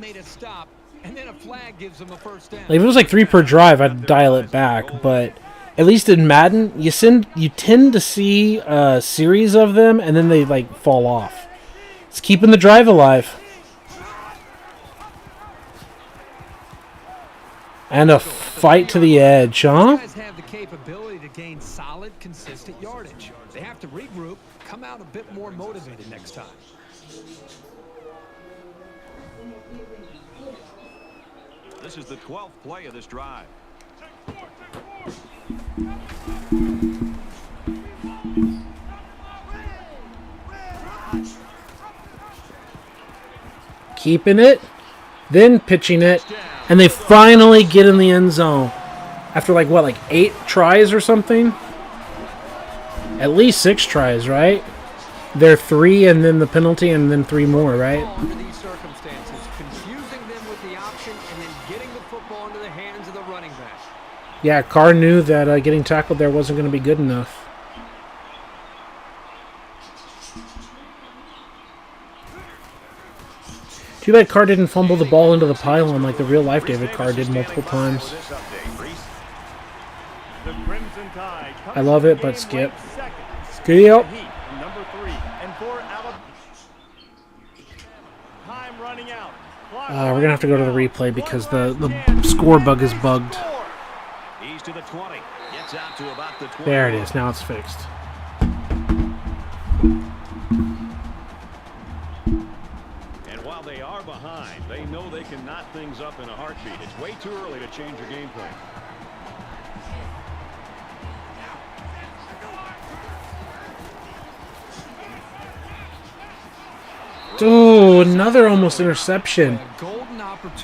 if it was like 3 per drive, I'd dial it back. But at least in Madden, you tend to see a series of them, and then they like fall off. It's keeping the drive alive. And a fight to the edge, huh? Capability to gain solid, consistent yardage. They have to regroup, come out a bit more motivated next time. This is the 12th play of this drive. Keeping it, then pitching it, and they finally get in the end zone. After like 8 tries or something? At least 6 tries, right? They're 3 and then the penalty and then 3 more, right? Under these circumstances, confusing them with the option and then getting the football into the hands of the running back. Yeah, Carr knew that getting tackled there wasn't going to be good enough. Too bad Carr didn't fumble the ball into the pylon like the real-life David Carr did multiple times. I love it, but skip. Skip. We're going to have to go to the replay because the score bug is bugged. There it is. Now it's fixed. And while they are behind, they know they can knot things up in a heartbeat. It's way too early to change your game plan. Oh, another almost interception.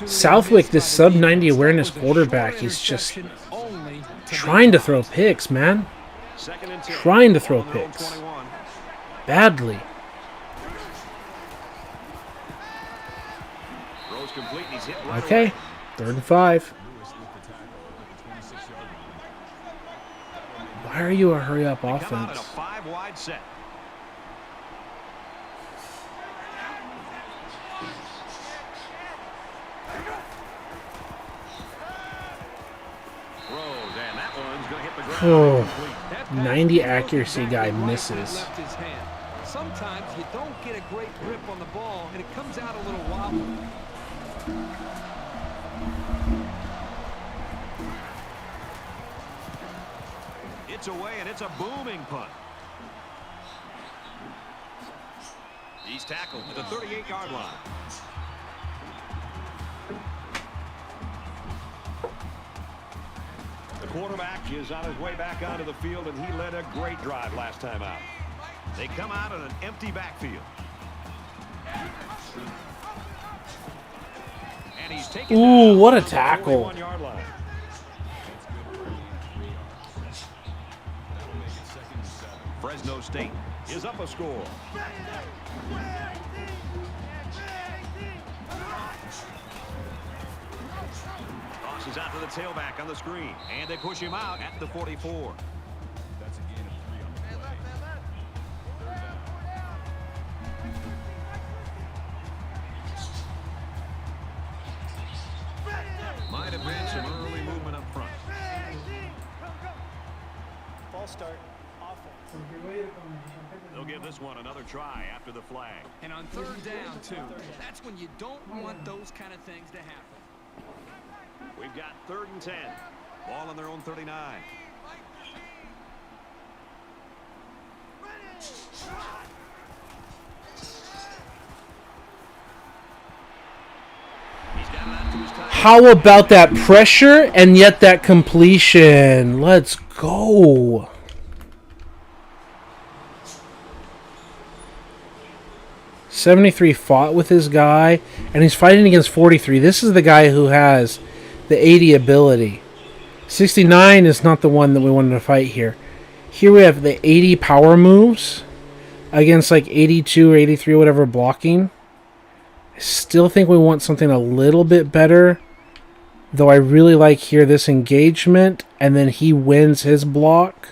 Southwick, this sub-90 awareness quarterback, he's just trying to throw picks, man. Trying to throw picks. Badly. complete, and he's hit right Okay, away. 3rd and 5. Lewis with the tackle at the 26-yard line. Why are you a hurry-up They come out in a offense? 5-wide set. Throws, and that one's going to hit the ground. Oh, Incomplete. That pass 90 wasn't accuracy exactly guy right when it misses. left his hand. Sometimes you don't get a great grip on the ball, and it comes out a little wobbly. It's away, and it's a booming punt. He's tackled at the 38-yard line. The quarterback is on his way back onto the field, and he led a great drive last time out. They come out in an empty backfield. And he's taken Ooh, down what a on the tackle. 41-yard line. Fresno State is up a score. Tosses out to the tailback on the screen, and they push him out at the 44. That's a gain of 3 on the play. Third down. Might have been some early movement up front. False start. Offense. They'll give this one another try after the flag. And on 3rd down, too. That's when you don't want those kind of things to happen. We've got 3rd and 10. Ball on their own 39. He's got it out to his tight end. How about that pressure and yet that completion? Let's go. '73 fought with his guy, and he's fighting against 43. This is the guy who has the 80 ability. 69 is not the one that we wanted to fight here. Here we have the 80 power moves against like 82 or 83, whatever, blocking. I still think we want something a little bit better, though I really like here this engagement, and then he wins his block.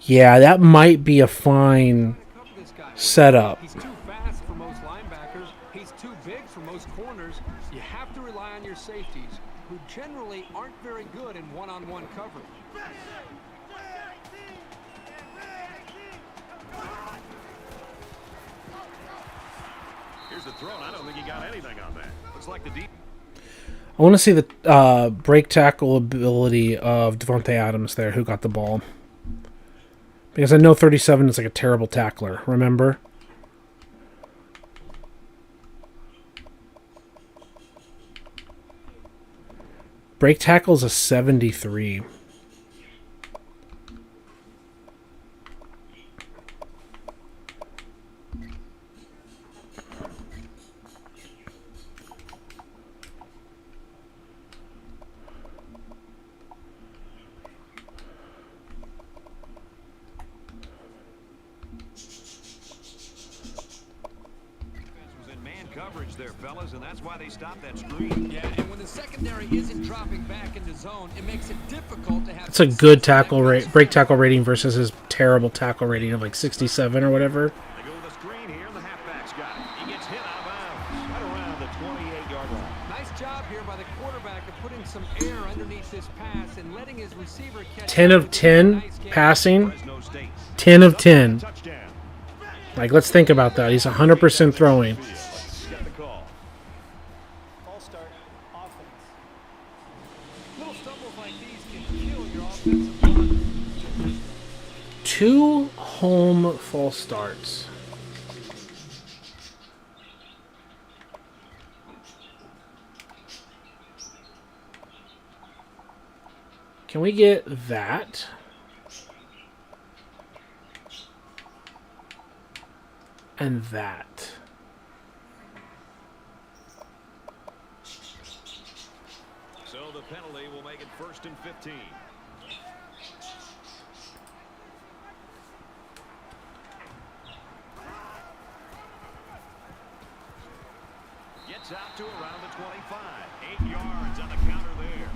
Yeah, that might be a fine Cover this guy. setup. He's too fast for most linebackers. He's too big for most corners. You have to rely on your safeties, who generally aren't very good in one-on-one coverage. Here's the throw, and I don't think he got anything on that. Looks like the deep. I want to see the break tackle ability of Devontae Adams there, who got the ball. Because I know 37 is like a terrible tackler, remember? Break tackle is a 73. Was in man coverage there, fellas, and that's why they stopped that screen. Yeah, and when the secondary isn't dropping back into zone, it makes it difficult to have... It's a good tackle rate, break tackle rating versus his terrible tackle rating of like 67 or whatever. They go with the screen here, and the halfback's got it. He gets hit out of bounds right around the 28-yard line. Nice job here by the quarterback of putting some air underneath this pass and letting his receiver catch... 10 up of with a 10 nice catch. passing, Fresno State. 10 of 10. Touchdown. Like, let's think about that. He's 100% throwing. Got the call. False start. Offense. Little stumbles like these can kill your offensive line. 2 home false starts. Can we get that? And that. So the penalty will make it 1st and 15. Gets Gets out to around the 25. 8 yards on the counter there.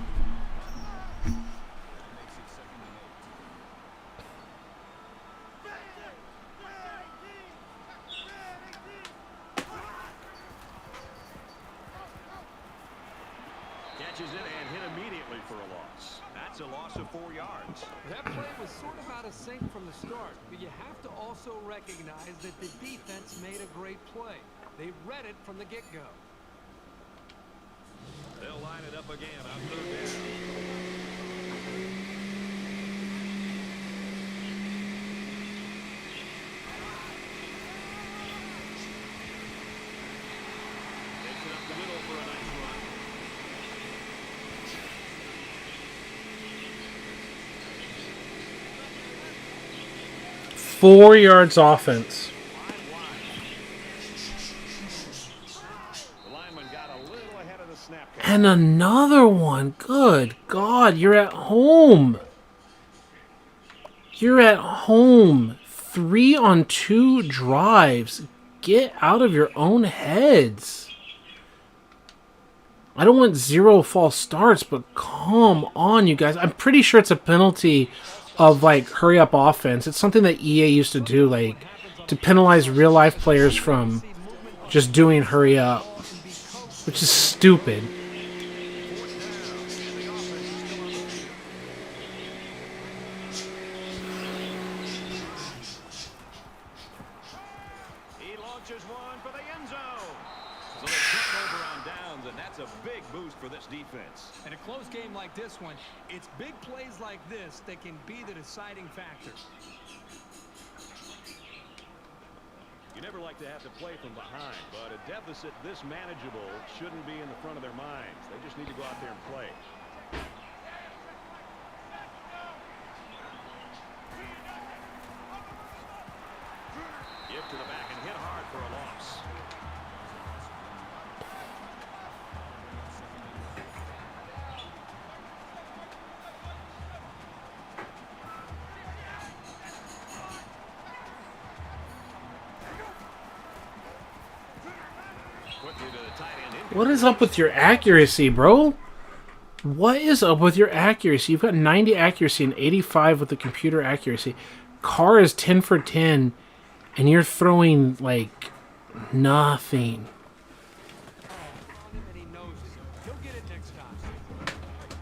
Catches it and hit immediately for a loss. That's a loss of 4 yards. That play was sort of out of sync from the start, but you have to also recognize that the defense made a great play. They read it from the get-go. They'll line it up again on 3rd down. Takes it up the middle for a nice run. 4 yards offense. The lineman got a little ahead of the snap. And another one. Good God, you're at home. You're at home. 3 on 2 drives. Get out of your own heads. I don't want 0 false starts, but come on, you guys. I'm pretty sure it's a penalty of, like, hurry-up offense. It's something that EA used to do, like, to penalize real-life players from just doing hurry-up, which is stupid. He launches one for the end zone. So they turn over on downs, and that's a big boost for this defense. In a close game like this one, it's big plays like this that can be the deciding factor. You never like to have to play from behind, but a deficit this manageable shouldn't be in the front of their minds. They just need to go out there and play. Give to the back and hit hard for a loss. What is up with your accuracy, bro? What is up with your accuracy? You've got 90 accuracy and 85 with the computer accuracy. Carr is 10 for 10, and you're throwing, like, nothing. And he knows it. He'll get it next time.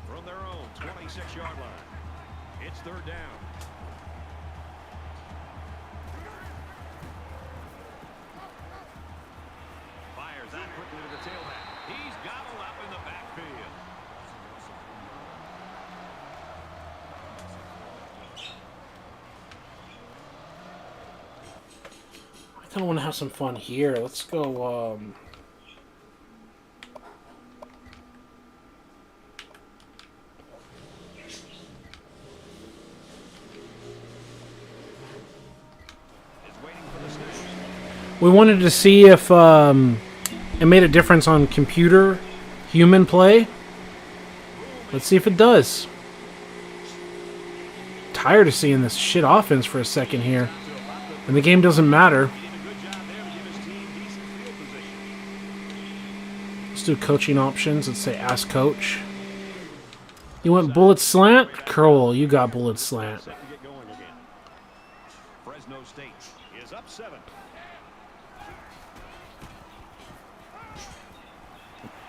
From their own 26-yard line. It's 3rd down. Fires out quickly to the tailback. He's gobbled up in the backfield. I kind of want to have some fun here. Let's go, we wanted to see if it made a difference on computer human play. Let's see if it does. Tired of seeing this shit offense for a second here. And the game doesn't matter. Let's do coaching options. Let's say ask coach. You want bullet slant? Curl, you got bullet slant. Set to get going again. Fresno State is up 7.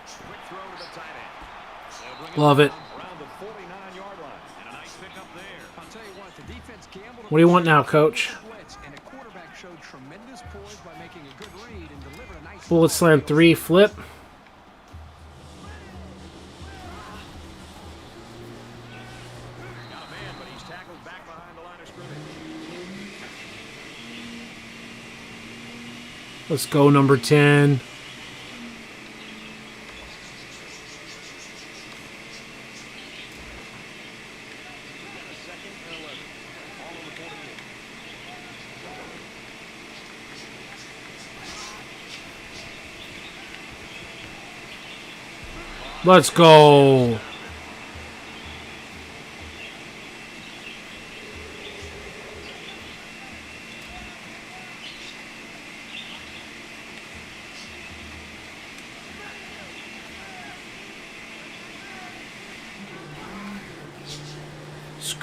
Quick throw to the tight end. They'll bring it Love it. around the 49-yard line. And a nice pickup there. I'll tell you what, the defense gambled. What do you want now, coach? Blitz, and the quarterback showed tremendous poise by making a good read and delivered a nice Bullet slant 3, flip. Got a man, but he's tackled back behind the line of scrimmage. Let's go, number 10. Let's go.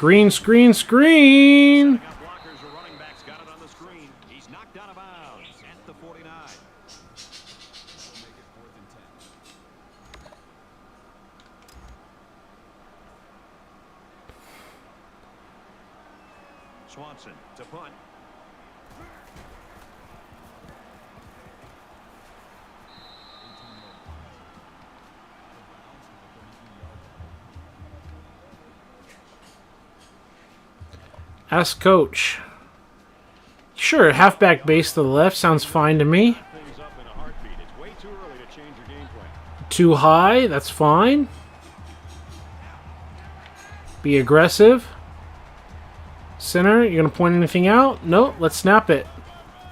Screen, screen, screen. Got blockers. The running back's got it on the screen. He's knocked out of bounds at the 49. Make it 4th and 10. Swanson to punt. Ask coach. Sure, halfback base to the left sounds fine to me. Things up in a heartbeat. It's way too early to change your game plan. Too high, that's fine. Be aggressive. Center, you gonna point anything out? Nope, let's snap it.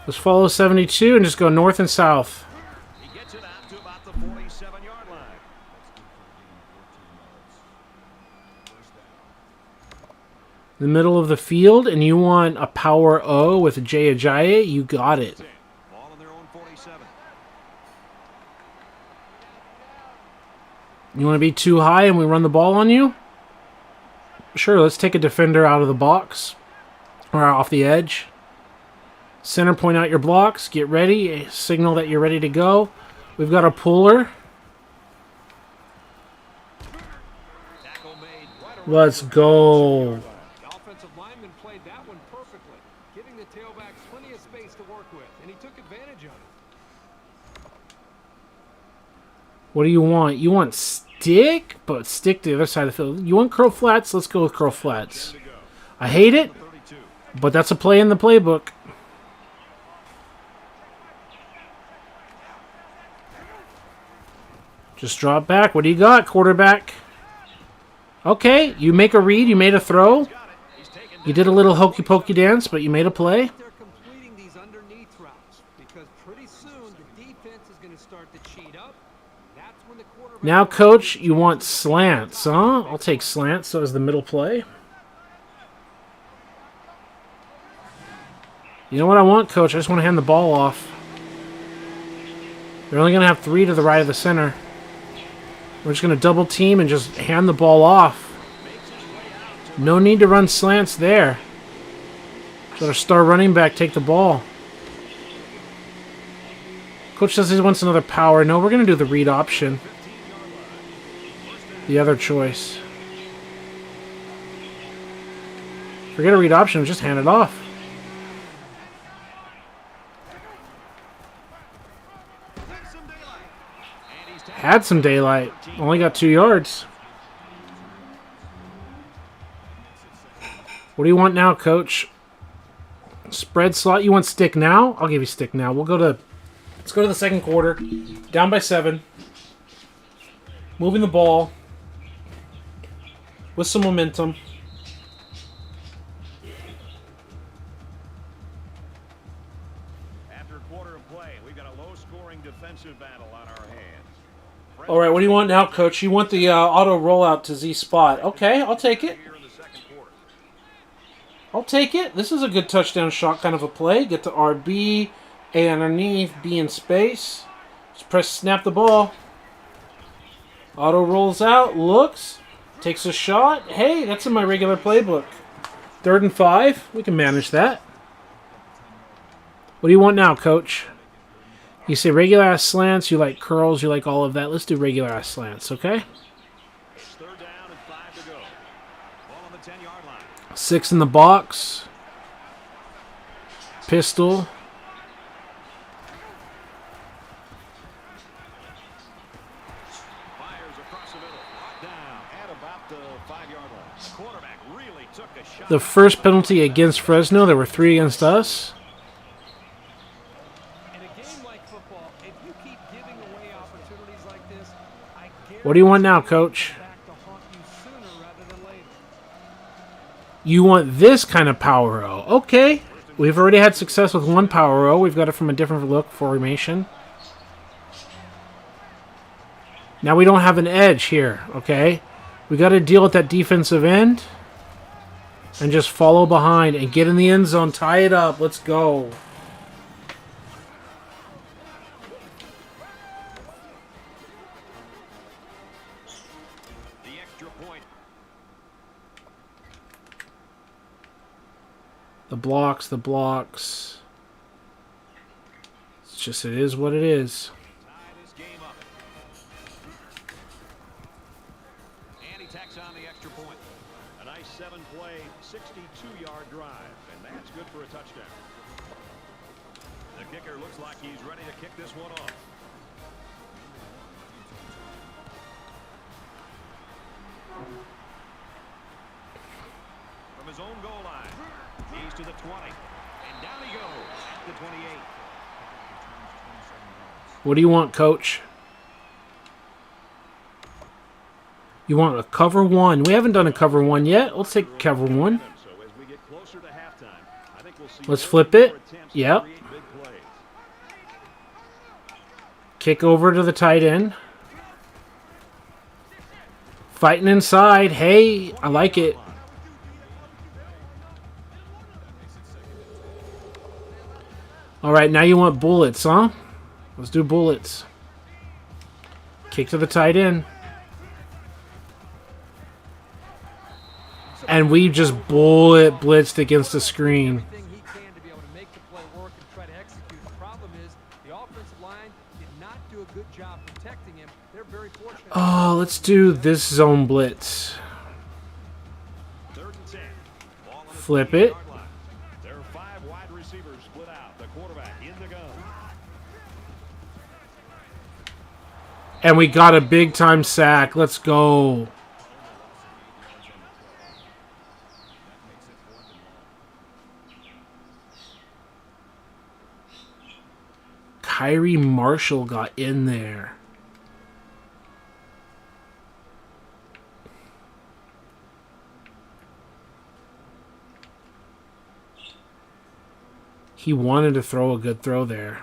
Let's follow 72 and just go north and south. He gets it out to about the 47-yard line. The middle of the field, and you want a power O with Jay Ajayi, you got it. Ball on their own 47. You want to be too high and we run the ball on you? Sure, let's take a defender out of the box. Or off the edge. Center, point out your blocks. Get ready. Signal that you're ready to go. We've got a puller. Tackle made right around Let's go. The offensive lineman played that one perfectly, giving the tailbacks plenty of space to work with, and he took advantage of it. What do you want? You want stick? But stick to the other side of the field. You want curl flats? Let's go with curl flats. I hate it, 32. but that's a play in the playbook. Just drop back. What do you got, quarterback? Okay, you make a read. You made a throw. You did a little hokey pokey dance, but you made a play. They're completing these underneath routes because pretty soon the defense is going to start to cheat up. That's when the quarterback. Now, coach, you want slants, huh? I'll take slants. So is the middle play. You know what I want, coach? I just want to hand the ball off. They're only going to have 3 to the right of the center. We're just going to double team and just hand the ball off. No need to run slants there. Let our star running back take the ball. Coach says he wants another power. No, we're going to do the read option. The other choice. Forget a read option. Just hand it off. Had some daylight. Only got 2 yards. What do you want now, coach? Spread slot. You want stick now? I'll give you stick now. Let's go to the second quarter. Down by 7. Moving the ball. With some momentum. After a quarter of play, we've got a low-scoring defensive battle on our hands. All right, what do you want now, coach? You want the auto rollout to Z spot. Okay, I'll take it. Here in the second quarter. I'll take it. This is a good touchdown shot kind of a play. Get to RB, A underneath, B in space. Just press snap the ball. Auto rolls out, looks, takes a shot. Hey, that's in my regular playbook. 3rd and 5. We can manage that. What do you want now, coach? You say regular ass slants, you like curls, you like all of that. Let's do regular ass slants, okay? It's 3rd down and 5 to go. Ball on the 10-yard line. 6 in the box. Pistol. Fires across the middle. Brought down at about the 5-yard line. The quarterback really took a shot. The first penalty against Fresno. There were 3 against us. In a game like football, if you keep giving away opportunities like this, I guarantee What do you want now, coach? back to haunt you sooner rather than later. You want this kind of power O. Okay. We've already had success with one power O. We've got it from a different look formation. Now we don't have an edge here, okay? We got to deal with that defensive end and just follow behind and get in the end zone. Tie it up. Let's go. The extra point. blocks, the blocks. It's just, it is what it is. Tie this game up. And he tacks on the extra point. A nice 7-play, 62-yard drive, and that's good for a touchdown. The kicker looks like he's ready to kick this one off. From his own goal line, he's to the 20. And down he goes at the 28. What do you want, coach? You want a cover one? We haven't done a cover one yet. Let's take cover one. So as we get closer to halftime, I think we'll see Let's more flip and it. more attempts to Yep. create big plays. Kick over to the tight end. Fighting inside. Hey, I like it. All right, now you want bullets, huh? Let's do bullets. Kick to the tight end. And we just bullet blitzed against the screen. Everything he can to be able to make the play work and try to execute. The problem is the offensive line did not do a good job protecting him. They're very fortunate. Oh, let's do this zone blitz. 3rd and 10. Ball on the Flip it. 28-yard line. There are 5 wide receivers split out. The quarterback in the gun. And we got a big time sack. Let's go. Kyrie Marshall got in there. He wanted to throw a good throw there.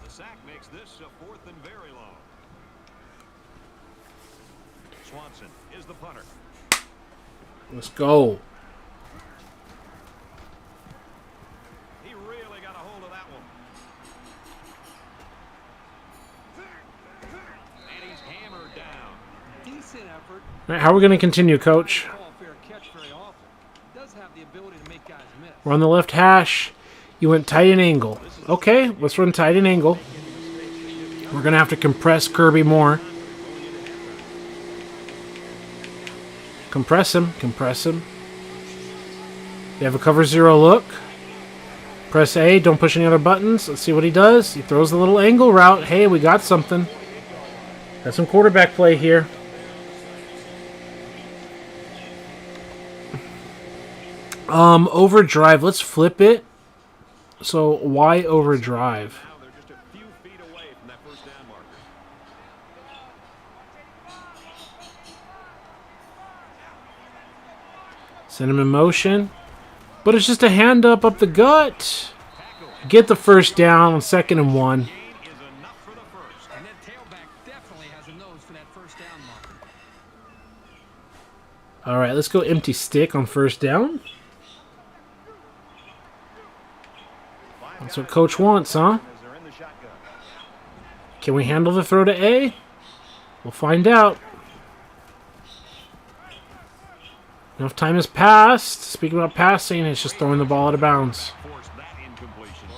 The sack makes this a 4th and very long. Swanson is the punter. Let's go. He really got a hold of that one. And he's hammered down. Decent effort. All right, how are we going to continue, coach? Ball fair catch very often. Does have the ability to make guys miss. We're on the left hash. You went tight end angle. Okay, let's run tight end angle. We're going to have to compress Kirby more. Compress him. Compress him. You have a cover 0 look. Press A. Don't push any other buttons. Let's see what he does. He throws the little angle route. Hey, we got something. Got some quarterback play here. Overdrive. Let's flip it. So why overdrive? Now they're just a few feet away from that 1st down marker. Send him in motion. But it's just a hand up the gut. Get the 1st down on 2nd and 1. Gain is enough for the 1st. And that tailback definitely has a nose for that 1st down marker. All right, let's go empty stick on 1st down. That's what coach wants, huh? As they're in the shotgun. Can we handle the throw to A? We'll find out. Enough time has passed. Speaking about passing, it's just throwing the ball out of bounds. Forced that incompletion.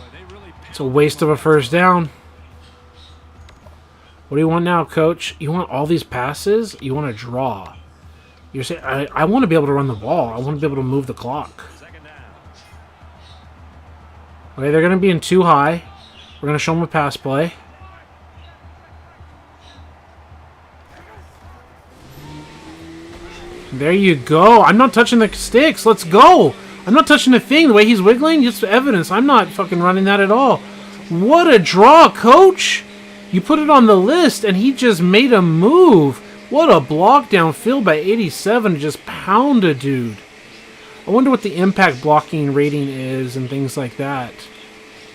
It's a waste of a 1st down. What do you want now, coach? You want all these passes? You want to draw? You're saying, I want to be able to run the ball. I want to be able to move the clock. 2nd down. Okay, they're going to be in too high. We're going to show them a pass play. There you go. I'm not touching the sticks. Let's go. I'm not touching the thing. The way he's wiggling, it's evidence. I'm not fucking running that at all. What a draw, coach. You put it on the list, and he just made a move. What a block downfield by 87 to just pound a dude. I wonder what the impact blocking rating is and things like that.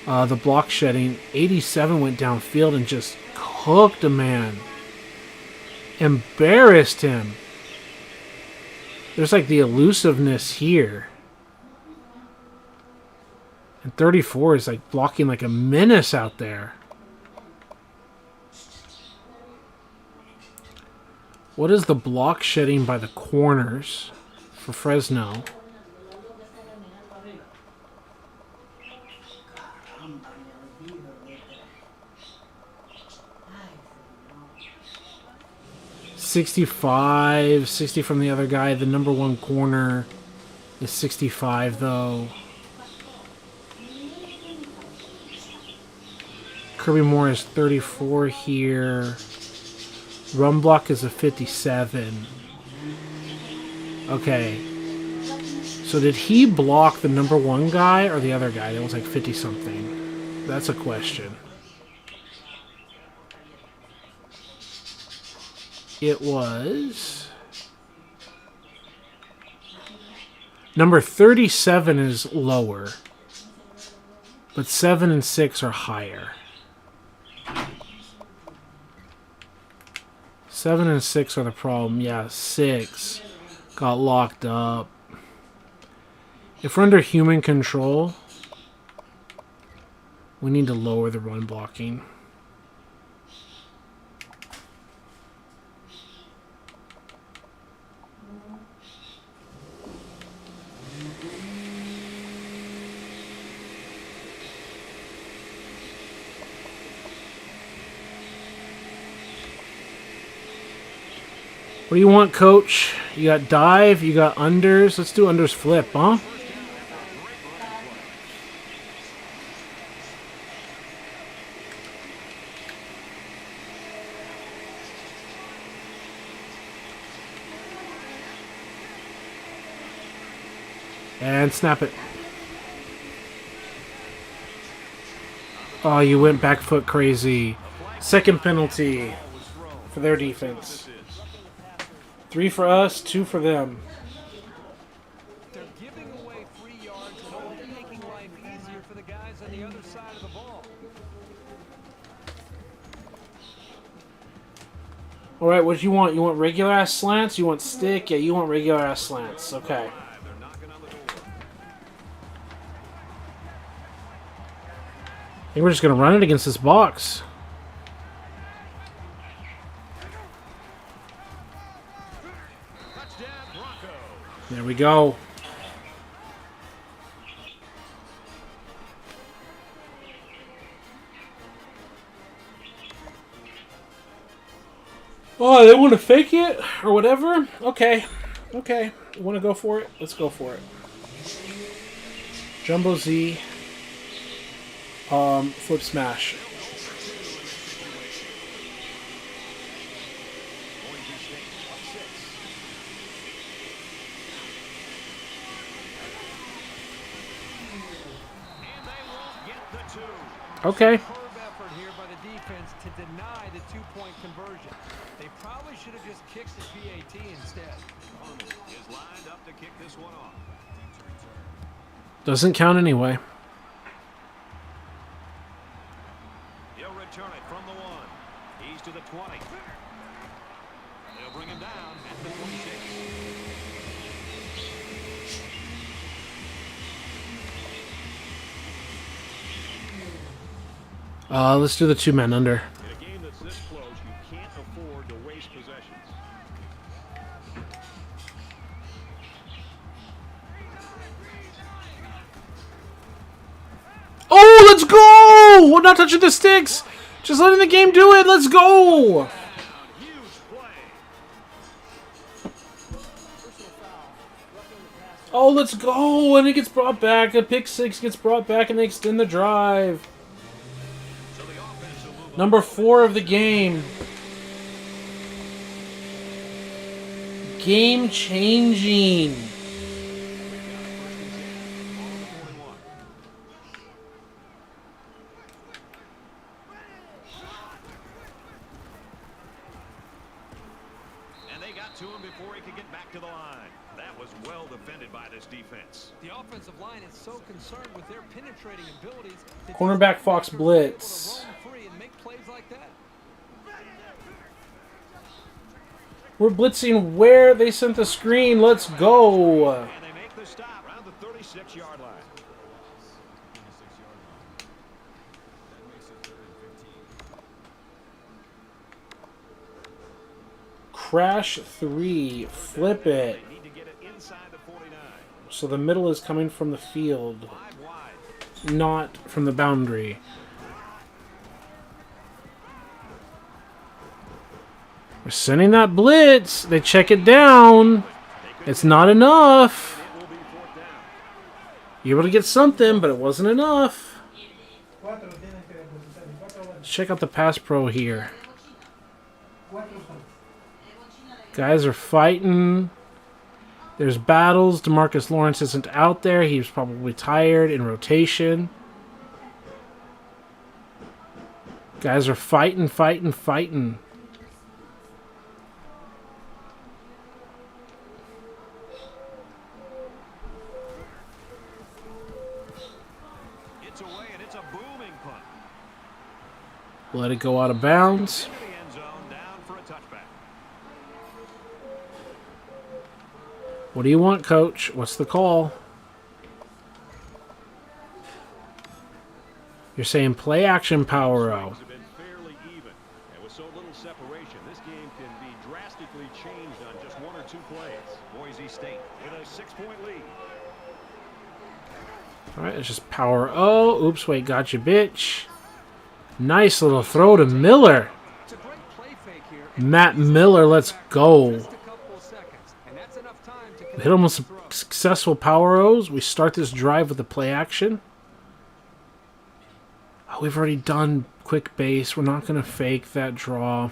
The block shedding. 87 went downfield and just cooked a man. Embarrassed him. There's like the elusiveness here. And 34 is like blocking like a menace out there. What is the block shedding by the corners? for Fresno. $65, $60 from the other guy. The number one corner is $65 though. Kirby Moore is 34 here. Run block is a 57. Okay. So did he block the number one guy or the other guy? That was like 50 something. That's a question. It was number 37 is lower, but 7 and 6 are higher. 7 and 6 are the problem. Yeah, 6 got locked up. If we're under human control, we need to lower the run blocking. What do you want, coach? You got dive, you got unders. Let's do unders flip, huh? And snap it. Oh, you went back foot crazy. Second penalty for their defense. 3 for us, 2 for them. They're giving away free yards and only making life easier for the guys on the other side of the ball. All right, what do you want? You want regular ass slants? You want stick? Yeah, you want regular ass slants. Okay. I think we're just gonna run it against this box. There we go. Oh, they want to fake it or whatever? Okay. Okay. You want to go for it? Let's go for it. Jumbo Z. Flip smash. Okay. Superb effort here by the defense to deny the two-point conversion. They probably should have just kicked the PAT instead. Is lined up to kick this one off. Doesn't count anyway. He'll return it from the 1. He's to the 20. They'll bring him down at the 26. Let's do the 2-man under. In a game that's this close, you can't afford to waste possessions. Oh, let's go! We're not touching the sticks. Just letting the game do it. Let's go. Huge play. Oh, let's go. And it gets brought back. A pick 6 gets brought back and they extend the drive. Number 4 of the game. Game changing. And they got to him before he could get back to the line. That was well defended by this defense. The offensive line is so concerned with their penetrating abilities. Cornerback Fox blitz. Free and make plays like that. We're blitzing where they sent the screen. Let's go. And they make the stop around the 36-yard line. Crash 3. Flip it. They need to get it inside the So the middle is coming from the field, 5 wide. not from the boundary. We're sending that blitz. They check it down. It's not enough. It will be 4th down. You were able to get something, but it wasn't enough. Let's check out the pass pro here. Guys are fighting. There's battles. DeMarcus Lawrence isn't out there. He was probably tired in rotation. Guys are fighting, fighting, fighting. It's away, and it's a booming punt. Let it go out of bounds. Into the end zone, down for a touchback. What do you want, Coach? What's the call? You're saying play action power O. Have been fairly even, and with so little separation, this game can be drastically changed on just 1 or 2 plays. Boise State with a 6-point lead. All right, it's just power O. Oops, wait, gotcha, bitch. Nice little throw to Miller. It's a great play fake here. Matt Miller, let's go. Just a couple of seconds, and that's enough time to Hit him with some successful power O's. We start this drive with the play action. Oh, we've already done quick base. We're not going to fake that draw.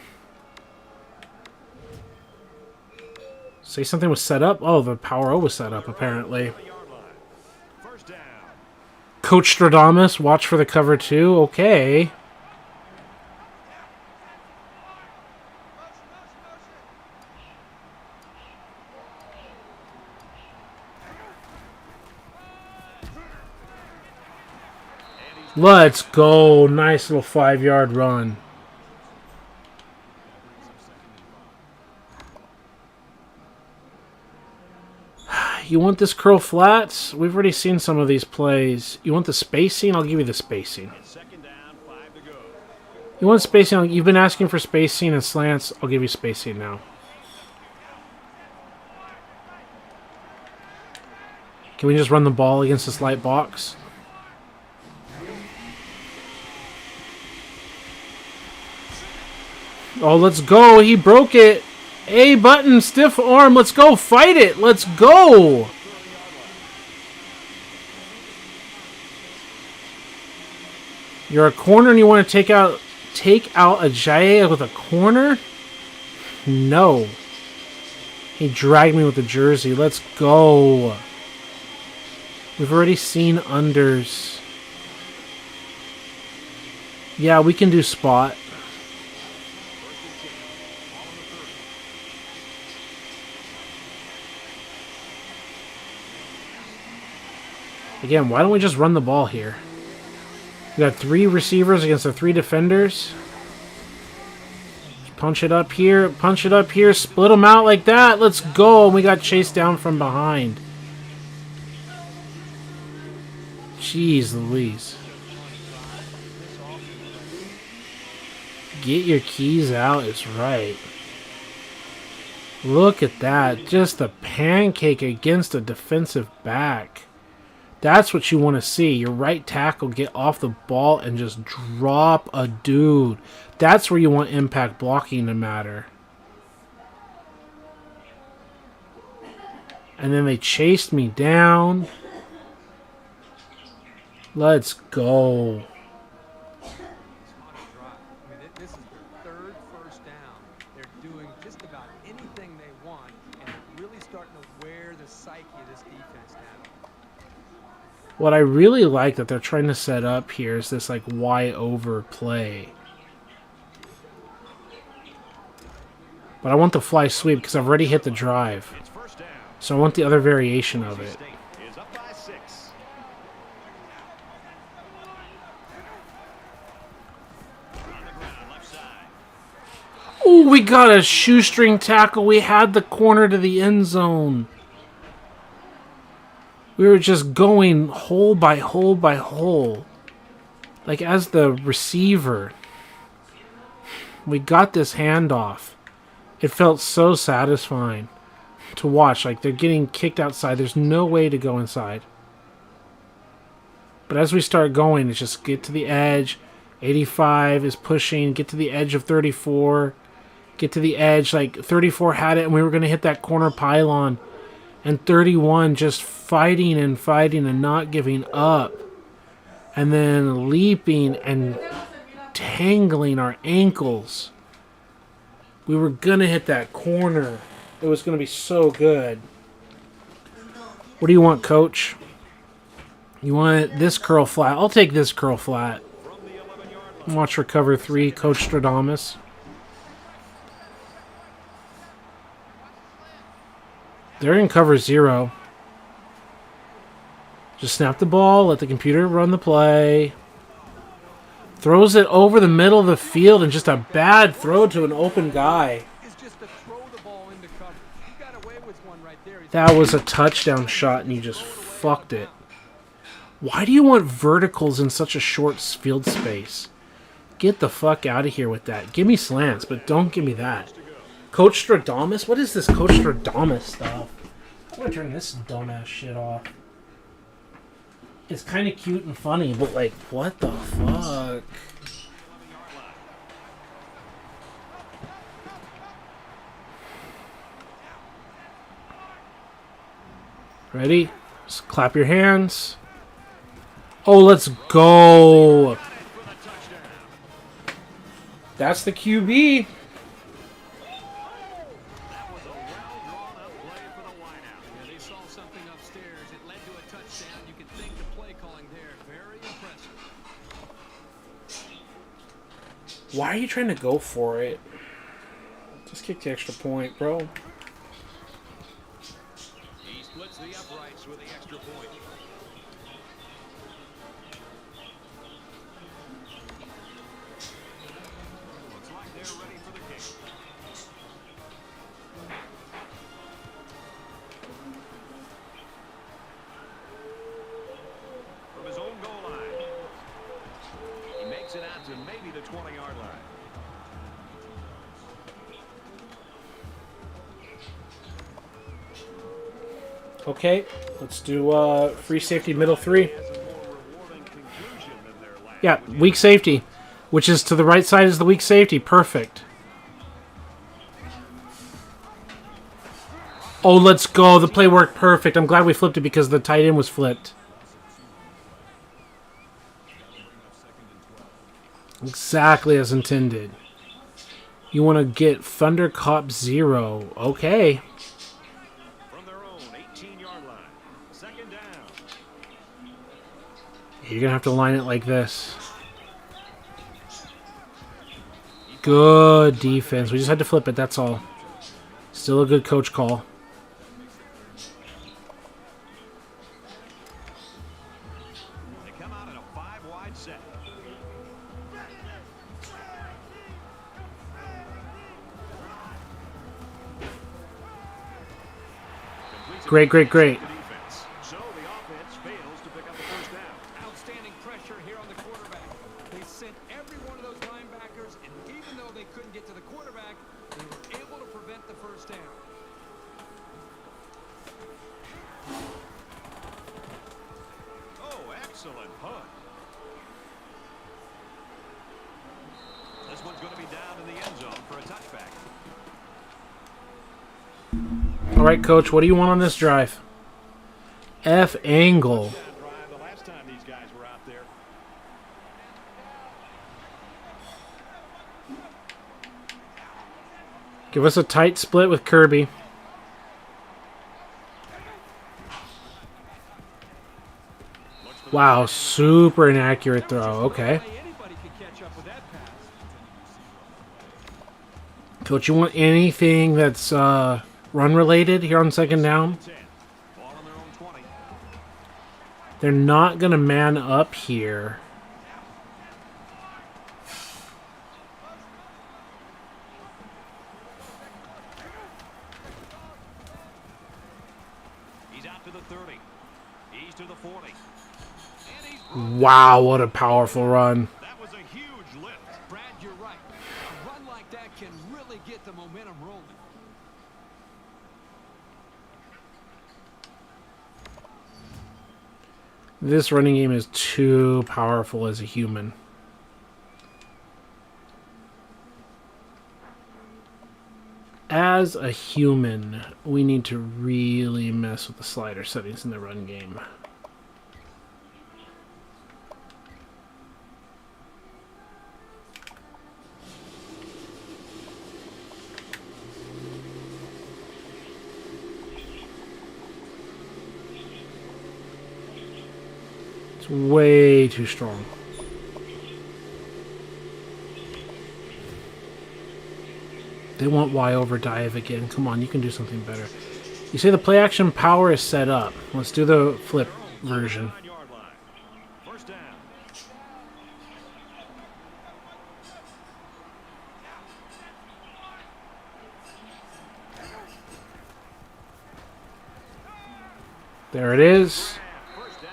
Say something was set up. Oh, the power O was set up, apparently. First down. Coach Stradamus, watch for the cover 2. Okay. Let's go. Nice little 5-yard run. You want this curl flats? We've already seen some of these plays. You want the spacing? I'll give you the spacing. Second down, 5 to go. You want spacing? You've been asking for spacing and slants. I'll give you spacing now. Can we just run the ball against this light box? Oh, let's go. He broke it. A button, stiff arm. Let's go. Fight it. Let's go. You're a corner and you want to take out Ajayi with a corner? No. He dragged me with the jersey. Let's go. We've already seen unders. Yeah, we can do spot. Again, why don't we just run the ball here? We got 3 receivers against the 3 defenders. Punch it up here. Punch it up here. Split them out like that. Let's go. And we got chased down from behind. Jeez Louise. Get your keys out is right. Look at that. Just a pancake against a defensive back. That's what you want to see. Your right tackle get off the ball and just drop a dude. That's where you want impact blocking to matter. And then they chased me down. Let's go. This is their 3rd first down. They're doing just about anything they want, and they're really starting to wear the psyche of this defense now. What I really like that they're trying to set up here is this like Y over play. But I want the fly sweep because I've already hit the drive. It's first down. So I want the other variation of Boise it. State is up by 6. On the ground, left side. Oh, we got a shoestring tackle. We had the corner to the end zone. We were just going hole by hole by hole. Like as the receiver. We got this handoff. It felt so satisfying. to watch. Like, they're getting kicked outside. There's no way to go inside. But as we start going, it's just get to the edge. 85 is pushing. Get to the edge of 34. Get to the edge. Like, 34 had it, and we were going to hit that corner pylon. And 31 just fighting and not giving up. And then leaping and tangling our ankles. We were going to hit that corner. It was going to be so good. What do you want, coach? You want this curl flat? I'll take this curl flat. Watch recover 3, Coach Stradamus. They're in cover 0. Just snap the ball, let the computer run the play. Throws it over the middle of the field, and just a bad throw to an open guy. That was a touchdown shot, and you just fucked it. Why do you want verticals in such a short field space? Get the fuck out of here with that. Give me slants, but don't give me that. Coach Stradamus? What is this Coach Stradamus stuff? I'm going to turn this dumbass shit off. It's kind of cute and funny, but like, what the fuck? Ready? Just clap your hands. Oh, let's go. That's the QB. Why are you trying to go for it? Just kick the extra point, bro. He splits the uprights with the extra point. Looks like they're ready for the kick. From his own goal line. He makes it out to maybe the 20-yard line. Okay, let's do free safety middle 3. Yeah, weak safety, which is to the right side is the weak safety. Perfect. Oh, let's go. The play worked perfect. I'm glad we flipped it because the tight end was flipped. Exactly as intended. You want to get Thunder Cop 0. Okay. From their own 18-yard line. Second down. You're going to have to line it like this. Good defense. We just had to flip it, that's all. Still a good coach call. They come out in a 5-wide set. Great, great, great. So the offense fails to pick up the first down. Outstanding pressure here on the quarterback. They sent every one of those linebackers, and even though they couldn't get to the quarterback, they were able to prevent the first down. Oh, excellent punt. This one's going to be down in the end zone for a touchback. All right, coach, what do you want on this drive? F angle. The last time these guys were out there. Give us a tight split with Kirby. Wow, super inaccurate throw. Okay. Anybody could catch up with that pass. Coach, you want anything that's run-related here on second down? Ball on their own 20. They're not going to man up here. He's out to the 30. He's to the 40. And he's Wow, what a powerful run. That was a huge lift. Brad, you're right. A run like that can really get the momentum rolling. This running game is too powerful as a human. As a human, we need to really mess with the slider settings in the run game. It's way too strong. They want Y over dive again. Come on, you can do something better. You say the play action power is set up. Let's do the flip version. First down. There it is. First down.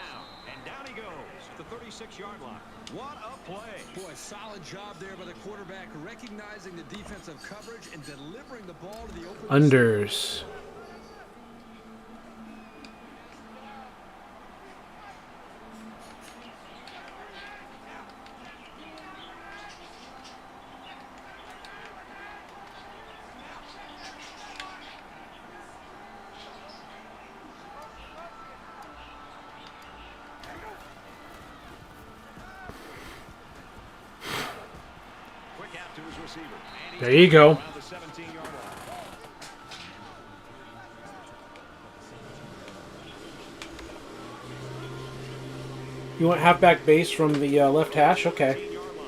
And down he goes at the 36-yard line. What a play. Boy, solid job there by the quarterback, recognizing the defensive coverage and delivering the ball to the open. Unders. Quick out to his receiver. And he's There you go. around the 17-yard line. You want halfback base from the left hash? Okay. 15-yard line.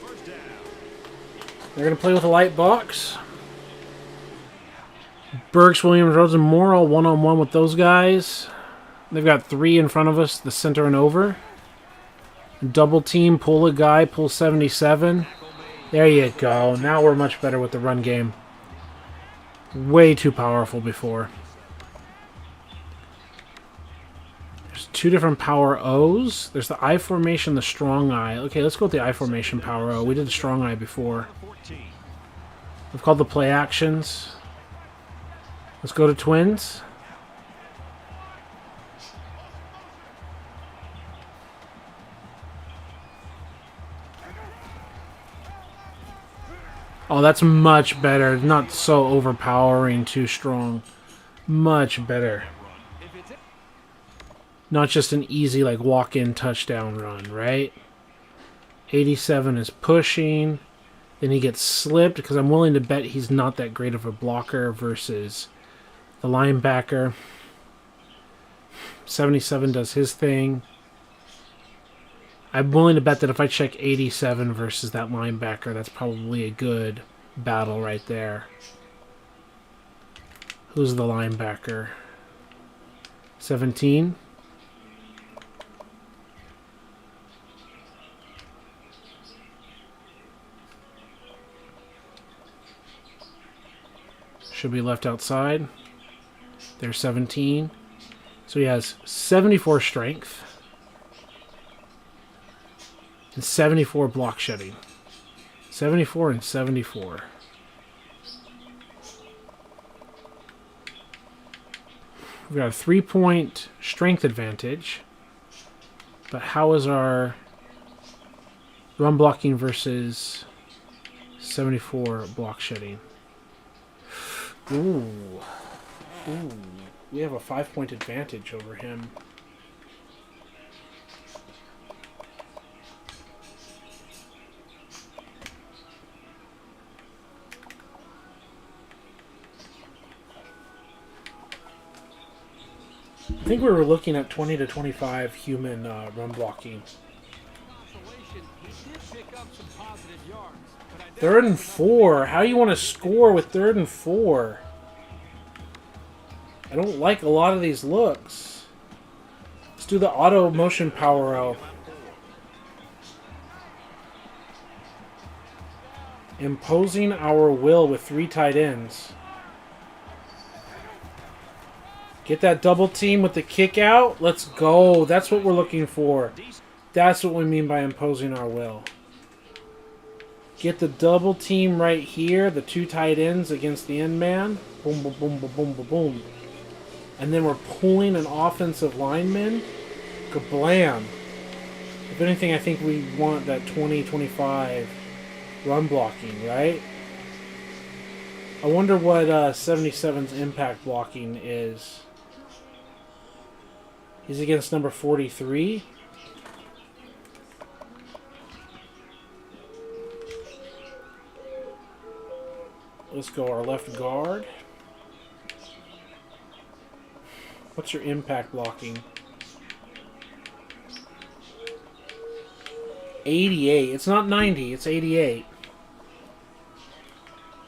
First down. They're going to play with a light box. Burks, Williams, Rhodes, and Moore all one-on-one with those guys. They've got three in front of us, the center and over. Double team, pull a guy, pull 77. There you go. Now we're much better with the run game. Way too powerful before. There's two different power O's. There's the I formation, the strong I. Okay, let's go with the I formation power O. We did the strong I before. 14. We've called the play actions. Let's go to twins. Oh, that's much better. Not so overpowering, too strong. Much better. Not just an easy, like, walk-in touchdown run, right? 87 is pushing. Then he gets slipped, because I'm willing to bet he's not that great of a blocker versus the linebacker. 77 does his thing. I'm willing to bet that if I check 87 versus that linebacker, that's probably a good battle right there. Who's the linebacker? 17? Should be left outside. There's 17. So he has 74 strength. And 74 block shedding. 74 and 74. We've got a 3-point strength advantage. But how is our run blocking versus 74 block shedding? Ooh. Ooh. We have a 5-point advantage over him. I think we were looking at 20 to 25 human run blocking. Third and 4. How do you want to score with 3rd and 4? I don't like a lot of these looks. Let's do the auto motion power O. Imposing our will with 3 tight ends. Get that double team with the kick out. Let's go. That's what we're looking for. That's what we mean by imposing our will. Get the double team right here. The 2 tight ends against the end man. Boom, boom, boom, boom, boom, boom, boom. And then we're pulling an offensive lineman. Kablam. If anything, I think we want that 20-25 run blocking, right? I wonder what 77's impact blocking is. He's against number 43. Let's go our left guard. What's your impact blocking? 88. It's not 90, it's 88.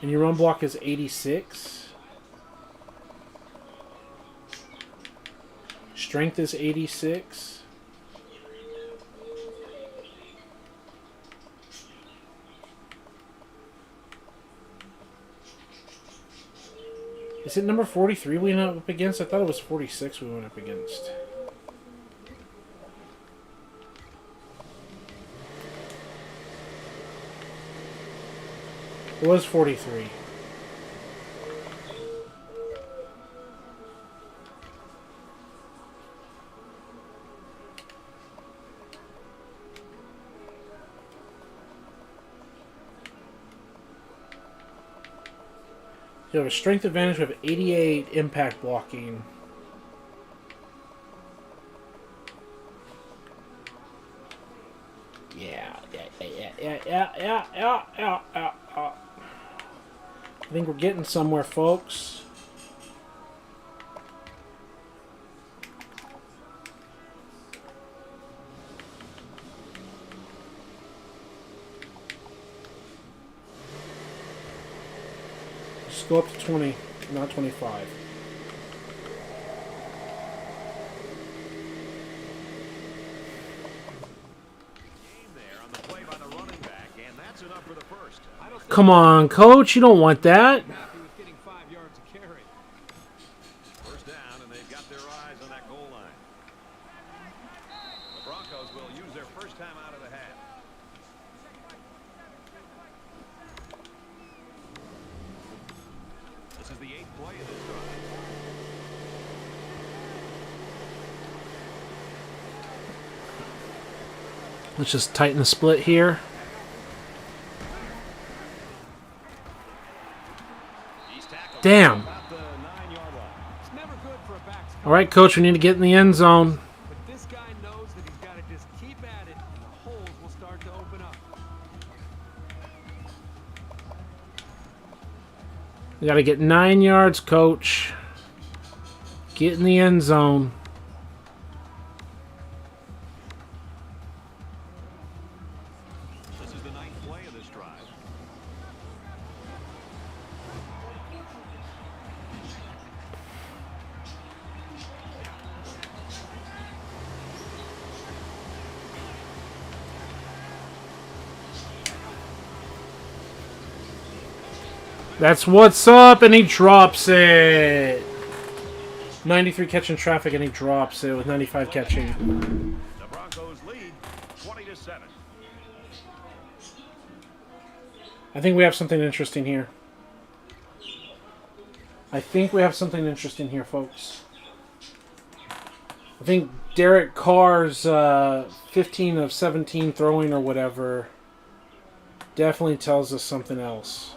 And your run block is 86. Strength is 86. Is it number 43 we went up against? I thought it was 46 we went up against. It was 43. You have a strength advantage of 88 impact blocking. Yeah. I think we're getting somewhere, folks. Just go up to 20, not 25. Come on, coach. You don't want that. Happy with getting 5 yards of carry. First down, and they've got their eyes on that goal line. The Broncos will use their first time out of the half. This is the 8th play of this drive. Let's just tighten the split here. Damn. It's never good for a back's All right, coach, we need to get in the end zone. but this guy knows that he's got to just keep at it, and the holes will start to open up. We got to get 9 yards, coach. Get in the end zone. This is the 9th play of this drive. That's what's up, and he drops it. 93 catching traffic, and he drops it with 95 catching. The Broncos lead 20-7. I think we have something interesting here. I think we have something interesting here, folks. I think Derek Carr's 15 of 17 throwing or whatever definitely tells us something else.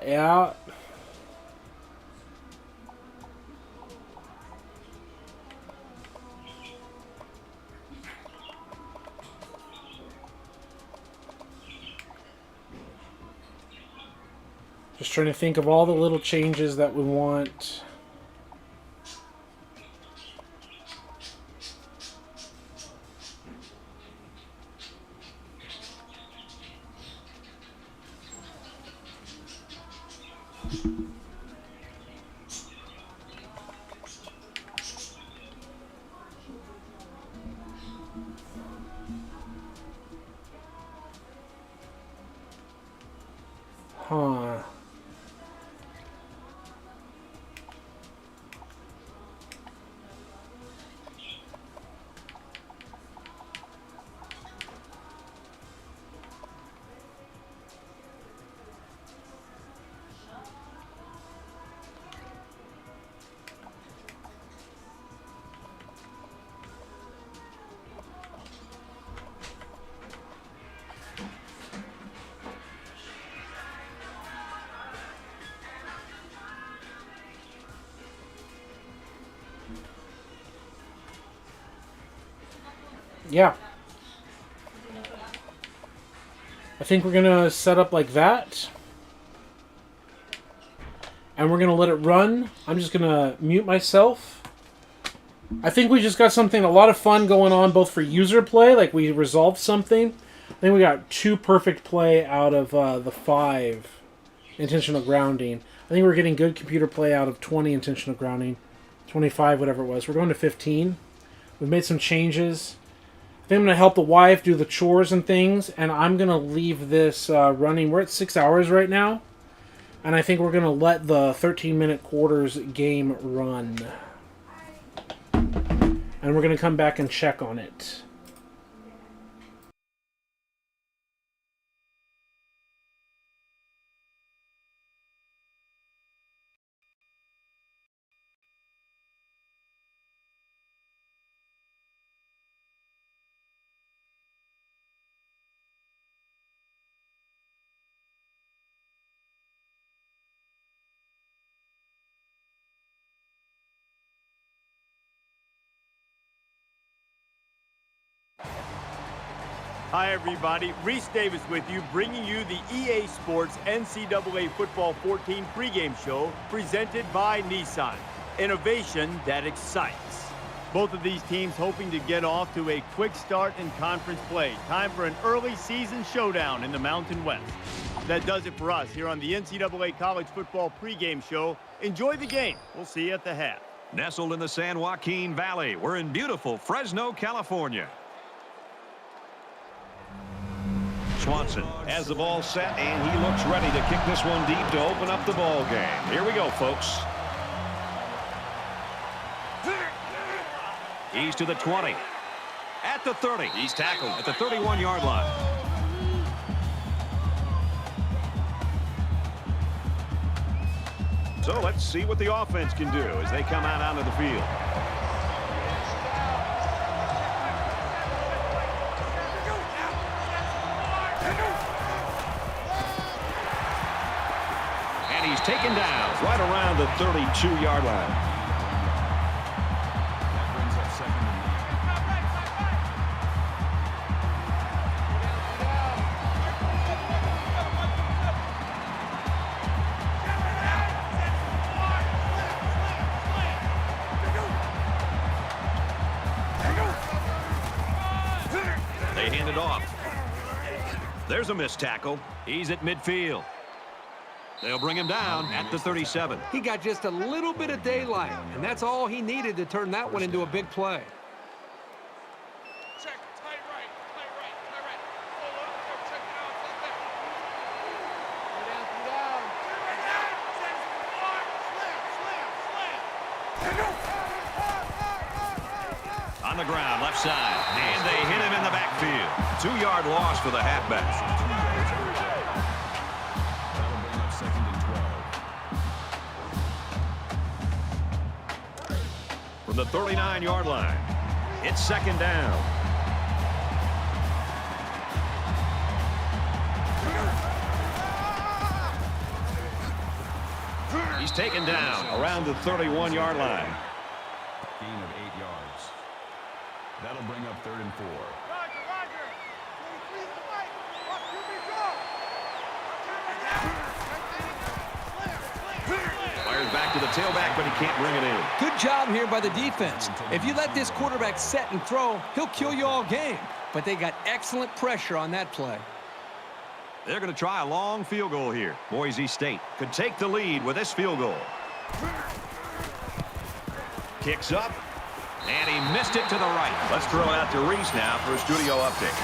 Yeah. Just trying to think of all the little changes that we want. Huh. yeah. I think we're going to set up like that. And we're going to let it run. I'm just going to mute myself. I think we just got something, a lot of fun going on, both for user play, like we resolved something. I think we got 2 perfect play out of the 5 intentional grounding. I think we're getting good computer play out of 20 intentional grounding. 25, whatever it was. We're going to 15. We've made some changes. I think I'm going to help the wife do the chores and things, and I'm going to leave this running. We're at 6 hours right now, and I think we're going to let the 13-minute quarters game run. And we're going to come back and check on it. Hi, everybody. Reese Davis with you, bringing you the EA Sports NCAA Football 14 pregame show presented by Nissan. Innovation that excites. Both of these teams hoping to get off to a quick start in conference play. Time for an early season showdown in the Mountain West. That does it for us here on the NCAA College Football pregame show. Enjoy the game. We'll see you at the half. Nestled in the San Joaquin Valley, we're in beautiful Fresno, California. Swanson has the ball set, and he looks ready to kick this one deep to open up the ball game. Here we go, folks. He's to the 20. At the 30. He's tackled at the 31-yard line. So let's see what the offense can do as they come out onto the field. And he's taken down right around the 32-yard line. That brings up 2nd and 9. They hand it off. There's a missed tackle. He's at midfield. They'll bring him down at the 37. He got just a little bit of daylight, and that's all he needed to turn that one into a big play. Check, tight right, tight right, tight right. Hold up, check it out, like that. On the ground, left side. And they hit him in the backfield. 2-yard loss for the halfback. That'll bring up 2nd and 12. From the 39-yard line, it's 2nd down. He's taken down around the 31-yard line. Gain of 8 yards. That'll bring up 3rd and 4. Roger, Roger. 23 to the right. Up, QB, go. Fires back to the tailback, but he can't bring it in. Good job here by the defense. If you let this quarterback set and throw, he'll kill you all game. But they got excellent pressure on that play. They're going to try a long field goal here. Boise State could take the lead with this field goal. Kicks up, and he missed it to the right. Let's throw it out to Reese now for a studio update.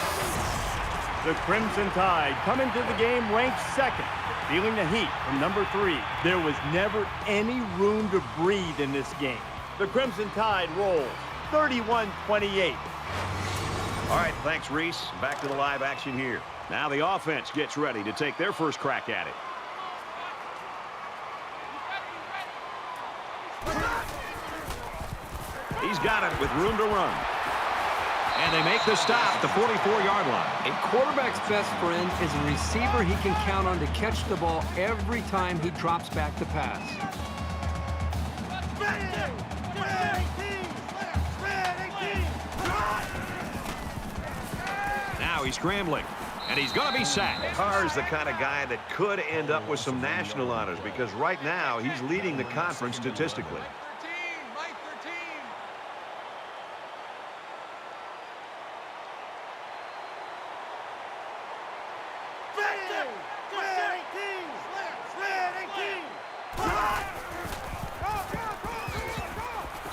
The Crimson Tide come into the game ranked 2nd, feeling the heat from number 3. There was never any room to breathe in this game. The Crimson Tide rolls 31-28. All right, thanks, Reese. Back to the live action here. Now the offense gets ready to take their first crack at it. He's got it with room to run. And they make the stop at the 44-yard line. A quarterback's best friend is a receiver he can count on to catch the ball every time he drops back to pass. he's scrambling. And he's going to be sacked. Carr's the kind of guy that could end up with some national honors because right now he's leading the conference statistically.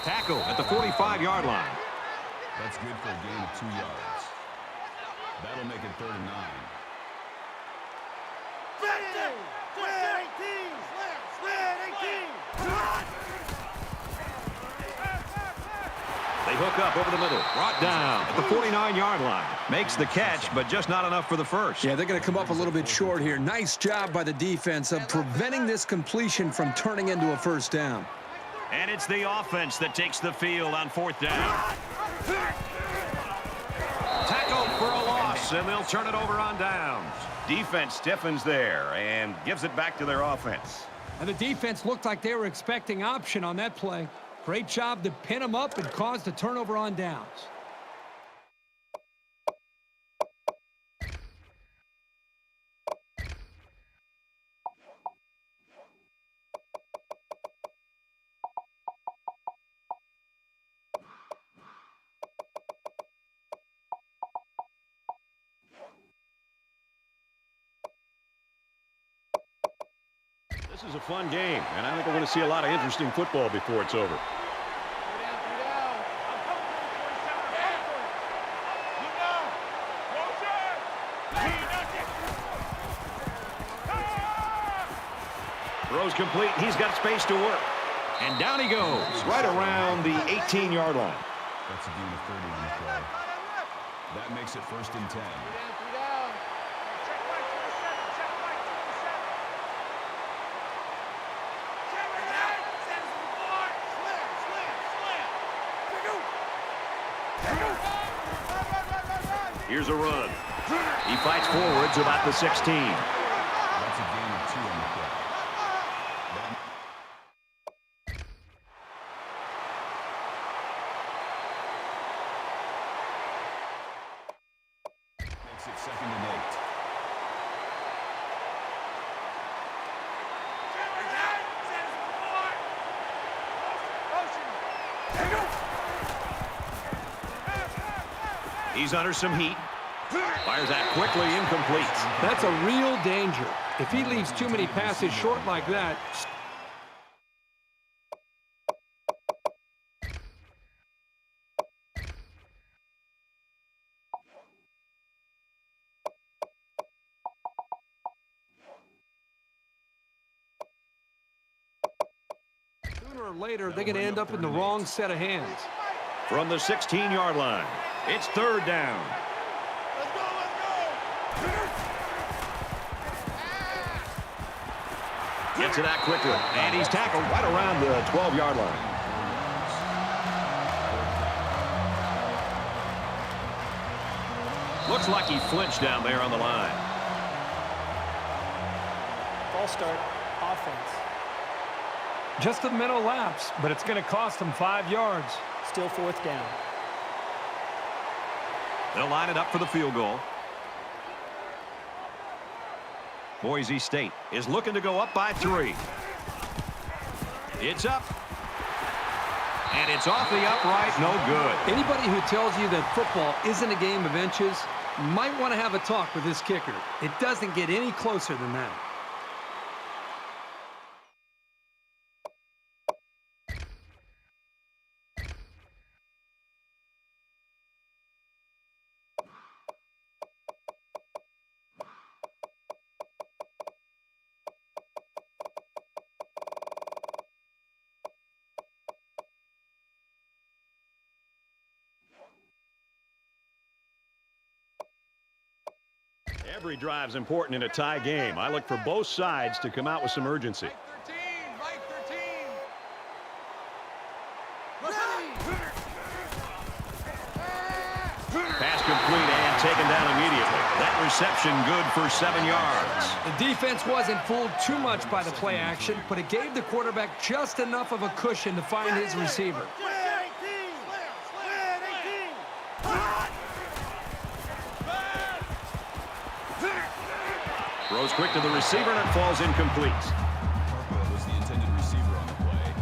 Tackle at the 45-yard line. That's good for a gain of 2 yards. That'll make it 3rd and 9. They hook up over the middle. Brought down at the 49-yard line. Makes the catch, but just not enough for the first. Yeah, they're going to come up a little bit short here. Nice job by the defense of preventing this completion from turning into a first down. And it's the offense that takes the field on 4th down. Tackle for a loss, and they'll turn it over on downs. Defense stiffens there and gives it back to their offense. And the defense looked like they were expecting option on that play. Great job to pin them up and cause the turnover on downs. This is a fun game, and I think we're going to see a lot of interesting football before it's over. Throws complete. He's got space to work. And down he goes, right around the 18-yard line. That's a gain of 30 on the play. That makes it 1st and 10. Here's a run. He fights forward to about the 16. That's a gain of 2 on the play. That makes it 2nd and 8. He's under some heat. Fires that quickly, incomplete. That's a real danger. If he leaves too many passes short like that. Sooner or later, they're going to end up in the wrong set of hands. From the 16-yard line, it's 3rd down. Gets it out quickly, and he's tackled right around the 12-yard line. Looks like he flinched down there on the line. Ball start, offense. Just a mental lapse, but it's going to cost them 5 yards. Still 4th down. They'll line it up for the field goal. Boise State is looking to go up by 3. It's up. And it's off the upright, no good. Anybody who tells you that football isn't a game of inches might want to have a talk with this kicker. It doesn't get any closer than that. Every drive's important in a tie game. I look for both sides to come out with some urgency. Pass complete and taken down immediately. That reception good for 7 yards. The defense wasn't fooled too much by the play action, but it gave the quarterback just enough of a cushion to find his receiver. Throws quick to the receiver, and it falls incomplete. Harpo was the intended receiver on the play.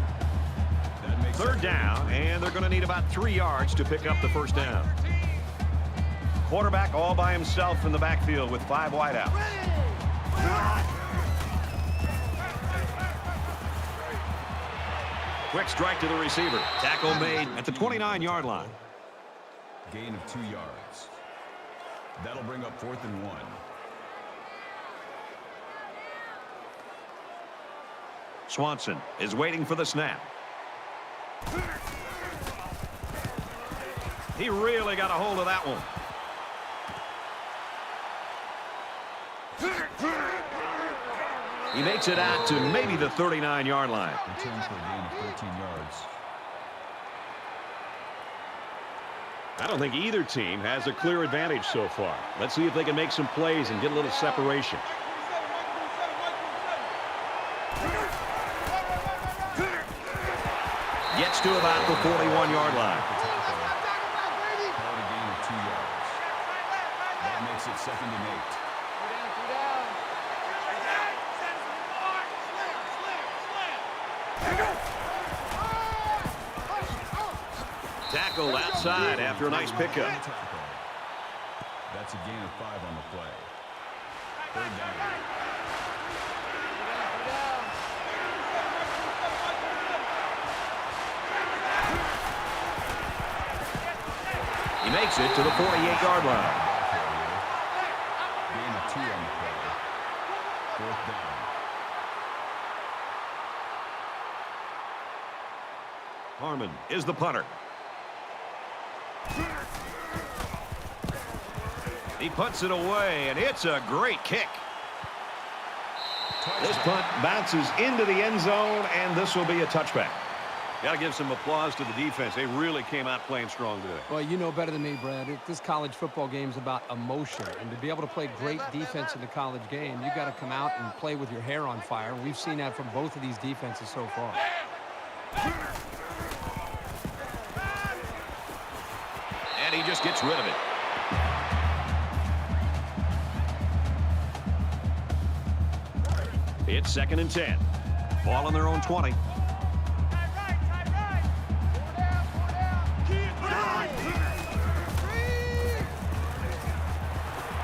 That makes Third down, and they're going to need about 3 yards to pick up the first down. Quarterback all by himself in the backfield with 5 wideouts. Quick strike to the receiver. Tackle made at the 29-yard line. Gain of 2 yards. That'll bring up 4th and 1. Swanson is waiting for the snap. He really got a hold of that one. He makes it out to maybe the 39-yard line. Return for a gain of 13 yards. I don't think either team has a clear advantage so far. Let's see if they can make some plays and get a little separation. Gets to about the 41-yard line. Call it a gain of 2 yards. That makes it 2nd and 8. Tackled outside after a nice pickup. That's a gain of 5 on the play. 3rd down. He makes it to the 48-yard line. Gain of 2 on the play. 4th down. Harmon is the punter. He puts it away, and it's a great kick. This punt bounces into the end zone, and this will be a touchback. Got to give some applause to the defense. They really came out playing strong today. Well, you know better than me, Brad. This college football game is about emotion. And to be able to play great defense in the college game, you got to come out and play with your hair on fire. We've seen that from both of these defenses so far. And he just gets rid of it. It's 2nd and 10. Ball on their own 20.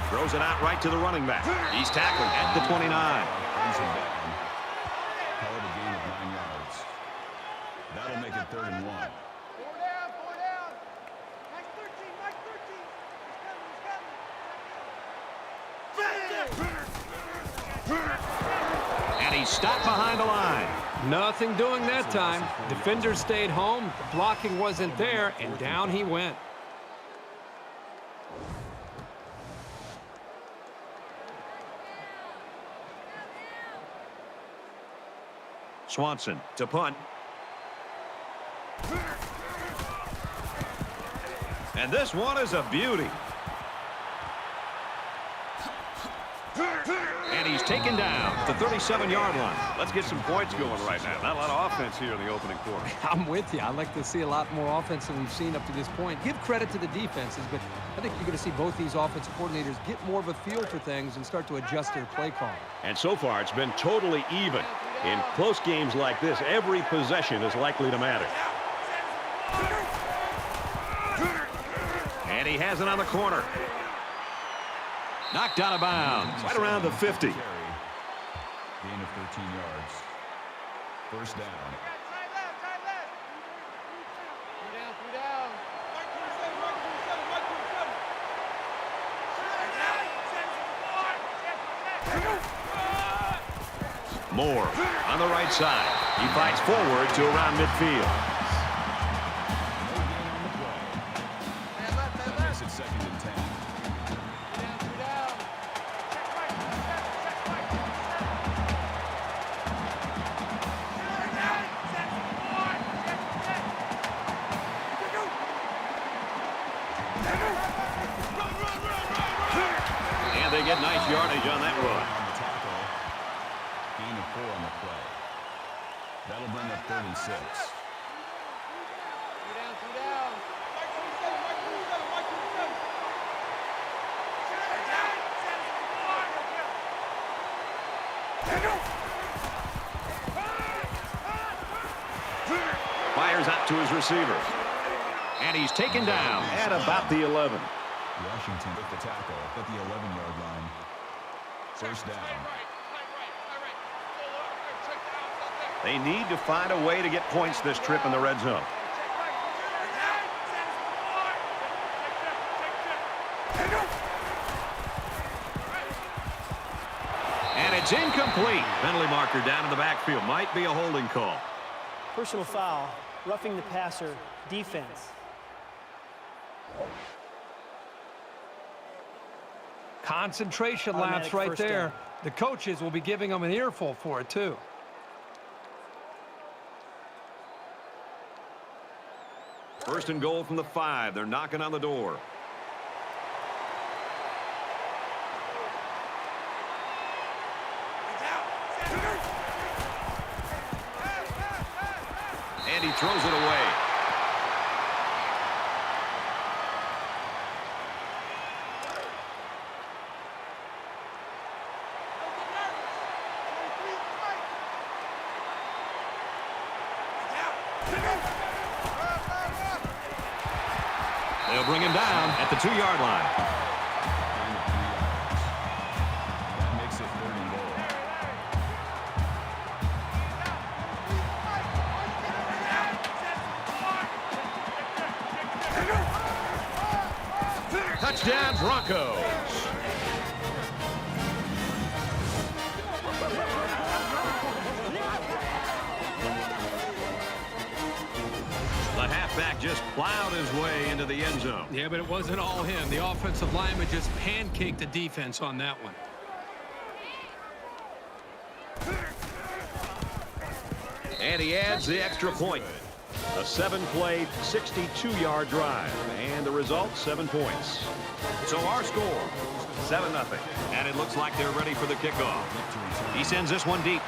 Throws it out right to the running back. He's tackled at the 29. Brings him down. Call it a gain of 9 yards. That'll make it 3rd and 1. And he's stopped behind the line. Nothing doing that time. Defender stayed home. The blocking wasn't there, and down he went. Swanson to punt. And this one is a beauty. And he's taken down at the 37-yard line. Let's get some points going right now. Not a lot of offense here in the opening quarter. I'm with you. I'd like to see a lot more offense than we've seen up to this point. Give credit to the defenses, but I think you're going to see both these offensive coordinators get more of a feel for things and start to adjust their play call. And so far, it's been totally even. In close games like this, every possession is likely to matter. And he has it on the corner. Knocked out of bounds, right around the 50. Gain of 13 yards. 1st down. Moore on the right side. He fights forward to around midfield. That makes it 2nd and 10. And they get nice yardage on that run. Gain of 4 on the play. That'll bring up 3rd and 6. Fires out to his receiver. And he's taken down at about the 11. Washington with the tackle at the 11-yard line. First down. They need to find a way to get points this trip in the red zone. And it's incomplete. Penalty marker down in the backfield. Might be a holding call. Personal foul, roughing the passer, defense. Concentration lapse Automatic right first there. down. The coaches will be giving them an earful for it, too. First and goal from the 5. They're knocking on the door. And he throws it away. They'll bring him down at the 2-yard line. That makes it 3rd and goal. Touchdown, Broncos. The halfback just plowed his way into the end zone. Yeah, but it wasn't all him. The offensive lineman just pancaked the defense on that one. And he adds the extra point. A 7-play, 62-yard drive. And the result, 7 points. So our score, 7-0. And it looks like they're ready for the kickoff. He sends this one deep.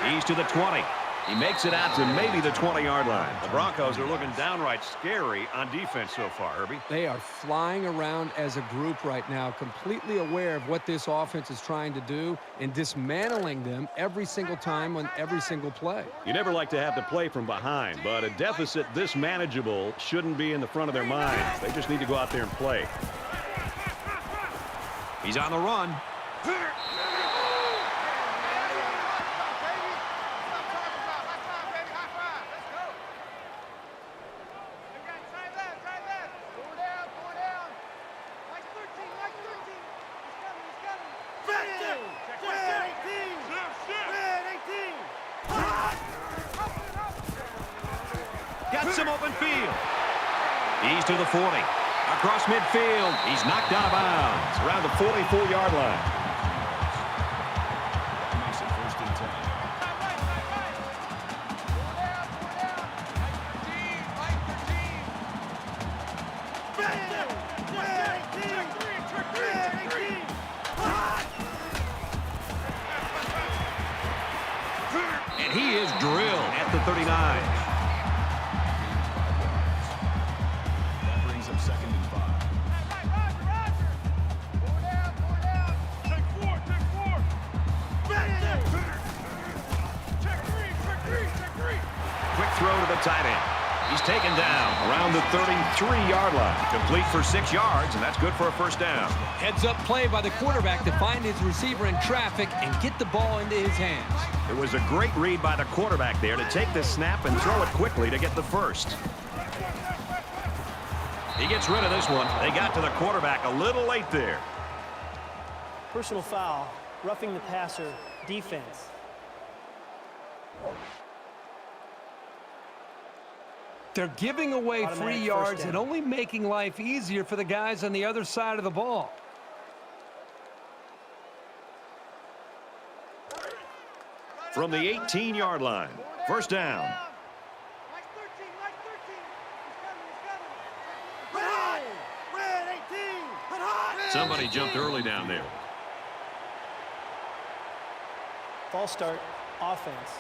He's to the 20. He makes it out to maybe the 20-yard line. The Broncos are looking downright scary on defense so far, Herbie. They are flying around as a group right now, completely aware of what this offense is trying to do and dismantling them every single time on every single play. You never like to have to play from behind, but a deficit this manageable shouldn't be in the front of their minds. They just need to go out there and play. He's on the run. Got some open field. He's to the 40. Across midfield. He's knocked out of bounds. Around the 44-yard line. That makes it 1st and 10. And he is drilled at the 39. That brings up 2nd and 5. Quick throw to the tight end. He's taken down around the 33-yard line. Complete for 6 yards, and that's good for a first down. Heads-up play by the quarterback to find his receiver in traffic and get the ball into his hands. It was a great read by the quarterback there to take the snap and throw it quickly to get the first. He gets rid of this one. They got to the quarterback a little late there. Personal foul, roughing the passer, defense. They're giving away Automatic free first yards down. and only making life easier for the guys on the other side of the ball. From the 18-yard line, first down. Mike 13, Mike 13. He's coming, Red 18. Somebody jumped early down there. False start, offense.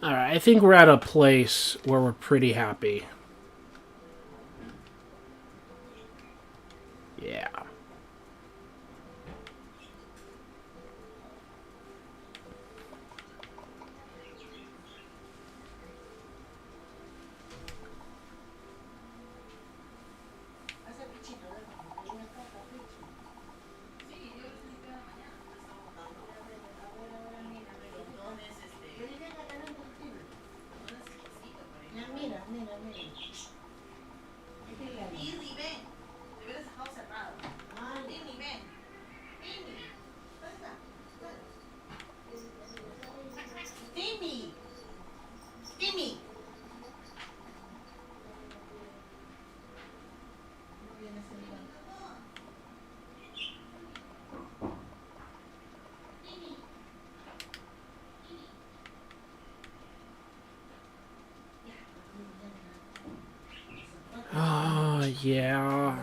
Alright, I think we're at a place where we're pretty happy. Yeah. Oh, yeah.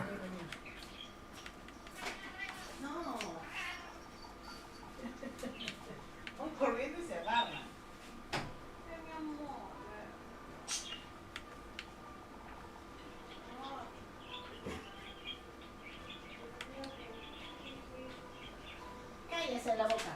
Cállese la boca.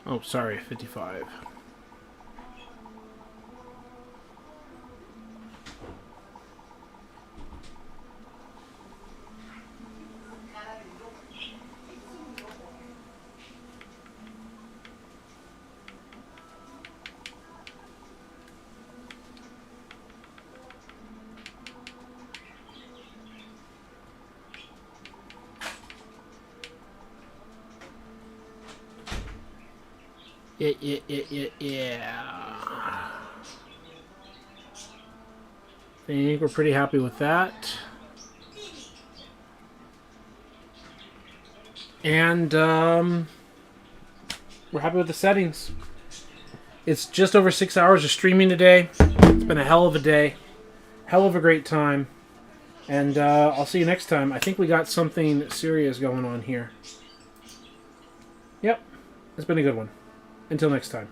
Oh, sorry, 55. Yeah. I think we're pretty happy with that. And we're happy with the settings. It's just over 6 hours of streaming today. It's been a hell of a day. Hell of a great time. And I'll see you next time. I think we got something serious going on here. Yep. It's been a good one. Until next time.